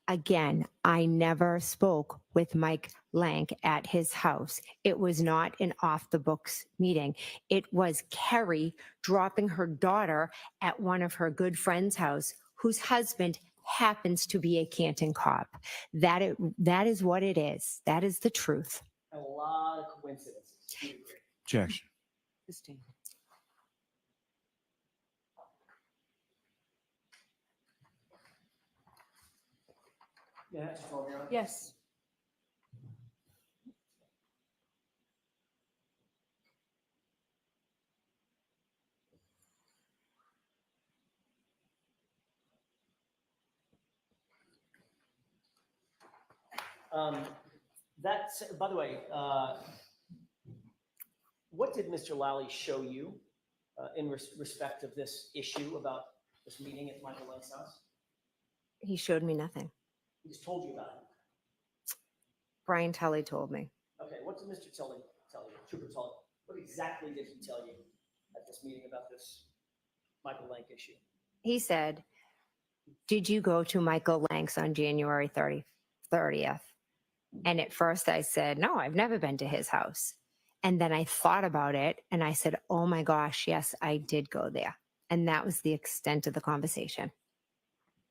Again, I never spoke with Mike Lang at his house. It was not an off the books meeting. It was Kerry dropping her daughter at one of her good friend's house, whose husband happens to be a Canton cop. That is what it is. That is the truth. A lot of coincidences. Do you agree? Objection. Sustained. Yeah, that's all right. Yes. That's, by the way, what did Mr. Lally show you in respect of this issue about this meeting at Michael Lang's house? He showed me nothing. He just told you about it. Brian Tully told me. Okay, what did Mr. Tully tell you? Trooper Tully, what exactly did he tell you at this meeting about this Michael Lang issue? He said, did you go to Michael Lang's on January 30th? And at first I said, no, I've never been to his house. And then I thought about it and I said, oh my gosh, yes, I did go there. And that was the extent of the conversation.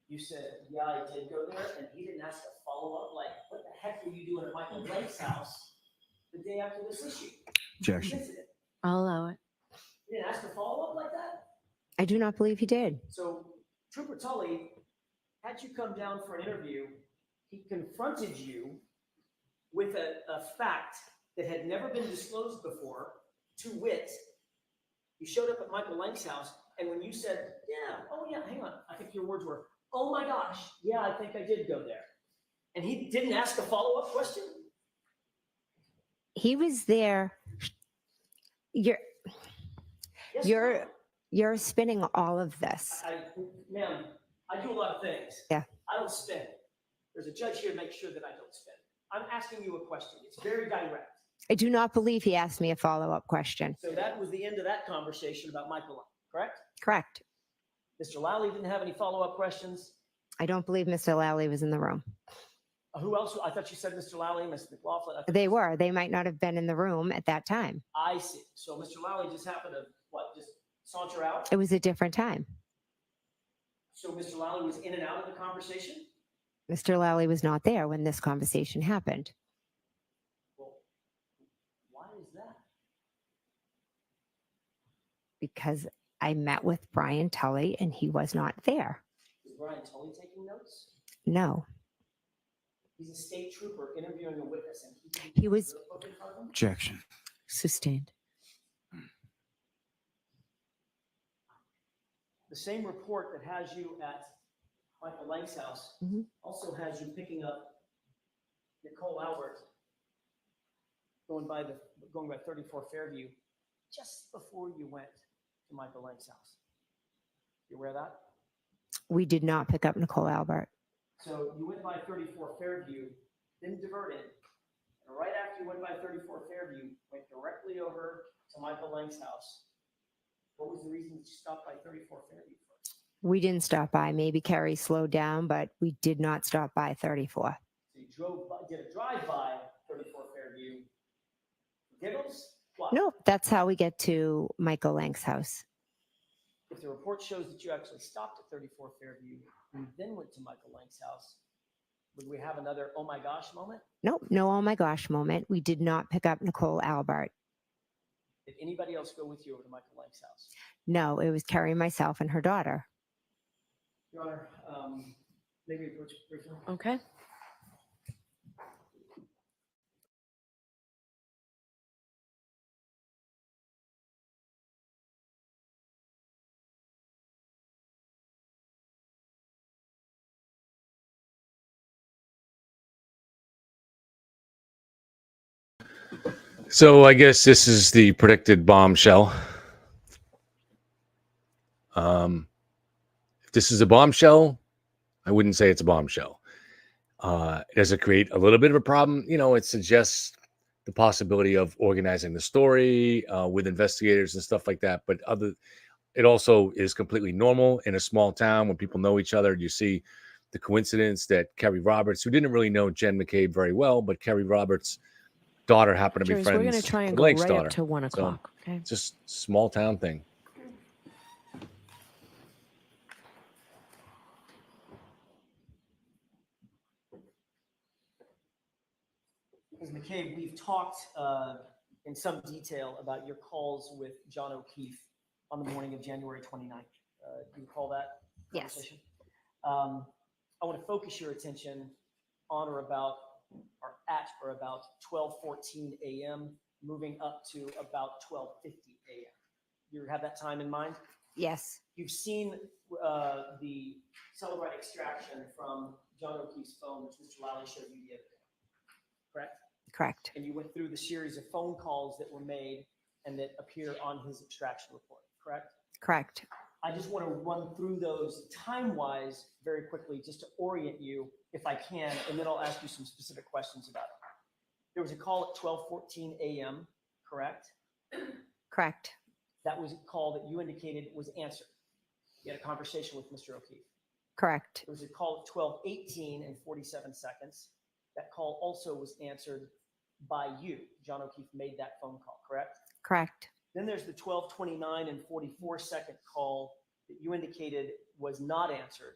You said, yeah, I did go there, and he didn't ask a follow-up, like, what the heck were you doing at Michael Lang's house the day after this issue? Objection. I'll allow it. He didn't ask a follow-up like that? I do not believe he did. So Trooper Tully had you come down for an interview. He confronted you with a fact that had never been disclosed before, to wit, you showed up at Michael Lang's house, and when you said, yeah, oh yeah, hang on, I think your words were, oh my gosh, yeah, I think I did go there. And he didn't ask a follow-up question? He was there. Yes, You're spinning all of this. Ma'am, I do a lot of things. Yeah. I don't spin. There's a judge here to make sure that I don't spin. I'm asking you a question. It's very direct. I do not believe he asked me a follow-up question. So that was the end of that conversation about Michael Lang, correct? Correct. Mr. Lally didn't have any follow-up questions. I don't believe Mr. Lally was in the room. Who else? I thought you said Mr. Lally, Mr. McLaughlin. They were. They might not have been in the room at that time. I see. So Mr. Lally just happened to, just saunter out? It was a different time. So Mr. Lally was in and out of the conversation? Mr. Lally was not there when this conversation happened. Well, why is that? Because I met with Brian Tully and he was not there. Is Brian Tully taking notes? No. He's a state trooper interviewing a witness, and He was- Objection. Sustained. The same report that has you at Michael Lang's house Mhm. also has you picking up Nicole Albert going by 34 Fairview just before you went to Michael Lang's house. You aware of that? We did not pick up Nicole Albert. So you went by 34 Fairview, then diverted, and right after you went by 34 Fairview, went directly over to Michael Lang's house. What was the reason that you stopped by 34 Fairview first? We didn't stop by. Maybe Carrie slowed down, but we did not stop by 34. So you did a drive-by 34 Fairview. Giggles? What? No, that's how we get to Michael Lang's house. If the report shows that you actually stopped at 34 Fairview and then went to Michael Lang's house, would we have another oh my gosh moment? Nope, no oh my gosh moment. We did not pick up Nicole Albert. Did anybody else go with you over to Michael Lang's house? No, it was Carrie, myself, and her daughter. Your Honor, maybe approach briefly. Okay. So I guess this is the predicted bombshell. If this is a bombshell, I wouldn't say it's a bombshell. Does it create a little bit of a problem? It suggests the possibility of organizing the story with investigators and stuff like that. But it also is completely normal in a small town when people know each other. You see the coincidence that Kerry Roberts, who didn't really know Jen McCabe very well, but Kerry Roberts' daughter happened to be Juries, friends we're going to try and with go Lake's right daughter. up to 1 So o'clock. Okay. it's just small town thing. Ms. McCabe, we've talked in some detail about your calls with John O'Keefe on the morning of January 29th. Do you recall that Yes. conversation? I want to focus your attention on or at 12:14 a.m., moving up to about 12:50 a.m. You have that time in mind? Yes. You've seen the Celebrite extraction from John O'Keefe's phone, which Mr. Lally showed you the other day, correct? Correct. And you went through the series of phone calls that were made and that appear on his extraction report, correct? Correct. I just want to run through those time-wise very quickly just to orient you if I can, and then I'll ask you some specific questions about it. There was a call at 12:14 a.m., correct? Correct. That was a call that you indicated was answered. You had a conversation with Mr. O'Keefe. Correct. There was a call at 12:18 and 47 seconds. That call also was answered by you. John O'Keefe made that phone call, correct? Correct. Then there's the 12:29 and 44-second call that you indicated was not answered.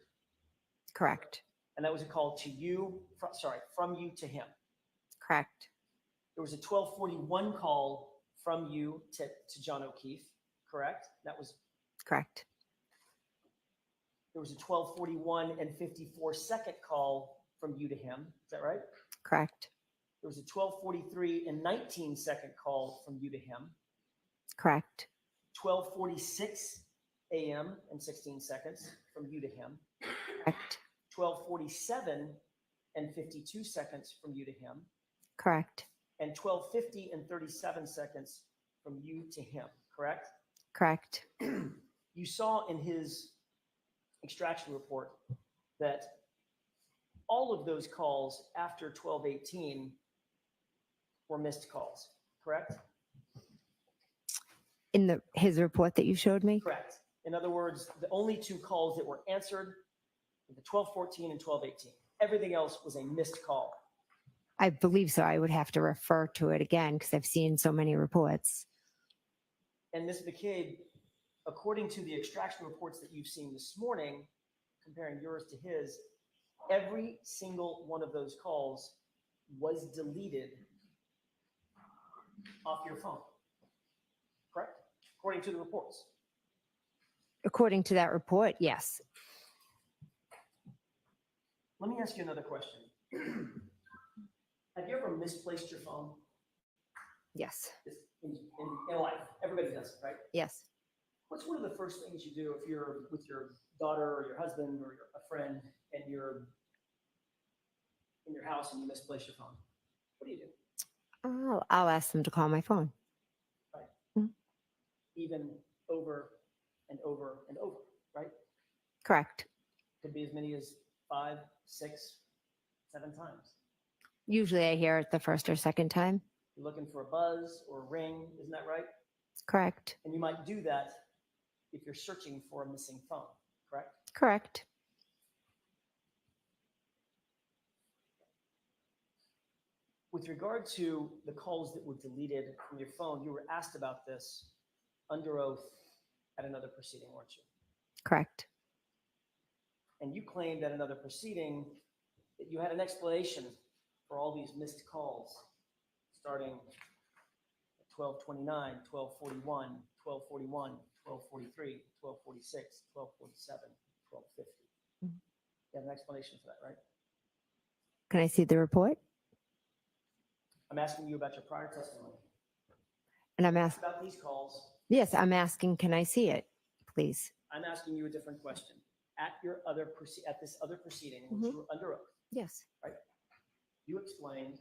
Correct. And that was a call to you, from you to him. Correct. There was a 12:41 call from you to John O'Keefe, correct? That was Correct. There was a 12:41 and 54-second call from you to him. Is that right? Correct. There was a 12:43 and 19-second call from you to him. Correct. 12:46 a.m. and 16 seconds from you to him. Correct. 12:47 and 52 seconds from you to him. Correct. And 12:50 and 37 seconds from you to him, correct? Correct. You saw in his extraction report that all of those calls after 12:18 were missed calls, correct? In his report that you showed me? Correct. In other words, the only two calls that were answered were the 12:14 and 12:18. Everything else was a missed call. I believe so. I would have to refer to it again because I've seen so many reports. And Ms. McCabe, according to the extraction reports that you've seen this morning, comparing yours to his, every single one of those calls was deleted off your phone, correct? According to the reports. According to that report, yes. Let me ask you another question. Have you ever misplaced your phone? Yes. In life, everybody does it, right? Yes. What's one of the first things you do if you're with your daughter or your husband or a friend and you're in your house and you misplace your phone? What do you do? Oh, I'll ask them to call my phone. Right. Mm-hmm. Even over and over and over, right? Correct. Could be as many as 5, 6, 7 times. Usually I hear it the first or second time. You're looking for a buzz or a ring, isn't that right? Correct. And you might do that if you're searching for a missing phone, correct? Correct. With regard to the calls that were deleted from your phone, you were asked about this under oath at another proceeding, weren't you? Correct. And you claimed at another proceeding that you had an explanation for all these missed calls starting at 12:29, 12:41, 12:41, 12:43, 12:46, 12:47, 12:50. Mm-hmm. You have an explanation for that, right? Can I see the report? I'm asking you about your prior testimony. And I'm asking about these calls. Yes, I'm asking, can I see it, please? I'm asking you a different question. At this other proceeding, which you were under oath, Yes. right? You explained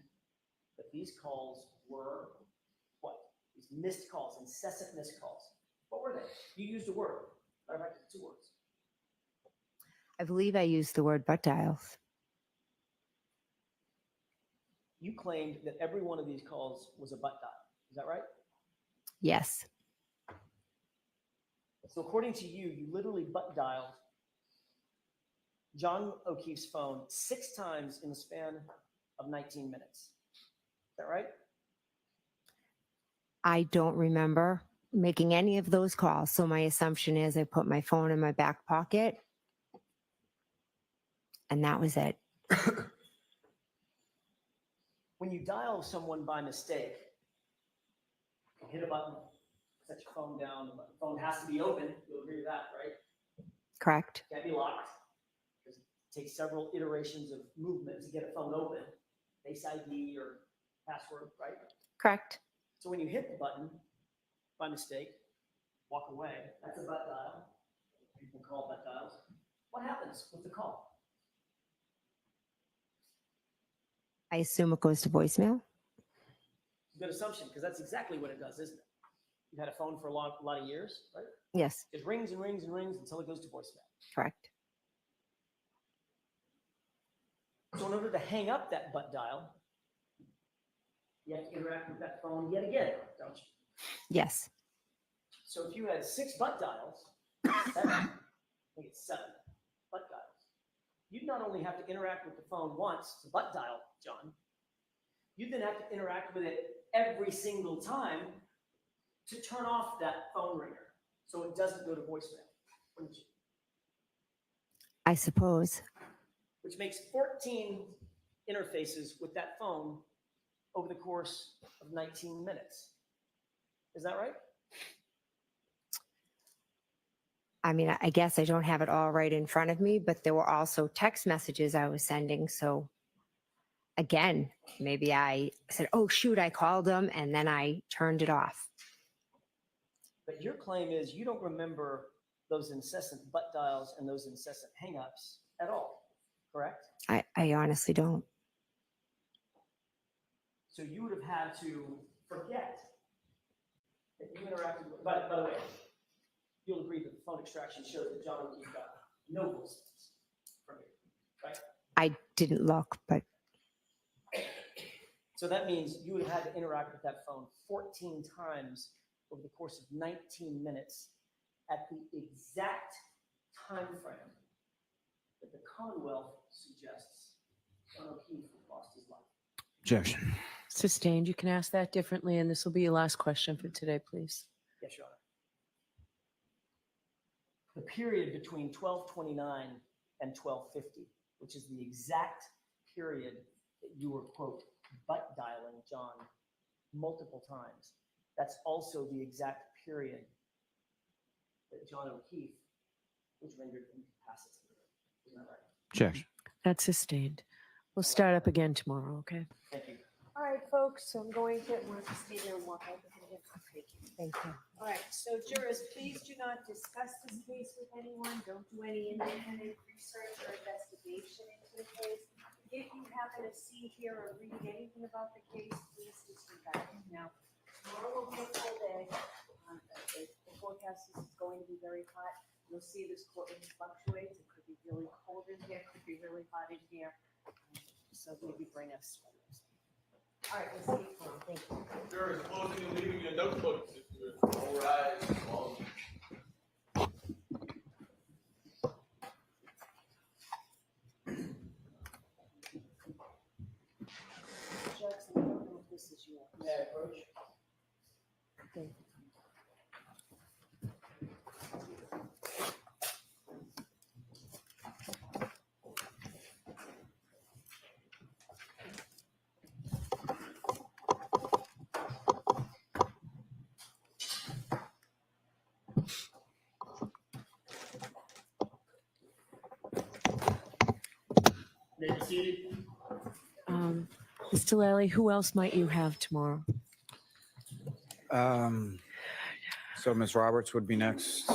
that these calls were what? These missed calls, incessant missed calls. What were they? You used a word. Matter of fact, 2 words. I believe I used the word butt dials. You claimed that every one of these calls was a butt dial. Is that right? Yes. So according to you, you literally butt dialed John O'Keefe's phone 6 times in the span of 19 minutes. Is that right? I don't remember making any of those calls. So my assumption is I put my phone in my back pocket and that was it. When you dial someone by mistake, you hit a button, set your phone down, the phone has to be open. You'll agree with that, right? Correct. Can't be locked. It takes several iterations of movement to get a phone open. Face ID or password, right? Correct. So when you hit the button by mistake, walk away, that's a butt dial. People call butt dials. What happens with the call? I assume it goes to voicemail. Good assumption, because that's exactly what it does, isn't it? You've had a phone for a lot of years, right? Yes. It rings and rings and rings until it goes to voicemail. Correct. So in order to hang up that butt dial, you have to interact with that phone yet again, don't you? Yes. So if you had 6 butt dials, 7, I think it's 7 butt dials, you'd not only have to interact with the phone once to butt dial John, you'd then have to interact with it every single time to turn off that phone ringer so it doesn't go to voicemail, wouldn't you? I suppose. Which makes 14 interfaces with that phone over the course of 19 minutes. Is that right? I mean, I guess I don't have it all right in front of me, but there were also text messages I was sending. So again, maybe I said, oh, shoot, I called them and then I turned it off. But your claim is you don't remember those incessant butt dials and those incessant hangups at all, correct? I honestly don't. So you would have had to forget that you interacted with, by the way, you'll agree that the phone extraction shows that John O'Keefe got no voicemails from you, right? I didn't look, but So that means you would have had to interact with that phone 14 times over the course of 19 minutes at the exact time frame that the Commonwealth suggests John O'Keefe lost his life. Objection. Sustained. You can ask that differently, and this will be your last question for today, please. Yes, Your Honor. The period between 1229 and 1250, which is the exact period that you were, quote, butt dialing John multiple times, that's also the exact period that John O'Keefe was rendered incapacitated. Isn't that right? Objection. That's sustained. We'll start up again tomorrow, okay? Thank you. All right, folks, so I'm going to want to stay there and walk out with him. Thank you. thank you. All right, so jurors, please do not discuss this case with anyone. Don't do any independent research or investigation into the case. If you happen to see, hear, or read anything about the case, please disregard it. Now, tomorrow will be a full day. The forecast is going to be very hot. You'll see this courtroom fluctuates. It could be really cold in here, could be really hot in here. So maybe bring us sweaters. All right, let's keep going. Thank you. There is closing and leaving your notebooks if you're all right. Jackson, I don't know if this is yours. May I approach? Thank you. May be seated. Mr. Lally, who else might you have tomorrow? So Ms. Roberts would be next.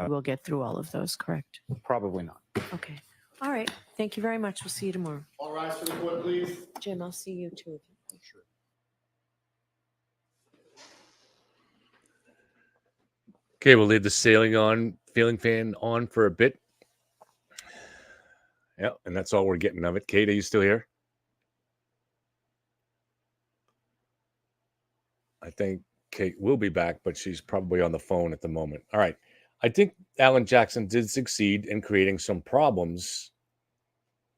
We'll get through all of those, correct? Probably not. Okay. All right. Thank you very much. We'll see you tomorrow. All rise for the court, please. Jim, I'll see you too. Sure. Okay, we'll leave the ceiling fan on for a bit. Yeah, and that's all we're getting of it. Kate, are you still here? I think Kate will be back, but she's probably on the phone at the moment. All right. I think Alan Jackson did succeed in creating some problems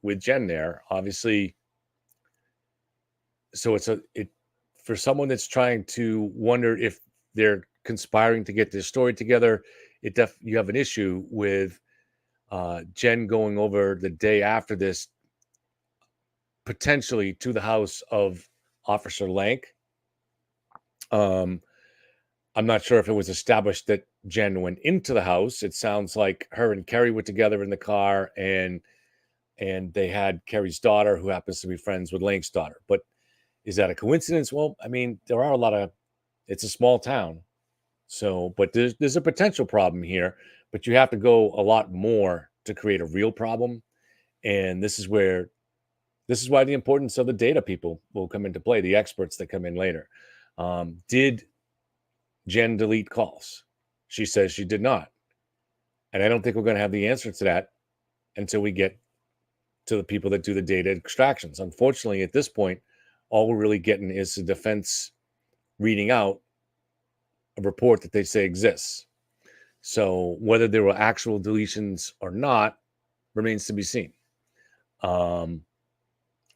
with Jen there. Obviously, so for someone that's trying to wonder if they're conspiring to get this story together, you have an issue with Jen going over the day after this, potentially to the house of Officer Lank. I'm not sure if it was established that Jen went into the house. It sounds like her and Kerry were together in the car, and they had Kerry's daughter, who happens to be friends with Lank's daughter. But is that a coincidence? Well, I mean, there are it's a small town. So, but there's a potential problem here, but you have to go a lot more to create a real problem. And this is why the importance of the data people will come into play, the experts that come in later. Did Jen delete calls? She says she did not. And I don't think we're going to have the answer to that until we get to the people that do the data extractions. Unfortunately, at this point, all we're really getting is the defense reading out a report that they say exists. So whether there were actual deletions or not remains to be seen.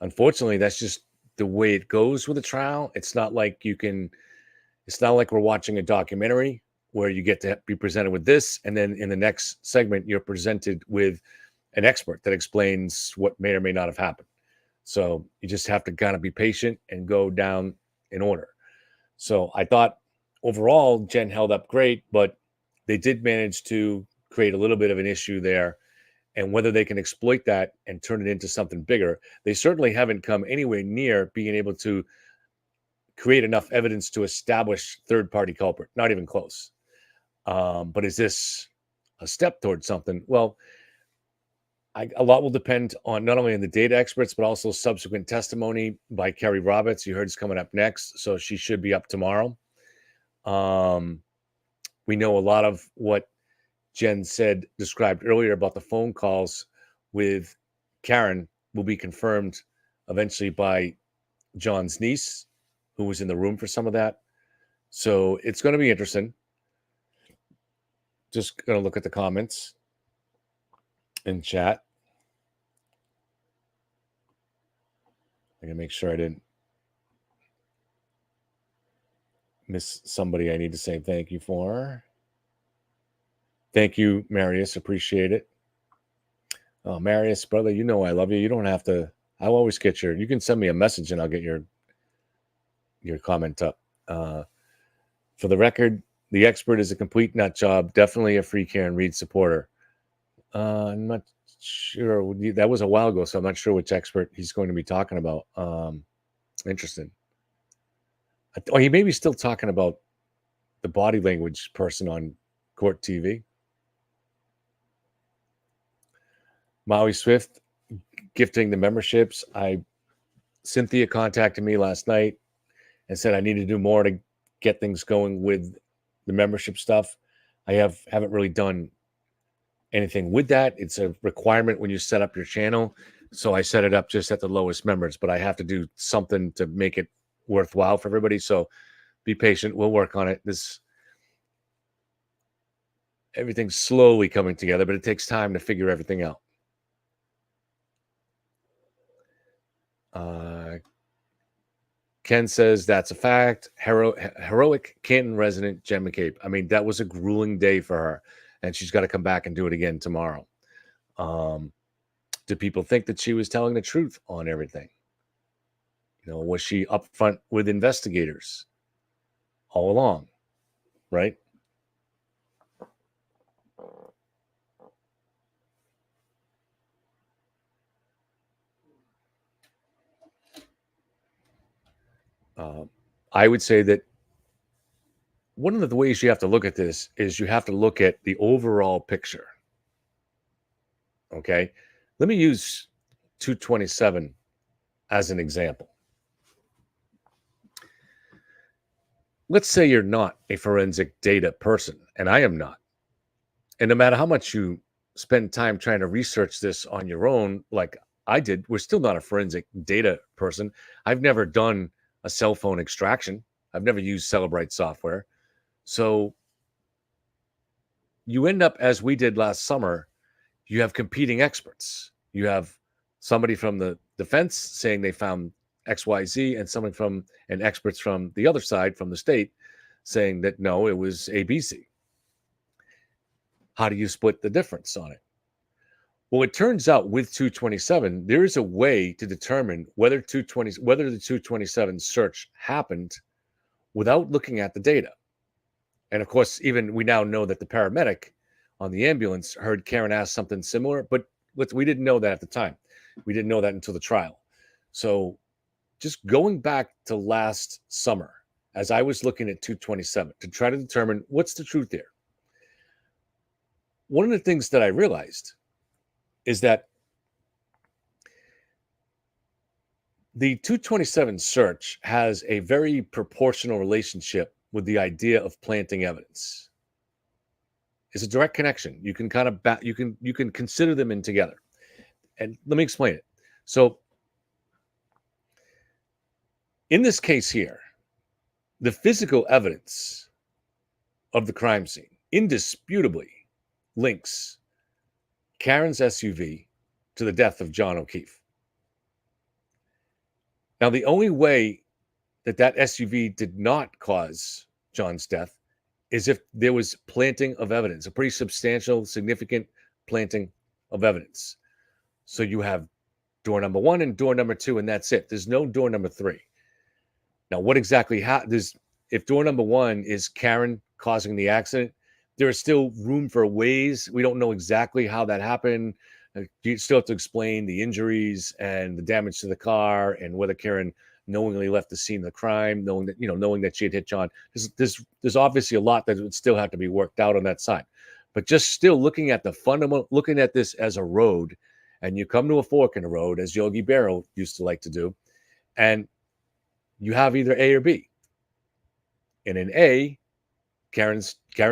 Unfortunately, that's just the way it goes with a trial. It's not like we're watching a documentary where you get to be presented with this, and then in the next segment, you're presented with an expert that explains what may or may not have happened. So you just have to kind of be patient and go down in order. So I thought overall, Jen held up great, but they did manage to create a little bit of an issue there. And whether they can exploit that and turn it into something bigger, they certainly haven't come anywhere near being able to create enough evidence to establish third-party culprit. Not even close. But is this a step towards something? Well, a lot will depend on not only on the data experts, but also subsequent testimony by Kerry Roberts. You heard is coming up next, so she should be up tomorrow. We know a lot of what Jen described earlier about the phone calls with Karen will be confirmed eventually by John's niece, who was in the room for some of that. So it's going to be interesting. Just going to look at the comments in chat. I'm going to make sure I didn't miss somebody I need to say thank you for. Thank you, Marius. Appreciate it. Oh, Marius, brother, you know I love you. You don't have to. I'll always get you can send me a message and I'll get your comment up. For the record, the expert is a complete nut job. Definitely a free Karen Reed supporter. I'm not sure. That was a while ago, so I'm not sure which expert he's going to be talking about. Interesting. Oh, he may be still talking about the body language person on Court TV. Maui Swift gifting the memberships. Cynthia contacted me last night and said I need to do more to get things going with the membership stuff. I haven't really done anything with that. It's a requirement when you set up your channel. So I set it up just at the lowest members, but I have to do something to make it worthwhile for everybody. So be patient. We'll work on it. Everything's slowly coming together, but it takes time to figure everything out. Ken says that's a fact. Heroic Canton resident Jen McCabe. I mean, that was a grueling day for her, and she's got to come back and do it again tomorrow. Do people think that she was telling the truth on everything? Was she upfront with investigators all along? Right? I would say that one of the ways you have to look at this is you have to look at the overall picture. Okay. Let me use 227 as an example. Let's say you're not a forensic data person, and I am not. And no matter how much you spend time trying to research this on your own, like I did, we're still not a forensic data person. I've never done a cell phone extraction. I've never used Celebrite software. So you end up, as we did last summer, you have competing experts. You have somebody from the defense saying they found XYZ, and someone from and experts from the other side, from the state, saying that no, it was ABC. How do you split the difference on it? Well, it turns out with 227, there is a way to determine whether the 227 search happened without looking at the data. And of course, even we now know that the paramedic on the ambulance heard Karen ask something similar, but we didn't know that at the time. We didn't know that until the trial. So just going back to last summer, as I was looking at 227 to try to determine what's the truth there, one of the things that I realized is that the 227 search has a very proportional relationship with the idea of planting evidence. It's a direct connection. You can kind of you can consider them in together. And let me explain it. So in this case here, the physical evidence of the crime scene indisputably links Karen's SUV to the death of John O'Keefe. Now, the only way that SUV did not cause John's death is if there was planting of evidence, a pretty substantial, significant planting of evidence. So you have door number 1 and door number 2, and that's it. There's no door number 3. Now, what exactly happens if door number 1 is Karen causing the accident? There is still room for ways. We don't know exactly how that happened. You still have to explain the injuries and the damage to the car and whether Karen knowingly left the scene of the crime, knowing that she had hit John. There's obviously a lot that would still have to be worked out on that side. But just still looking at the fundamental, looking at this as a road, and you come to a fork in the road, as Yogi Berra used to like to do, and you have either A or B. And in A, Karen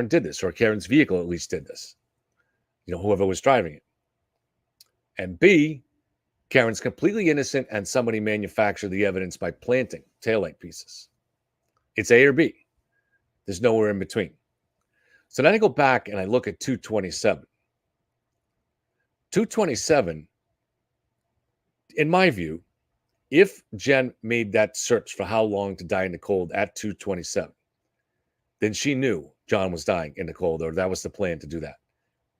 did this, or Karen's vehicle at least did this. Whoever was driving it. And B, Karen's completely innocent and somebody manufactured the evidence by planting taillight pieces. It's A or B. There's nowhere in between. So then I go back and I look at 227. 227, in my view, if Jen made that search for how long to die in the cold at 227, then she knew John was dying in the cold, or that was the plan to do that.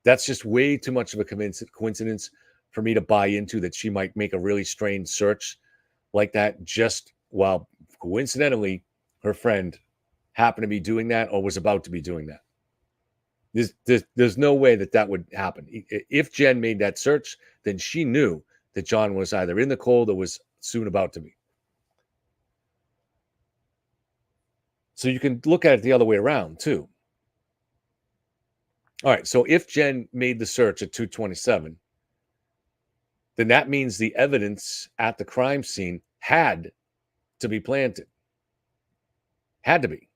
That's just way too much of a coincidence for me to buy into, that she might make a really strange search like that just while coincidentally her friend happened to be doing that or was about to be doing that. There's no way that would happen. If Jen made that search, then she knew that John was either in the cold or was soon about to be. So you can look at it the other way around too. All right, so if Jen made the search at 227, then that means the evidence at the crime scene had to be planted. Had to be.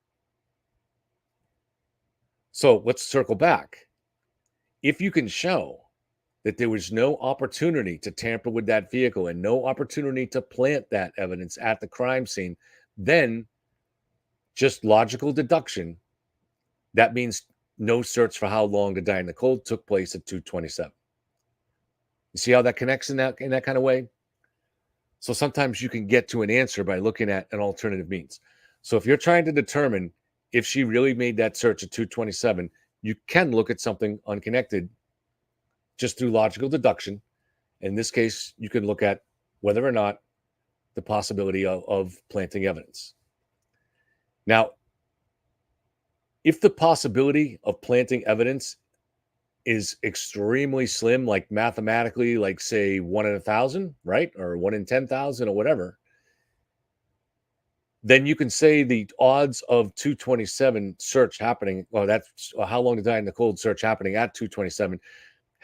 So let's circle back. If you can show that there was no opportunity to tamper with that vehicle and no opportunity to plant that evidence at the crime scene, then just logical deduction, that means no search for how long to die in the cold took place at 227. You see how that connects in that kind of way? So sometimes you can get to an answer by looking at an alternative means. So if you're trying to determine if she really made that search at 227, you can look at something unconnected just through logical deduction. In this case, you can look at whether or not the possibility of planting evidence. Now, if the possibility of planting evidence is extremely slim, like mathematically, like say 1 in 1,000, right? Or 1 in 10,000 or whatever, then you can say the odds of 227 search happening, or that's how long to die in the cold search happening at 227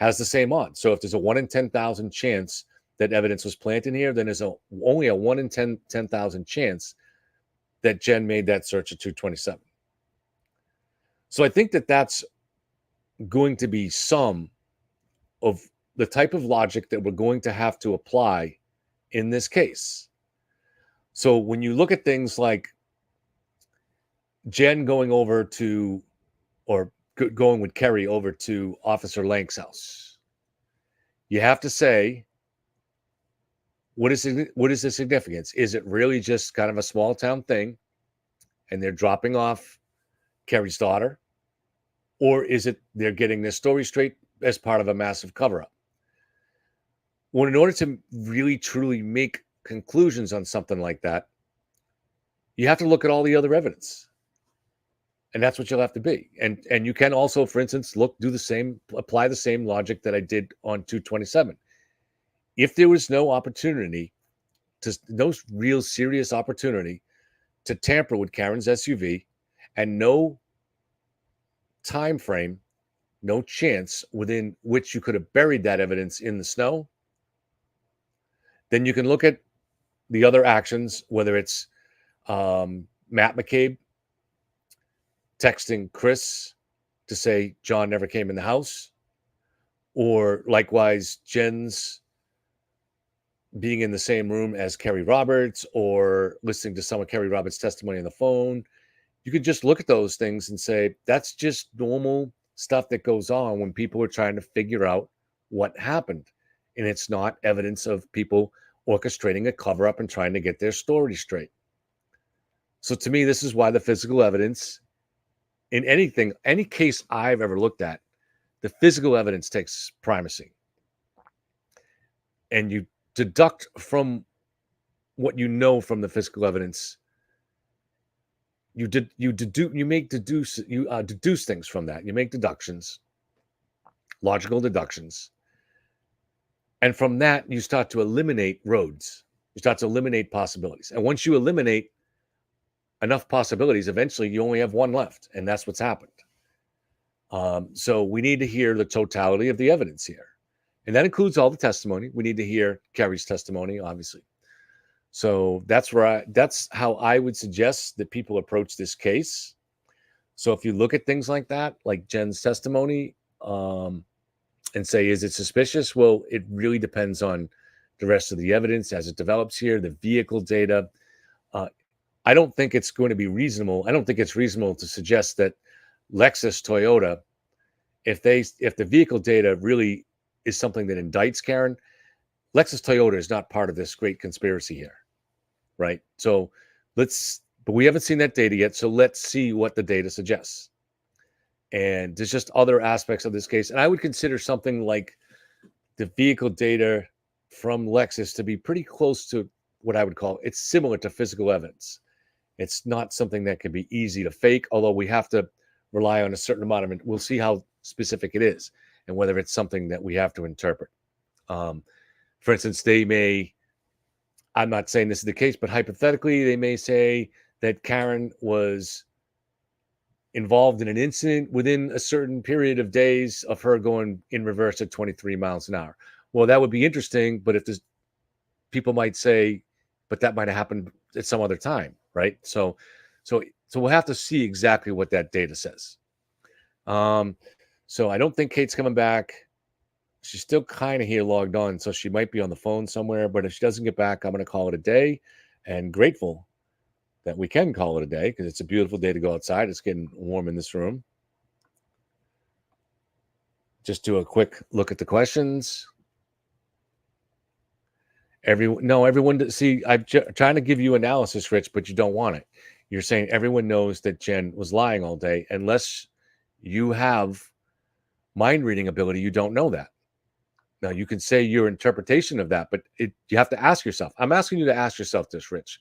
has the same odds. So if there's a 1 in 10,000 chance that evidence was planted here, then there's only a 1 in 10,000 chance that Jen made that search at 227. So I think that that's going to be some of the type of logic that we're going to have to apply in this case. So when you look at things like Jen going over to, or going with Kerry over to Officer Lank's house, you have to say, what is the significance? Is it really just kind of a small town thing and they're dropping off Kerry's daughter? Or is it they're getting their story straight as part of a massive cover-up? Well, in order to really, truly make conclusions on something like that, you have to look at all the other evidence. And that's what you'll have to be. And you can also, for instance, apply the same logic that I did on 227. If there was no real serious opportunity to tamper with Karen's SUV, and no time frame, no chance within which you could have buried that evidence in the snow, then you can look at the other actions, whether it's Matt McCabe texting Chris to say John never came in the house, or likewise Jen's being in the same room as Kerry Roberts, or listening to some of Kerry Roberts' testimony on the phone. You could just look at those things and say, that's just normal stuff that goes on when people are trying to figure out what happened. And it's not evidence of people orchestrating a cover-up and trying to get their story straight. So to me, this is why the physical evidence in any case I've ever looked at, the physical evidence takes primacy. And you deduct from what you know from the physical evidence. You deduce things from that. You make deductions, logical deductions. And from that, you start to eliminate roads. You start to eliminate possibilities. And once you eliminate enough possibilities, eventually you only have one left. And that's what's happened. So we need to hear the totality of the evidence here. And that includes all the testimony. We need to hear Kerry's testimony, obviously. So that's how I would suggest that people approach this case. So if you look at things like that, like Jen's testimony, and say, is it suspicious? Well, it really depends on the rest of the evidence as it develops here, the vehicle data. I don't think it's going to be reasonable. I don't think it's reasonable to suggest that Lexus, Toyota, if the vehicle data really is something that indicts Karen, Lexus, Toyota is not part of this great conspiracy here, right? So but we haven't seen that data yet. So let's see what the data suggests. And there's just other aspects of this case. And I would consider something like the vehicle data from Lexus to be pretty close to what I would call, it's similar to physical evidence. It's not something that can be easy to fake, although we have to rely on a certain amount of it. We'll see how specific it is and whether it's something that we have to interpret. For instance, I'm not saying this is the case, but hypothetically, they may say that Karen was involved in an incident within a certain period of days of her going in reverse at 23 miles an hour. Well, that would be interesting, but if people might say, but that might have happened at some other time, right? So we'll have to see exactly what that data says. So I don't think Kate's coming back. She's still kind of here logged on, so she might be on the phone somewhere. But if she doesn't get back, I'm going to call it a day, and grateful that we can call it a day because it's a beautiful day to go outside. It's getting warm in this room. Just do a quick look at the questions. Everyone. See, I'm trying to give you analysis, Rich, but you don't want it. You're saying everyone knows that Jen was lying all day, unless you have mind reading ability. You don't know that. Now you can say your interpretation of that, but you have to ask yourself. I'm asking you to ask yourself this, Rich.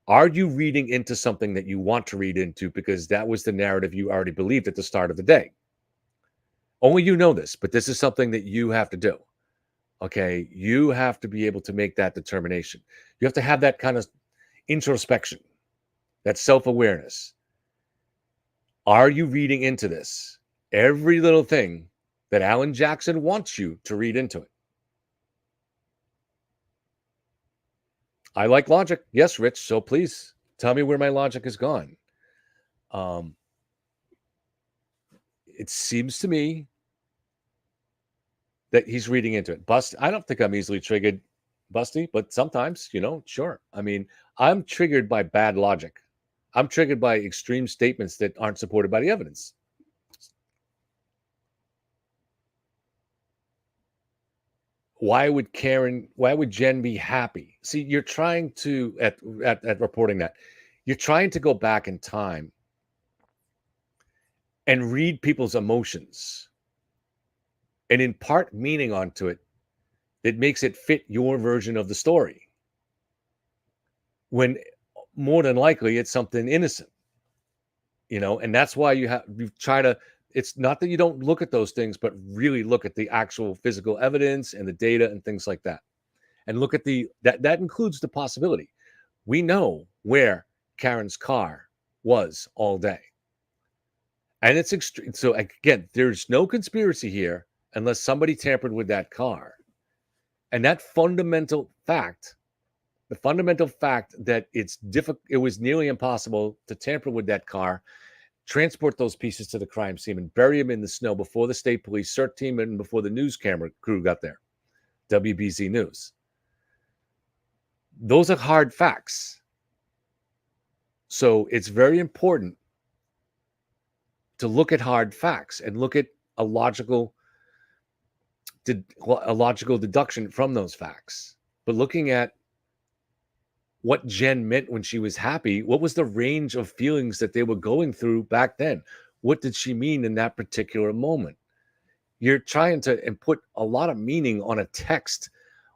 Are you reading into something that you want to read into because that was the narrative you already believed at the start of the day? Only you know this, but this is something that you have to do. Okay, you have to be able to make that determination. You have to have that kind of introspection, that self-awareness. Are you reading into this? Every little thing that Alan Jackson wants you to read into it. I like logic. Yes, Rich. So please tell me where my logic has gone. It seems to me that he's reading into it. I don't think I'm easily triggered, Busty, but sometimes, sure. I mean, I'm triggered by bad logic. I'm triggered by extreme statements that aren't supported by the evidence. Why would Jen be happy? See, you're trying to, at reporting that, you're trying to go back in time and read people's emotions and impart meaning onto it that makes it fit your version of the story. When more than likely it's something innocent, and that's why you try to, it's not that you don't look at those things, but really look at the actual physical evidence and the data and things like that. And look at that includes the possibility. We know where Karen's car was all day. And it's extreme. So again, there's no conspiracy here unless somebody tampered with that car. And that fundamental fact, the fundamental fact that it was nearly impossible to tamper with that car, transport those pieces to the crime scene and bury them in the snow before the state police search team and before the news camera crew got there, WBZ News. Those are hard facts. So it's very important to look at hard facts and look at a logical deduction from those facts. But looking at what Jen meant when she was happy, what was the range of feelings that they were going through back then? What did she mean in that particular moment? You're trying to put a lot of meaning on a text,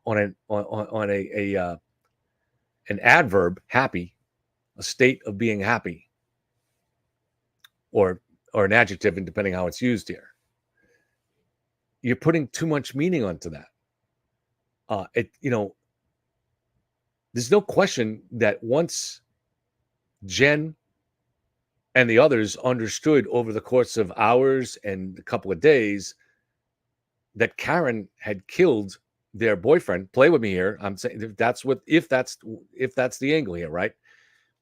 on an adverb, happy, a state of being happy, or an adjective, and depending how it's used here. You're putting too much meaning onto that. There's no question that once Jen and the others understood over the course of hours and a couple of days that Karen had killed their boyfriend. Play with me here. I'm saying if that's the angle here, right?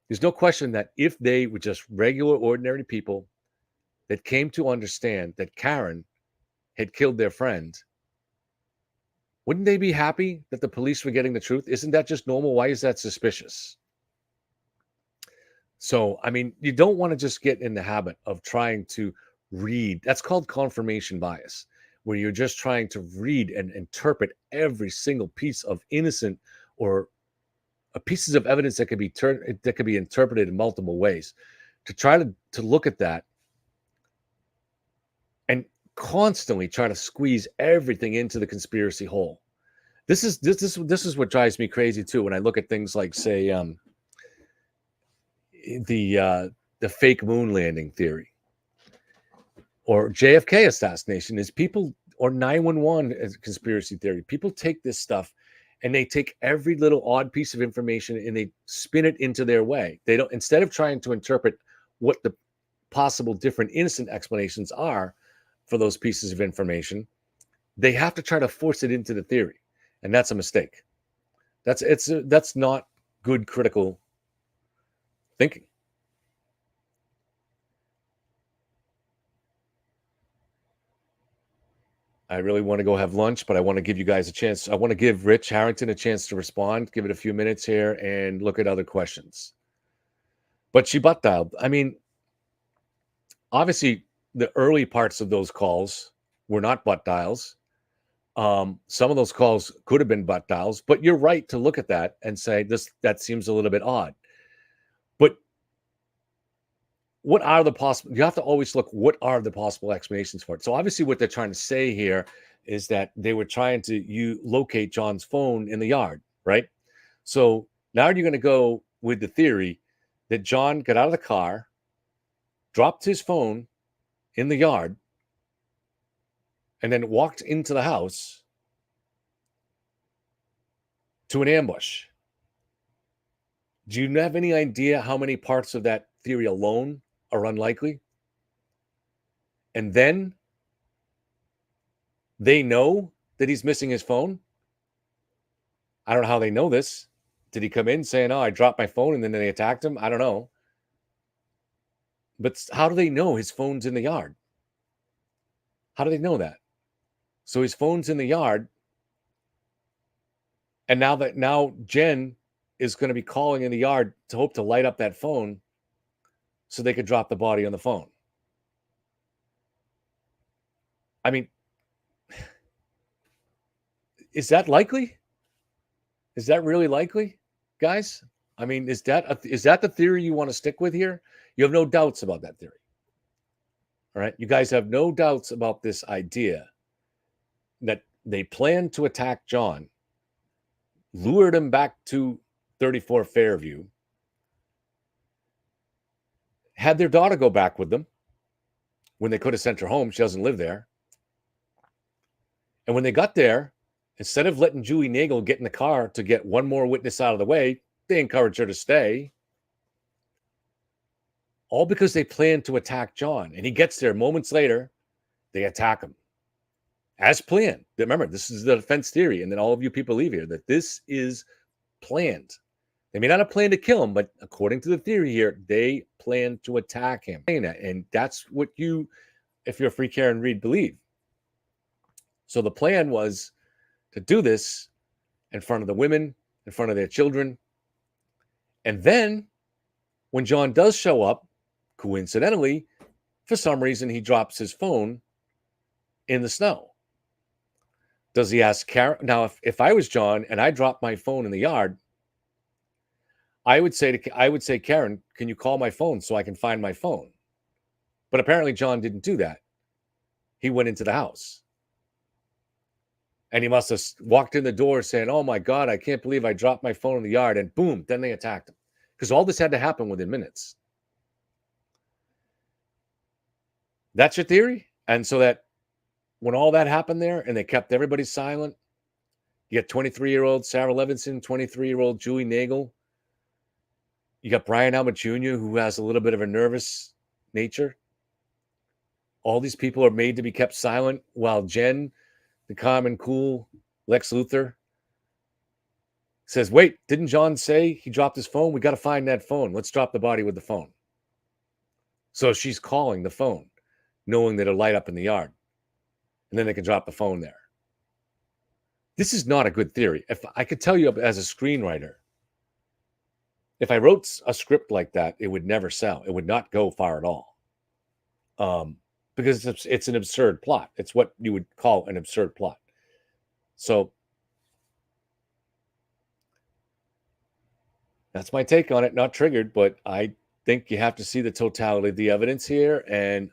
There's no question that if they were just regular, ordinary people that came to understand that Karen had killed their friend, wouldn't they be happy that the police were getting the truth? Isn't that just normal? Why is that suspicious? So, I mean, you don't want to just get in the habit of trying to read. That's called confirmation bias, where you're just trying to read and interpret every single piece of innocent or pieces of evidence that could be interpreted in multiple ways. To try to look at that and constantly try to squeeze everything into the conspiracy hole. This is what drives me crazy too. When I look at things like, say, the fake moon landing theory or JFK assassination, is people, or 911 as a conspiracy theory. People take this stuff and they take every little odd piece of information and they spin it into their way. They don't, instead of trying to interpret what the possible different innocent explanations are for those pieces of information, they have to try to force it into the theory. And that's a mistake. That's not good critical thinking. I really want to go have lunch, but I want to give you guys a chance. I want to give Rich Harrington a chance to respond, give it a few minutes here and look at other questions. But she butt dialed. I mean, obviously the early parts of those calls were not butt dials. Some of those calls could have been butt dials, but you're right to look at that and say that seems a little bit odd. But what are the possible, you have to always look, what are the possible explanations for it? So obviously what they're trying to say here is that they were trying to locate John's phone in the yard, right? So now you're going to go with the theory that John got out of the car, dropped his phone in the yard, and then walked into the house to an ambush. Do you have any idea how many parts of that theory alone are unlikely? And then They know that he's missing his phone. I don't know how they know this. Did he come in saying, "Oh, I dropped my phone," and then they attacked him? I don't know. But how do they know his phone's in the yard? How do they know that? So his phone's in the yard, and now Jen is going to be calling in the yard to hope to light up that phone so they could drop the body on the phone. I mean, is that likely? Is that really likely, guys? I mean, is that the theory you want to stick with here? You have no doubts about that theory. All right. You guys have no doubts about this idea that they planned to attack John, lured him back to 34 Fairview, had their daughter go back with them when they could have sent her home. She doesn't live there. And when they got there, instead of letting Julie Nagel get in the car to get one more witness out of the way, they encouraged her to stay. All because they planned to attack John. And he gets there moments later, they attack him. As planned. Remember, this is the defense theory. And then all of you people leave here that this is planned. They may not have planned to kill him, but according to the theory here, they plan to attack him. And that's what you, if you're a free Karen Reed, believe. So the plan was to do this in front of the women, in front of their children. And then when John does show up, coincidentally, for some reason, he drops his phone in the snow. Does he ask Karen? Now, if I was John and I dropped my phone in the yard, I would say, Karen, can you call my phone so I can find my phone? But apparently John didn't do that. He went into the house. And he must have walked in the door saying, "Oh my God, I can't believe I dropped my phone in the yard." And boom, then they attacked him. Because all this had to happen within minutes. That's your theory? And so that when all that happened there and they kept everybody silent, you got 23-year-old Sarah Levinson, 23-year-old Julie Nagel. You got Brian Albert Jr., who has a little bit of a nervous nature. All these people are made to be kept silent while Jen, the calm and cool Lex Luthor, says, "Wait, didn't John say he dropped his phone? We got to find that phone. Let's drop the body with the phone." So she's calling the phone, knowing that it'll light up in the yard. And then they can drop the phone there. This is not a good theory. If I could tell you as a screenwriter, if I wrote a script like that, it would never sell. It would not go far at all. Because it's an absurd plot. It's what you would call an absurd plot. So that's my take on it. Not triggered, but I think you have to see the totality of the evidence here. And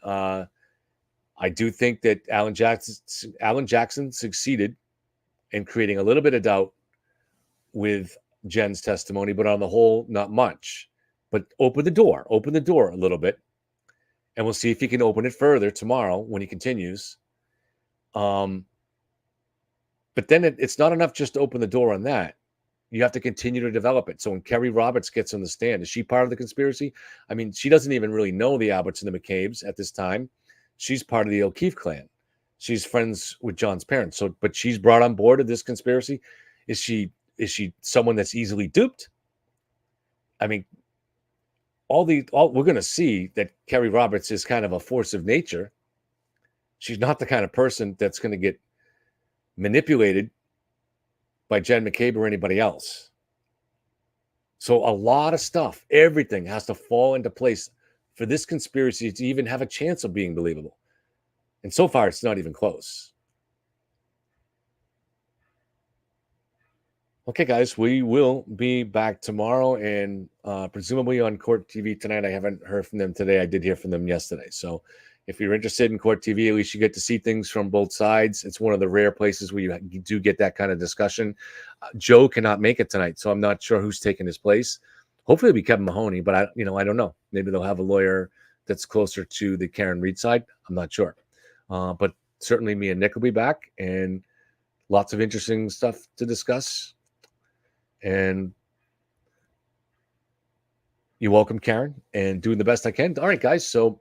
I do think that Alan Jackson succeeded in creating a little bit of doubt with Jen's testimony, but on the whole, not much. But open the door a little bit. And we'll see if he can open it further tomorrow when he continues. But then it's not enough just to open the door on that. You have to continue to develop it. So when Kerry Roberts gets on the stand, is she part of the conspiracy? I mean, she doesn't even really know the Alberts and the McCabe's at this time. She's part of the O'Keefe clan. She's friends with John's parents. So, but she's brought on board of this conspiracy. Is she someone that's easily duped? I mean, we're going to see that Kerry Roberts is kind of a force of nature. She's not the kind of person that's going to get manipulated by Jen McCabe or anybody else. So a lot of stuff, everything has to fall into place for this conspiracy to even have a chance of being believable. And so far, it's not even close. Okay, guys, we will be back tomorrow and presumably on Court TV tonight. I haven't heard from them today. I did hear from them yesterday. So if you're interested in Court TV, at least you get to see things from both sides. It's one of the rare places where you do get that kind of discussion. Joe cannot make it tonight, so I'm not sure who's taking his place. Hopefully it'll be Kevin Mahoney, but I don't know. Maybe they'll have a lawyer that's closer to the Karen Reed side. I'm not sure. But certainly me and Nick will be back and lots of interesting stuff to discuss. And you're welcome, Karen, and doing the best I can. All right, guys. So